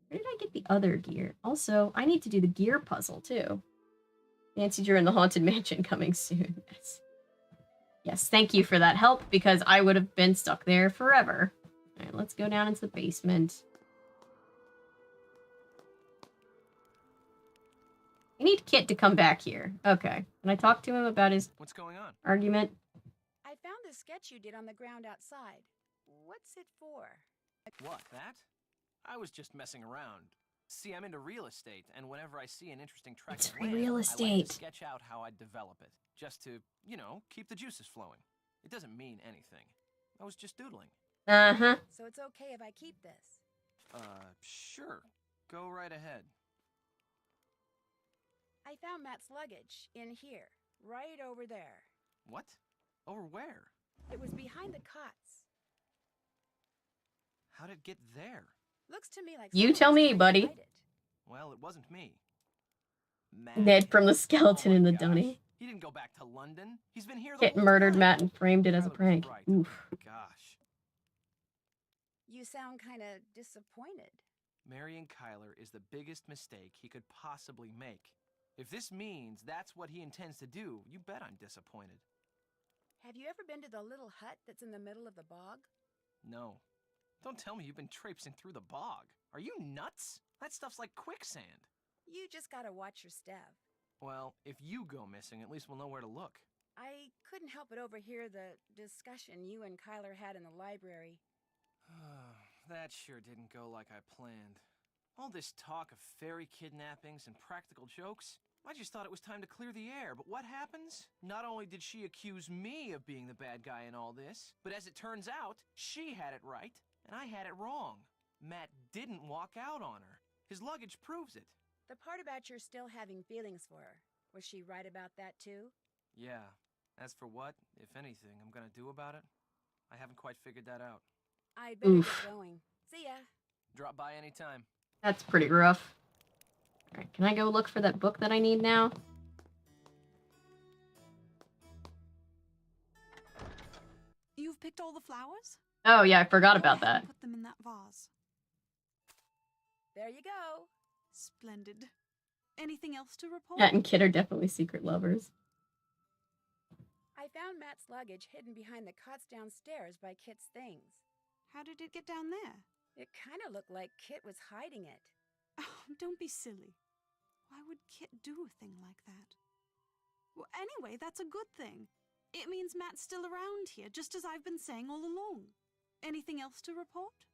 where did I get the other gear? Also, I need to do the gear puzzle, too. Nancy Drew and the Haunted Mansion coming soon. Yes. Yes, thank you for that help, because I would have been stuck there forever. Alright, let's go down into the basement. I need Kit to come back here. Okay. Can I talk to him about his What's going on? argument? I found the sketch you did on the ground outside. What's it for? What, that? I was just messing around. See, I'm into real estate, and whenever I see an interesting tract It's of land, real I like estate. to sketch out how I'd develop it, just to, you know, keep the juices flowing. It doesn't mean anything. I was just doodling. Uh-huh. So it's okay if I keep this? Sure. Go right ahead. I found Matt's luggage in here, right over there. What? Over where? It was behind the cots. How'd it get there? Looks to me like You tell me, buddy. Well, it wasn't me. Matt Ned from the did. skeleton Oh my in the gosh. dunny. He didn't go back to London. He's been here the Kit whole murdered time. Matt and framed it as a Tyler was prank. right. Oof. Gosh. You sound kind of disappointed. Marrying Kyler is the biggest mistake he could possibly make. If this means that's what he intends to do, you bet I'm disappointed. Have you ever been to the little hut that's in the middle of the bog? No. Don't tell me you've been traipsing through the bog. Are you nuts? That stuff's like quicksand. You just gotta watch your step. Well, if you go missing, at least we'll know where to look. I couldn't help but overhear the discussion you and Kyler had in the library. That sure didn't go like I planned. All this talk of fairy kidnappings and practical jokes, I just thought it was time to clear the air, but what happens? Not only did she accuse me of being the bad guy in all this, but as it turns out, she had it right, and I had it wrong. Matt didn't walk out on her. His luggage proves it. The part about your still having feelings for her, was she right about that too? Yeah. As for what, if anything, I'm gonna do about it, I haven't quite figured that out. I'd better Oof. get going. See ya. Drop by anytime. That's pretty rough. Alright, can I go look for that book that I need now? You've picked all the flowers? Oh yeah, I forgot Go about ahead that. and put them in that vase. There you go. Splendid. Anything else to report? Matt and Kit are definitely secret lovers. I found Matt's luggage hidden behind the cots downstairs by Kit's things. How did it get down there? It kind of looked like Kit was hiding it. Oh, don't be silly. Why would Kit do a thing like that? Well, anyway, that's a good thing. It means Matt's still around here, just as I've been saying all along. Anything else to report?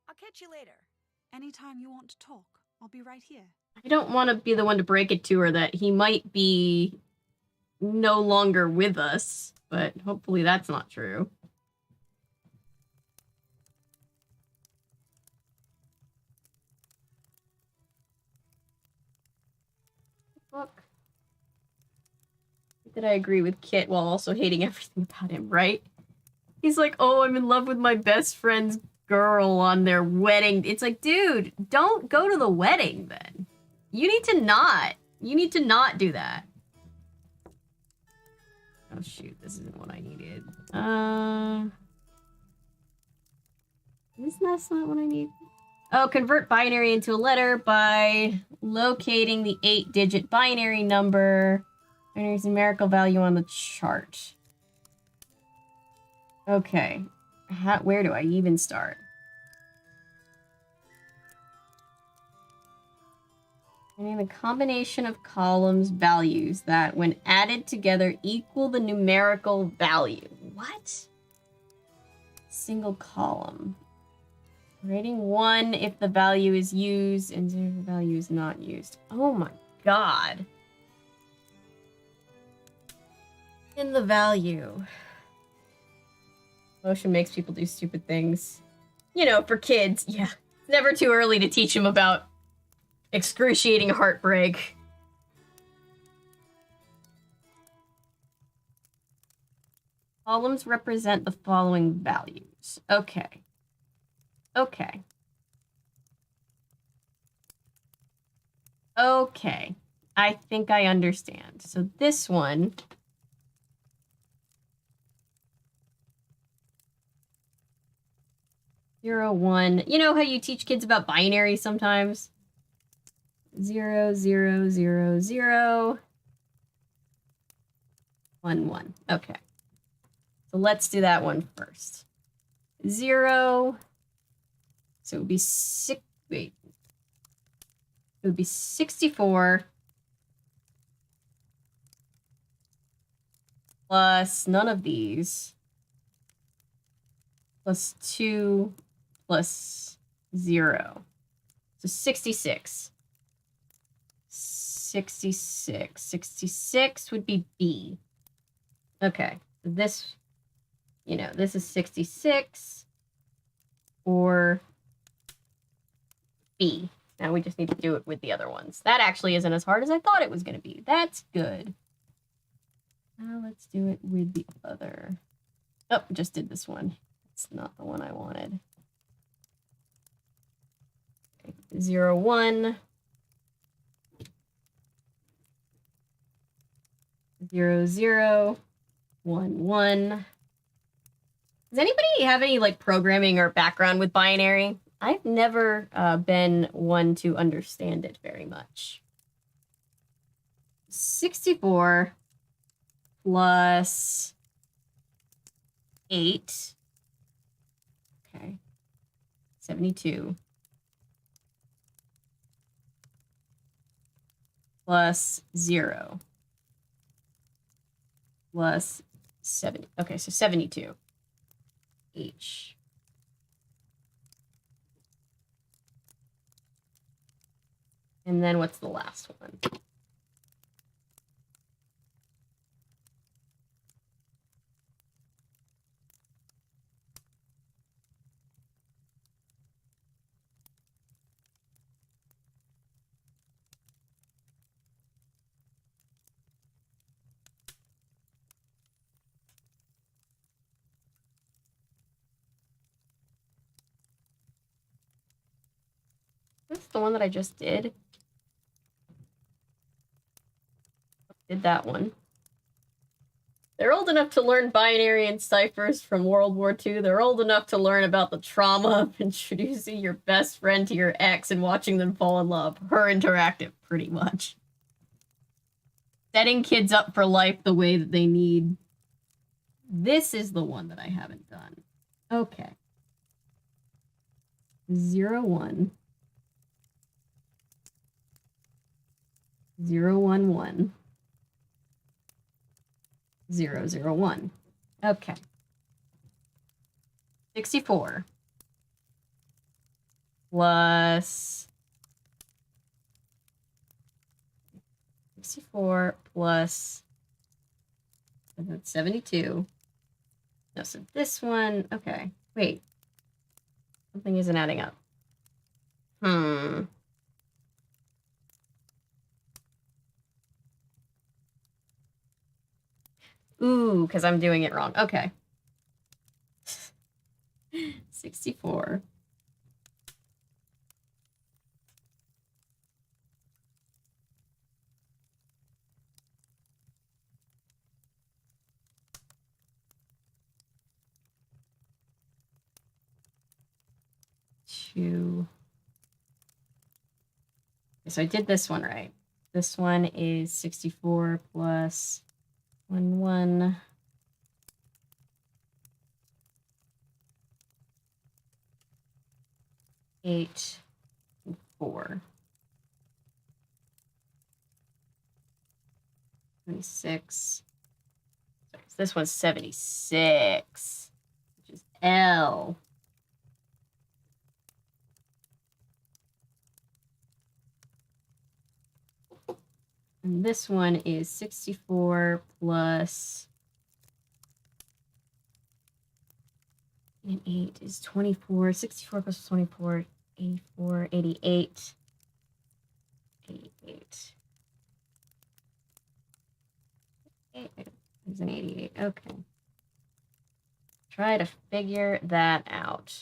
I'll catch you later. Anytime you want to talk, I'll be right here. I don't want to be the one to break it to her that he might be no longer with us, but hopefully that's not true. Look. Did I agree with Kit while also hating everything about him, right? He's like, oh, I'm in love with my best friend's girl on their wedding. It's like, dude, don't go to the wedding then. You need to not. You need to not do that. Oh shoot, this isn't what I needed. That's not what I need. Oh, convert binary into a letter by locating the 8-digit binary number. Binary's numerical value on the chart. Okay. Where do I even start? I need a combination of columns values that, when added together, equal the numerical value. What? Single column. Rating 1 if the value is used, and 0 if the value is not used. Oh my god. In the value. Motion makes people do stupid things. You know, for kids, yeah. It's never too early to teach them about excruciating heartbreak. Columns represent the following values. Okay. Okay. Okay. I think I understand. So this one 0, 1. You know how you teach kids about binary sometimes? 0, 0, 0, 0. 1, 1. Okay. So let's do that one first. 0. So it would be 6. Wait. It would be 64 plus none of these plus 2 plus 0. So 66. 66. 66 would be B. Okay. So this, you know, this is 66 or B. Now we just need to do it with the other ones. That actually isn't as hard as I thought it was going to be. That's good. Now let's do it with the other. Oh, just did this one. It's not the one I wanted. Okay. 0, 1. 0, 0. 1, 1. Does anybody have any like programming or background with binary? I've never been one to understand it very much. 64 plus 8. Okay. 72. Plus 0. Plus 70. Okay, so 72. H. And then what's the last one? This is the one that I just did. Did that one. They're old enough to learn binary and ciphers from World War II. They're old enough to learn about the trauma of introducing your best friend to your ex and watching them fall in love. Her interactive, pretty much. Setting kids up for life the way that they need. This is the one that I haven't done. Okay. 0, 1. 0, 1, 1. 0, 0, 1. Okay. 64 plus 64 plus 72. No, so this one, okay. Wait. Something isn't adding up. Ooh, because I'm doing it wrong. Okay. 64. Two. So I did this one right. This one is 64 plus 1, 1. 8, 4. 26. Sorry, so this one's 76, which is L. And this one is 64 plus 8 is 24. 64 plus 24, 84, 88. 88. There's an 88. Okay. Try to figure that out.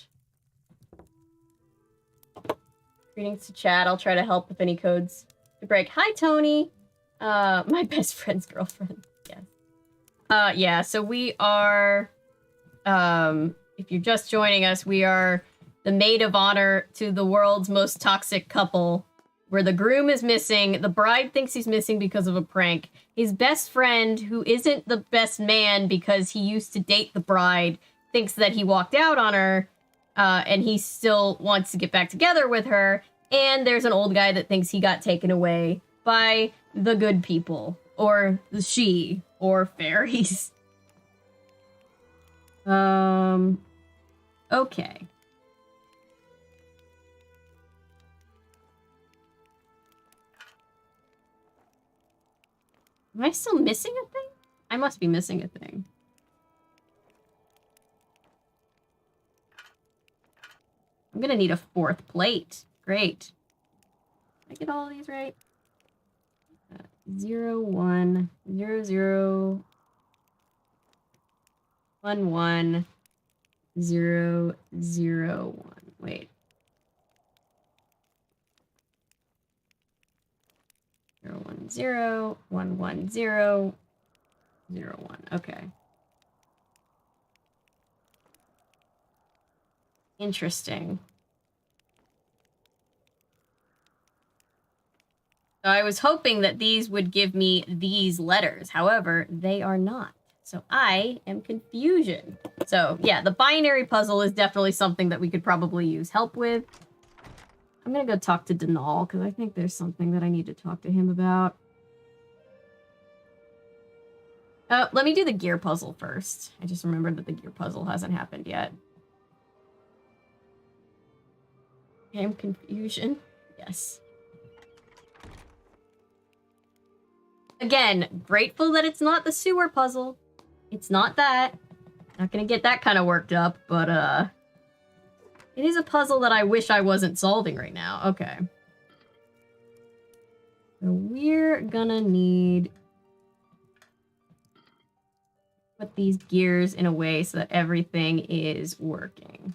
Greetings to chat. I'll try to help with any codes to break. Hi, Tony. My best friend's girlfriend. Yes. Yeah, so we are, if you're just joining us, we are the maid of honor to the world's most toxic couple, where the groom is missing, the bride thinks he's missing because of a prank. His best friend, who isn't the best man because he used to date the bride, thinks that he walked out on her, and he still wants to get back together with her. And there's an old guy that thinks he got taken away by the good people, or the she, or fairies. Okay. Am I still missing a thing? I must be missing a thing. I'm gonna need a 4th plate. Great. Did I get all of these right? 0, 1, 0, 0, 1, 1, 0, 0, 1. Wait. 0, 1, 0, 1, 1, 0, 0, 1. Okay. Interesting. So I was hoping that these would give me these letters. However, they are not. So I am confusion. So yeah, the binary puzzle is definitely something that we could probably use help with. I'm gonna go talk to Denal because I think there's something that I need to talk to him about. Let me do the gear puzzle first. I just remembered that the gear puzzle hasn't happened yet. I am confusion. Yes. Again, grateful that it's not the sewer puzzle. It's not that. Not gonna get that kind of worked up, but it is a puzzle that I wish I wasn't solving right now. Okay. So we're gonna need put these gears in a way so that everything is working.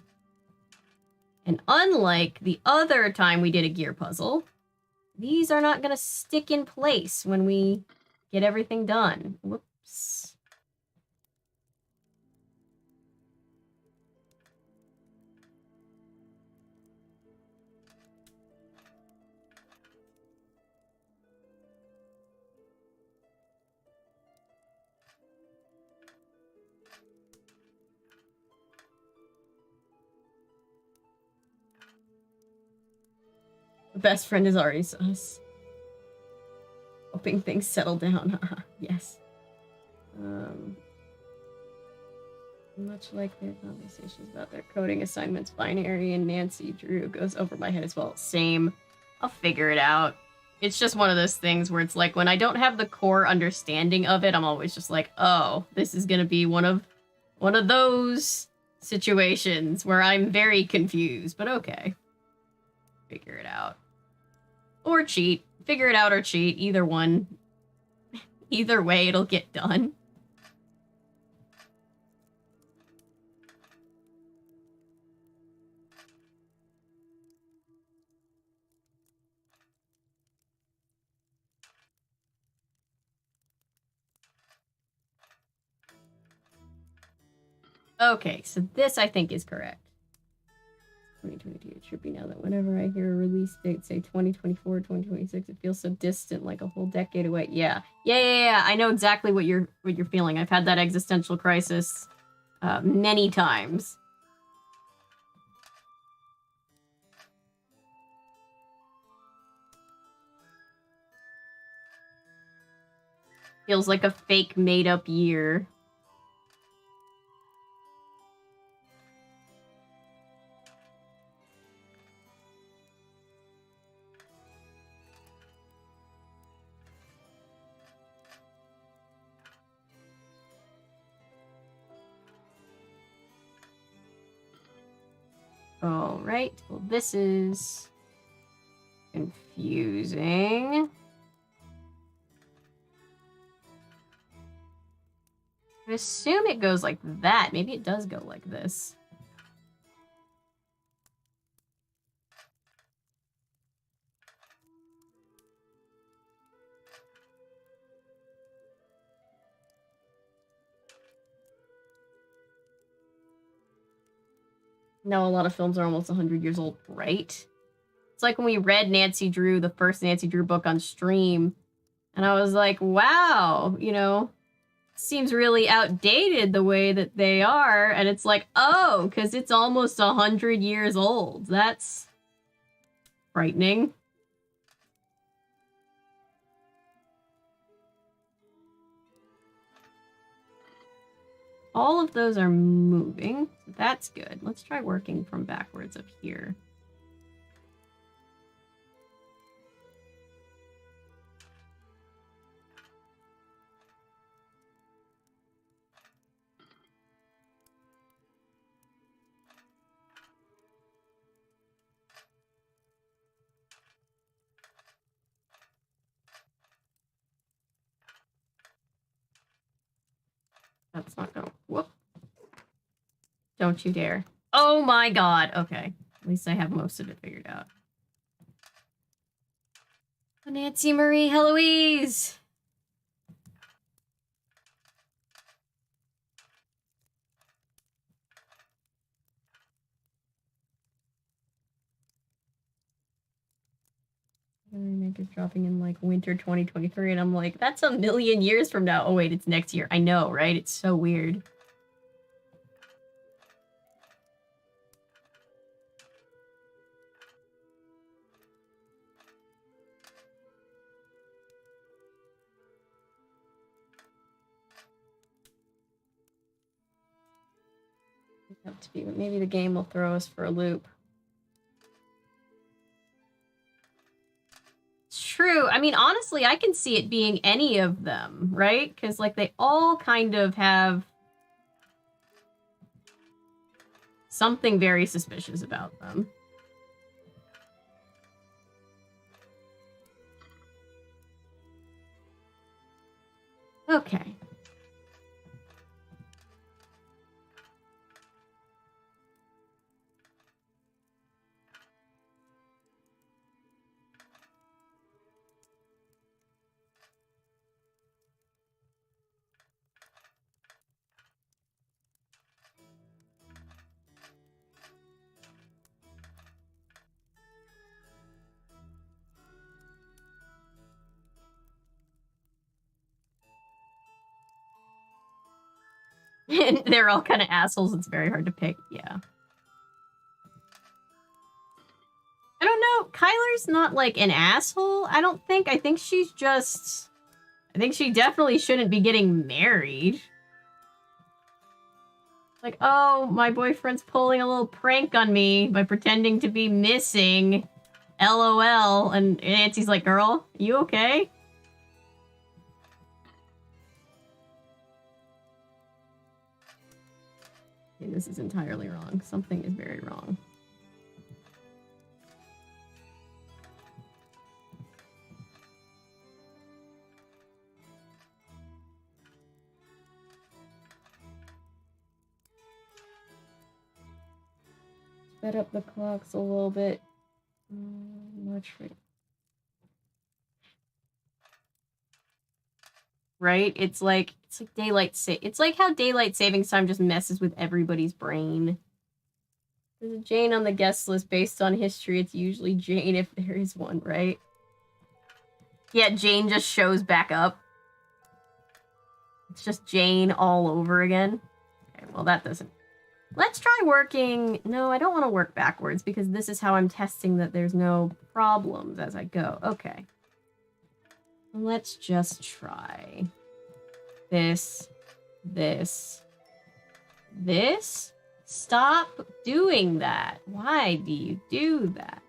And unlike the other time we did a gear puzzle, these are not gonna stick in place when we get everything done. Whoops. The best friend is already sus. Hoping things settle down. Yes. Much like their conversations about their coding assignments, binary and Nancy Drew goes over my head as well. Same. I'll figure it out. It's just one of those things where it's like when I don't have the core understanding of it, I'm always just like, oh, this is gonna be one of those situations where I'm very confused, but okay. Figure it out. Or cheat. Figure it out or cheat. Either one. Either way, it'll get done. Okay, so this I think is correct. 2022. It should be now that whenever I hear a release date, say 2024, 2026, it feels so distant, like a whole decade away. Yeah. I know exactly what you're feeling. I've had that existential crisis many times. Feels like a fake made-up year. All right. Well, this is confusing. I assume it goes like that. Maybe it does go like this. No, a lot of films are almost 100 years old, right? It's like when we read Nancy Drew, the first Nancy Drew book on stream, and I was like, wow, you know, seems really outdated the way that they are, and it's like, oh, because it's almost 100 years old. That's frightening. All of those are moving. That's good. Let's try working from backwards up here. That's not going. Whoop. Don't you dare. Oh my god. Okay. At least I have most of it figured out. Nancy Marie Heloise. Remake is dropping in like winter 2023, and I'm like, that's a million years from now. Oh wait, it's next year. I know, right? It's so weird. Have to be, but maybe the game will throw us for a loop. It's true. I mean, honestly, I can see it being any of them, right? Because, like, they all kind of have something very suspicious about them. Okay. And they're all kind of assholes. It's very hard to pick. Yeah. I don't know. Kyler's not like an asshole, I don't think. I think she's just... I think she definitely shouldn't be getting married. Like, oh, my boyfriend's pulling a little prank on me by pretending to be missing. LOL. And Nancy's like, girl, you okay? Okay, this is entirely wrong. Something is very wrong. Sped up the clocks a little bit. Much right? It's like it's like how daylight savings time just messes with everybody's brain. There's a Jane on the guest list based on history. It's usually Jane if there is one, right? Yeah, Jane just shows back up. It's just Jane all over again. Okay, well that doesn't. Let's try working... No, I don't want to work backwards because this is how I'm testing that there's no problems as I go. Okay. Let's just try this. Stop doing that. Why do you do that?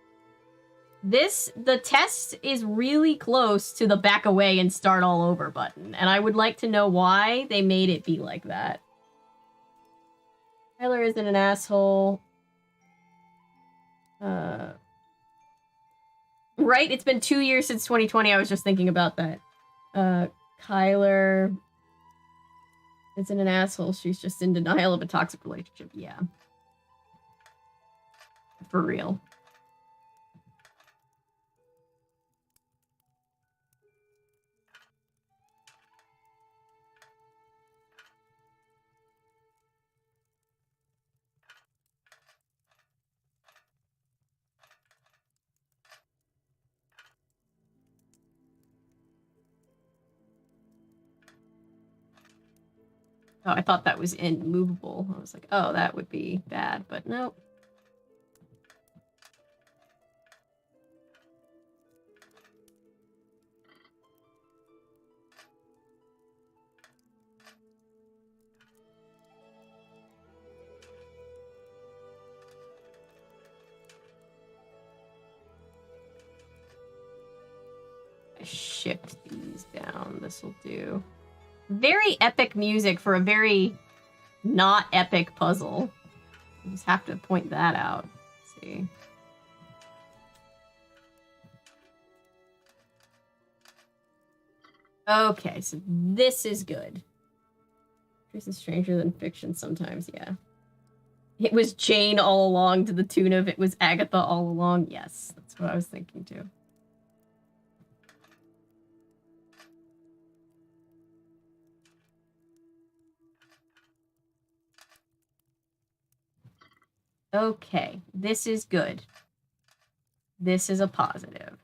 The test is really close to the back away and start all over button, and I would like to know why they made it be like that. Tyler isn't an asshole. Right? It's been 2 years since 2020. I was just thinking about that. Kyler isn't an asshole. She's just in denial of a toxic relationship. Yeah. For real. Oh, I thought that was immovable. I was like, oh, that would be bad, but nope. Shift these down. This will do. Very epic music for a very not epic puzzle. I just have to point that out. Let's see. Okay, so this is good. Truth is stranger than fiction sometimes, yeah. It was Jane all along to the tune of it was Agatha all along. Yes, that's what I was thinking too. Okay, this is good. This is a positive.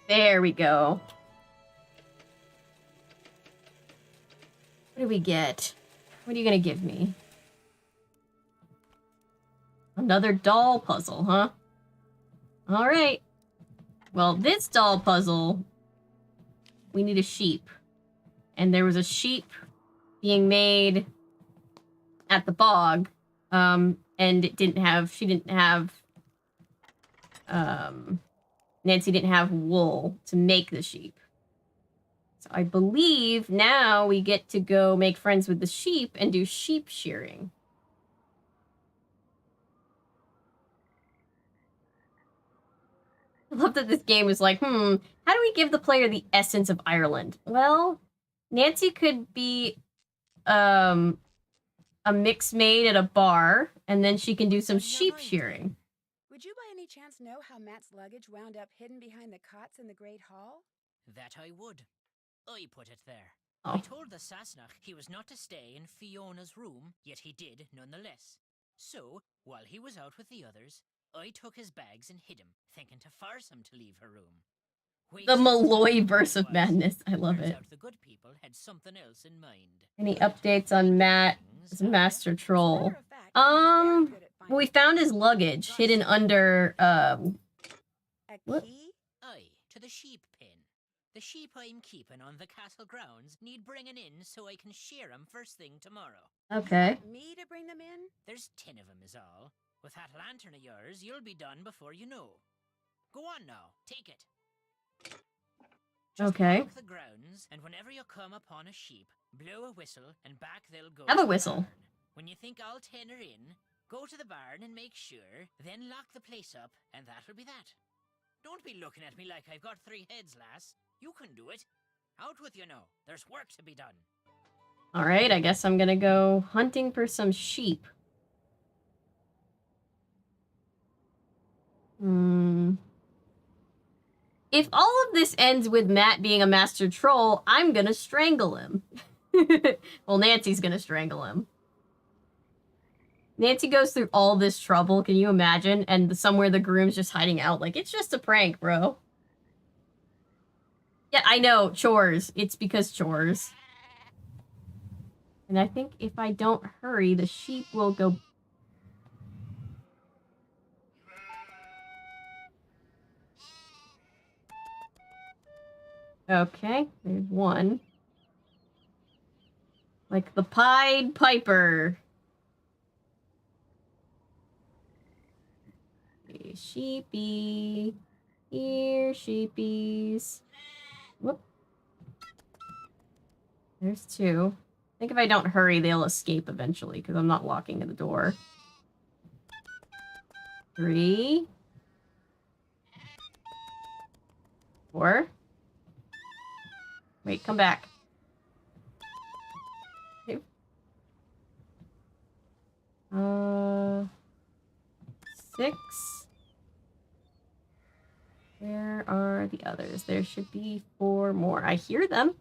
There we go. What do we get? What are you gonna give me? Another doll puzzle, huh? Alright. Well, this doll puzzle, we need a sheep. And there was a sheep being made at the bog. And it didn't have, Nancy didn't have wool to make the sheep. So I believe now we get to go make friends with the sheep and do sheep shearing. I love that this game is like, how do we give the player the essence of Ireland? Well, Nancy could be a mix maid at a bar, and then she can do some sheep shearing. Would you by any chance know how Matt's luggage wound up hidden behind the cots in the Great Hall? That I would. I put it there. Oh. I told the Sassenach he was not to stay in Fiona's room, yet he did nonetheless. So, while he was out with the others, I took his bags and hid him, thinking to force him to leave her room. The Malloy burst of madness. I love Turns it. out the good people had something else in mind. Any updates on Matt as a master troll? We found his luggage hidden under, A what? key? Aye, to the sheep pen. The sheep I'm keeping on the castle grounds need bringing in so I can shear 'em first thing tomorrow. Okay. Me to bring them in? There's 10 of 'em is all. With that lantern of yours, you'll be done before you know. Go on now, take it. Just Okay. walk the grounds, and whenever you come upon a sheep, blow a whistle, and back they'll go. Have to a the whistle. barn. When you think all 10 are in, go to the barn and make sure, then lock the place up, and that'll be that. Don't be looking at me like I've got 3 heads, lass. You can do it. Out with you now. There's work to be done. Alright, I guess I'm gonna go hunting for some sheep. If all of this ends with Matt being a master troll, I'm gonna strangle him. Well, Nancy's gonna strangle him. Nancy goes through all this trouble, can you imagine? And somewhere the groom's just hiding out. Like, it's just a prank, bro. Yeah, I know, chores. It's because chores. And I think if I don't hurry, the sheep will go... Okay, there's one. Like the Pied Piper. Okay, sheepy. Here, sheepies. Whoop. There's 2. think if I don't hurry, they'll escape eventually, because I'm not locking the door. 3. 4. Wait, come back. 2. 6. Where are the others? There should be 4 more. I hear them.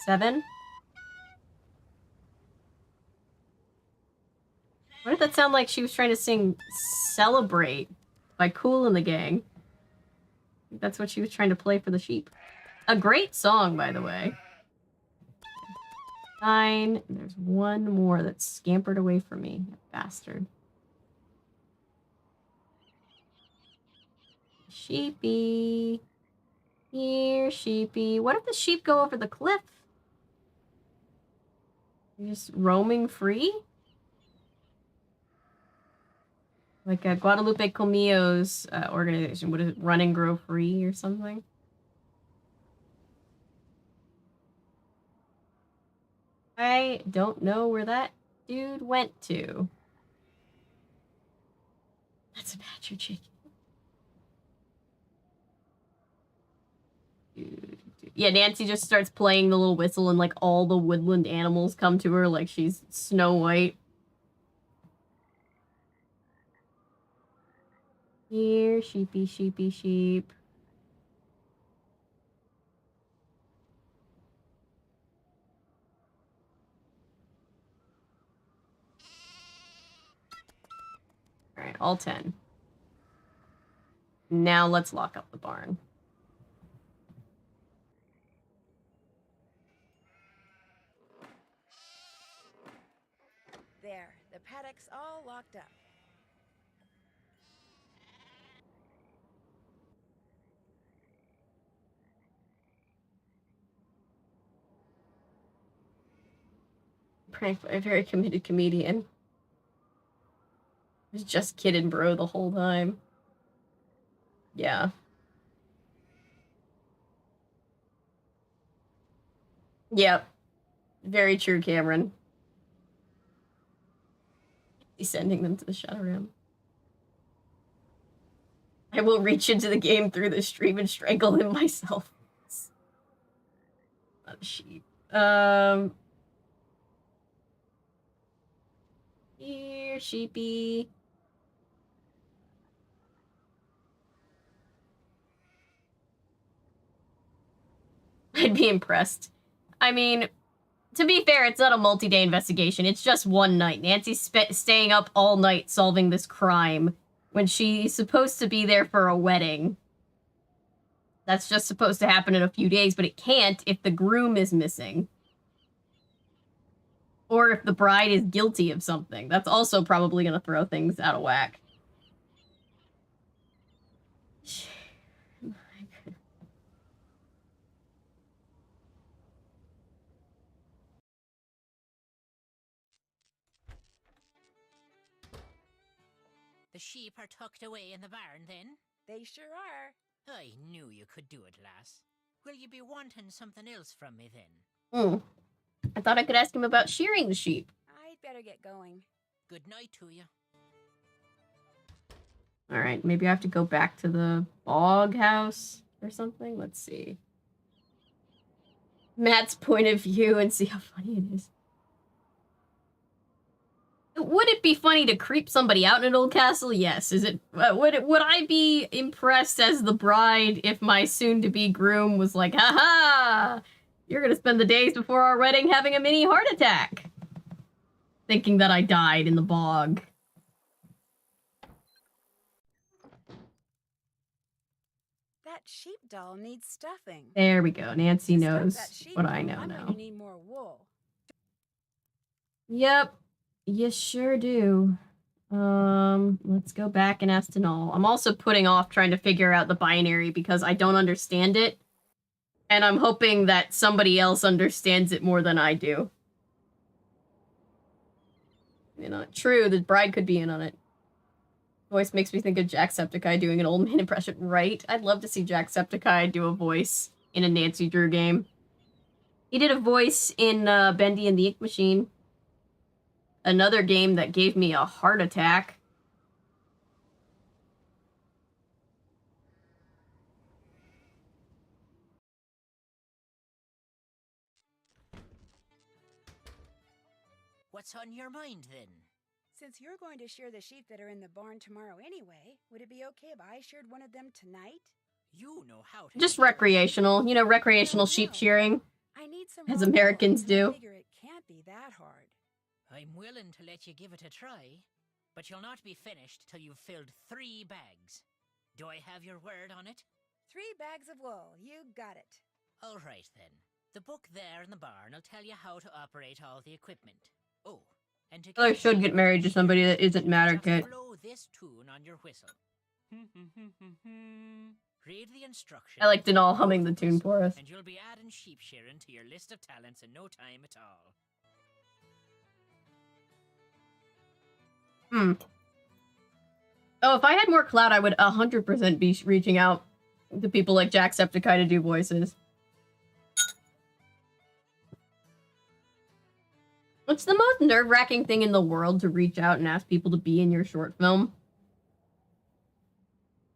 7. What did that sound like? She was trying to sing Celebrate by Kool and the Gang. I think that's what she was trying to play for the sheep. A great song, by the way. 9. There's 1 more that's scampered away from me. Bastard. Sheepy. Here, sheepy. What if the sheep go over the cliff? You're just roaming free? Like Guadalupe Comillo's organization. What is it? Run and Grow Free or something? I don't know where that dude went to. That's a badger chicken. Yeah, Nancy just starts playing the little whistle and like all the woodland animals come to her like she's Snow White. Here, sheepy, sheepy, sheep. Alright, all 10. Now let's lock up the barn. There, the paddock's all locked up. Prank by a very committed comedian. I was just kidding, bro, the whole time. Yeah. Yep. Very true, Cameron. He's sending them to the Shadow Realm. I will reach into the game through the stream and strangle him myself. Not a sheep. Here, sheepy. I'd be impressed. I mean, to be fair, it's not a multi-day investigation. It's just one night. Nancy's staying up all night solving this crime when she's supposed to be there for a wedding. That's just supposed to happen in a few days, but it can't if the groom is missing. Or if the bride is guilty of something. That's also probably going to throw things out of whack. The sheep are tucked away in the barn, then? They sure are. I knew you could do it, lass. Will you be wanting something else from me, then? I thought I could ask him about shearing the sheep. I'd better get going. Good night to you. Alright, maybe I have to go back to the bog house or something? Let's see. Matt's point of view and see how funny it is. Would it be funny to creep somebody out in an old castle? Yes. Is it? Would I be impressed as the bride if my soon-to-be groom was like, "Ha-ha! You're gonna spend the days before our wedding having a mini heart attack," thinking that I died in the bog. That sheep doll needs stuffing. There we go. Nancy To stuff knows that sheep what I doll, know I'm now. going to need more wool. Yep. You sure do. Let's go back and ask Denal. I'm also putting off trying to figure out the binary because I don't understand it. And I'm hoping that somebody else understands it more than I do. You know, true, the bride could be in on it. Voice makes me think of Jacksepticeye doing an old man impression, right? I'd love to see Jacksepticeye do a voice in a Nancy Drew game. He did a voice in Bendy and the Ink Machine. Another game that gave me a heart attack. What's on your mind, then? Since you're going to shear the sheep that are in the barn tomorrow anyway, would it be okay if I sheared one of them tonight? You know how to... Just recreational. You know, recreational sheep shearing. I need some As raw Americans wool, and do. I figure it can't be that hard. I'm willing to let you give it a try, but you'll not be finished till you've filled 3 bags. Do I have your word on it? 3 bags of wool. You got it. All right, then. The book there in the barn will tell you how to operate all the equipment. Oh, and to I should get married to somebody that isn't Matterkit. just blow this tune on your whistle. Read the instructions. I like Denal humming the tune for us. And you'll be adding sheep shearing to your list of talents in no time at all. Oh, if I had more clout, I would 100% be reaching out to people like Jacksepticeye to do voices. It's the most nerve-wracking thing in the world to reach out and ask people to be in your short film.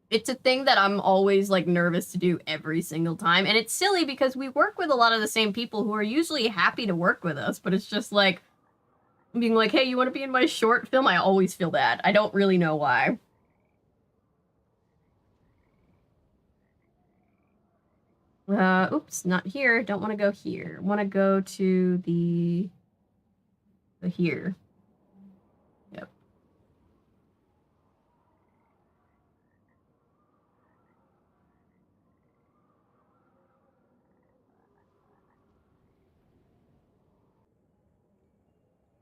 It's a thing that I'm always, like, nervous to do every single time. And it's silly because we work with a lot of the same people who are usually happy to work with us. But it's just, like, being like, hey, you want to be in my short film? I always feel bad. I don't really know why. Oops, not here. Don't want to go here. Want to go to the here. Yep.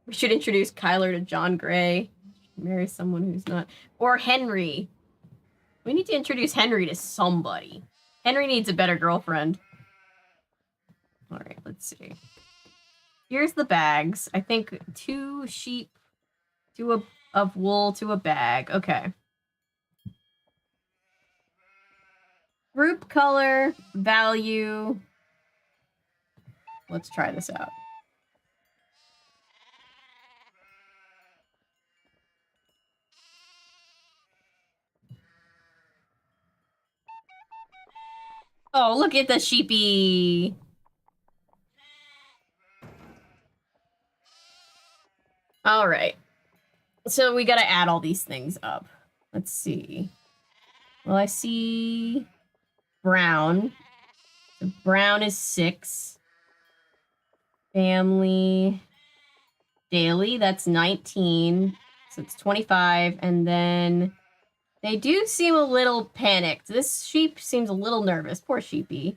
We should introduce Kyler to John Gray. Marry someone who's not. Or Henry. We need to introduce Henry to somebody. Henry needs a better girlfriend. Alright, let's see. Here's the bags. I think 2 sheep to of wool to a bag. Okay. Group color, value. Let's try this out. Oh, look at the sheepy. All right. So we got to add all these things up. Let's see. Well, I see brown. So brown is 6. Family. Daily, that's 19. So it's 25. And then they do seem a little panicked. This sheep seems a little nervous. Poor sheepy.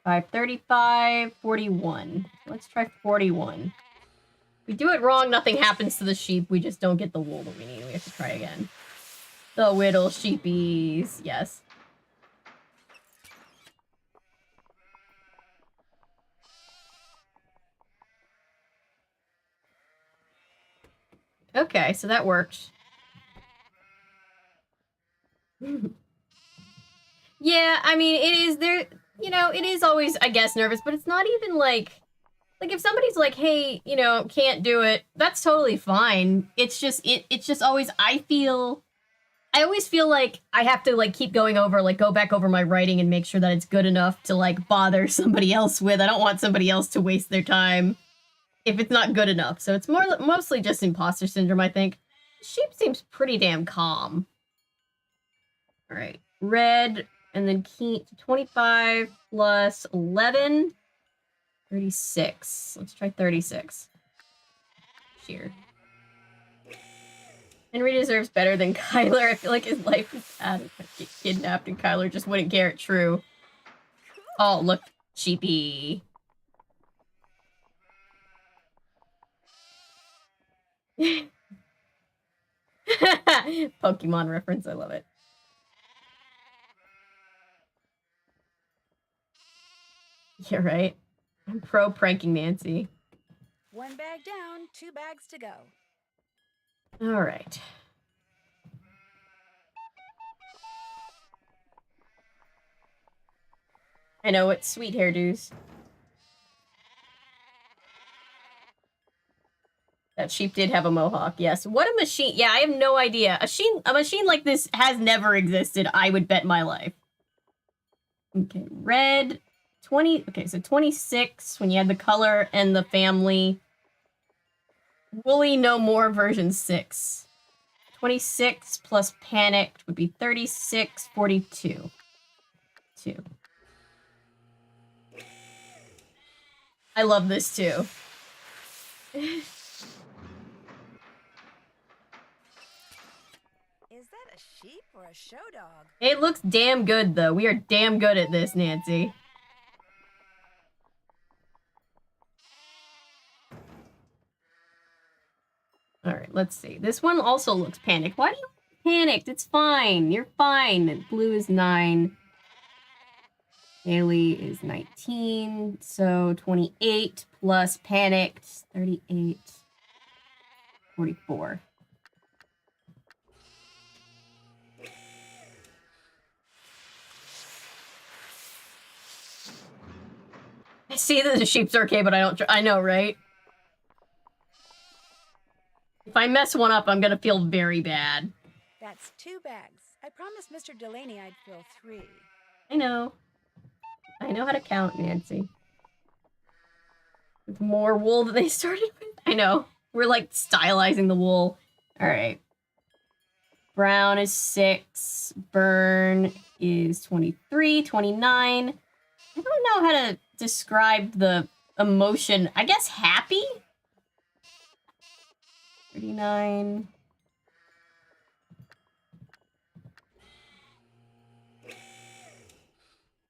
535, 41. Let's try 41. If we do it wrong, nothing happens to the sheep. We just don't get the wool that we need. We have to try again. The little sheepies. Yes. Okay, so that worked. Yeah, I mean, it is there, you know, it is always, I guess, nervous, but it's not even like if somebody's like, hey, you know, can't do it, that's totally fine. It's just, it's just always, I always feel like I have to, like, keep going over, like, go back over my writing and make sure that it's good enough to, like, bother somebody else with. I don't want somebody else to waste their time if it's not good enough. So it's mostly just imposter syndrome, I think. Sheep seems pretty damn calm. All right, red, and then key 25 plus 11, 36. Let's try 36. Sheer. Henry deserves better than Kyler. I feel like his life is bad. If get kidnapped and Kyler just wouldn't get it true. Oh, look, sheepy. Pokemon reference, I love it. You're right. I'm pro pranking Nancy. 1 bag down, 2 bags to go. All right. I know it's sweet hairdos. That sheep did have a mohawk, yes. What a machine. Yeah, I have no idea. A machine like this has never existed, I would bet my life. Okay, red. 20. Okay, so 26 when you had the color and the family. Woolly No More version 6. 26 plus panicked would be 36, 42. 2. I love this too. Is that a sheep or a show dog? It looks damn good though. We are damn good at this, Nancy. Alright, let's see. This one also looks panicked. Why do you panicked? It's fine. You're fine. Blue is 9. Haley is 19. So 28 plus panicked. 38. 44. I see that the sheep's okay, but I know, right? If I mess one up, I'm gonna feel very bad. That's 2 bags. I promised Mr. Delaney I'd fill 3. I know. I know how to count, Nancy. With more wool than they started with. I know. We're like stylizing the wool. Alright. Brown is 6. Burn is 23, 29. I don't know how to describe the emotion. I guess happy? 39.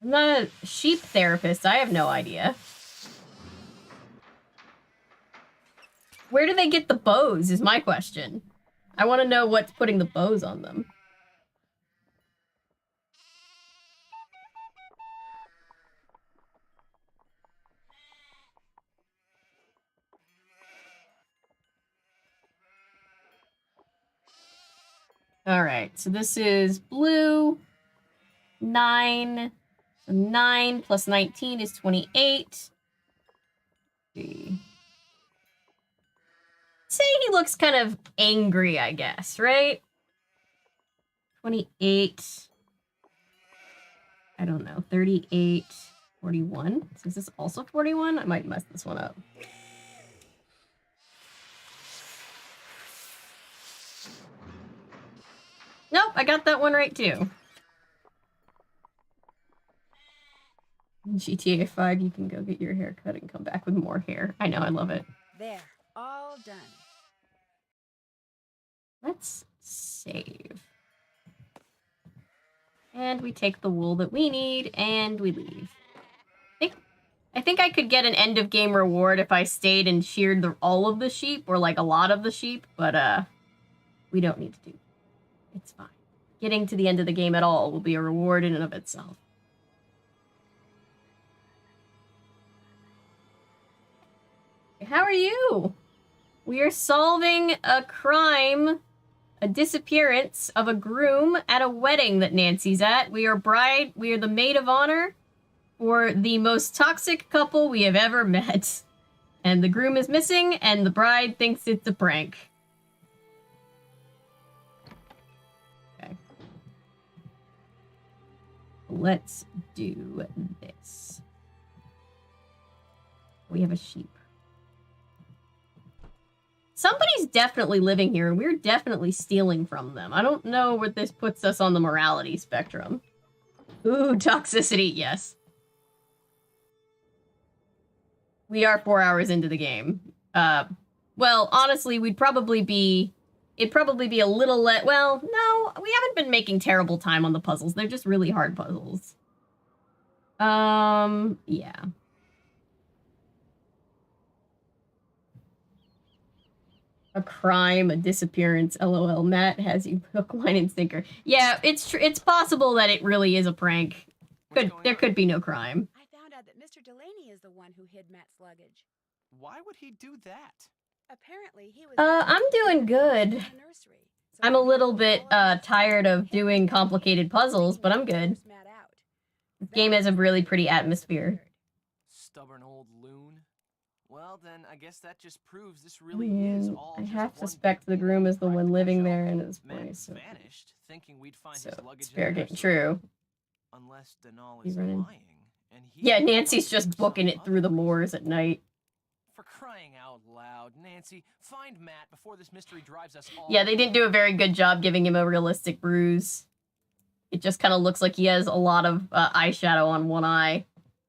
I'm not a sheep therapist. I have no idea. Where do they get the bows is my question. I want to know what's putting the bows on them. Alright, so this is blue. 9. So 9 plus 19 is 28. See. Say he looks kind of angry, I guess, right? 28. I don't know. 38. 41. So is this also 41? I might mess this one up. Nope, I got that one right too. In GTA 5, you can go get your hair cut and come back with more hair. I know, I love it. There, all done. Let's save. And we take the wool that we need, and we leave. I think I could get an end of game reward if I stayed and sheared all of the sheep, or like a lot of the sheep, but we don't need to do that. It's fine. Getting to the end of the game at all will be a reward in and of itself. How are you? We are solving a crime, a disappearance of a groom at a wedding that Nancy's at. We are the maid of honor for the most toxic couple we have ever met. And the groom is missing, and the bride thinks it's a prank. Okay. Let's do this. We have a sheep. Somebody's definitely living here, and we're definitely stealing from them. I don't know where this puts us on the morality spectrum. Ooh, toxicity, yes. We are 4 hours into the game. Well, honestly, it'd probably be a little well, no, we haven't been making terrible time on the puzzles. They're just really hard puzzles. Yeah. A crime, a disappearance, LOL. Matt has you hook, line, and sinker. Yeah, it's possible that it really is a prank. There could be no crime. I found out that Mr. Delaney is the one who hid Matt's luggage. Why would he do that? Apparently, he was. I'm doing good. in the nursery, so I'm a little bit tired of doing complicated puzzles, but I'm good. Matt out. This game has a really pretty atmosphere. Stubborn old loon. Well, then I guess that just proves this really is all I just have one suspect big the groom is the one practical living joke. there in his Men place. So, vanished, thinking we'd find so his it's luggage fair in there game. True. Unless Denal You is running? lying, and he Yeah, was Nancy's running just for booking some it through other the reason. moors at night. For crying out loud, Nancy, find Matt before this mystery drives us all. Yeah, they didn't do a very good job giving him a realistic bruise. It just kind of looks like he has a lot of eyeshadow on one eye.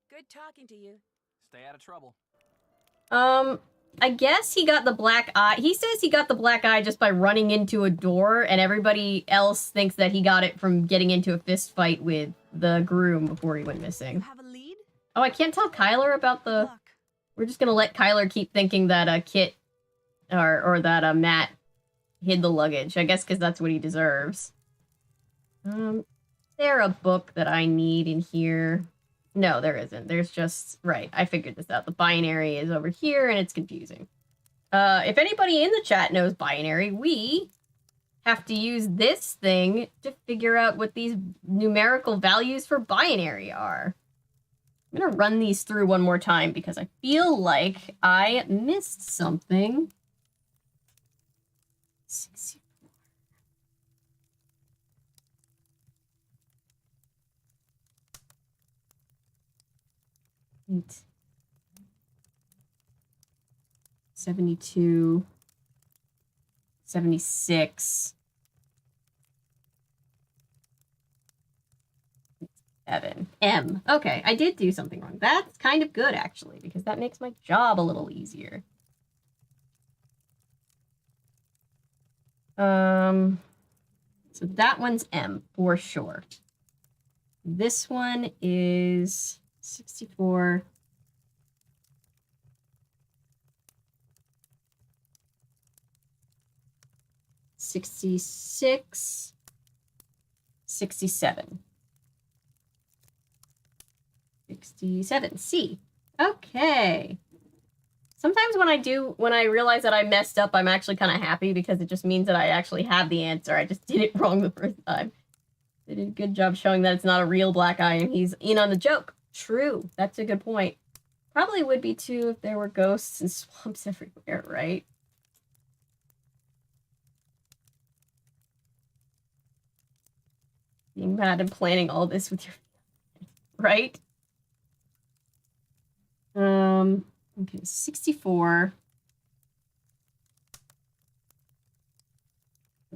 Good talking to you. Stay out of trouble. I guess he got the black eye. He says he got the black eye just by running into a door, and everybody else thinks that he got it from getting into a fist fight with the groom before he went You missing. have a lead? Oh, I can't tell Kyler about Good the... luck. We're just gonna let Kyler keep thinking that Kit or that Matt hid the luggage. I guess because that's what he deserves. Is there a book that I need in here? No, there isn't. There's just... Right, I figured this out. The binary is over here, and it's confusing. If anybody in the chat knows binary, we have to use this thing to figure out what these numerical values for binary are. I'm gonna run these through one more time because I feel like I missed something. 64. 72, 76, 7. M. Okay, I did do something wrong. That's kind of good, actually, because that makes my job a little easier. So that one's M, for sure. This one is 64. $66, $67. 67. C. Okay. Sometimes when I realize that I messed up, I'm actually kind of happy because it just means that I actually have the answer. I just did it wrong the first time. They did a good job showing that it's not a real black eye and he's in on the joke. True. That's a good point. Probably would be too if there were ghosts and swamps everywhere, right? Being mad and planning all this with your... Right? Okay, 64.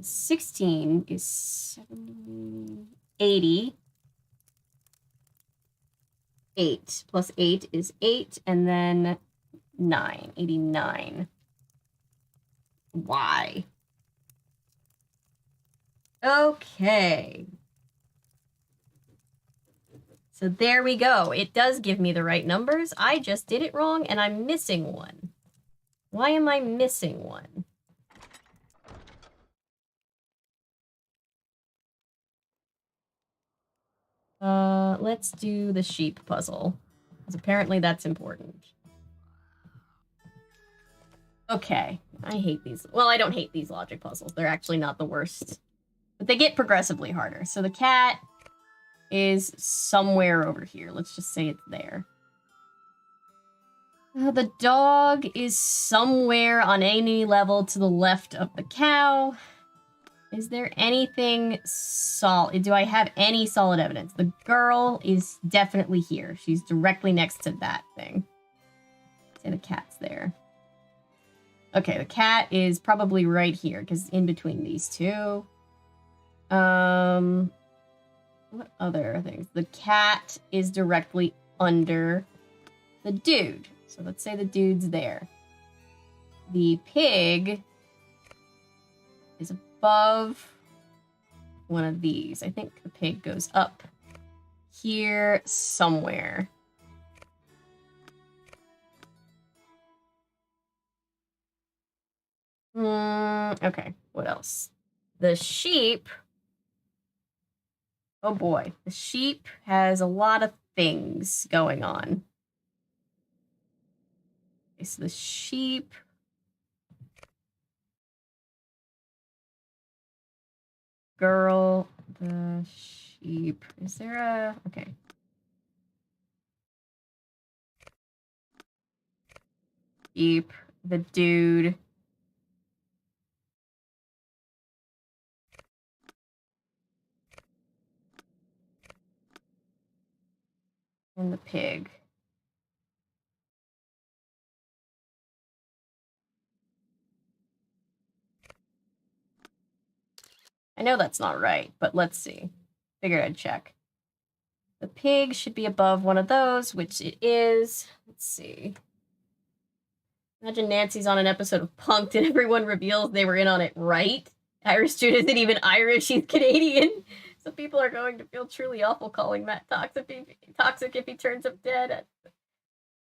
16 is 70, 80. 8 plus 8 is 8, and then 9, 89. Y. Okay. So there we go. It does give me the right numbers. I just did it wrong, and I'm missing one. Why am I missing one? Let's do the sheep puzzle, because apparently that's important. Okay, I hate these. Well, I don't hate these logic puzzles. They're actually not the worst. But they get progressively harder. So the cat is somewhere over here. Let's just say it's there. The dog is somewhere on any level to the left of the cow. Is there anything solid? Do I have any solid evidence? The girl is definitely here. She's directly next to that thing. Say the cat's there. Okay, the cat is probably right here, because in between these two. What other things? The cat is directly under the dude. So let's say the dude's there. The pig is above one of these. I think the pig goes up here somewhere. Okay, what else? The sheep. Oh boy, the sheep has a lot of things going on. Okay, so the sheep. Girl, the sheep. Is there a... Okay. sheep, the dude. And the pig. I know that's not right, but let's see. Figured I'd check. The pig should be above one of those, which it is. Let's see. Imagine Nancy's on an episode of Punk'd and everyone reveals they were in on it right. Irish Jude isn't even Irish, he's Canadian. So people are going to feel truly awful calling Matt toxic if he turns up dead.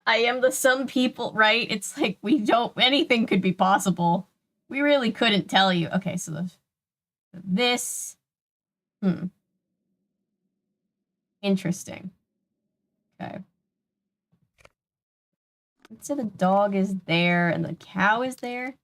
I am the some people, right? It's like we don't, anything could be possible. We really couldn't tell you. Okay, so this, interesting. Okay. Let's say the dog is there and the cow is there.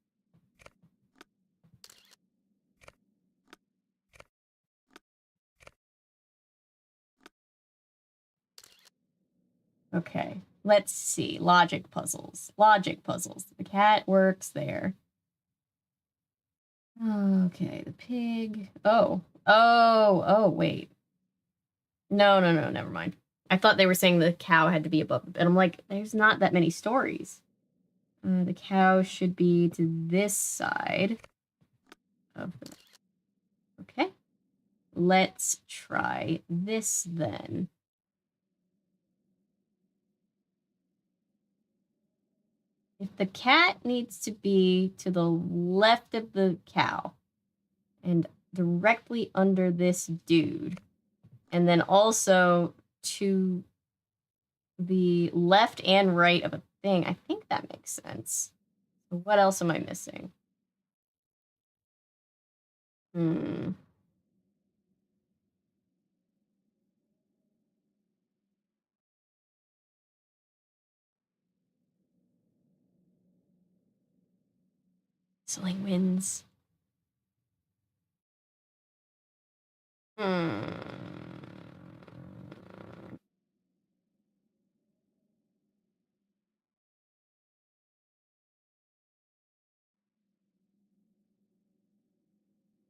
Okay, let's see. Logic puzzles. Logic puzzles. The cat works there. Okay, the pig. Oh, wait. No, never mind. I thought they were saying the cow had to be above the bed. I'm like, there's not that many stories. The cow should be to this side of the... Okay. Let's try this then. If the cat needs to be to the left of the cow and directly under this dude, and then also to the left and right of a thing, I think that makes sense. So what else am I missing? Whistling winds.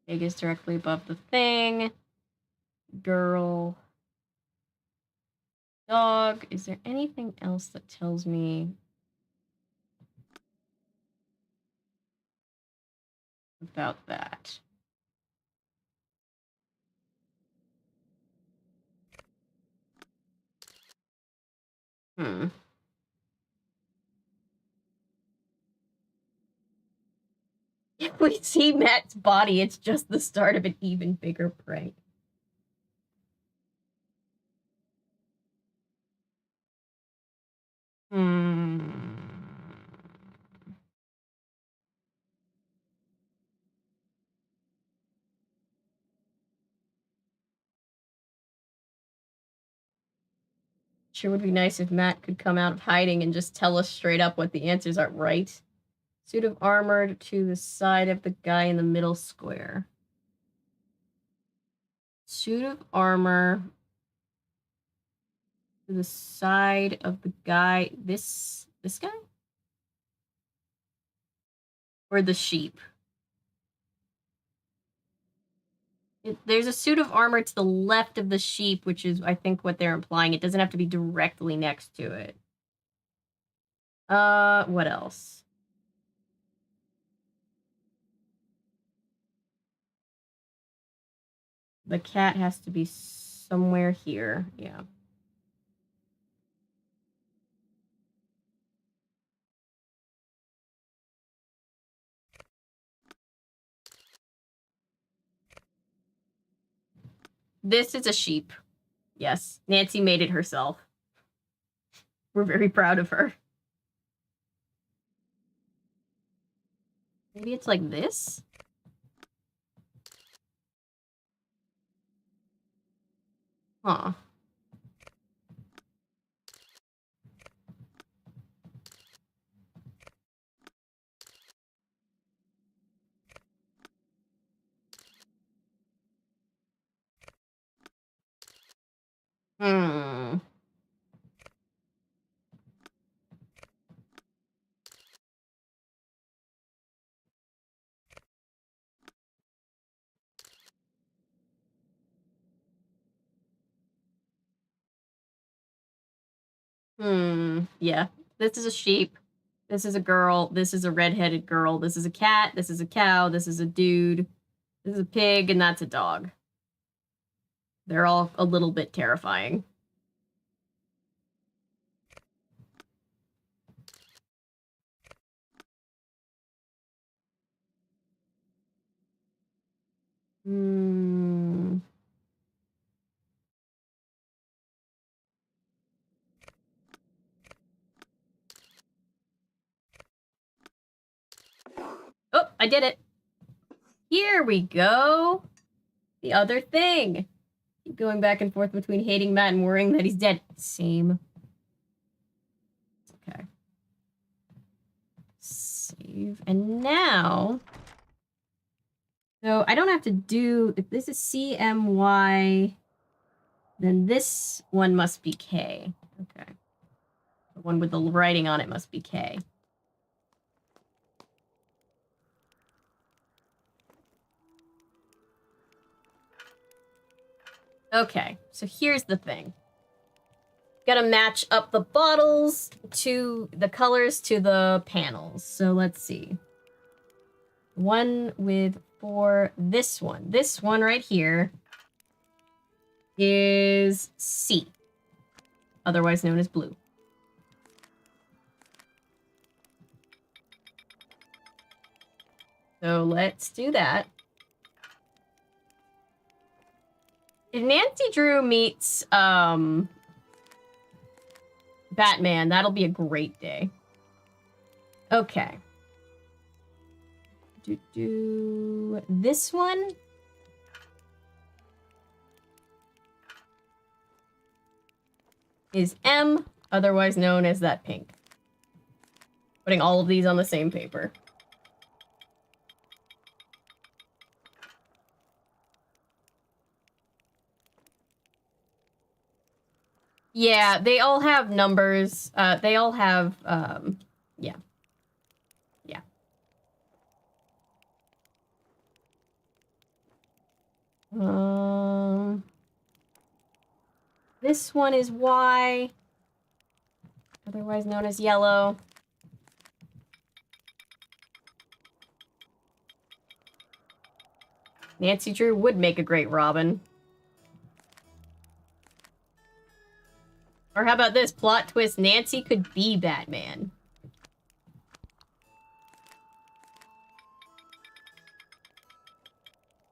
Pig is directly above the thing. Girl. Dog. Is there anything else that tells me about that? If we see Matt's body, it's just the start of an even bigger prank. Sure would be nice if Matt could come out of hiding and just tell us straight up what the answers are, right? Suit of armor to the side of the guy in the middle square. Suit of armor to the side of the guy. This guy? Or the sheep? There's a suit of armor to the left of the sheep, which is, I think, what they're implying. It doesn't have to be directly next to it. What else? The cat has to be somewhere here. Yeah. This is a sheep. Yes. Nancy made it herself. We're very proud of her. Maybe it's like this? Huh. Yeah. This is a sheep. This is a girl. This is a redheaded girl. This is a cat. This is a cow. This is a dude. This is a pig, and that's a dog. They're all a little bit terrifying. Hmm. Oh, I did it. Here we go. The other thing. Keep going back and forth between hating Matt and worrying that he's dead. Same. Okay. Save. And now... So I don't have to do... If this is CMY, then this one must be K. Okay. The one with the writing on it must be K. Okay, so here's the thing. Gotta match up the bottles to the colors to the panels. So let's see. One for this one. This one right here is C, otherwise known as blue. So let's do that. If Nancy Drew meets Batman, that'll be a great day. Okay. This one is M, otherwise known as that pink. Putting all of these on the same paper. Yeah, they all have numbers. They all have, yeah. Yeah. This one is Y, otherwise known as yellow. Nancy Drew would make a great Robin. Or how about this? Plot twist, Nancy could be Batman.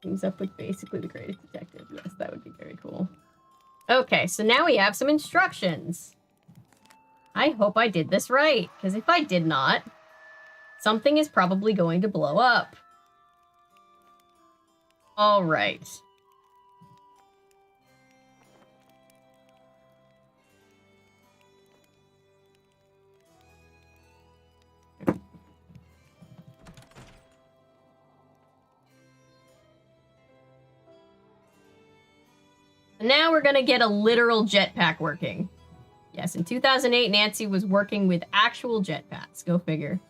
Teams up with basically the greatest detective. Yes, that would be very cool. Okay, so now we have some instructions. I hope I did this right, because if I did not, something is probably going to blow up. All right. Now we're gonna get a literal jetpack working. Yes, in 2008, Nancy was working with actual jetpacks. Go figure.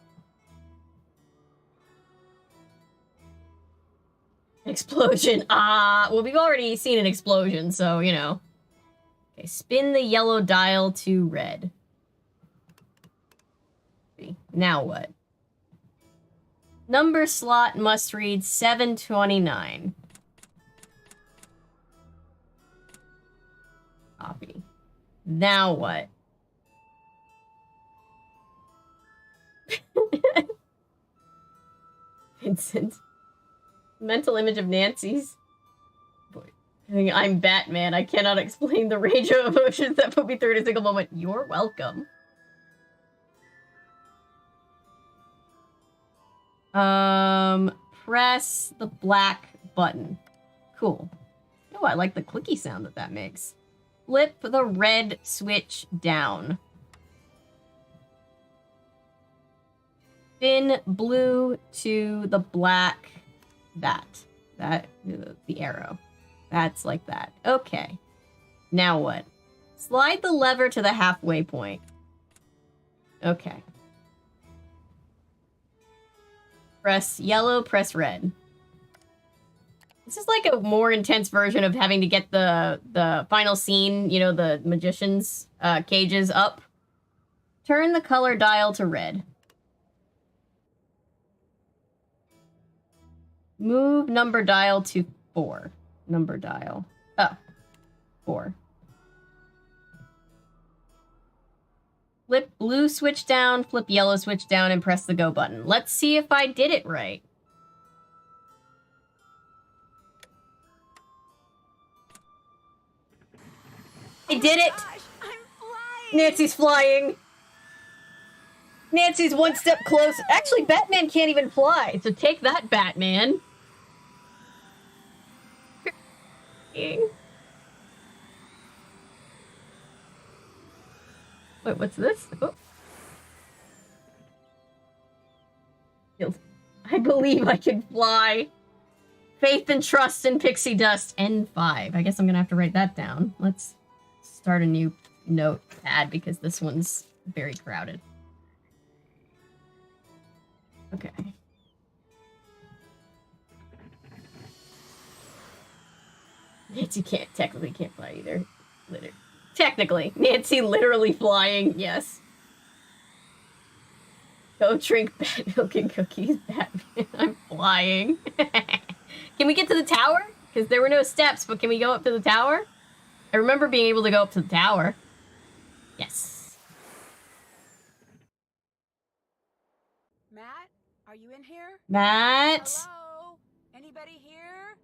Explosion. Well, we've already seen an explosion, so, you know. Okay, spin the yellow dial to red. Now what? Number slot must read 729. Copy. Now what? Vincent. Mental image of Nancy's. Boy, I'm Batman. I cannot explain the range of emotions that put me through in a single moment. You're welcome. Press the black button. Cool. Oh, I like the clicky sound that makes. Flip the red switch down. Spin blue to the black. The arrow. That's like that. Okay. Now what? Slide the lever to the halfway point. Okay. Press yellow, press red. This is like a more intense version of having to get the final scene, you know, the magician's cages up Turn the color dial to red. Move number dial to 4. Number dial. Oh. 4. Flip blue switch down, flip yellow switch down, and press the go button. Let's see if I did it right. I did it! Gosh, I'm flying! Nancy's flying! Nancy's one step closer. Actually, Batman can't even fly, so take that, Batman. Wait, what's this? Oh. I believe I can fly. Faith and trust in pixie dust. N5. I guess I'm gonna have to write that down. Let's start a new notepad because this one's very crowded. Okay. Nancy technically can't fly either. Technically. Nancy literally flying, yes. Go drink bat milk and cookies, Batman. I'm flying. Can we get to the tower? Because there were no steps, but can we go up to the tower? I remember being able to go up to the tower. Yes. Matt, are you in here? Matt? Hello? Anybody here?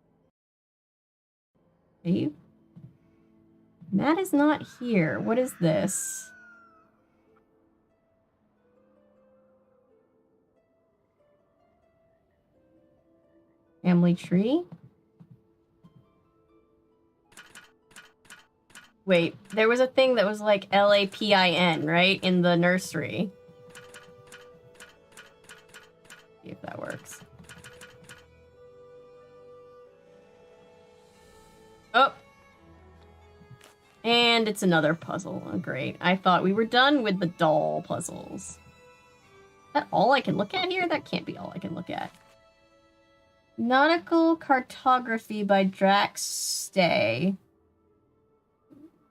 Dave? Matt is not here. What is this? Family tree? Wait, there was a thing that was like LAPIN, right? In the nursery. See if that works. Oh! And it's another puzzle. Oh, great. I thought we were done with the doll puzzles. Is that all I can look at here? That can't be all I can look at. Nautical Cartography by Drax Stay.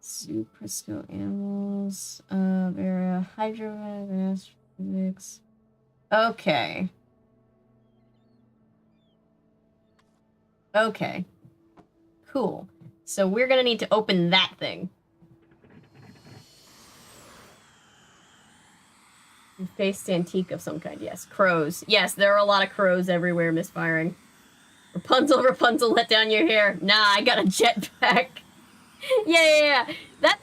Zoo, Prisco, Animals, Vera, Hydro, Physics. Okay. Okay. Cool. So we're gonna need to open that thing. Faced antique of some kind, yes. Crows. Yes, there are a lot of crows everywhere misfiring. Rapunzel, let down your hair. Nah, I got a jetpack. Yeah. That.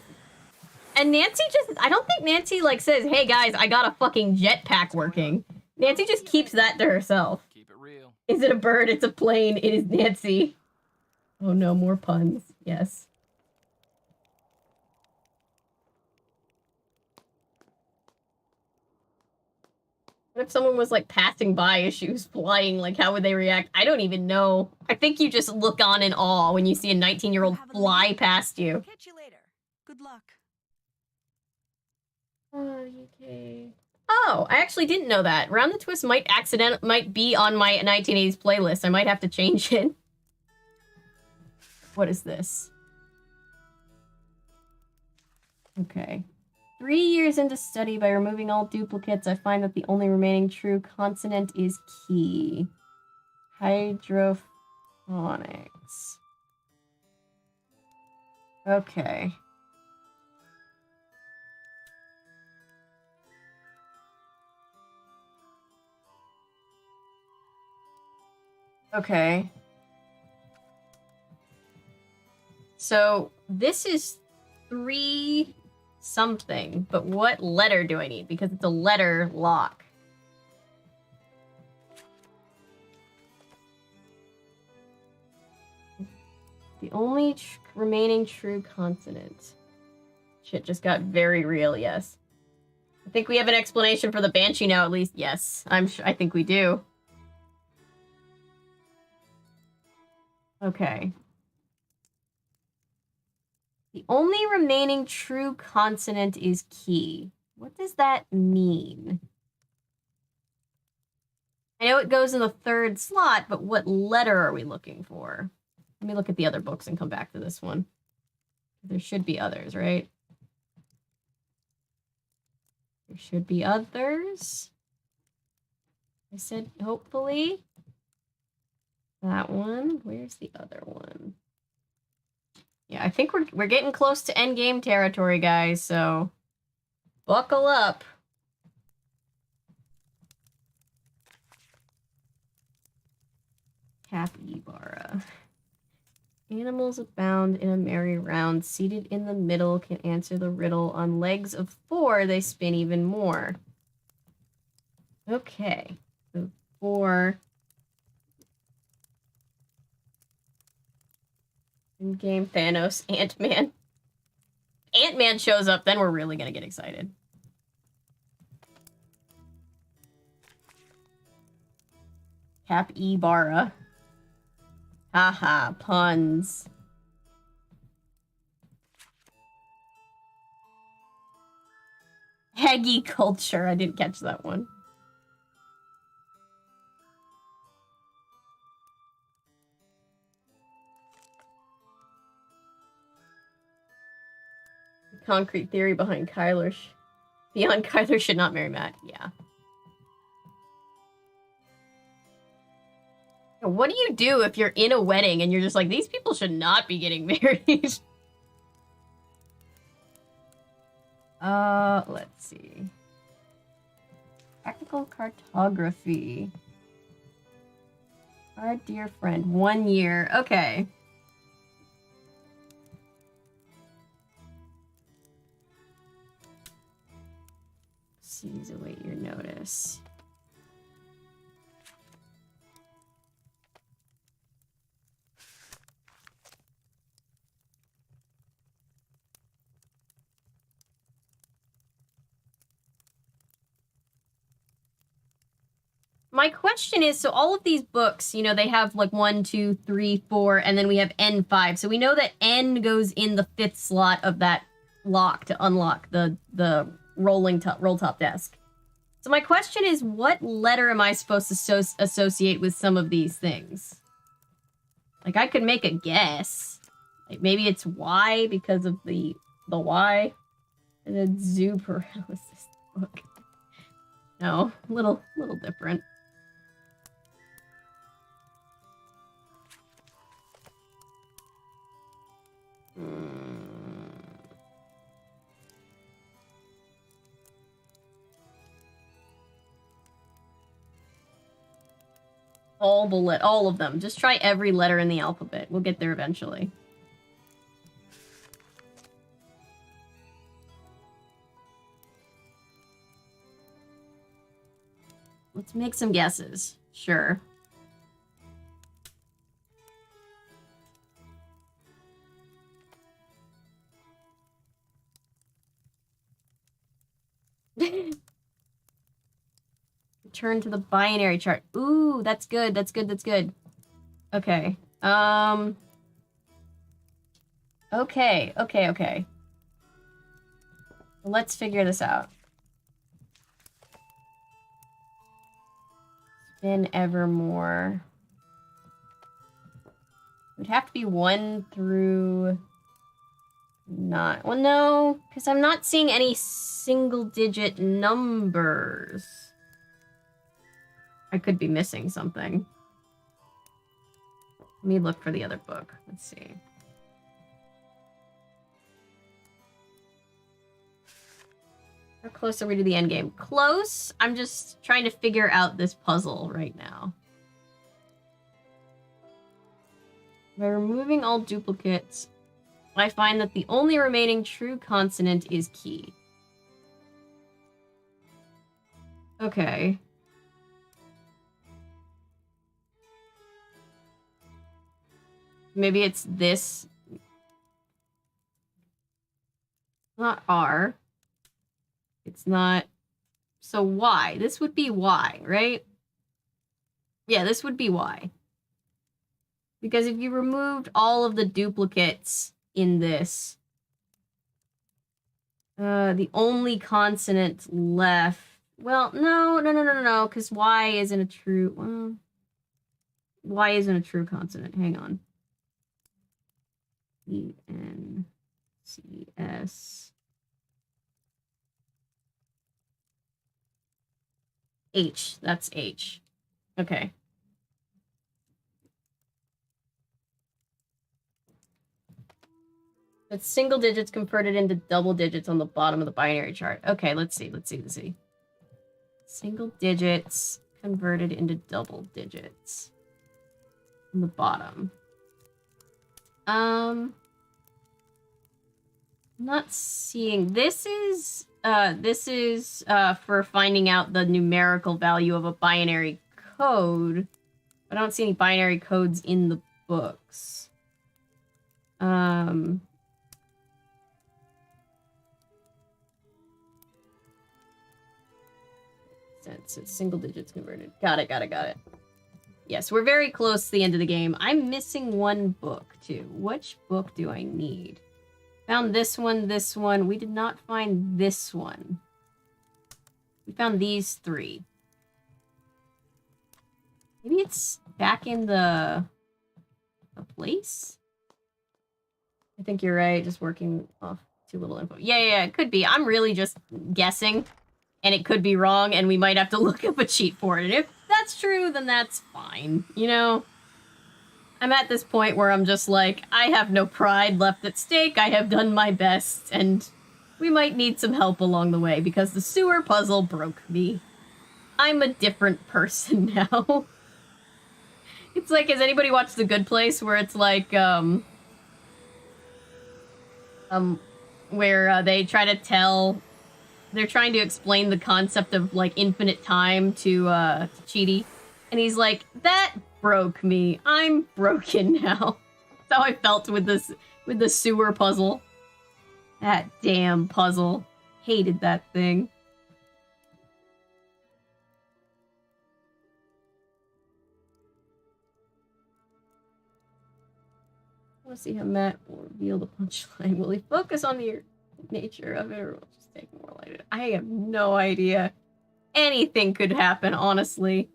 And Nancy just, I don't think Nancy, like, says, hey guys, I got a fucking jetpack working. Nancy just keeps that to herself. Keep it real. Is it a bird? It's a plane. It is Nancy. Oh no, more puns. Yes. What if someone was, like, passing by as she was flying? Like, how would they react? I don't even know. I think you just look on in awe when you see a 19-year-old fly past you. Catch you later. Good luck. Oh, UK. Oh, I actually didn't know that. Round the Twist might be on my 1980s playlist. I might have to change it. What is this? Okay. 3 years into study, by removing all duplicates, I find that the only remaining true consonant is key. Hydrophonics. Okay. Okay. So, this is 3 something, but what letter do I need? Because it's a letter lock. The only remaining true consonant. Shit just got very real, yes. I think we have an explanation for the Banshee now, at least. Yes, I think we do. Okay. The only remaining true consonant is key. What does that mean? I know it goes in the 3rd slot, but what letter are we looking for? Let me look at the other books and come back to this one. There should be others, right? There should be others. I said hopefully. That one. Where's the other one? Yeah, I think we're getting close to endgame territory, guys, so buckle up. Capybara. Animals abound in a merry round. Seated in the middle can answer the riddle. On legs of 4, they spin even more. Okay. So 4. In-game Thanos, Ant-Man. Ant-Man shows up, then we're really gonna get excited. Capybara. Haha, puns. Heggy culture. I didn't catch that one. Concrete theory behind Kyler. Beyond Kyler should not marry Matt. Yeah. What do you do if you're in a wedding and you're just like, these people should not be getting married? Let's see. Practical cartography. Our dear friend, 1 year. Okay. Please await your notice. My question is, so all of these books, you know, they have like 1, 2, 3, 4, and then we have N5. So we know that N goes in the 5th slot of that lock to unlock the roll top desk. So my question is, what letter am I supposed to associate with some of these things? Like, I could make a guess. Like, maybe it's Y because of the Y. And then zoo paralysis book. No, little different. All of them. Just try every letter in the alphabet. We'll get there eventually. Let's make some guesses. Sure. Return to the binary chart. Ooh, that's good. That's good. That's good. Okay. Okay. Let's figure this out. Spin evermore. It would have to be 1 through 9. Well, no, because I'm not seeing any single-digit numbers. I could be missing something. Let me look for the other book. Let's see. How close are we to the end game? Close. I'm just trying to figure out this puzzle right now. By removing all duplicates, I find that the only remaining true consonant is key. Okay. Maybe it's this. Not R. It's not. So Y. This would be Y, right? Yeah, this would be Y. Because if you removed all of the duplicates in this, the only consonant left. Well, no, because Y isn't a true. Well, Y isn't a true consonant. Hang on. ENCS. H. That's H. Okay. It's single digits converted into double digits on the bottom of the binary chart. Okay, let's see. Single digits converted into double digits on the bottom. I'm not seeing. This is for finding out the numerical value of a binary code. I don't see any binary codes in the books. It's single digits converted. Got it. Yes, we're very close to the end of the game. I'm missing one book, too. Which book do I need? Found this one. We did not find this one. We found these 3. Maybe it's back in the place? I think you're right. Just working off too little info. Yeah, it could be. I'm really just guessing. And it could be wrong, and we might have to look up a cheat for it. And if that's true, then that's fine. You know? I'm at this point where I'm just like, I have no pride left at stake. I have done my best, and we might need some help along the way, because the sewer puzzle broke me. I'm a different person now. It's like, has anybody watched The Good Place, where it's like, where they try to tell... They're trying to explain the concept of, like, infinite time to Chidi. And he's like, that broke me. I'm broken now. That's how I felt with the sewer puzzle. That damn puzzle. Hated that thing. I want to see how Matt will reveal the punchline. Will he focus on the nature of it, or will it just take more light? I have no idea. Anything could happen, honestly.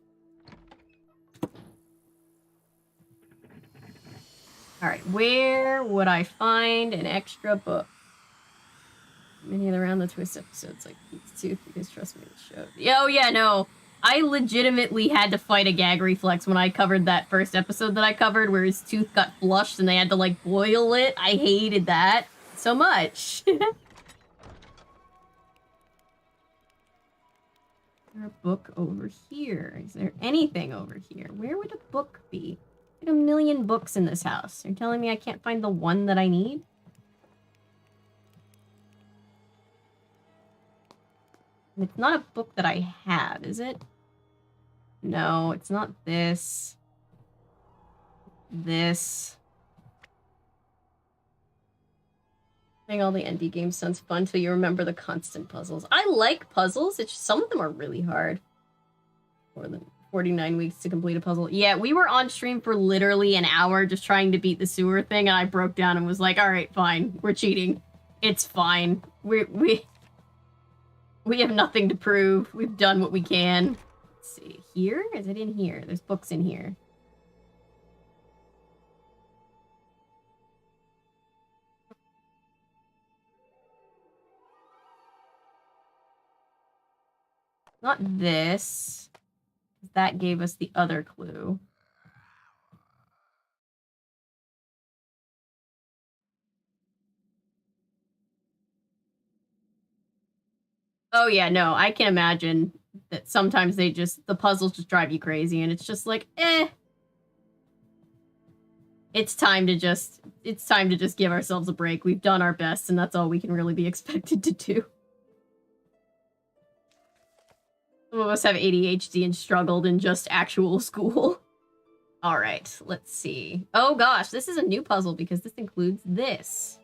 Alright, where would I find an extra book? Many of the Round the Twist episodes, like Pete's Tooth, because trust me, the show. Oh, yeah, no. I legitimately had to fight a gag reflex when I covered that first episode that I covered, where his tooth got flushed and they had to, like, boil it. I hated that so much. Is there a book over here? Is there anything over here? Where would a book be? There's a million books in this house. You're telling me I can't find the one that I need? It's not a book that I have, is it? No, it's not this. This. Playing all the indie games sounds fun till you remember the constant puzzles. I like puzzles, it's just, some of them are really hard. More than 49 weeks to complete a puzzle. Yeah, we were on stream for literally an hour just trying to beat the sewer thing, and I broke down and was like, alright, fine, we're cheating. It's fine. We have nothing to prove. We've done what we can. Let's see. Here? Is it in here? There's books in here. Not this. That gave us the other clue. Oh yeah, no, I can imagine that sometimes the puzzles just drive you crazy, and it's just like, eh. It's time to just give ourselves a break. We've done our best, and that's all we can really be expected to do. Some of us have ADHD and struggled in just actual school. Alright, let's see. Oh gosh, this is a new puzzle because this includes this.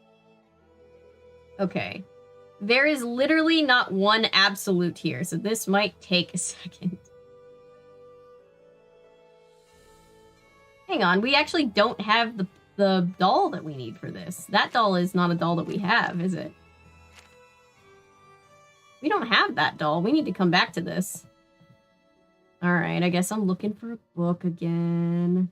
Okay. There is literally not one absolute here, so this might take a second. Hang on, we actually don't have the doll that we need for this. That doll is not a doll that we have, is it? We don't have that doll. We need to come back to this. Alright, I guess I'm looking for a book again.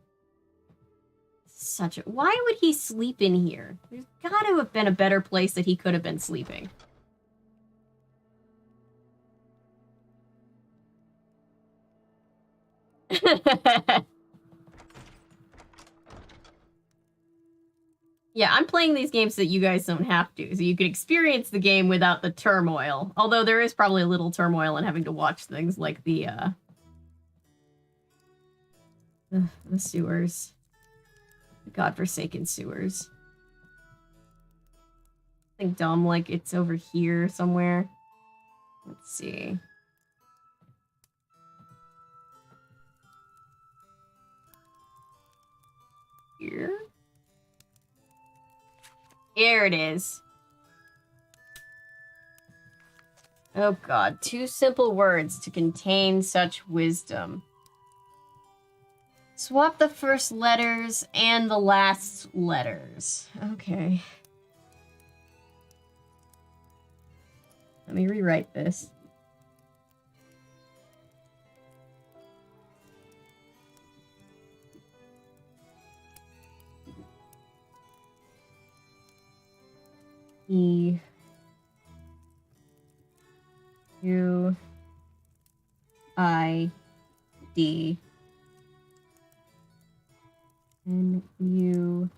Why would he sleep in here? There's gotta have been a better place that he could have been sleeping. Yeah, I'm playing these games so that you guys don't have to, so you can experience the game without the turmoil. Although there is probably a little turmoil in having to watch things like the sewers. The godforsaken sewers. I think Dom, like, it's over here somewhere. Let's see. Here? Here it is. Oh god, 2 simple words to contain such wisdom. Swap the first letters and the last letters. Okay. Let me rewrite this. E U I D N U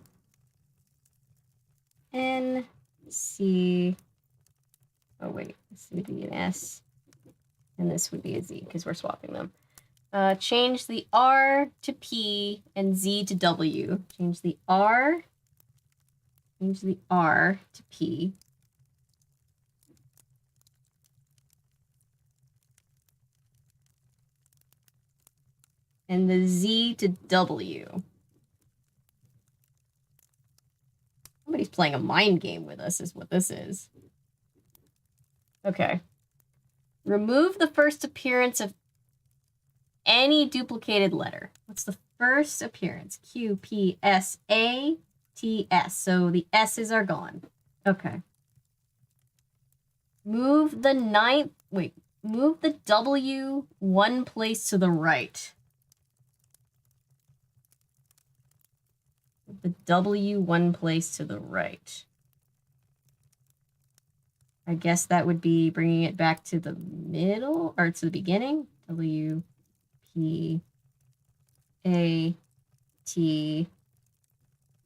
N C. Oh wait, this would be an S, and this would be a Z because we're swapping them. Change the R to P and Z to W. Change the R to P. And the Z to W. Somebody's playing a mind game with us, is what this is. Okay. Remove the first appearance of any duplicated letter. What's the first appearance? Q, P, S, A, T, S. So the S's are gone. Okay. Move the W 1 place to the right. The W 1 place to the right. I guess that would be bringing it back to the middle, or to the beginning. W, P, A, T,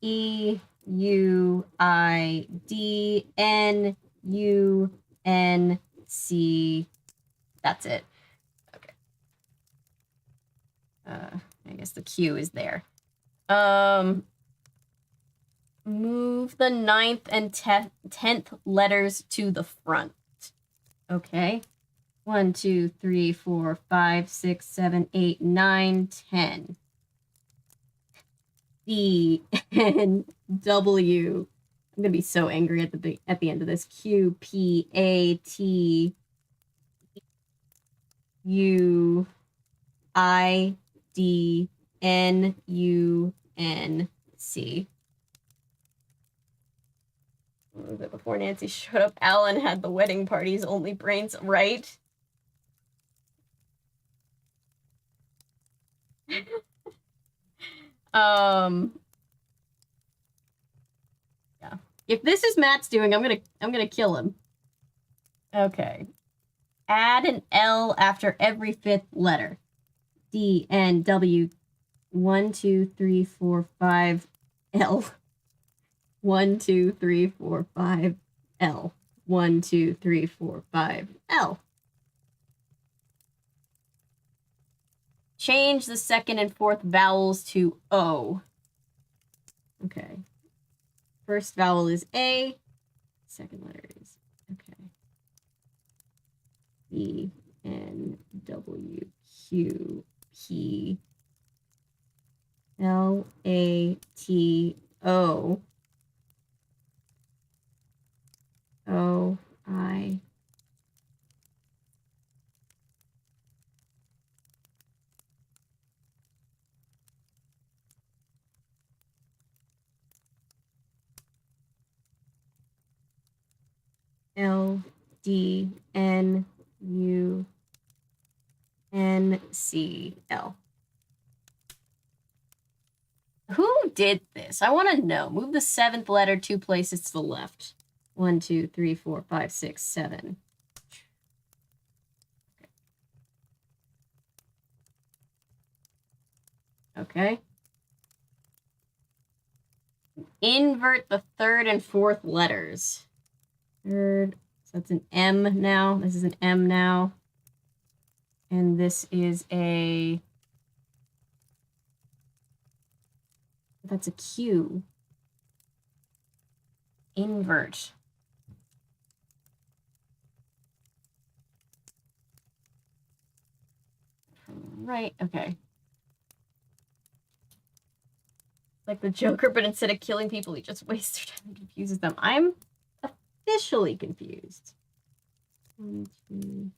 E, U, I, D, N, U, N, C. That's it. Okay. I guess the Q is there. Move the 9th and 10th letters to the front. Okay. 1, 2, 3, 4, 5, 6, 7, 8, 9, 10. D, N, W. I'm gonna be so angry at the end of this. Q, P, A, T, U, I, D, N, U, N, C. What was it before Nancy showed up? Alan had the wedding party's only brains, right? Yeah. If this is Matt's doing, I'm gonna kill him. Okay. Add an L after every 5th letter. D, N, W, 1, 2, 3, 4, 5, L. 1, 2, 3, 4, 5, L. 1, 2, 3, 4, 5, L. Change the 2nd and 4th vowels to O. Okay. First vowel is A. 2nd letter is, okay. E, N, W, Q, P, L, A, T, O. O, I. L, D, N, U, N, C, L. Who did this? I want to know. Move the 7th letter 2 places to the left. 1, 2, 3, 4, 5, 6, 7. Okay. Okay. Invert the third and fourth letters. Third, so that's an M now. This is an M now. And this is a... That's a Q. Invert. Right, okay. Like the Joker, but instead of killing people, he just wastes their time and confuses them. I'm officially confused. 1, 2...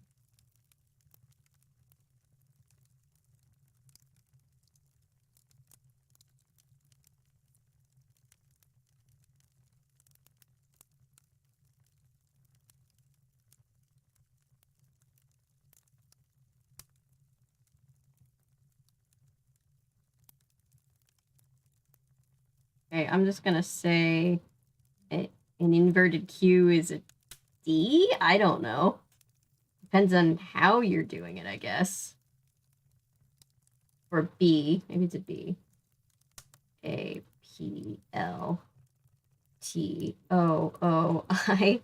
Okay, I'm just gonna say an inverted Q is a D? I don't know. Depends on how you're doing it, I guess. Or B. Maybe it's a B. A, P, L, T, O, O, I,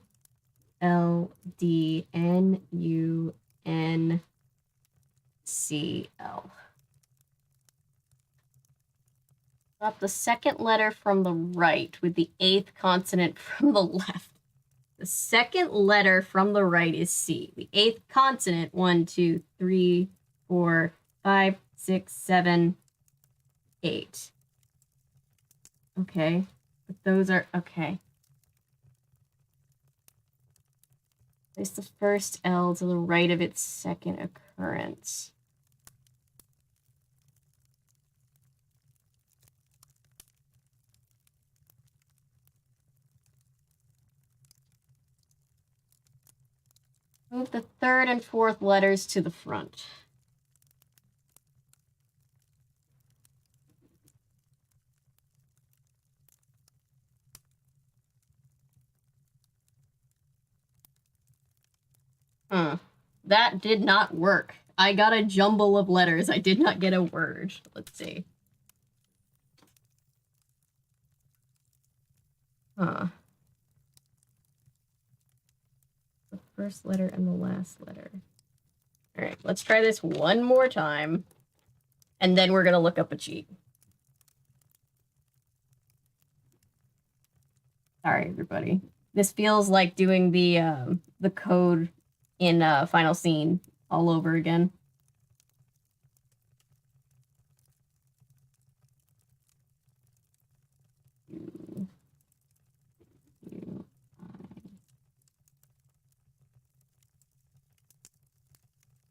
L, D, N, U, N, C, L. Drop the second letter from the right with the 8th consonant from the left. The second letter from the right is C. The 8th consonant, 1, 2, 3, 4, 5, 6, 7, 8. Okay. But those are, okay. Place the first L to the right of its second occurrence. Move the third and fourth letters to the front. That did not work. I got a jumble of letters. I did not get a word. Let's see. The first letter and the last letter. All right, let's try this one more time. And then we're going to look up a cheat. Sorry, everybody. This feels like doing the code in Final Scene all over again.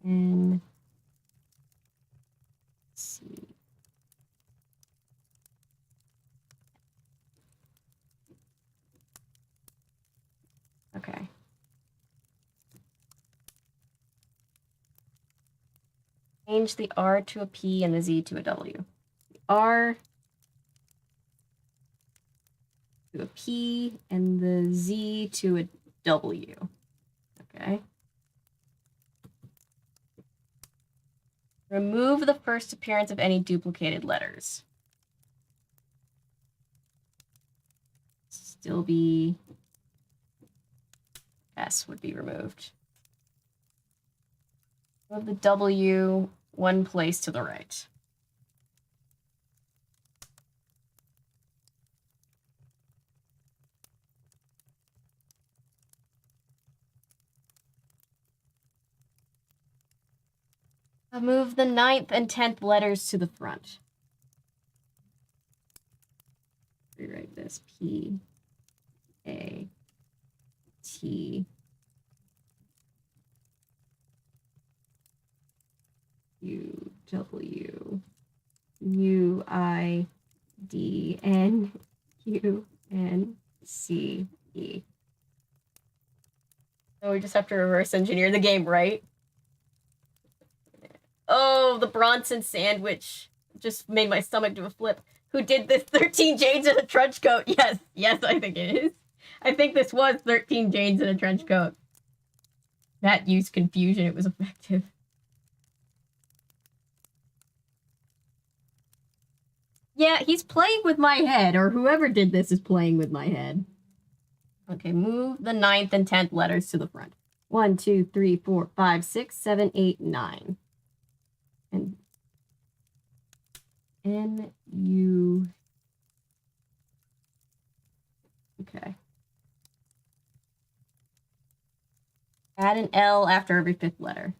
N, C. Okay. Change the R to a P and the Z to a W. The R to a P and the Z to a W. Okay. Remove the first appearance of any duplicated letters. Still be S would be removed. Move the W one place to the right. Move the 9th and 10th letters to the front. Rewrite this. P, A, T, U, W, U, I, D, N, Q, N, C, E. So we just have to reverse engineer the game, right? Oh, the Bronson sandwich just made my stomach do a flip. Who did this? 13 Janes in a trench coat. Yes, yes, I think it is. I think this was 13 Janes in a trench coat. That used confusion. It was effective. Yeah, he's playing with my head, or whoever did this is playing with my head. Okay, move the 9th and 10th letters to the front. 1, 2, 3, 4, 5, 6, 7, 8, 9. And N-U... Okay. Add an L after every 5th letter.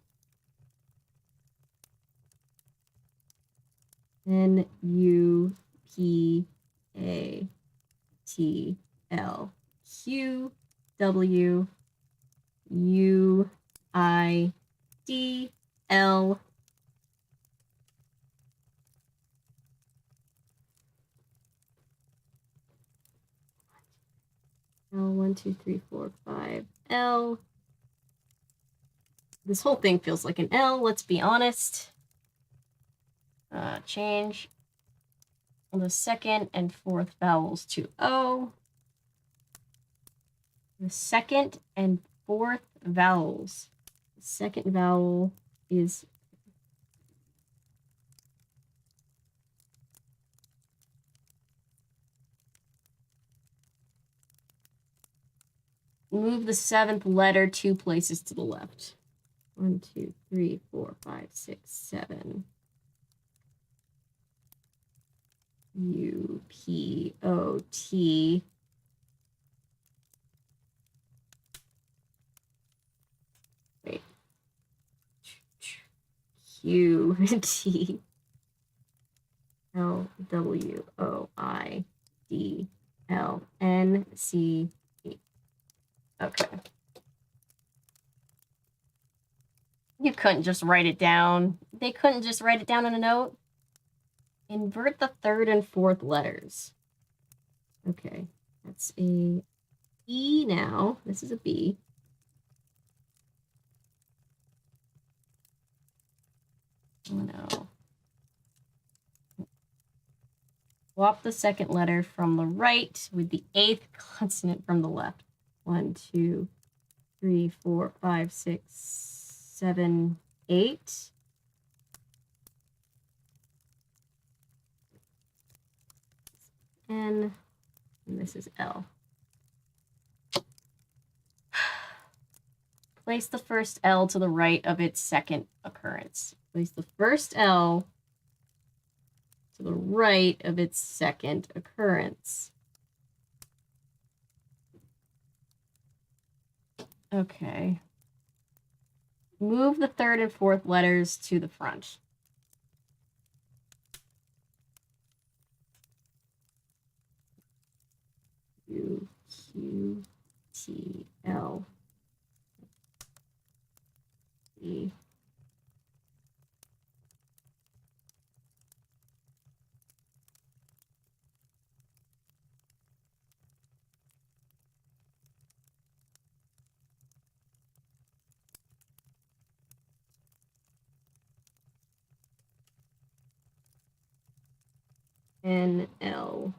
N-U-P-A-T-L-Q-W-U-I-D-L. L, 1, 2, 3, 4, 5, L. This whole thing feels like an L, let's be honest. Change the 2nd and 4th vowels to O. The 2nd and 4th vowels. The 2nd vowel is move the 7th letter 2 places to the left. 1, 2, 3, 4, 5, 6, 7. U-P-O-T. Wait. Q-T. L-W-O-I-D-L-N-C-E. Okay. You couldn't just write it down. They couldn't just write it down on a note. Invert the 3rd and 4th letters. Okay, that's a E now. This is a B. Oh no. Swap the 2nd letter from the right with the 8th consonant from the left. 1, 2, 3, 4, 5, 6, 7, 8. N, and this is L. Place the first L to the right of its 2nd occurrence. Place the first L to the right of its 2nd occurrence. Okay. Move the 3rd and 4th letters to the front. U, Q, T, L, E. N, L,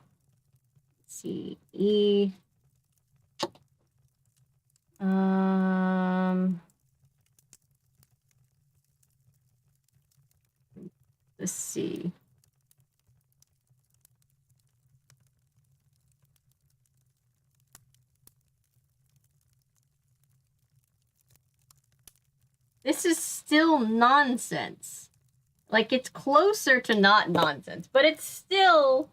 C, E. The C. This is still nonsense. Like, it's closer to not nonsense, but it's still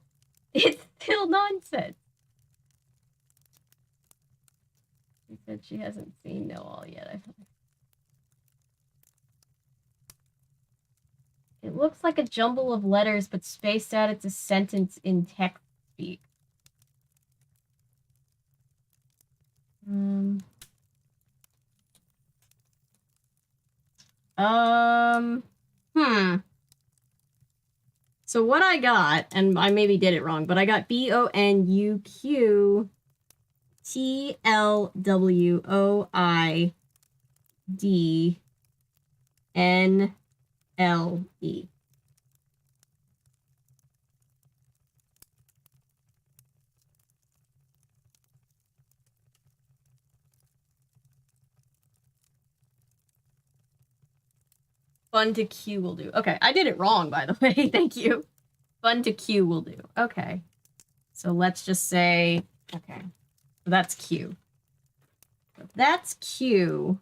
nonsense. She said she hasn't seen Know All yet. It looks like a jumble of letters, but spaced out it's a sentence in text speak. So what I got, and I maybe did it wrong, but I got BONUQTLWOIDNLE. Fun to Q will do. Okay, I did it wrong, by the way. Thank you. Fun to Q will do. Okay. So let's just say, okay. So that's Q. If that's Q.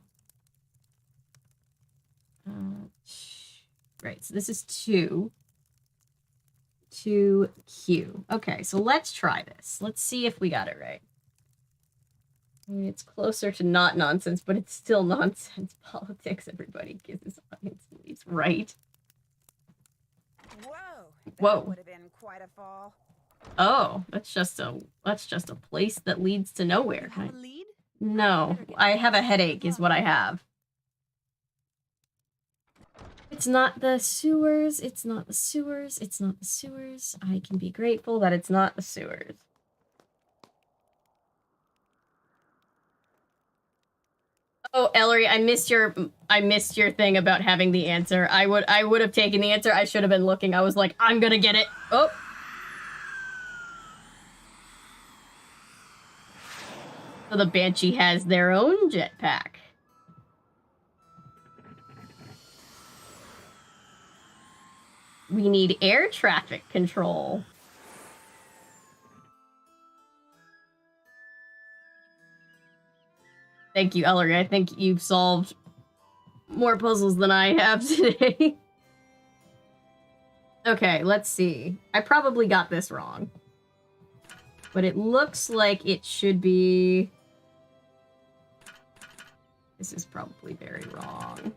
Right, so this is 2. 2Q. Okay, so let's try this. Let's see if we got it right. I mean, it's closer to not nonsense, but it's still nonsense politics. Everybody gives his audience believes, right? Whoa! That Whoa. would have been quite a fall. Oh, that's just a place that leads to nowhere. You have a lead? No, I have a headache is what I have. It's not the sewers, it's not the sewers, it's not the sewers. I can be grateful that it's not the sewers. Oh, Ellery, I missed your thing about having the answer. I would have taken the answer. I should have been looking. I was like, I'm gonna get it. Oh. So the Banshee has their own jetpack. We need air traffic control. Thank you, Ellery. I think you've solved more puzzles than I have today. Okay, let's see. I probably got this wrong. But it looks like it should be... This is probably very wrong.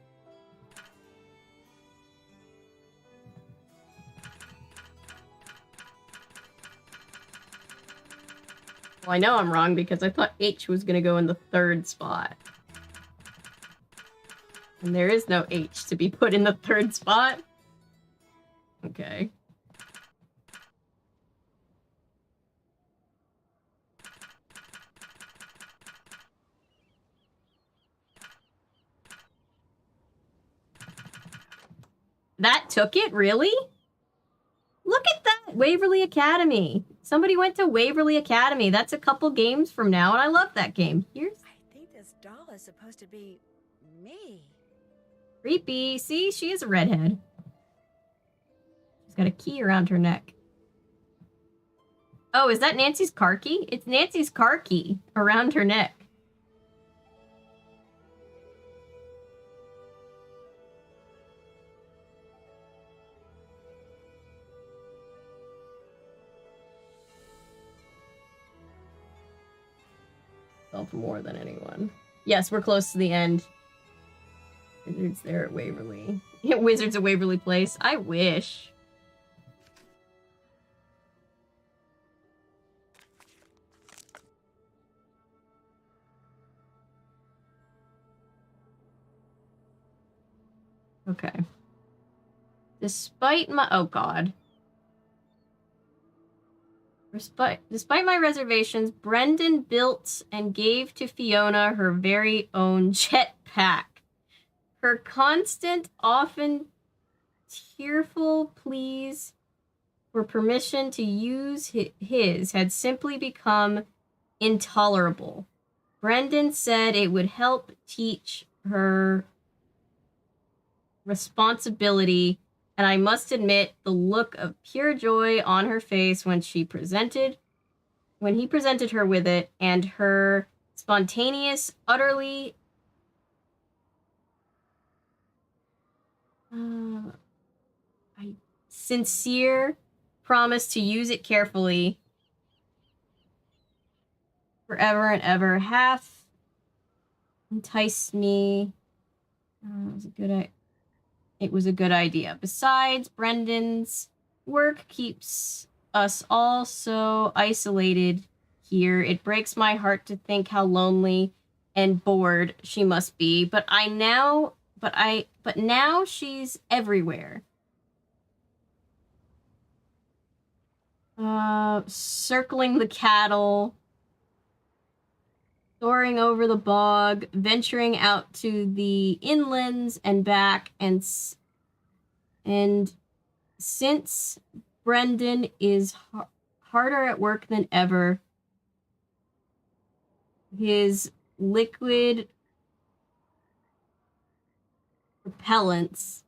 Well, I know I'm wrong because I thought H was going to go in the 3rd spot. And there is no H to be put in the 3rd spot. Okay. That took it? Really? Look at that! Waverly Academy. Somebody went to Waverly Academy. That's a couple games from now, and I love that game. Here's... I think this doll is supposed to be me. Creepy. See, she is a redhead. She's got a key around her neck. Oh, is that Nancy's car key? It's Nancy's car key around her neck. For more than anyone. Yes, we're close to the end. Wizards there at Waverly. Wizards at Waverly Place. I wish. Okay. Despite my... Oh, God. Despite my reservations, Brendan built and gave to Fiona her very own jetpack. Her constant, often tearful pleas for permission to use his had simply become intolerable. Brendan said it would help teach her responsibility, and I must admit, the look of pure joy on her face when he presented her with it, and her spontaneous, utterly sincere promise to use it carefully forever and ever half enticed me. It was a good idea. Besides, Brendan's work keeps us all so isolated here. It breaks my heart to think how lonely and bored she must be. But now she's everywhere. Circling the cattle, soaring over the bog, venturing out to the inlands and back, and since Brendan is harder at work than ever, his liquid propellants,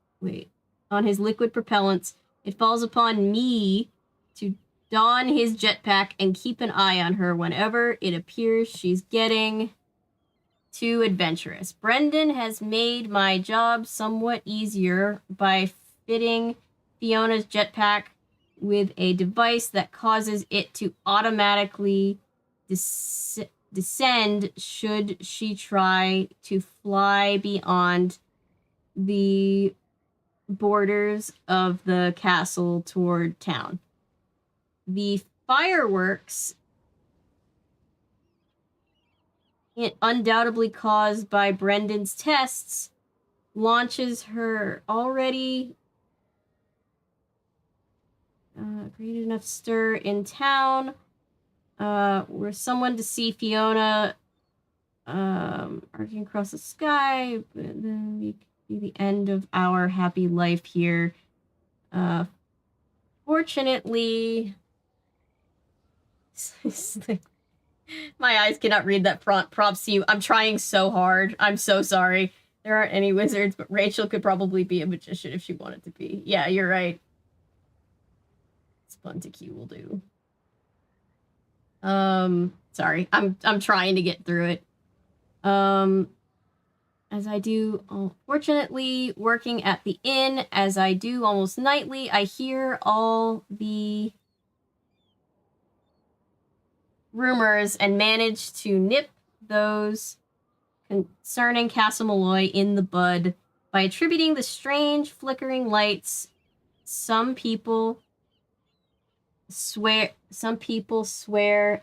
It falls upon me to don his jetpack and keep an eye on her whenever it appears she's getting too adventurous. Brendan has made my job somewhat easier by fitting Fiona's jetpack with a device that causes it to automatically descend should she try to fly beyond the borders of the castle toward town. The fireworks, undoubtedly caused by Brendan's tests, launches her already created enough stir in town where someone to see Fiona arcing across the sky, but then we see the end of our happy life here. Fortunately, my eyes cannot read that props to you. I'm trying so hard. I'm so sorry. There aren't any wizards, but Rachel could probably be a magician if she wanted to be. Yeah, you're right. Sponticue will do. Sorry. I'm trying to get through it. As I do, fortunately, working at the inn, as I do almost nightly, I hear all the rumors and manage to nip those concerning Castle Malloy in the bud by attributing the strange flickering lights some people swear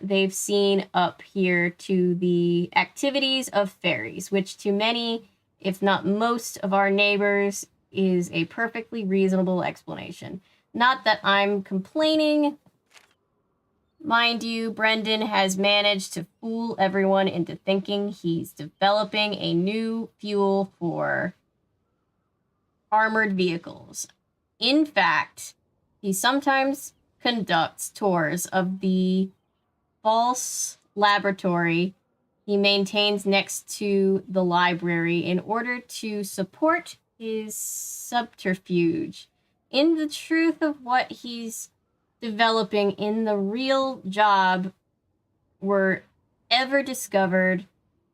they've seen up here to the activities of fairies, which to many, if not most of our neighbors, is a perfectly reasonable explanation. Not that I'm complaining. Mind you, Brendan has managed to fool everyone into thinking he's developing a new fuel for armored vehicles. In fact, he sometimes conducts tours of the false laboratory he maintains next to the library in order to support his subterfuge. In the truth of what he's developing in the real job were ever discovered,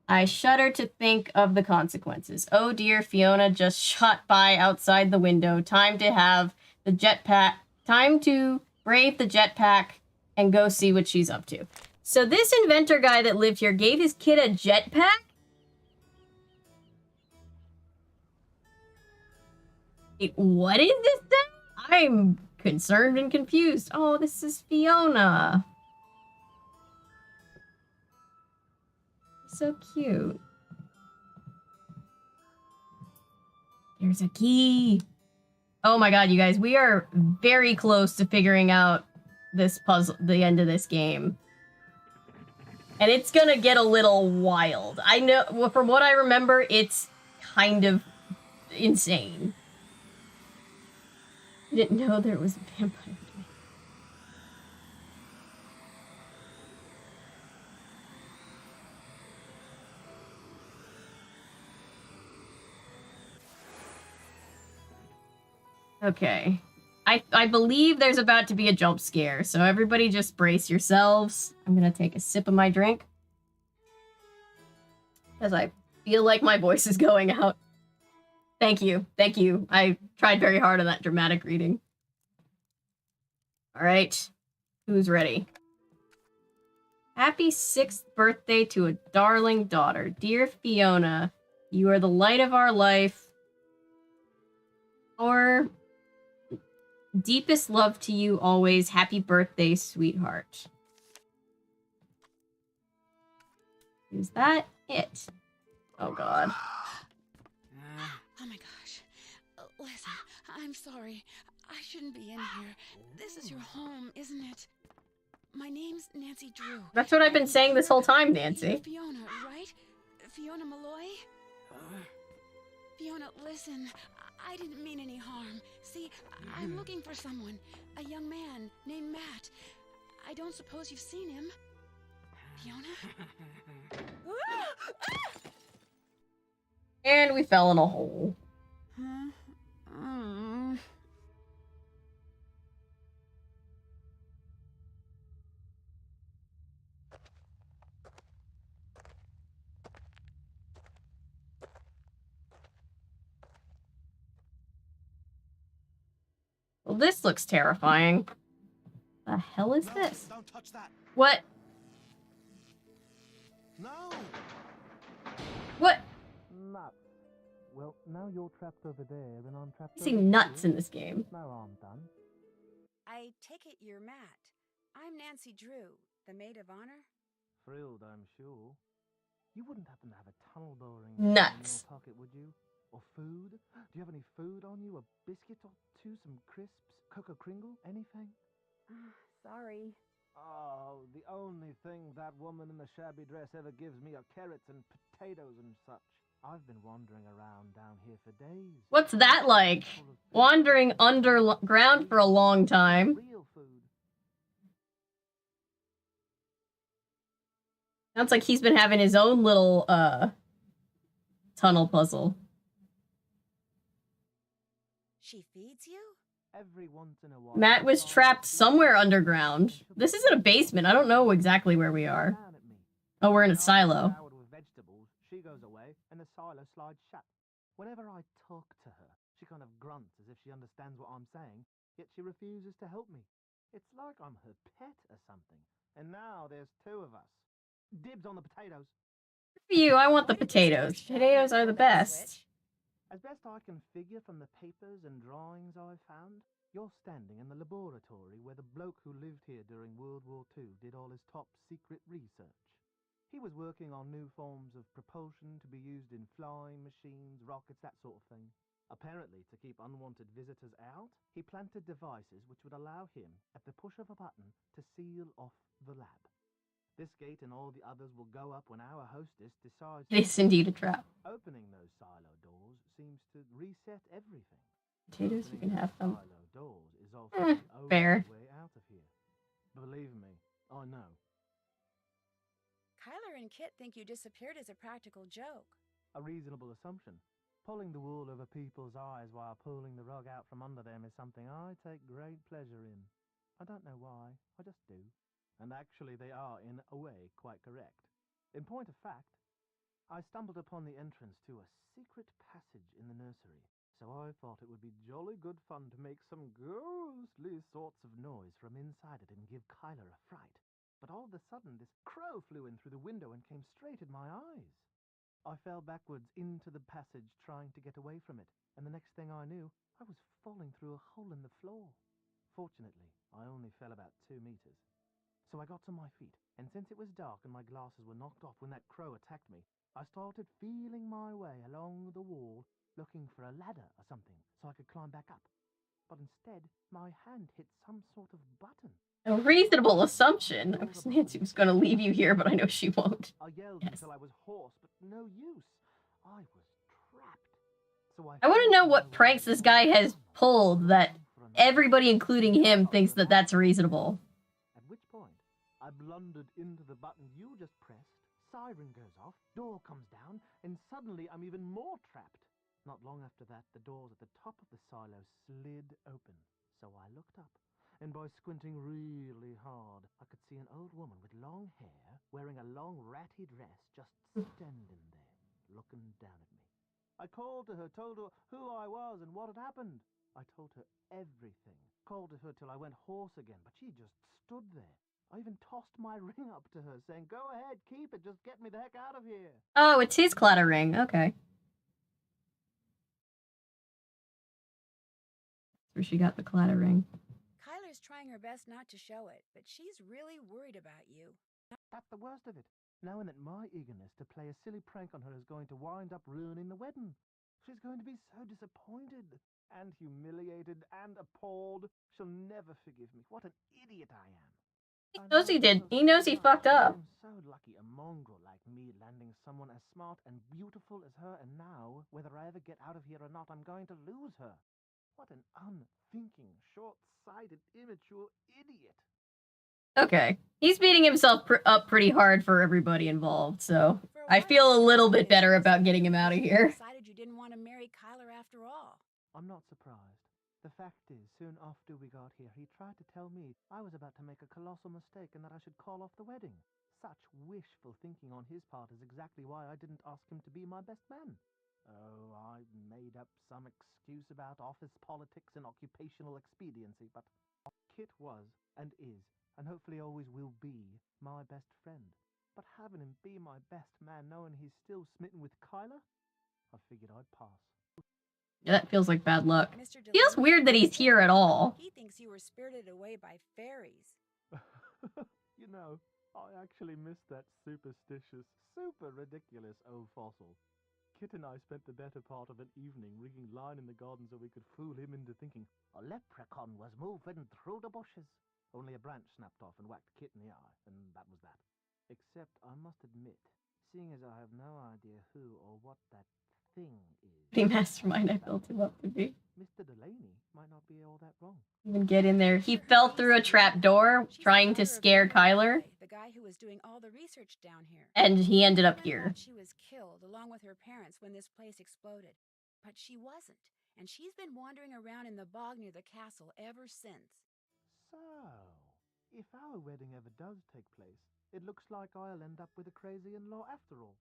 I shudder to think of the consequences. Oh dear, Fiona just shot by outside the window. Time to have the jetpack. Time to brave the jetpack and go see what she's up to. So this inventor guy that lived here gave his kid a jetpack? What is this thing? I'm concerned and confused. Oh, this is Fiona. So cute. There's a key. Oh my god, you guys, we are very close to figuring out this puzzle, the end of this game. And it's gonna get a little wild. I know, well, from what I remember, it's kind of insane. I didn't know there was a vampire. Okay. I believe there's about to be a jump scare, so everybody just brace yourselves. I'm gonna take a sip of my drink. As I feel like my voice is going out. Thank you. Thank you. I tried very hard on that dramatic reading. Alright. Who's ready? Happy 6th birthday to a darling daughter. Dear Fiona, you are the light of our life. Our deepest love to you always. Happy birthday, sweetheart. Is that it? Oh god. Oh my gosh. Listen, I'm sorry. I shouldn't be in here. This is your home, isn't it? My name's Nancy Drew. That's what I've been saying this whole time, Nancy. You're Fiona, right? Fiona Malloy? Fiona, listen. I didn't mean any harm. See, I'm looking for someone. A young man named Matt. I don't suppose you've seen him. Fiona? And we fell in a hole. Well, this looks terrifying. The hell is this? Don't touch that. What? No. What? Nuts. Well, now you're trapped over there, and I'm trapped I see over nuts here. in this game. No harm done. I take it you're Matt. I'm Nancy Drew, the maid of honor. Thrilled, I'm sure. You wouldn't happen to have a tunnel boring Nuts. in your pocket, would you? Or food? Do you have any food on you? A biscuit or two? Some crisps? Cocoa Kringle? Anything? Sorry. Oh, the only thing that woman in the shabby dress ever gives me are carrots and potatoes and such. I've been wandering around down here for days. What's that like? Wandering underground for a long time. Real food. Sounds like he's been having his own little, tunnel puzzle. She feeds you? Every once in a while. Matt was trapped somewhere underground. This isn't a basement. I don't know exactly where we are. Oh, we're in a silo. With vegetables, she goes away, and the silo slides shut. Whenever I talk to her, she kind of grunts as if she understands what I'm saying, yet she refuses to help me. It's like I'm her pet or something. And now there's two of us. Dibs on the potatoes. For you, I want the potatoes. Potatoes are the best. As best I can figure from the papers and drawings I've found, you're standing in the laboratory where the bloke who lived here during World War II did all his top secret research. He was working on new forms of propulsion to be used in flying machines, rockets, that sort of thing. Apparently, to keep unwanted visitors out, he planted devices which would allow him, at the push of a button, to seal off the lab. This gate and all the others will go up when our hostess decides... It is indeed a trap. Opening those silo doors seems to reset everything. Potatoes, you can have them. Silo doors is also the only Fair. way out of here. Believe me, I know. Kyler and Kit think you disappeared as a practical joke. A reasonable assumption. Pulling the wool over people's eyes while pulling the rug out from under them is something I take great pleasure in. I don't know why, I just do. And actually they are, in a way, quite correct. In point of fact, I stumbled upon the entrance to a secret passage in the nursery, so I thought it would be jolly good fun to make some ghostly sorts of noise from inside it and give Kyler a fright. But all of a sudden this crow flew in through the window and came straight at my eyes. I fell backwards into the passage trying to get away from it, and the next thing I knew, I was falling through a hole in the floor. Fortunately, I only fell about 2 meters. So I got to my feet, and since it was dark and my glasses were knocked off when that crow attacked me, I started feeling my way along the wall, looking for a ladder or something so I could climb back up. But instead, my hand hit some sort of button. A reasonable assumption. I was Nancy was going to leave you here, but I know she won't. I yelled until I was hoarse, but no use. I was trapped. So I want to know what pranks this guy has pulled that everybody, including him, thinks that that's reasonable. At which point, I blundered into the button you just pressed, siren goes off, door comes down, and suddenly I'm even more trapped. Not long after that, the doors at the top of the silo slid open, so I looked up, and by squinting really hard, I could see an old woman with long hair, wearing a long ratty dress, just standing there, looking down at me. I called to her, told her who I was and what had happened. I told her everything, called to her till I went hoarse again, but she just stood there. I even tossed my ring up to her, saying, "Go ahead, keep it, just get me the heck out of here." Oh, it's his clatter ring. Okay. That's where she got the clatter ring. Kyler's trying her best not to show it, but she's really worried about you. That's the worst of it, knowing that my eagerness to play a silly prank on her is going to wind up ruining the wedding. She's going to be so disappointed and humiliated and appalled. She'll never forgive me. What an idiot I am. He knows he did. He knows he fucked up. I'm so lucky a mongrel like me landing someone as smart and beautiful as her, and now, whether I ever get out of here or not, I'm going to lose her. What an unthinking, short-sighted, immature idiot. Okay. He's beating himself up pretty hard for everybody involved, so I feel a little bit better about getting him out of here. Decided you didn't want to marry Kyler after all. I'm not surprised. The fact is, soon after we got here, he tried to tell me I was about to make a colossal mistake and that I should call off the wedding. Such wishful thinking on his part is exactly why I didn't ask him to be my best man. Oh, I made up some excuse about office politics and occupational expediency, but Kit was and is, and hopefully always will be, my best friend. But having him be my best man knowing he's still smitten with Kyla, I figured I'd pass. Yeah, that feels like bad luck. Mr. Feels Delaney, weird that he's here at all. He thinks you were spirited away by fairies. You know, I actually missed that superstitious, super ridiculous old fossil. Kit and I spent the better part of an evening rigging line in the garden so we could fool him into thinking a leprechaun was moving through the bushes. Only a branch snapped off and whacked Kit in the eye, and that was that. Except, I must admit, seeing as I have no idea who or what that thing is... The mastermind I built him up to be. Mr. Delaney might not be all that wrong. Even get in there. He fell through a trap door trying to scare Kyler. The guy who was doing all the research down here. And he ended up I here. thought she was killed along with her parents when this place exploded. But she wasn't. And she's been wandering around in the bog near the castle ever since. So, if our wedding ever does take place, it looks like I'll end up with a crazy in-law after all.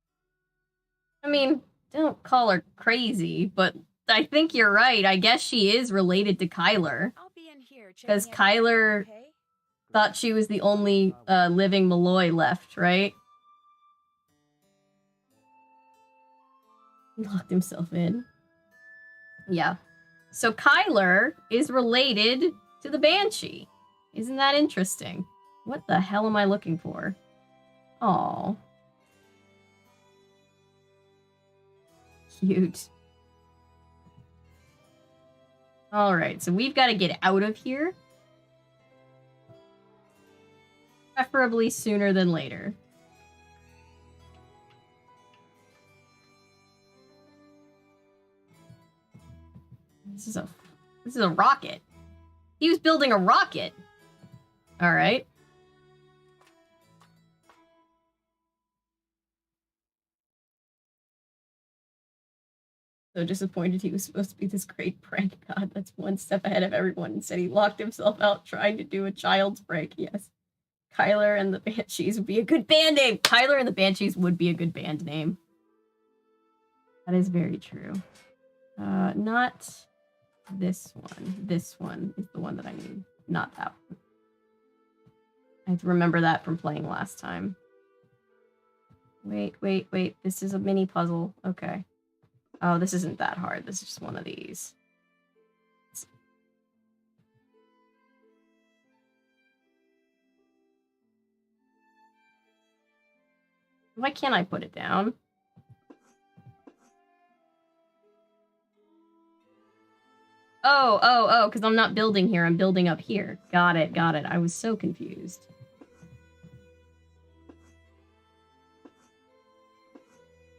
I mean, don't call her crazy, but I think you're right. I guess she is related to Kyler. I'll be in here Because checking everything out, Kyler okay? thought she was the only living Malloy left, right? He locked himself in. Yeah. So Kyler is related to the Banshee. Isn't that interesting? What the hell am I looking for? Aw. Cute. Alright, so we've got to get out of here. Preferably sooner than later. This is a rocket. He was building a rocket. Alright. So disappointed he was supposed to be this great prank god that's one step ahead of everyone. Instead, he locked himself out trying to do a child's prank. Yes. Kyler and the Banshees would be a good band name. Kyler and the Banshees would be a good band name. That is very true. Not this one. This one is the one that I need. Not that one. I have to remember that from playing last time. Wait. This is a mini puzzle. Okay. Oh, this isn't that hard. This is just one of these. Why can't I put it down? Oh, because I'm not building here. I'm building up here. Got it. I was so confused.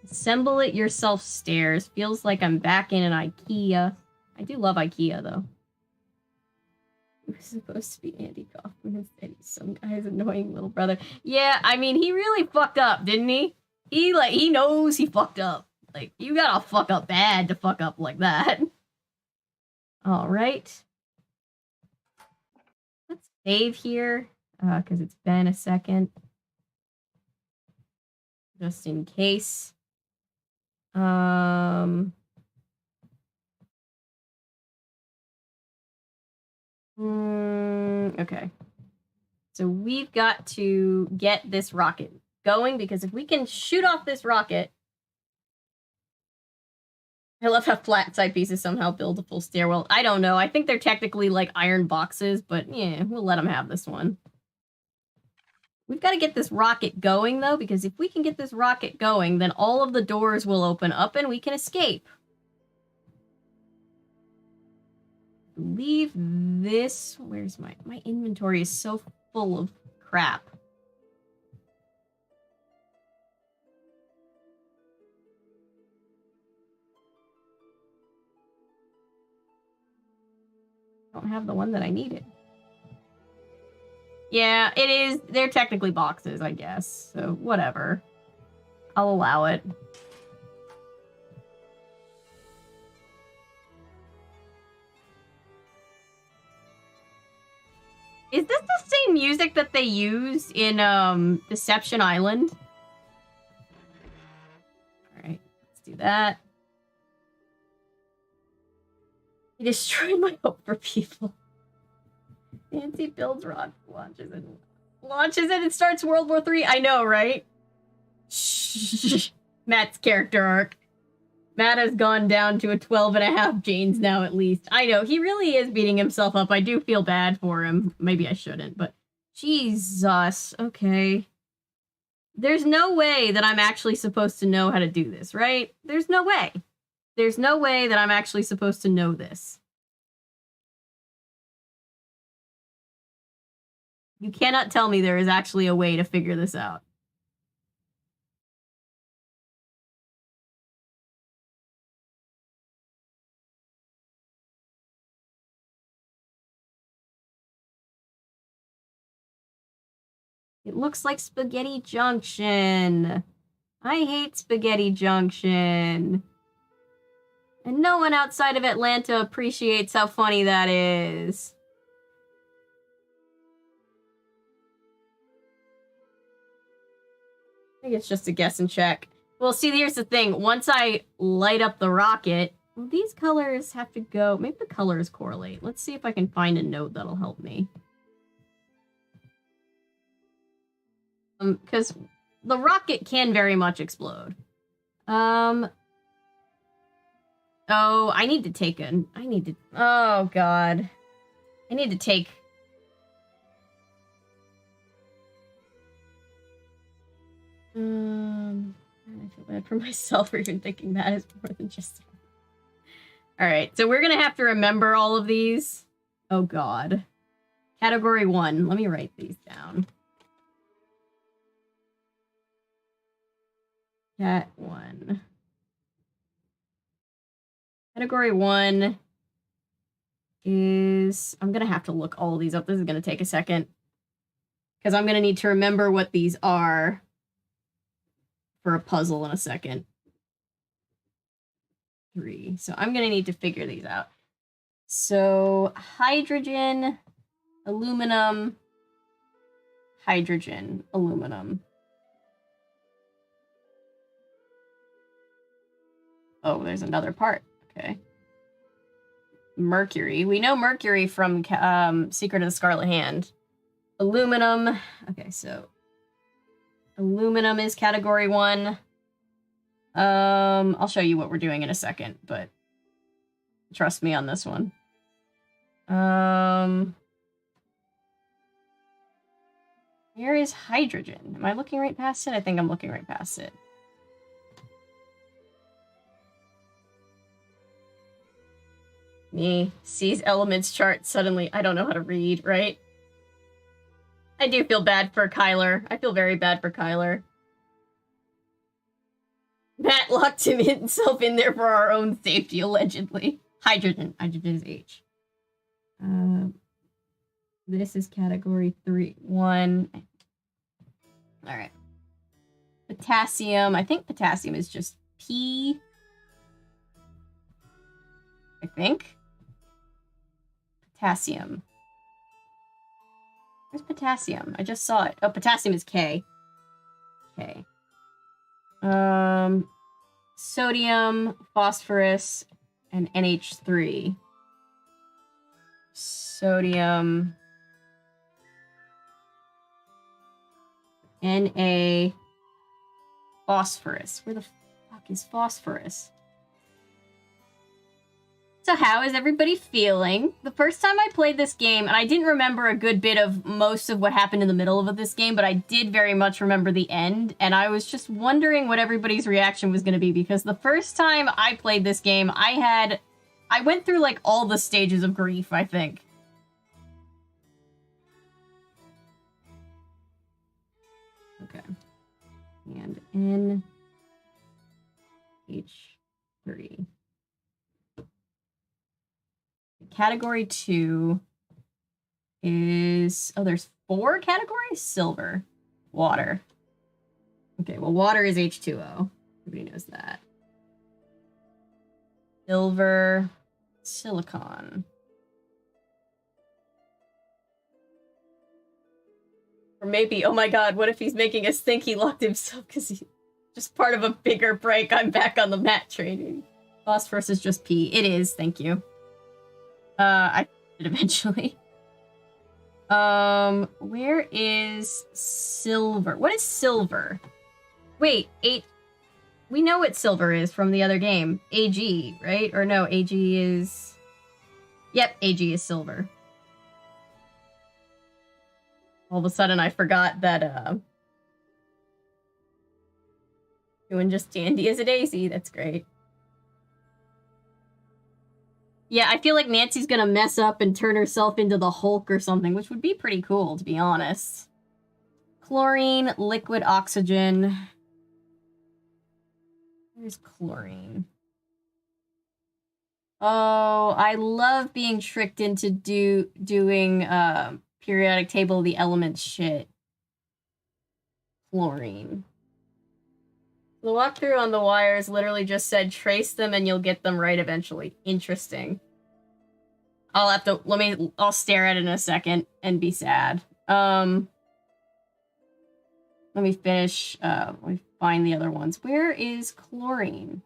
Assemble it yourself stairs. Feels like I'm back in an IKEA. I do love IKEA, though. He was supposed to be Andy Kaufman instead. He's some guy's annoying little brother. Yeah, I mean, he really fucked up, didn't he? He knows he fucked up. Like, you gotta fuck up bad to fuck up like that. Alright. Let's save here, because it's been a second. Just in case. Okay. So we've got to get this rocket going, because if we can shoot off this rocket... I love how flat side pieces somehow build a full stairwell. I don't know. I think they're technically like iron boxes, but yeah, we'll let them have this one. We've got to get this rocket going, though, because if we can get this rocket going, then all of the doors will open up and we can escape. I believe this... Where's my inventory is so full of crap. I don't have the one that I needed. Yeah, it is. They're technically boxes, I guess. So, whatever. I'll allow it. Is this the same music that they use in, Deception Island? Alright, let's do that. You destroyed my hope for people. Nancy builds rock, launches it, and starts World War III. I know, right? Shh. Matt's character arc. Matt has gone down to a 12.5 Janes now, at least. I know, he really is beating himself up. I do feel bad for him. Maybe I shouldn't, but... Jesus. Okay. There's no way that I'm actually supposed to know how to do this, right? There's no way. There's no way that I'm actually supposed to know this. You cannot tell me there is actually a way to figure this out. It looks like Spaghetti Junction. I hate Spaghetti Junction. And no one outside of Atlanta appreciates how funny that is. I think it's just a guess and check. Well, see, here's the thing. Once I light up the rocket, well, these colors have to go... Maybe the colors correlate. Let's see if I can find a note that'll help me. Because the rocket can very much explode. Oh, I need to take oh, God. I need to take... I feel bad for myself for even thinking that is more than just... Alright, so we're gonna have to remember all of these. Oh, God. Category 1. Let me write these down. Cat 1. Category 1 is... I'm gonna have to look all of these up. This is gonna take a second. Because I'm gonna need to remember what these are for a puzzle in a second. 3. So I'm gonna need to figure these out. So, hydrogen, aluminum, hydrogen, aluminum. Oh, there's another part. Okay. Mercury. We know Mercury from Secret of the Scarlet Hand. Aluminum. Okay, so aluminum is category 1. I'll show you what we're doing in a second, but trust me on this one. Where is hydrogen? Am I looking right past it? I think I'm looking right past it. Me sees elements chart suddenly. I don't know how to read, right? I do feel bad for Kyler. I feel very bad for Kyler. Matt locked himself in there for our own safety, allegedly. Hydrogen. Hydrogen is H. This is category 1. Alright. Potassium. I think potassium is just P. I think. Potassium. Where's potassium? I just saw it. Oh, potassium is K. K. Sodium, phosphorus, and NH3. Sodium. Na. Phosphorus. Where the fuck is phosphorus? So how is everybody feeling? The first time I played this game, and I didn't remember a good bit of most of what happened in the middle of this game, but I did very much remember the end, and I was just wondering what everybody's reaction was going to be, because the first time I played this game, I went through, like, all the stages of grief, I think. Okay. And NH3. Category 2 is... Oh, there's 4 categories? Silver. Water. Okay, well, water is H2O. Everybody knows that. Silver. Silicon. Or maybe, oh my god, what if he's making us think he locked himself because he's just part of a bigger break? I'm back on the mat training. Phosphorus is just P. It is, thank you. I did eventually. Where is silver? What is silver? Wait, we know what silver is from the other game. AG, right? Or no, AG is... Yep, AG is silver. All of a sudden I forgot that, doing just dandy as a daisy. That's great. Yeah, I feel like Nancy's gonna mess up and turn herself into the Hulk or something, which would be pretty cool, to be honest. Chlorine, liquid oxygen. Where's chlorine? Oh, I love being tricked into doing periodic table of the elements shit. Chlorine. The walkthrough on the wires literally just said trace them and you'll get them right eventually. Interesting. I'll have to I'll stare at it in a second and be sad. Let me finish let me find the other ones. Where is chlorine?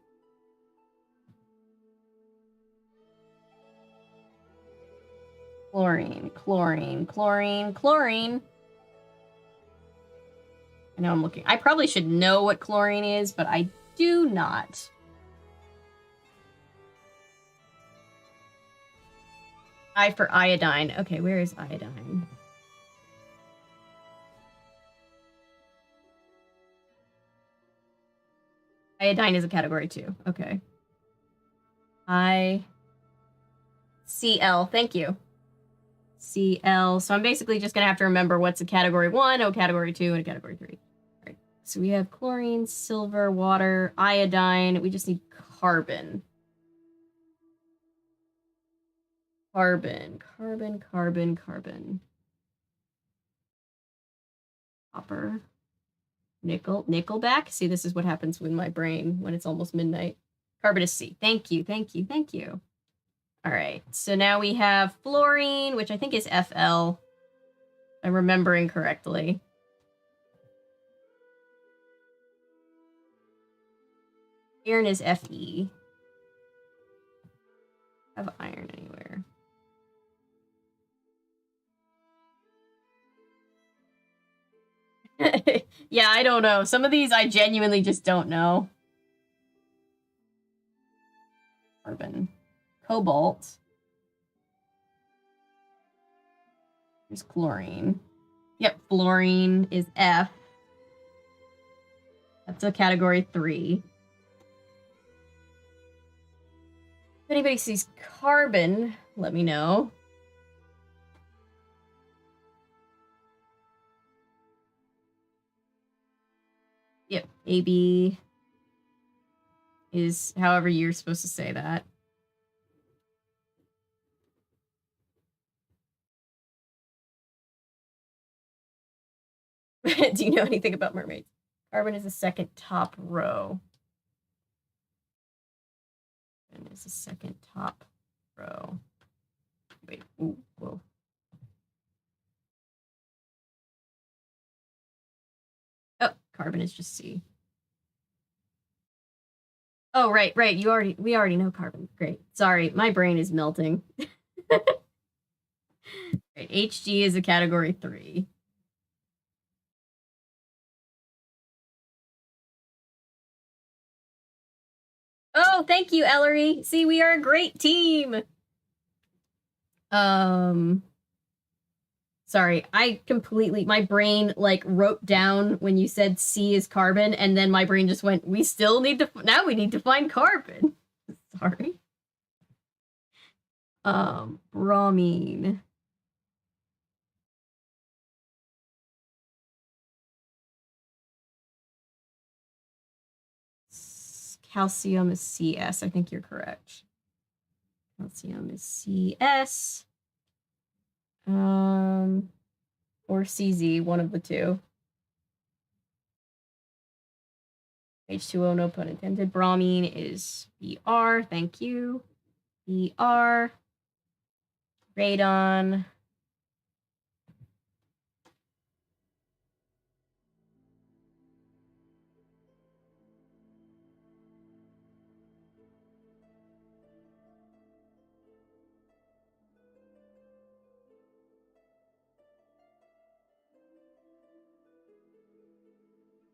Chlorine, chlorine, chlorine, chlorine. I know I'm looking. I probably should know what chlorine is, but I do not. I for iodine. Okay, where is iodine? Iodine is a category 2. Okay. CL. Thank you. CL. So I'm basically just going to have to remember what's a category 1, a category 2, and a category 3. All right. So we have chlorine, silver, water, iodine. We just need carbon. Carbon. Copper. Nickelback. See, this is what happens with my brain when it's almost midnight. Carbon is C. Thank you. All right, so now we have fluorine, which I think is FL. I'm remembering correctly. Iron is FE. Have iron anywhere. Yeah, I don't know. Some of these I genuinely just don't know. Carbon. Cobalt. There's chlorine. Yep, fluorine is F. That's a category 3. If anybody sees carbon, let me know. Yep, AB is however you're supposed to say that. Do you know anything about mermaids? Carbon is the second top row. And is the second top row. Wait, ooh, whoa. Oh, carbon is just C. Oh, right. We already know carbon. Great. Sorry, my brain is melting. Right, HG is a category 3. Oh, thank you, Ellery. See, we are a great team. Sorry, I completely, my brain, like, wrote down when you said C is carbon, and then my brain just went, we still need to, now we need to find carbon. Sorry. Bromine. Calcium is CS. I think you're correct. Calcium is CS. Or CZ, one of the two. H2O, no pun intended. Bromine is BR. Thank you. BR. Radon.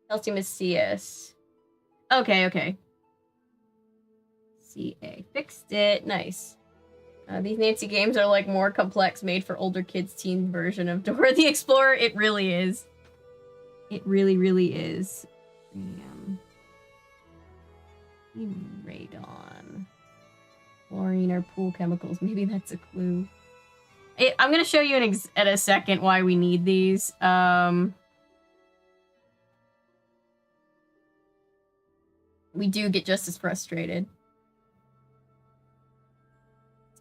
Calcium is CS. Okay. CA. Fixed it. Nice. These Nancy games are like more complex, made for older kids teen version of Dora the Explorer. It really is. It really is. Radon. Chlorine or pool chemicals. Maybe that's a clue. I'm gonna show you in a second why we need these. We do get just as frustrated.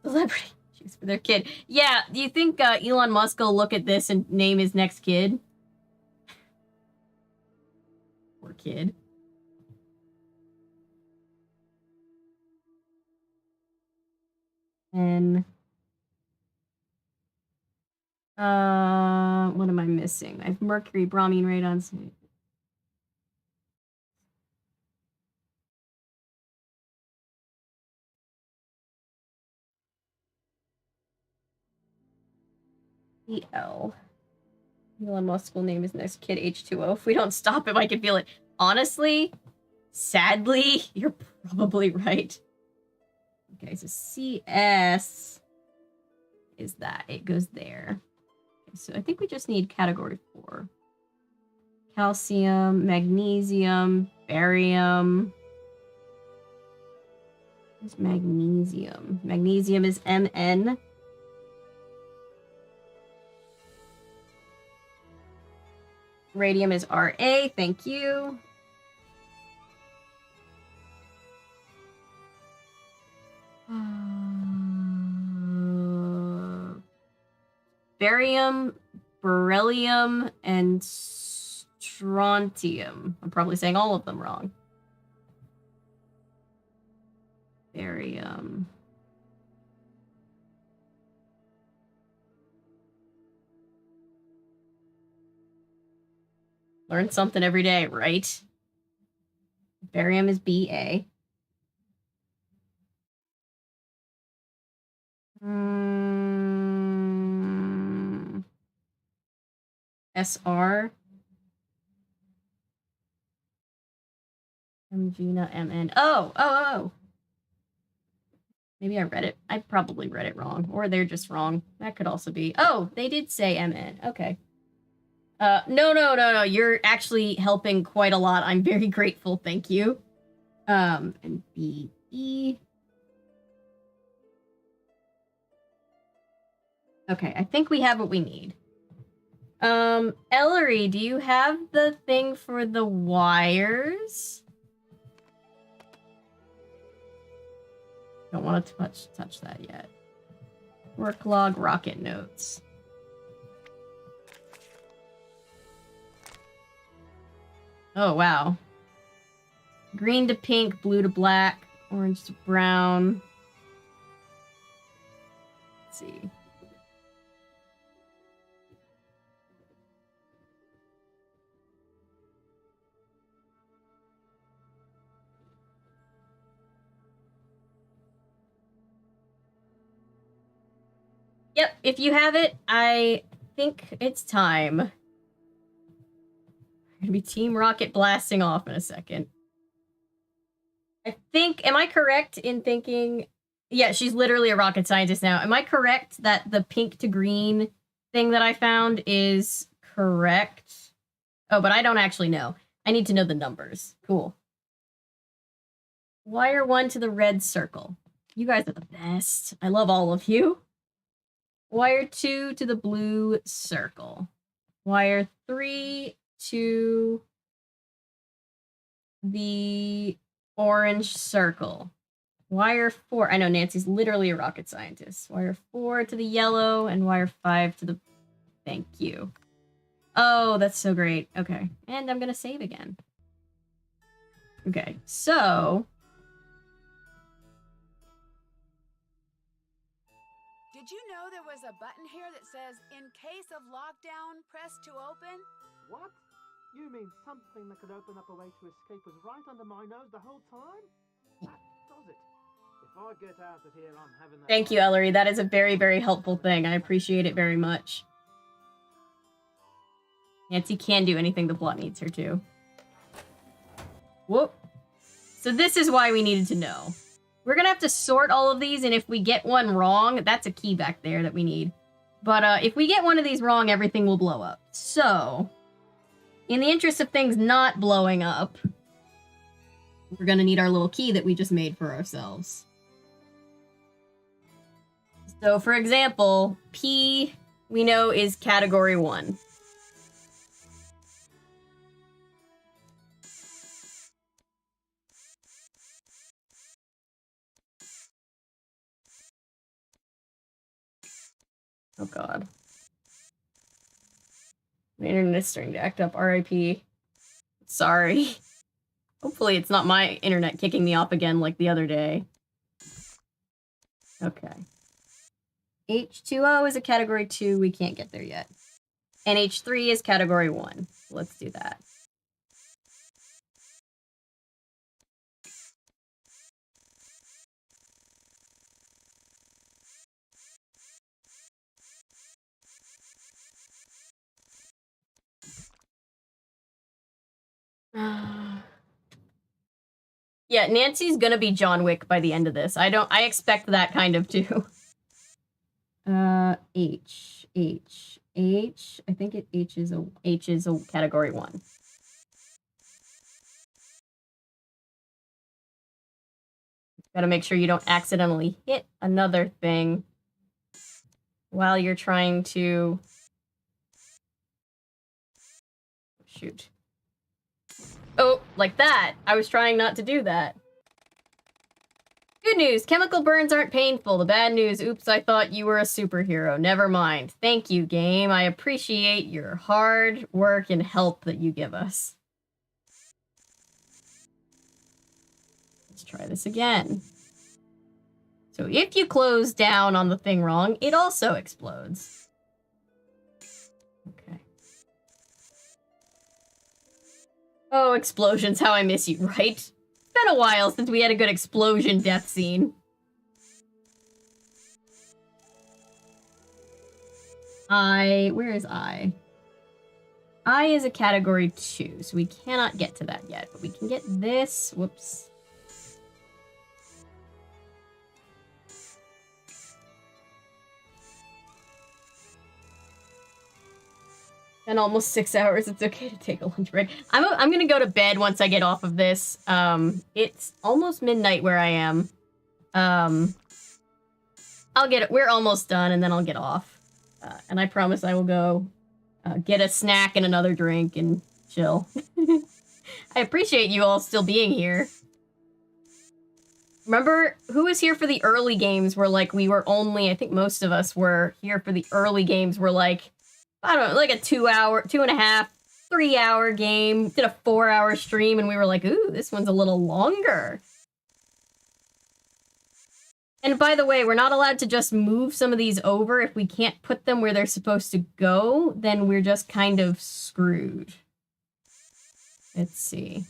Celebrity choose for their kid. Yeah, do you think Elon Musk will look at this and name his next kid? Poor kid. And what am I missing? I have mercury, bromine, radon. EL. Elon Musk will name his next kid H2O. If we don't stop him, I can feel it. Honestly, sadly, you're probably right. Okay, so CS is that. It goes there. Okay, so I think we just need category 4. Calcium, magnesium, barium. What's magnesium? Magnesium is MN. Radium is RA. Thank you. Barium, beryllium, and strontium. I'm probably saying all of them wrong. Barium. Learn something every day, right? Barium is BA. SR. Mgina MN. Oh. Maybe I read it. I probably read it wrong. Or they're just wrong. That could also be. Oh, they did say MN. Okay. No. You're actually helping quite a lot. I'm very grateful. Thank you. And BE. Okay, I think we have what we need. Ellery, do you have the thing for the wires? Don't want to touch that yet. Work log, rocket notes. Oh, wow. Green to pink, blue to black, orange to brown. Let's see. Yep, if you have it, I think it's time. I'm gonna be Team Rocket blasting off in a second. I think, am I correct in thinking... Yeah, she's literally a rocket scientist now. Am I correct that the pink to green thing that I found is correct? Oh, but I don't actually know. I need to know the numbers. Cool. Wire 1 to the red circle. You guys are the best. I love all of you. Wire 2 to the blue circle. Wire 3 to the orange circle. Wire 4. I know Nancy's literally a rocket scientist. Wire 4 to the yellow and wire 5 to the... Thank you. Oh, that's so great. Okay. And I'm going to save again. Okay, so... Did you know there was a button here that says, in case of lockdown, press to open? What? You mean something that could open up a way to escape was right under my nose the whole time? That does it. If I get out of here, I'm having that... Thank you, Ellery. That is a very, very helpful thing. I appreciate it very much. Nancy can do anything the plot needs her to. Whoop. So this is why we needed to know. We're gonna have to sort all of these, and if we get one wrong, that's a key back there that we need. But if we get one of these wrong, everything will blow up. So, in the interest of things not blowing up, we're gonna need our little key that we just made for ourselves. So, for example, P, we know, is category 1. Oh god. My internet is starting to act up. RIP. Sorry. Hopefully it's not my internet kicking me off again like the other day. Okay. H2O is a category 2. We can't get there yet. And H3 is category 1. Let's do that. Yeah, Nancy's gonna be John Wick by the end of this. I expect that kind of too. H. I think H is a category 1. Gotta make sure you don't accidentally hit another thing while you're trying to... Shoot. Oh, like that. I was trying not to do that. Good news, chemical burns aren't painful. The bad news, oops, I thought you were a superhero. Never mind. Thank you, game. I appreciate your hard work and help that you give us. Let's try this again. So if you close down on the thing wrong, it also explodes. Okay. Oh, explosions, how I miss you, right? It's been a while since we had a good explosion death scene. Where is I? I is a category 2, so we cannot get to that yet, but we can get this. Whoops. And almost 6 hours. It's okay to take a lunch break. I'm gonna go to bed once I get off of this. It's almost midnight where I am. I'll get it. We're almost done, and then I'll get off. And I promise I will go get a snack and another drink and chill. I appreciate you all still being here. Remember, who was here for the early games where, like, we were only... I think most of us were here for the early games where, like... I don't know, like a 2.5, 3-hour game. Did a 4-hour stream, and we were like, ooh, this one's a little longer. And by the way, we're not allowed to just move some of these over. If we can't put them where they're supposed to go, then we're just kind of screwed. Let's see.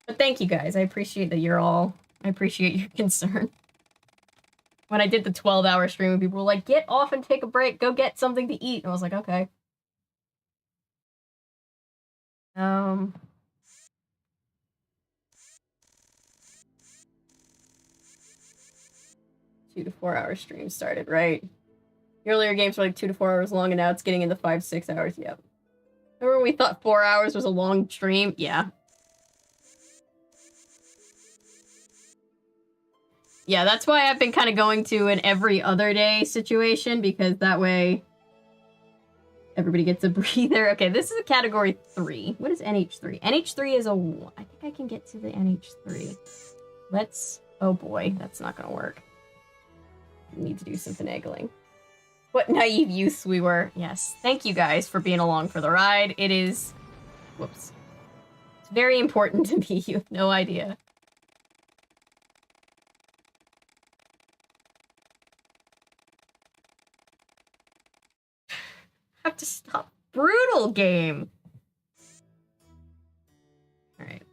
But thank you guys. I appreciate that you're all... I appreciate your concern. When I did the 12-hour stream, people were like, get off and take a break. Go get something to eat. And I was like, okay. 2 to 4 hour stream started, right? The earlier games were like 2 to 4 hours long, and now it's getting into 5 to 6 hours. Yep. Remember when we thought 4 hours was a long stream? Yeah. Yeah, that's why I've been kind of going to an every other day situation, because that way everybody gets a breather. Okay, this is a category 3. What is NH3? NH3 is a 1. I think I can get to the NH3. Let's... Oh boy, that's not gonna work. We need to do some finagling. What naive youths we were. Yes, thank you guys for being along for the ride. It is... Whoops. It's very important to me. You have no idea. I have to stop. Brutal game. Alright.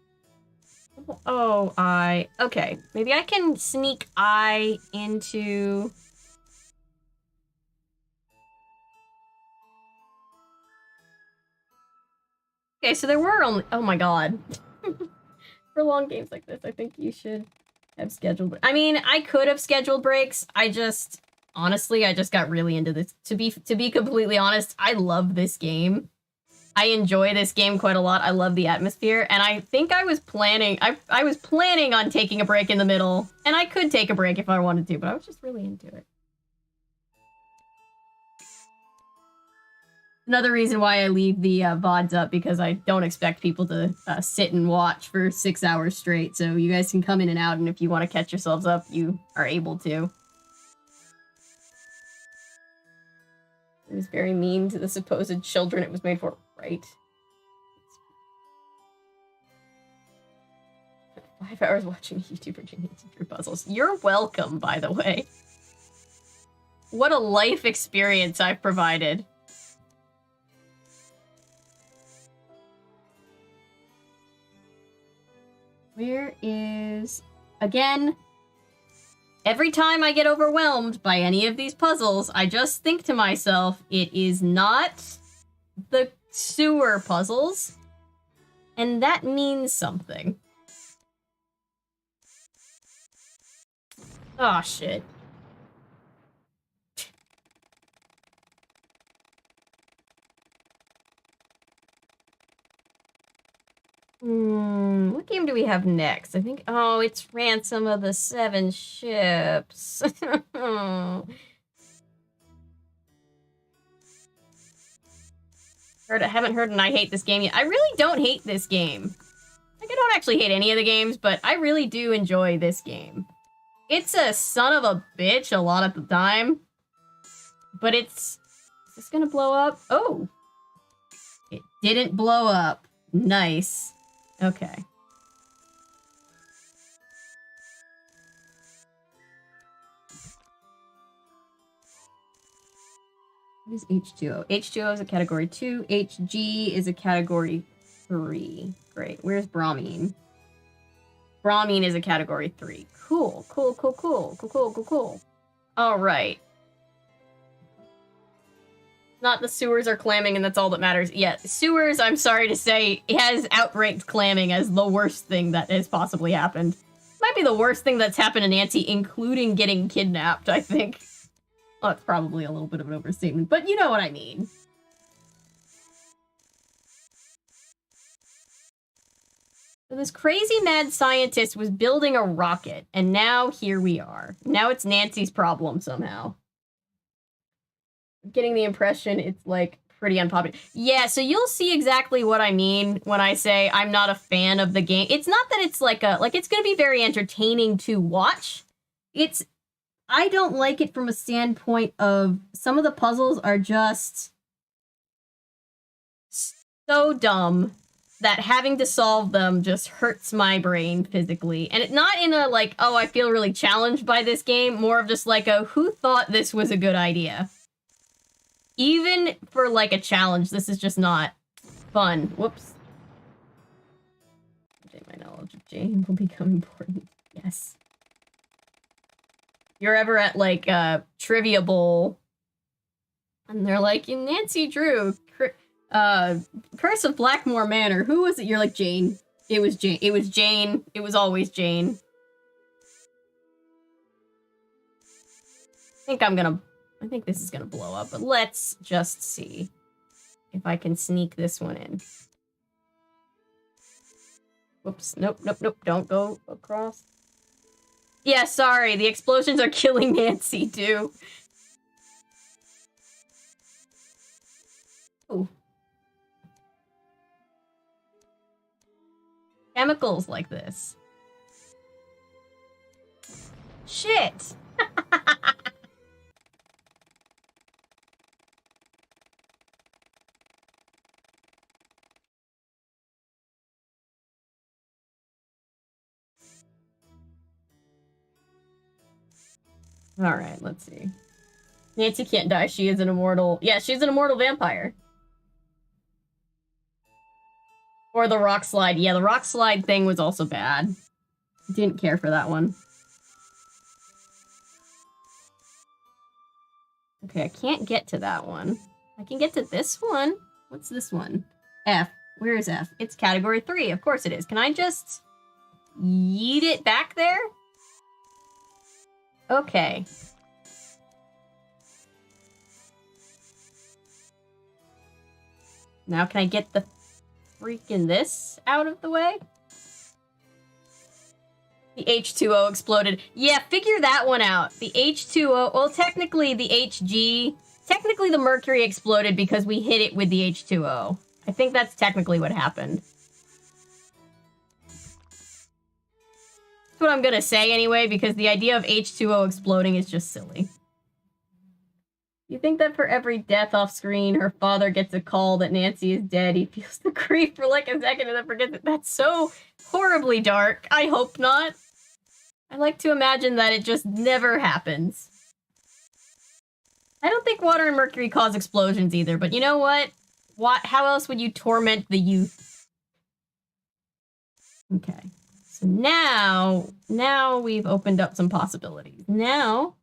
Oh, I... Okay. Maybe I can sneak I into... Okay, so there were only... Oh my god. For long games like this, I think you should have scheduled... I mean, I could have scheduled breaks. I just... Honestly, I just got really into this. To be completely honest, I love this game. I enjoy this game quite a lot. I love the atmosphere, and I think I was planning... I was planning on taking a break in the middle, and I could take a break if I wanted to, but I was just really into it. Another reason why I leave the VODs up, because I don't expect people to sit and watch for 6 hours straight, so you guys can come in and out, and if you want to catch yourselves up, you are able to. It was very mean to the supposed children it was made for, right? 5 hours watching a YouTuber through puzzles. You're welcome, by the way. What a life experience I've provided. Where is... Again, every time I get overwhelmed by any of these puzzles, I just think to myself, it is not the sewer puzzles, and that means something. Aw, shit. What game do we have next? I think... Oh, it's Ransom of the Seven Ships. Haven't heard and I hate this game yet. I really don't hate this game. Like, I don't actually hate any of the games, but I really do enjoy this game. It's a son of a bitch a lot of the time. But it's... Is this gonna blow up? Oh! It didn't blow up. Nice. Okay. What is H2O? H2O is a category 2. HG is a category 3. Great. Where's bromine? Bromine is a category 3. Cool. Cool, cool, cool. Cool, cool, cool, cool. Alright. Not the sewers are clamming and that's all that matters. Yeah, sewers, I'm sorry to say, has outranked clamming as the worst thing that has possibly happened. Might be the worst thing that's happened to Nancy, including getting kidnapped, I think. Well, that's probably a little bit of an overstatement, but you know what I mean. So this crazy mad scientist was building a rocket, and now here we are. Now it's Nancy's problem somehow. Getting the impression it's, like, pretty unpopular. Yeah, so you'll see exactly what I mean when I say I'm not a fan of the game. It's not that it's like a... Like, it's gonna be very entertaining to watch. It's... I don't like it from a standpoint of... Some of the puzzles are just... so dumb that having to solve them just hurts my brain physically. And it not in a, like, oh, I feel really challenged by this game. More of just like a, who thought this was a good idea? Even for, like, a challenge, this is just not fun. Whoops. My knowledge of Jane will become important. Yes. You're ever at, like, Trivia Bowl, and they're like, Nancy Drew, Curse of Blackmore Manor, who was it? You're like, Jane. It was Jane. It was Jane. It was always Jane. I think this is gonna blow up, but let's just see if I can sneak this one in. Whoops. Nope, nope, nope. Don't go across. Yeah, sorry. The explosions are killing Nancy, too. Ooh. Chemicals like this. Shit! Alright, let's see. Nancy can't die. She is an immortal... Yeah, she's an immortal vampire. Or the rock slide. Yeah, the rock slide thing was also bad. Didn't care for that one. Okay, I can't get to that one. I can get to this one. What's this one? F. Where is F? It's category 3. Of course it is. Can I just yeet it back there? Okay. Now can I get the freaking this out of the way? The H2O exploded. Yeah, figure that one out. The H2O, well, technically the HG, technically the mercury exploded because we hit it with the H2O. I think that's technically what happened. That's what I'm gonna say anyway, because the idea of H2O exploding is just silly. You think that for every death off screen, her father gets a call that Nancy is dead, he feels the grief for like a second and then forgets it. That's so horribly dark. I hope not. I like to imagine that it just never happens. I don't think water and mercury cause explosions either, but you know what? How else would you torment the youth? Okay. So now we've opened up some possibilities. Now,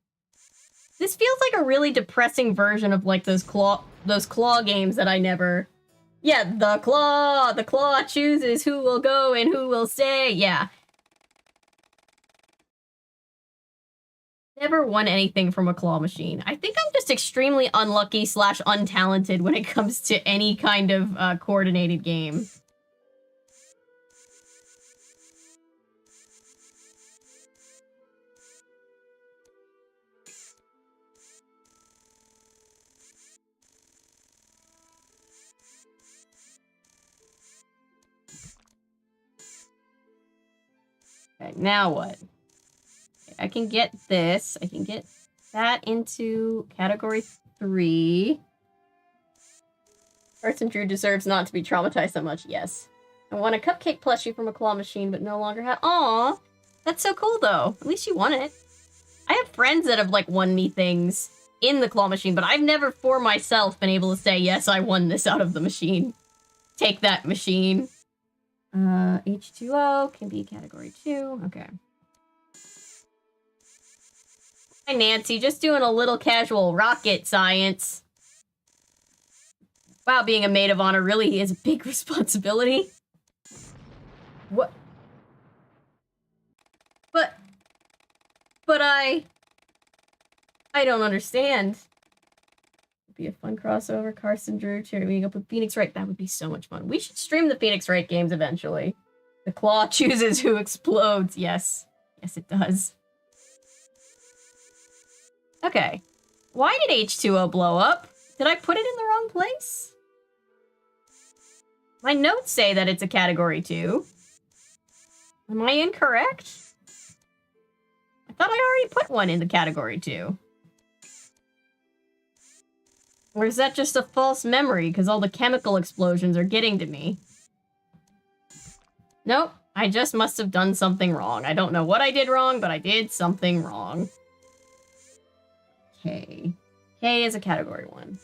this feels like a really depressing version of like those claw games that I never... Yeah, the claw chooses who will go and who will stay. Yeah. Never won anything from a claw machine. I think I'm just extremely unlucky / untalented when it comes to any kind of coordinated game. Okay, now what? I can get this. I can get that into category 3. Carson Drew deserves not to be traumatized so much. Yes. I want a cupcake plushie from a claw machine, but no longer have... Aw! That's so cool, though. At least you won it. I have friends that have, like, won me things in the claw machine, but I've never, for myself, been able to say, yes, I won this out of the machine. Take that, machine. H2O can be category 2. Okay. Hi, Nancy. Just doing a little casual rocket science. Wow, being a maid of honor really is a big responsibility. What? But I don't understand. It'd be a fun crossover. Carson Drew teaming up with Phoenix Wright. That would be so much fun. We should stream the Phoenix Wright games eventually. The claw chooses who explodes. Yes. Yes, it does. Okay. Why did H2O blow up? Did I put it in the wrong place? My notes say that it's a category 2. Am I incorrect? I thought I already put one in the category 2. Or is that just a false memory because all the chemical explosions are getting to me? Nope. I just must have done something wrong. I don't know what I did wrong, but I did something wrong. K. K is a category 1.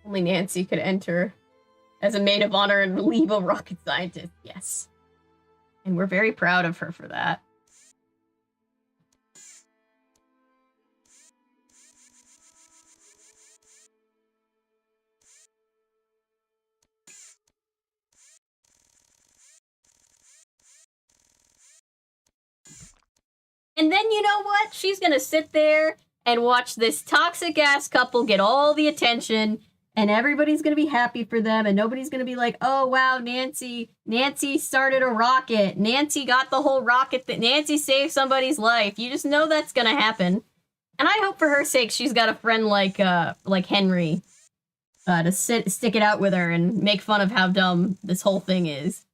Only Nancy could enter as a maid of honor and leave a rocket scientist. Yes. And we're very proud of her for that. And then you know what? She's gonna sit there and watch this toxic-ass couple get all the attention, and everybody's gonna be happy for them, and nobody's gonna be like, oh, wow, Nancy started a rocket. Nancy got the whole rocket that Nancy saved somebody's life. You just know that's gonna happen. And I hope for her sake she's got a friend like Henry to stick it out with her and make fun of how dumb this whole thing is.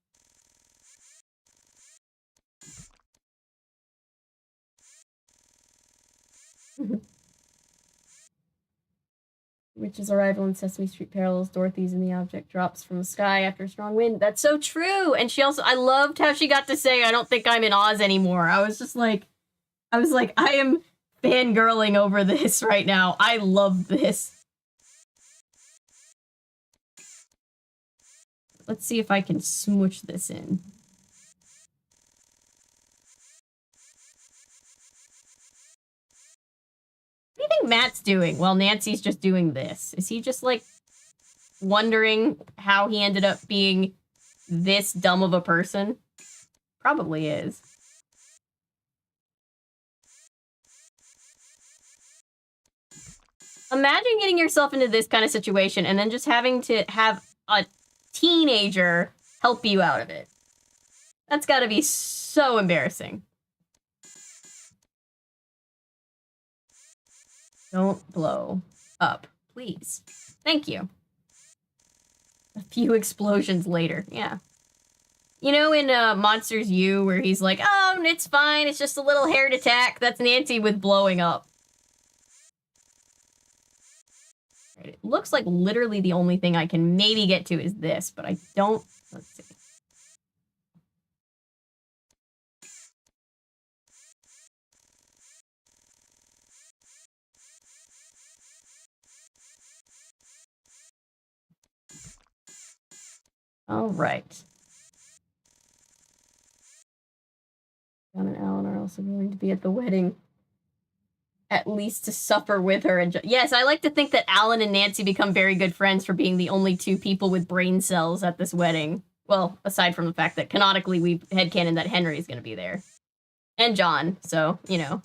Witch's arrival in Sesame Street parallels Dorothy's and the object drops from the sky after a strong wind. That's so true! And she also, I loved how she got to say, I don't think I'm in Oz anymore. I was like, I am fangirling over this right now. I love this. Let's see if I can smooch this in. What do you think Matt's doing while Nancy's just doing this? Is he just, like, wondering how he ended up being this dumb of a person? Probably is. Imagine getting yourself into this kind of situation and then just having to have a teenager help you out of it. That's gotta be so embarrassing. Don't blow up, please. Thank you. A few explosions later, yeah. You know in Monsters U where he's like, oh, it's fine, it's just a little heart attack. That's Nancy with blowing up. It looks like literally the only thing I can maybe get to is this, but I don't... Let's see. All right. John and Alan are also going to be at the wedding. At least to suffer with her. And yes, I like to think that Alan and Nancy become very good friends for being the only two people with brain cells at this wedding. Well, aside from the fact that canonically we've headcanon that Henry's going to be there. And John, so, you know.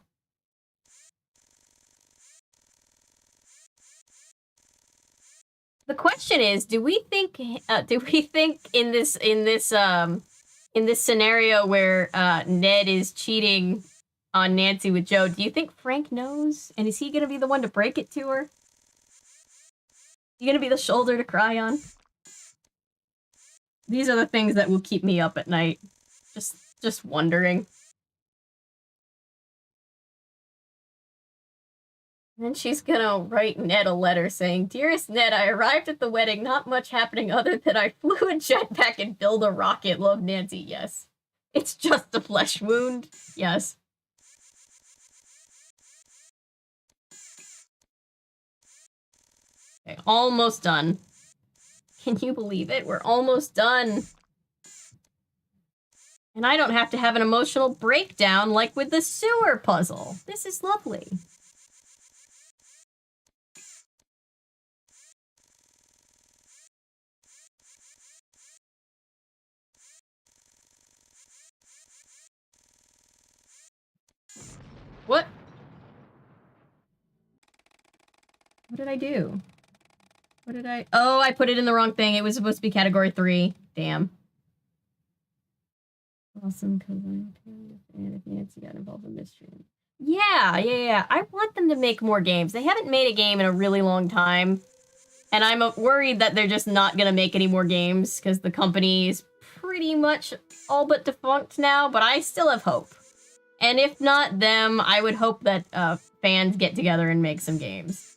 The question is, do we think in this scenario where Ned is cheating on Nancy with Joe, do you think Frank knows? And is he gonna be the one to break it to her? You gonna be the shoulder to cry on? These are the things that will keep me up at night. Just wondering. And then she's gonna write Ned a letter saying, Dearest Ned, I arrived at the wedding, not much happening other than I flew a jetpack and built a rocket. Love, Nancy. Yes. It's just a flesh wound. Yes. Okay, almost done. Can you believe it? We're almost done. And I don't have to have an emotional breakdown like with the sewer puzzle. This is lovely. What? What did I do? What did I... Oh, I put it in the wrong thing. It was supposed to be category 3. Damn. Awesome, because I'm and if Nancy got involved in mystery. Yeah. I want them to make more games. They haven't made a game in a really long time. And I'm worried that they're just not going to make any more games because the company is pretty much all but defunct now, but I still have hope. And if not them, I would hope that fans get together and make some games.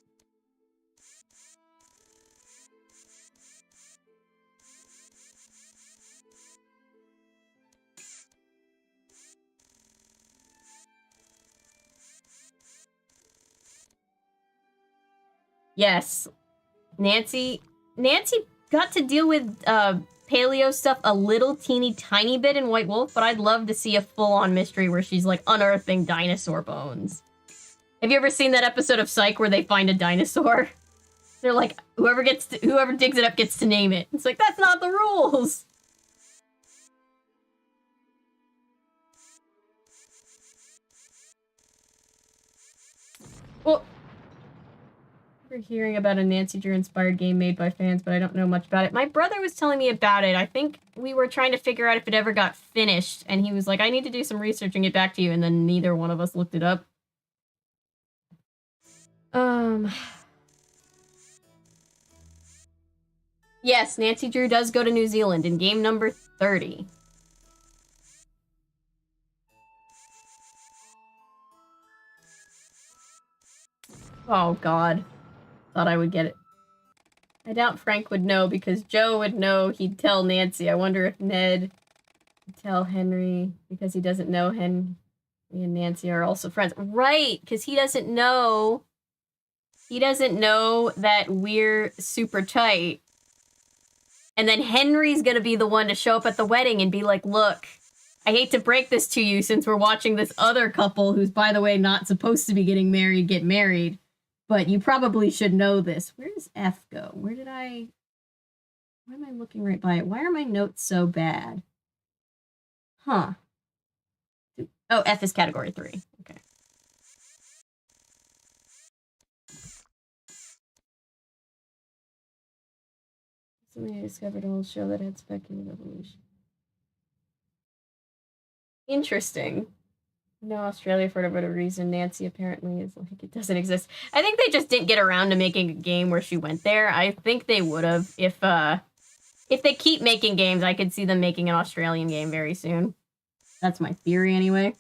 Yes. Nancy got to deal with paleo stuff a little teeny tiny bit in White Wolf, but I'd love to see a full-on mystery where she's like unearthing dinosaur bones. Have you ever seen that episode of Psych where they find a dinosaur? They're like, whoever digs it up gets to name it. It's like, that's not the rules. Well, we're hearing about a Nancy Drew inspired game made by fans, but I don't know much about it. My brother was telling me about it. I think we were trying to figure out if it ever got finished, and he was like, I need to do some research and get back to you, and then neither one of us looked it up. Yes, Nancy Drew does go to New Zealand in game number 30. Oh, God. Thought I would get it. I doubt Frank would know because Joe would know he'd tell Nancy. I wonder if Ned would tell Henry because he doesn't know Henry and Nancy are also friends. Right, because he doesn't know that we're super tight. And then Henry's gonna be the one to show up at the wedding and be like, look, I hate to break this to you since we're watching this other couple who's, by the way, not supposed to be getting married, get married. But you probably should know this. Where does F go? Where did I... Why am I looking right by it? Why are my notes so bad? Huh. Oh, F is category 3. Okay. Something I discovered will show that had speculative evolution. Interesting. No, Australia, for whatever reason, Nancy apparently is like, it doesn't exist. I think they just didn't get around to making a game where she went there. I think they would have. If they keep making games, I could see them making an Australian game very soon. That's my theory anyway.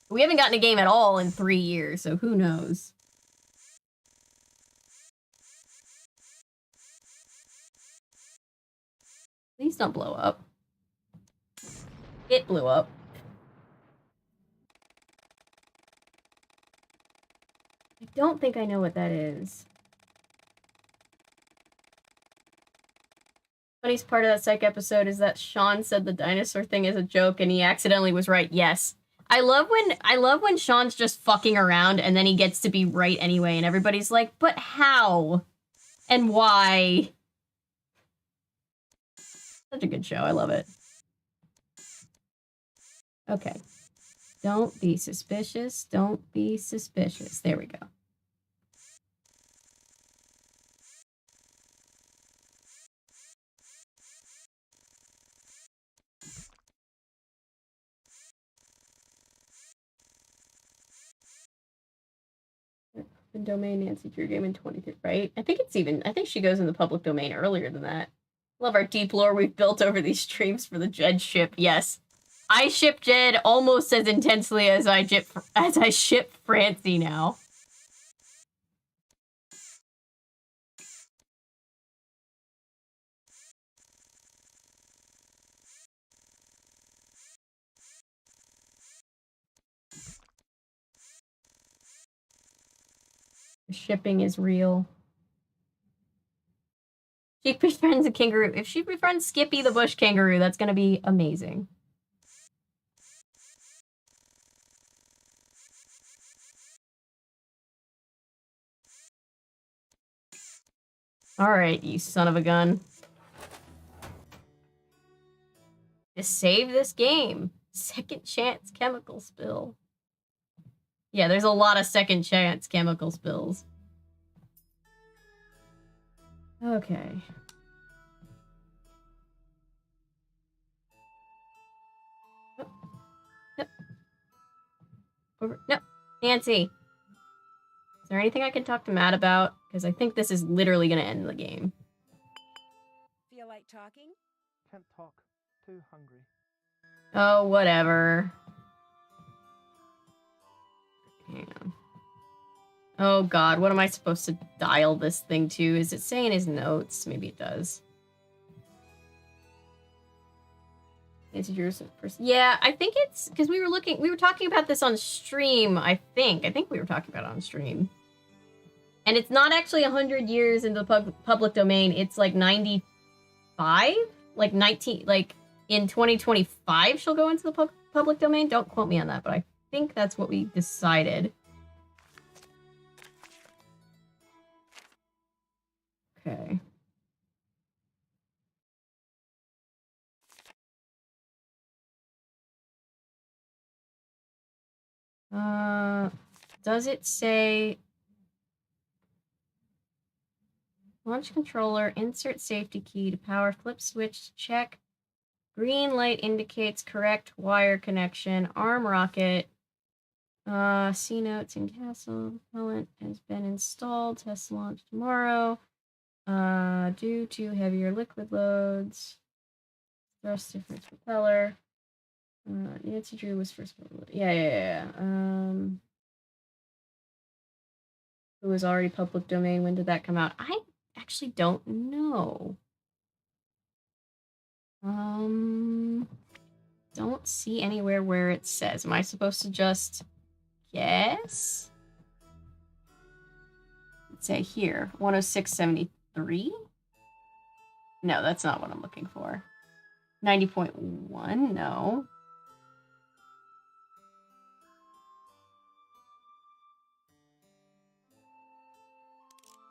We haven't gotten a game at all in 3 years, so who knows? Please don't blow up. It blew up. I don't think I know what that is. Funniest part of that psych episode is that Sean said the dinosaur thing is a joke and he accidentally was right. Yes. I love when Sean's just fucking around and then he gets to be right anyway and everybody's like, but how? And why? Such a good show. I love it. Okay. Don't be suspicious. Don't be suspicious. There we go. The domain Nancy Drew game in 23, right? I think she goes in the public domain earlier than that. Love our deep lore we've built over these streams for the Jed ship. Yes. I ship Jed almost as intensely as I ship Francie now. The shipping is real. She befriends a kangaroo. If she befriends Skippy the bush kangaroo, that's gonna be amazing. Alright, you son of a gun. Just save this game. Second chance chemical spill. Yeah, there's a lot of second chance chemical spills. Okay. Nope. Over. No. Nancy. Is there anything I can talk to Matt about? Because I think this is literally going to end the game. Feel like talking? Can't talk. Too hungry. Oh, whatever. Hang on. Oh god, what am I supposed to dial this thing to? Is it saying his notes? Maybe it does. Yeah, I think it's because we were talking about this on stream, I think we were talking about it on stream. And it's not actually 100 years in the public domain, it's like 95? Like 19, like in 2025 she'll go into the public domain? Don't quote me on that, but I think that's what we decided. Okay. Does it say launch controller, insert safety key to power, flip switch, check. Green light indicates correct wire connection, arm rocket. C notes in castle. Propellant has been installed. Test launch tomorrow. Due to heavier liquid loads. Thrust difference propeller. Nancy Drew was first. Yeah. It was already public domain. When did that come out? I actually don't know. Don't see anywhere where it says. Am I supposed to just guess? Let's say here, 106.73? No, that's not what I'm looking for. 90.1? No.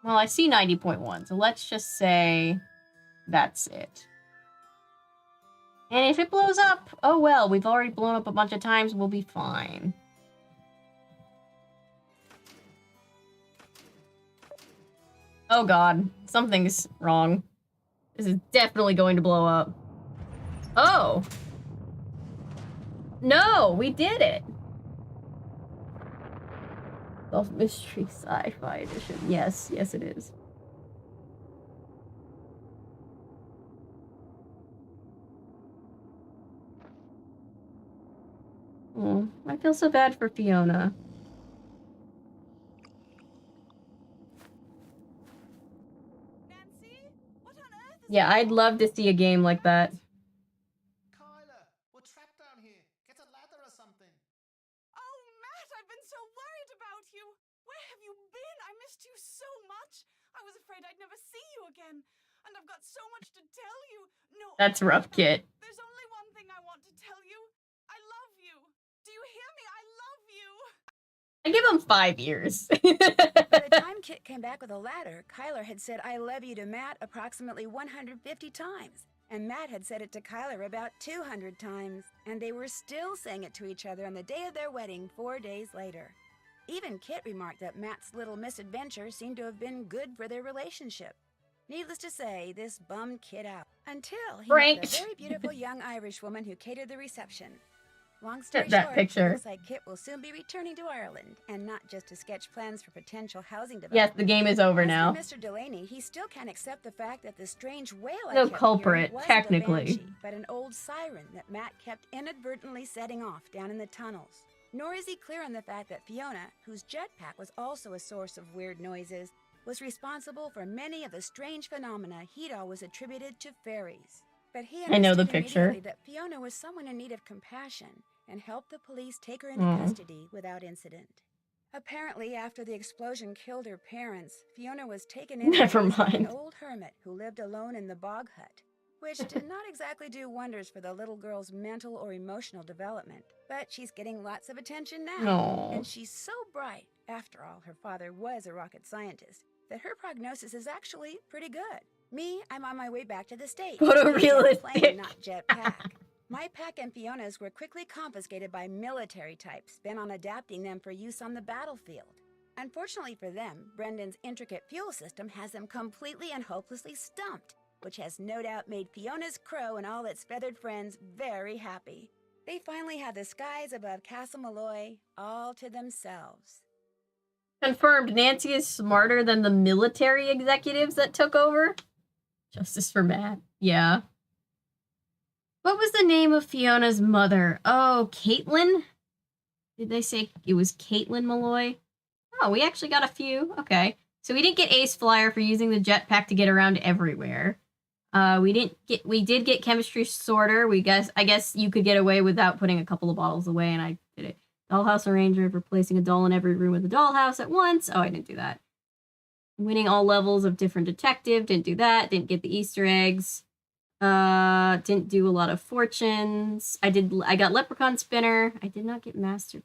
Well, I see 90.1, so let's just say that's it. And if it blows up, oh well, we've already blown up a bunch of times, we'll be fine. Oh god, something's wrong. This is definitely going to blow up. Oh! No, we did it! Self-mystery sci-fi edition. Yes, yes it is. Oh, I feel so bad for Fiona. Nancy? What on earth is Yeah, I'd love to see a game like that. Kyler, we're trapped down here. Get a ladder or something. Oh, Matt, I've been so worried about you. Where have you been? I missed you so much. I was afraid I'd never see you again. And I've got so much to tell you. No, That's rough, Kit. there's only one thing I want to tell you. I love you. Do you hear me? I love you. I give him 5 years. By the time Kit came back with a ladder, Kyler had said I love you to Matt approximately 150 times. And Matt had said it to Kyler about 200 times. And they were still saying it to each other on the day of their wedding 4 days later. Even Kit remarked that Matt's little misadventure seemed to have been good for their relationship. Needless to say, this bummed Kit out. Until he met the very beautiful young Irish woman who catered the reception. Long story That short, picture. it looks like Kit will soon be returning to Ireland, and not just to sketch plans for potential housing development. Yes, the game is over As now. for Mr. Delaney, he still can't accept the fact that the strange wail No I kept culprit, hearing wasn't technically. a banshee, but an old siren that Matt kept inadvertently setting off down in the tunnels. Nor is he clear on the fact that Fiona, whose jetpack was also a source of weird noises, was responsible for many of the strange phenomena he'd always attributed to fairies. But he I know the understood picture. immediately that Fiona was someone in need of compassion and helped the police take her into custody without incident. Apparently, after the explosion killed her parents, Fiona was taken in Never and raised by an mind. old hermit who lived alone in the bog hut, which did not exactly do wonders for the little girl's mental or emotional development. But she's getting lots of attention now, Aw. and she's so bright, after all, her father was a rocket scientist, that her prognosis is actually pretty good. Me, I'm on my way back to the States. Photorealistic. Plane, not jetpack. My pack and Fiona's were quickly confiscated by military types bent on adapting them for use on the battlefield. Unfortunately for them, Brendan's intricate fuel system has them completely and hopelessly stumped, which has no doubt made Fiona's crow and all its feathered friends very happy. They finally have the skies above Castle Malloy all to themselves. Confirmed, Nancy is smarter than the military executives that took over. Justice for Matt. Yeah. What was the name of Fiona's mother? Oh, Caitlin? Did they say it was Caitlin Malloy? Oh, we actually got a few. Okay. So we didn't get Ace Flyer for using the jetpack to get around everywhere. We did get Chemistry Sorter. I guess you could get away without putting a couple of bottles away, and I did it. Dollhouse Arranger, replacing a doll in every room with a dollhouse at once. Oh, I didn't do that. Winning all levels of different detective. Didn't do that. Didn't get the Easter eggs. Didn't do a lot of fortunes. I got Leprechaun Spinner. I did not get Master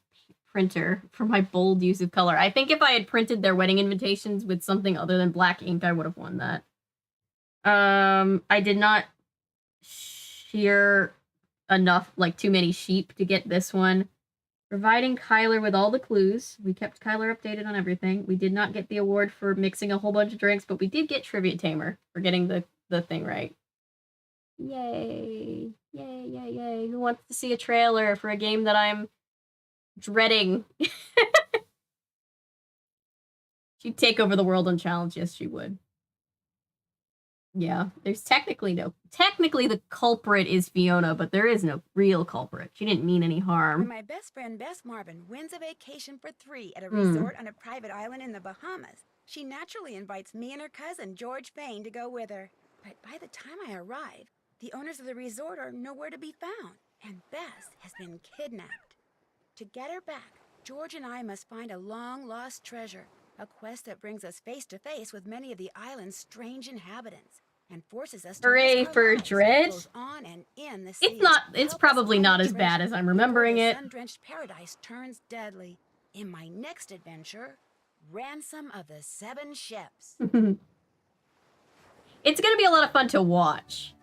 Printer for my bold use of color. I think if I had printed their wedding invitations with something other than black ink, I would have won that. I did not shear enough, like too many sheep to get this one. Providing Kyler with all the clues. We kept Kyler updated on everything. We did not get the award for mixing a whole bunch of drinks, but we did get Trivia Tamer for getting the thing right. Yay. Yay, yay, yay. Who wants to see a trailer for a game that I'm dreading? She'd take over the world on challenge. Yes, she would. Yeah, there's technically the culprit is Fiona, but there is no real culprit. She didn't mean any harm. When my best friend Bess Marvin wins a vacation for 3 at a resort on a private island in the Bahamas, she naturally invites me and her cousin George Payne to go with her. But by the time I arrive, the owners of the resort are nowhere to be found, and Bess has been kidnapped. To get her back, George and I must find a long-lost treasure, a quest that brings us face to face with many of the island's strange inhabitants, and forces us to Hooray risk our for lives Dread! both on and in the sea. It's probably not as bad as I'm remembering it. Sun-drenched paradise turns deadly. In my next adventure, Ransom of the Seven Ships. It's gonna be a lot of fun to watch.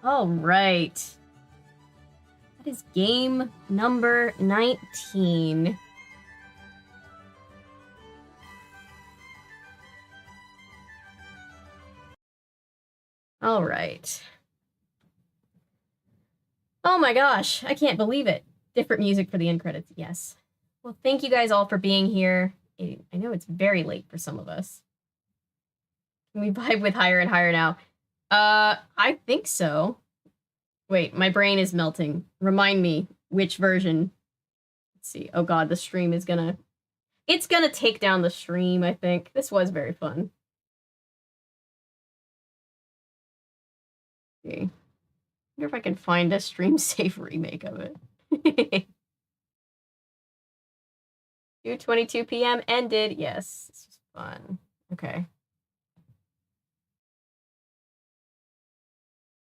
All right. That is game number 19. All right. Oh my gosh, I can't believe it. Different music for the end credits, yes. Well, thank you guys all for being here. I know it's very late for some of us. Can we vibe with higher and higher now? I think so. Wait, my brain is melting. Remind me which version. Let's see. Oh god, the stream is gonna... It's gonna take down the stream, I think. This was very fun. Okay. I wonder if I can find a stream safe remake of it. 2:22 p.m. ended. Yes, this was fun. Okay.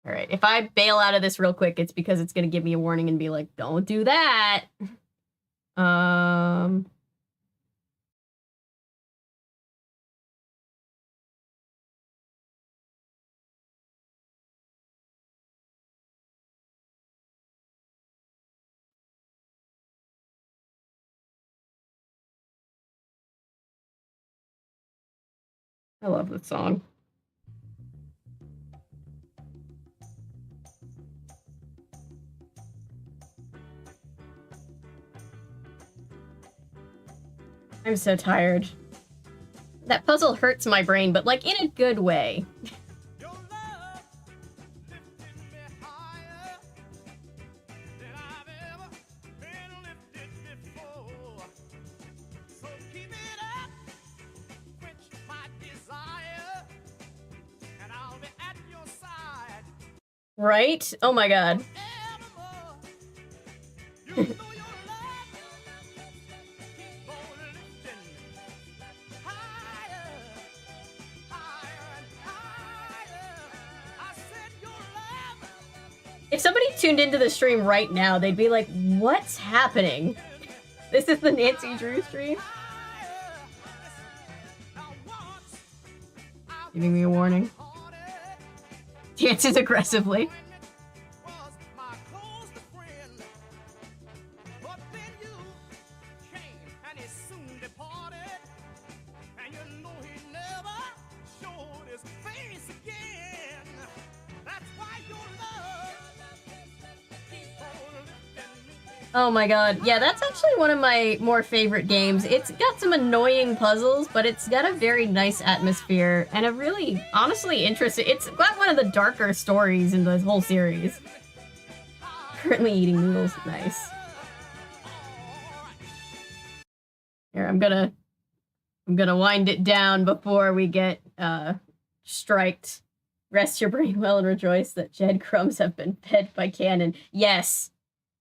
All right. If I bail out of this real quick, it's because it's gonna give me a warning and be like, "Don't do that." I love this song. I'm so tired. That puzzle hurts my brain, but like in a good way. Right? Oh my god. If somebody tuned into the stream right now, they'd be like, what's happening? This is the Nancy Drew stream? Giving me a warning. Dances aggressively. Oh my god. Yeah, that's actually one of my more favorite games. It's got some annoying puzzles, but it's got a very nice atmosphere and a really, honestly, interesting... It's got one of the darker stories in the whole series. Currently eating noodles. Nice. Here, I'm gonna wind it down before we get, striked. Rest your brain well and rejoice that Jed crumbs have been fed by Cannon. Yes!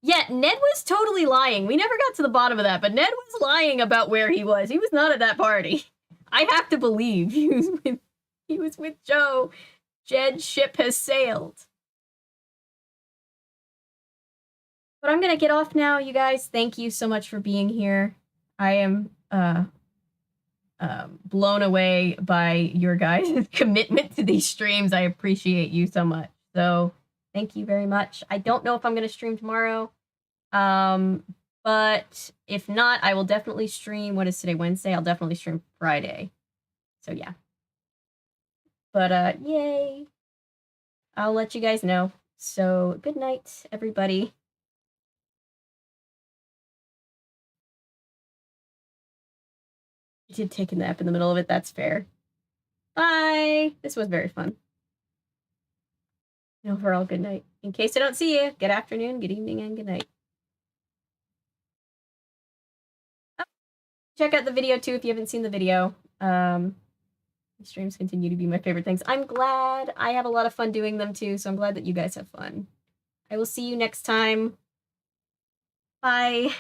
Yeah, Ned was totally lying. We never got to the bottom of that, but Ned was lying about where he was. He was not at that party. I have to believe he was with Joe. Jed's ship has sailed. But I'm gonna get off now, you guys. Thank you so much for being here. I am blown away by your guys' commitment to these streams. I appreciate you so much. So thank you very much. I don't know if I'm going to stream tomorrow. But if not, I will definitely stream. What is today? Wednesday? I'll definitely stream Friday. So yeah. But yay. I'll let you guys know. So good night, everybody. I did take a nap in the middle of it. That's fair. Bye. This was very fun. And overall, good night. In case I don't see you, good afternoon, good evening, and good night. Oh, check out the video, too, if you haven't seen the video. Streams continue to be my favorite things. I'm glad. I have a lot of fun doing them, too, so I'm glad that you guys have fun. I will see you next time. Bye.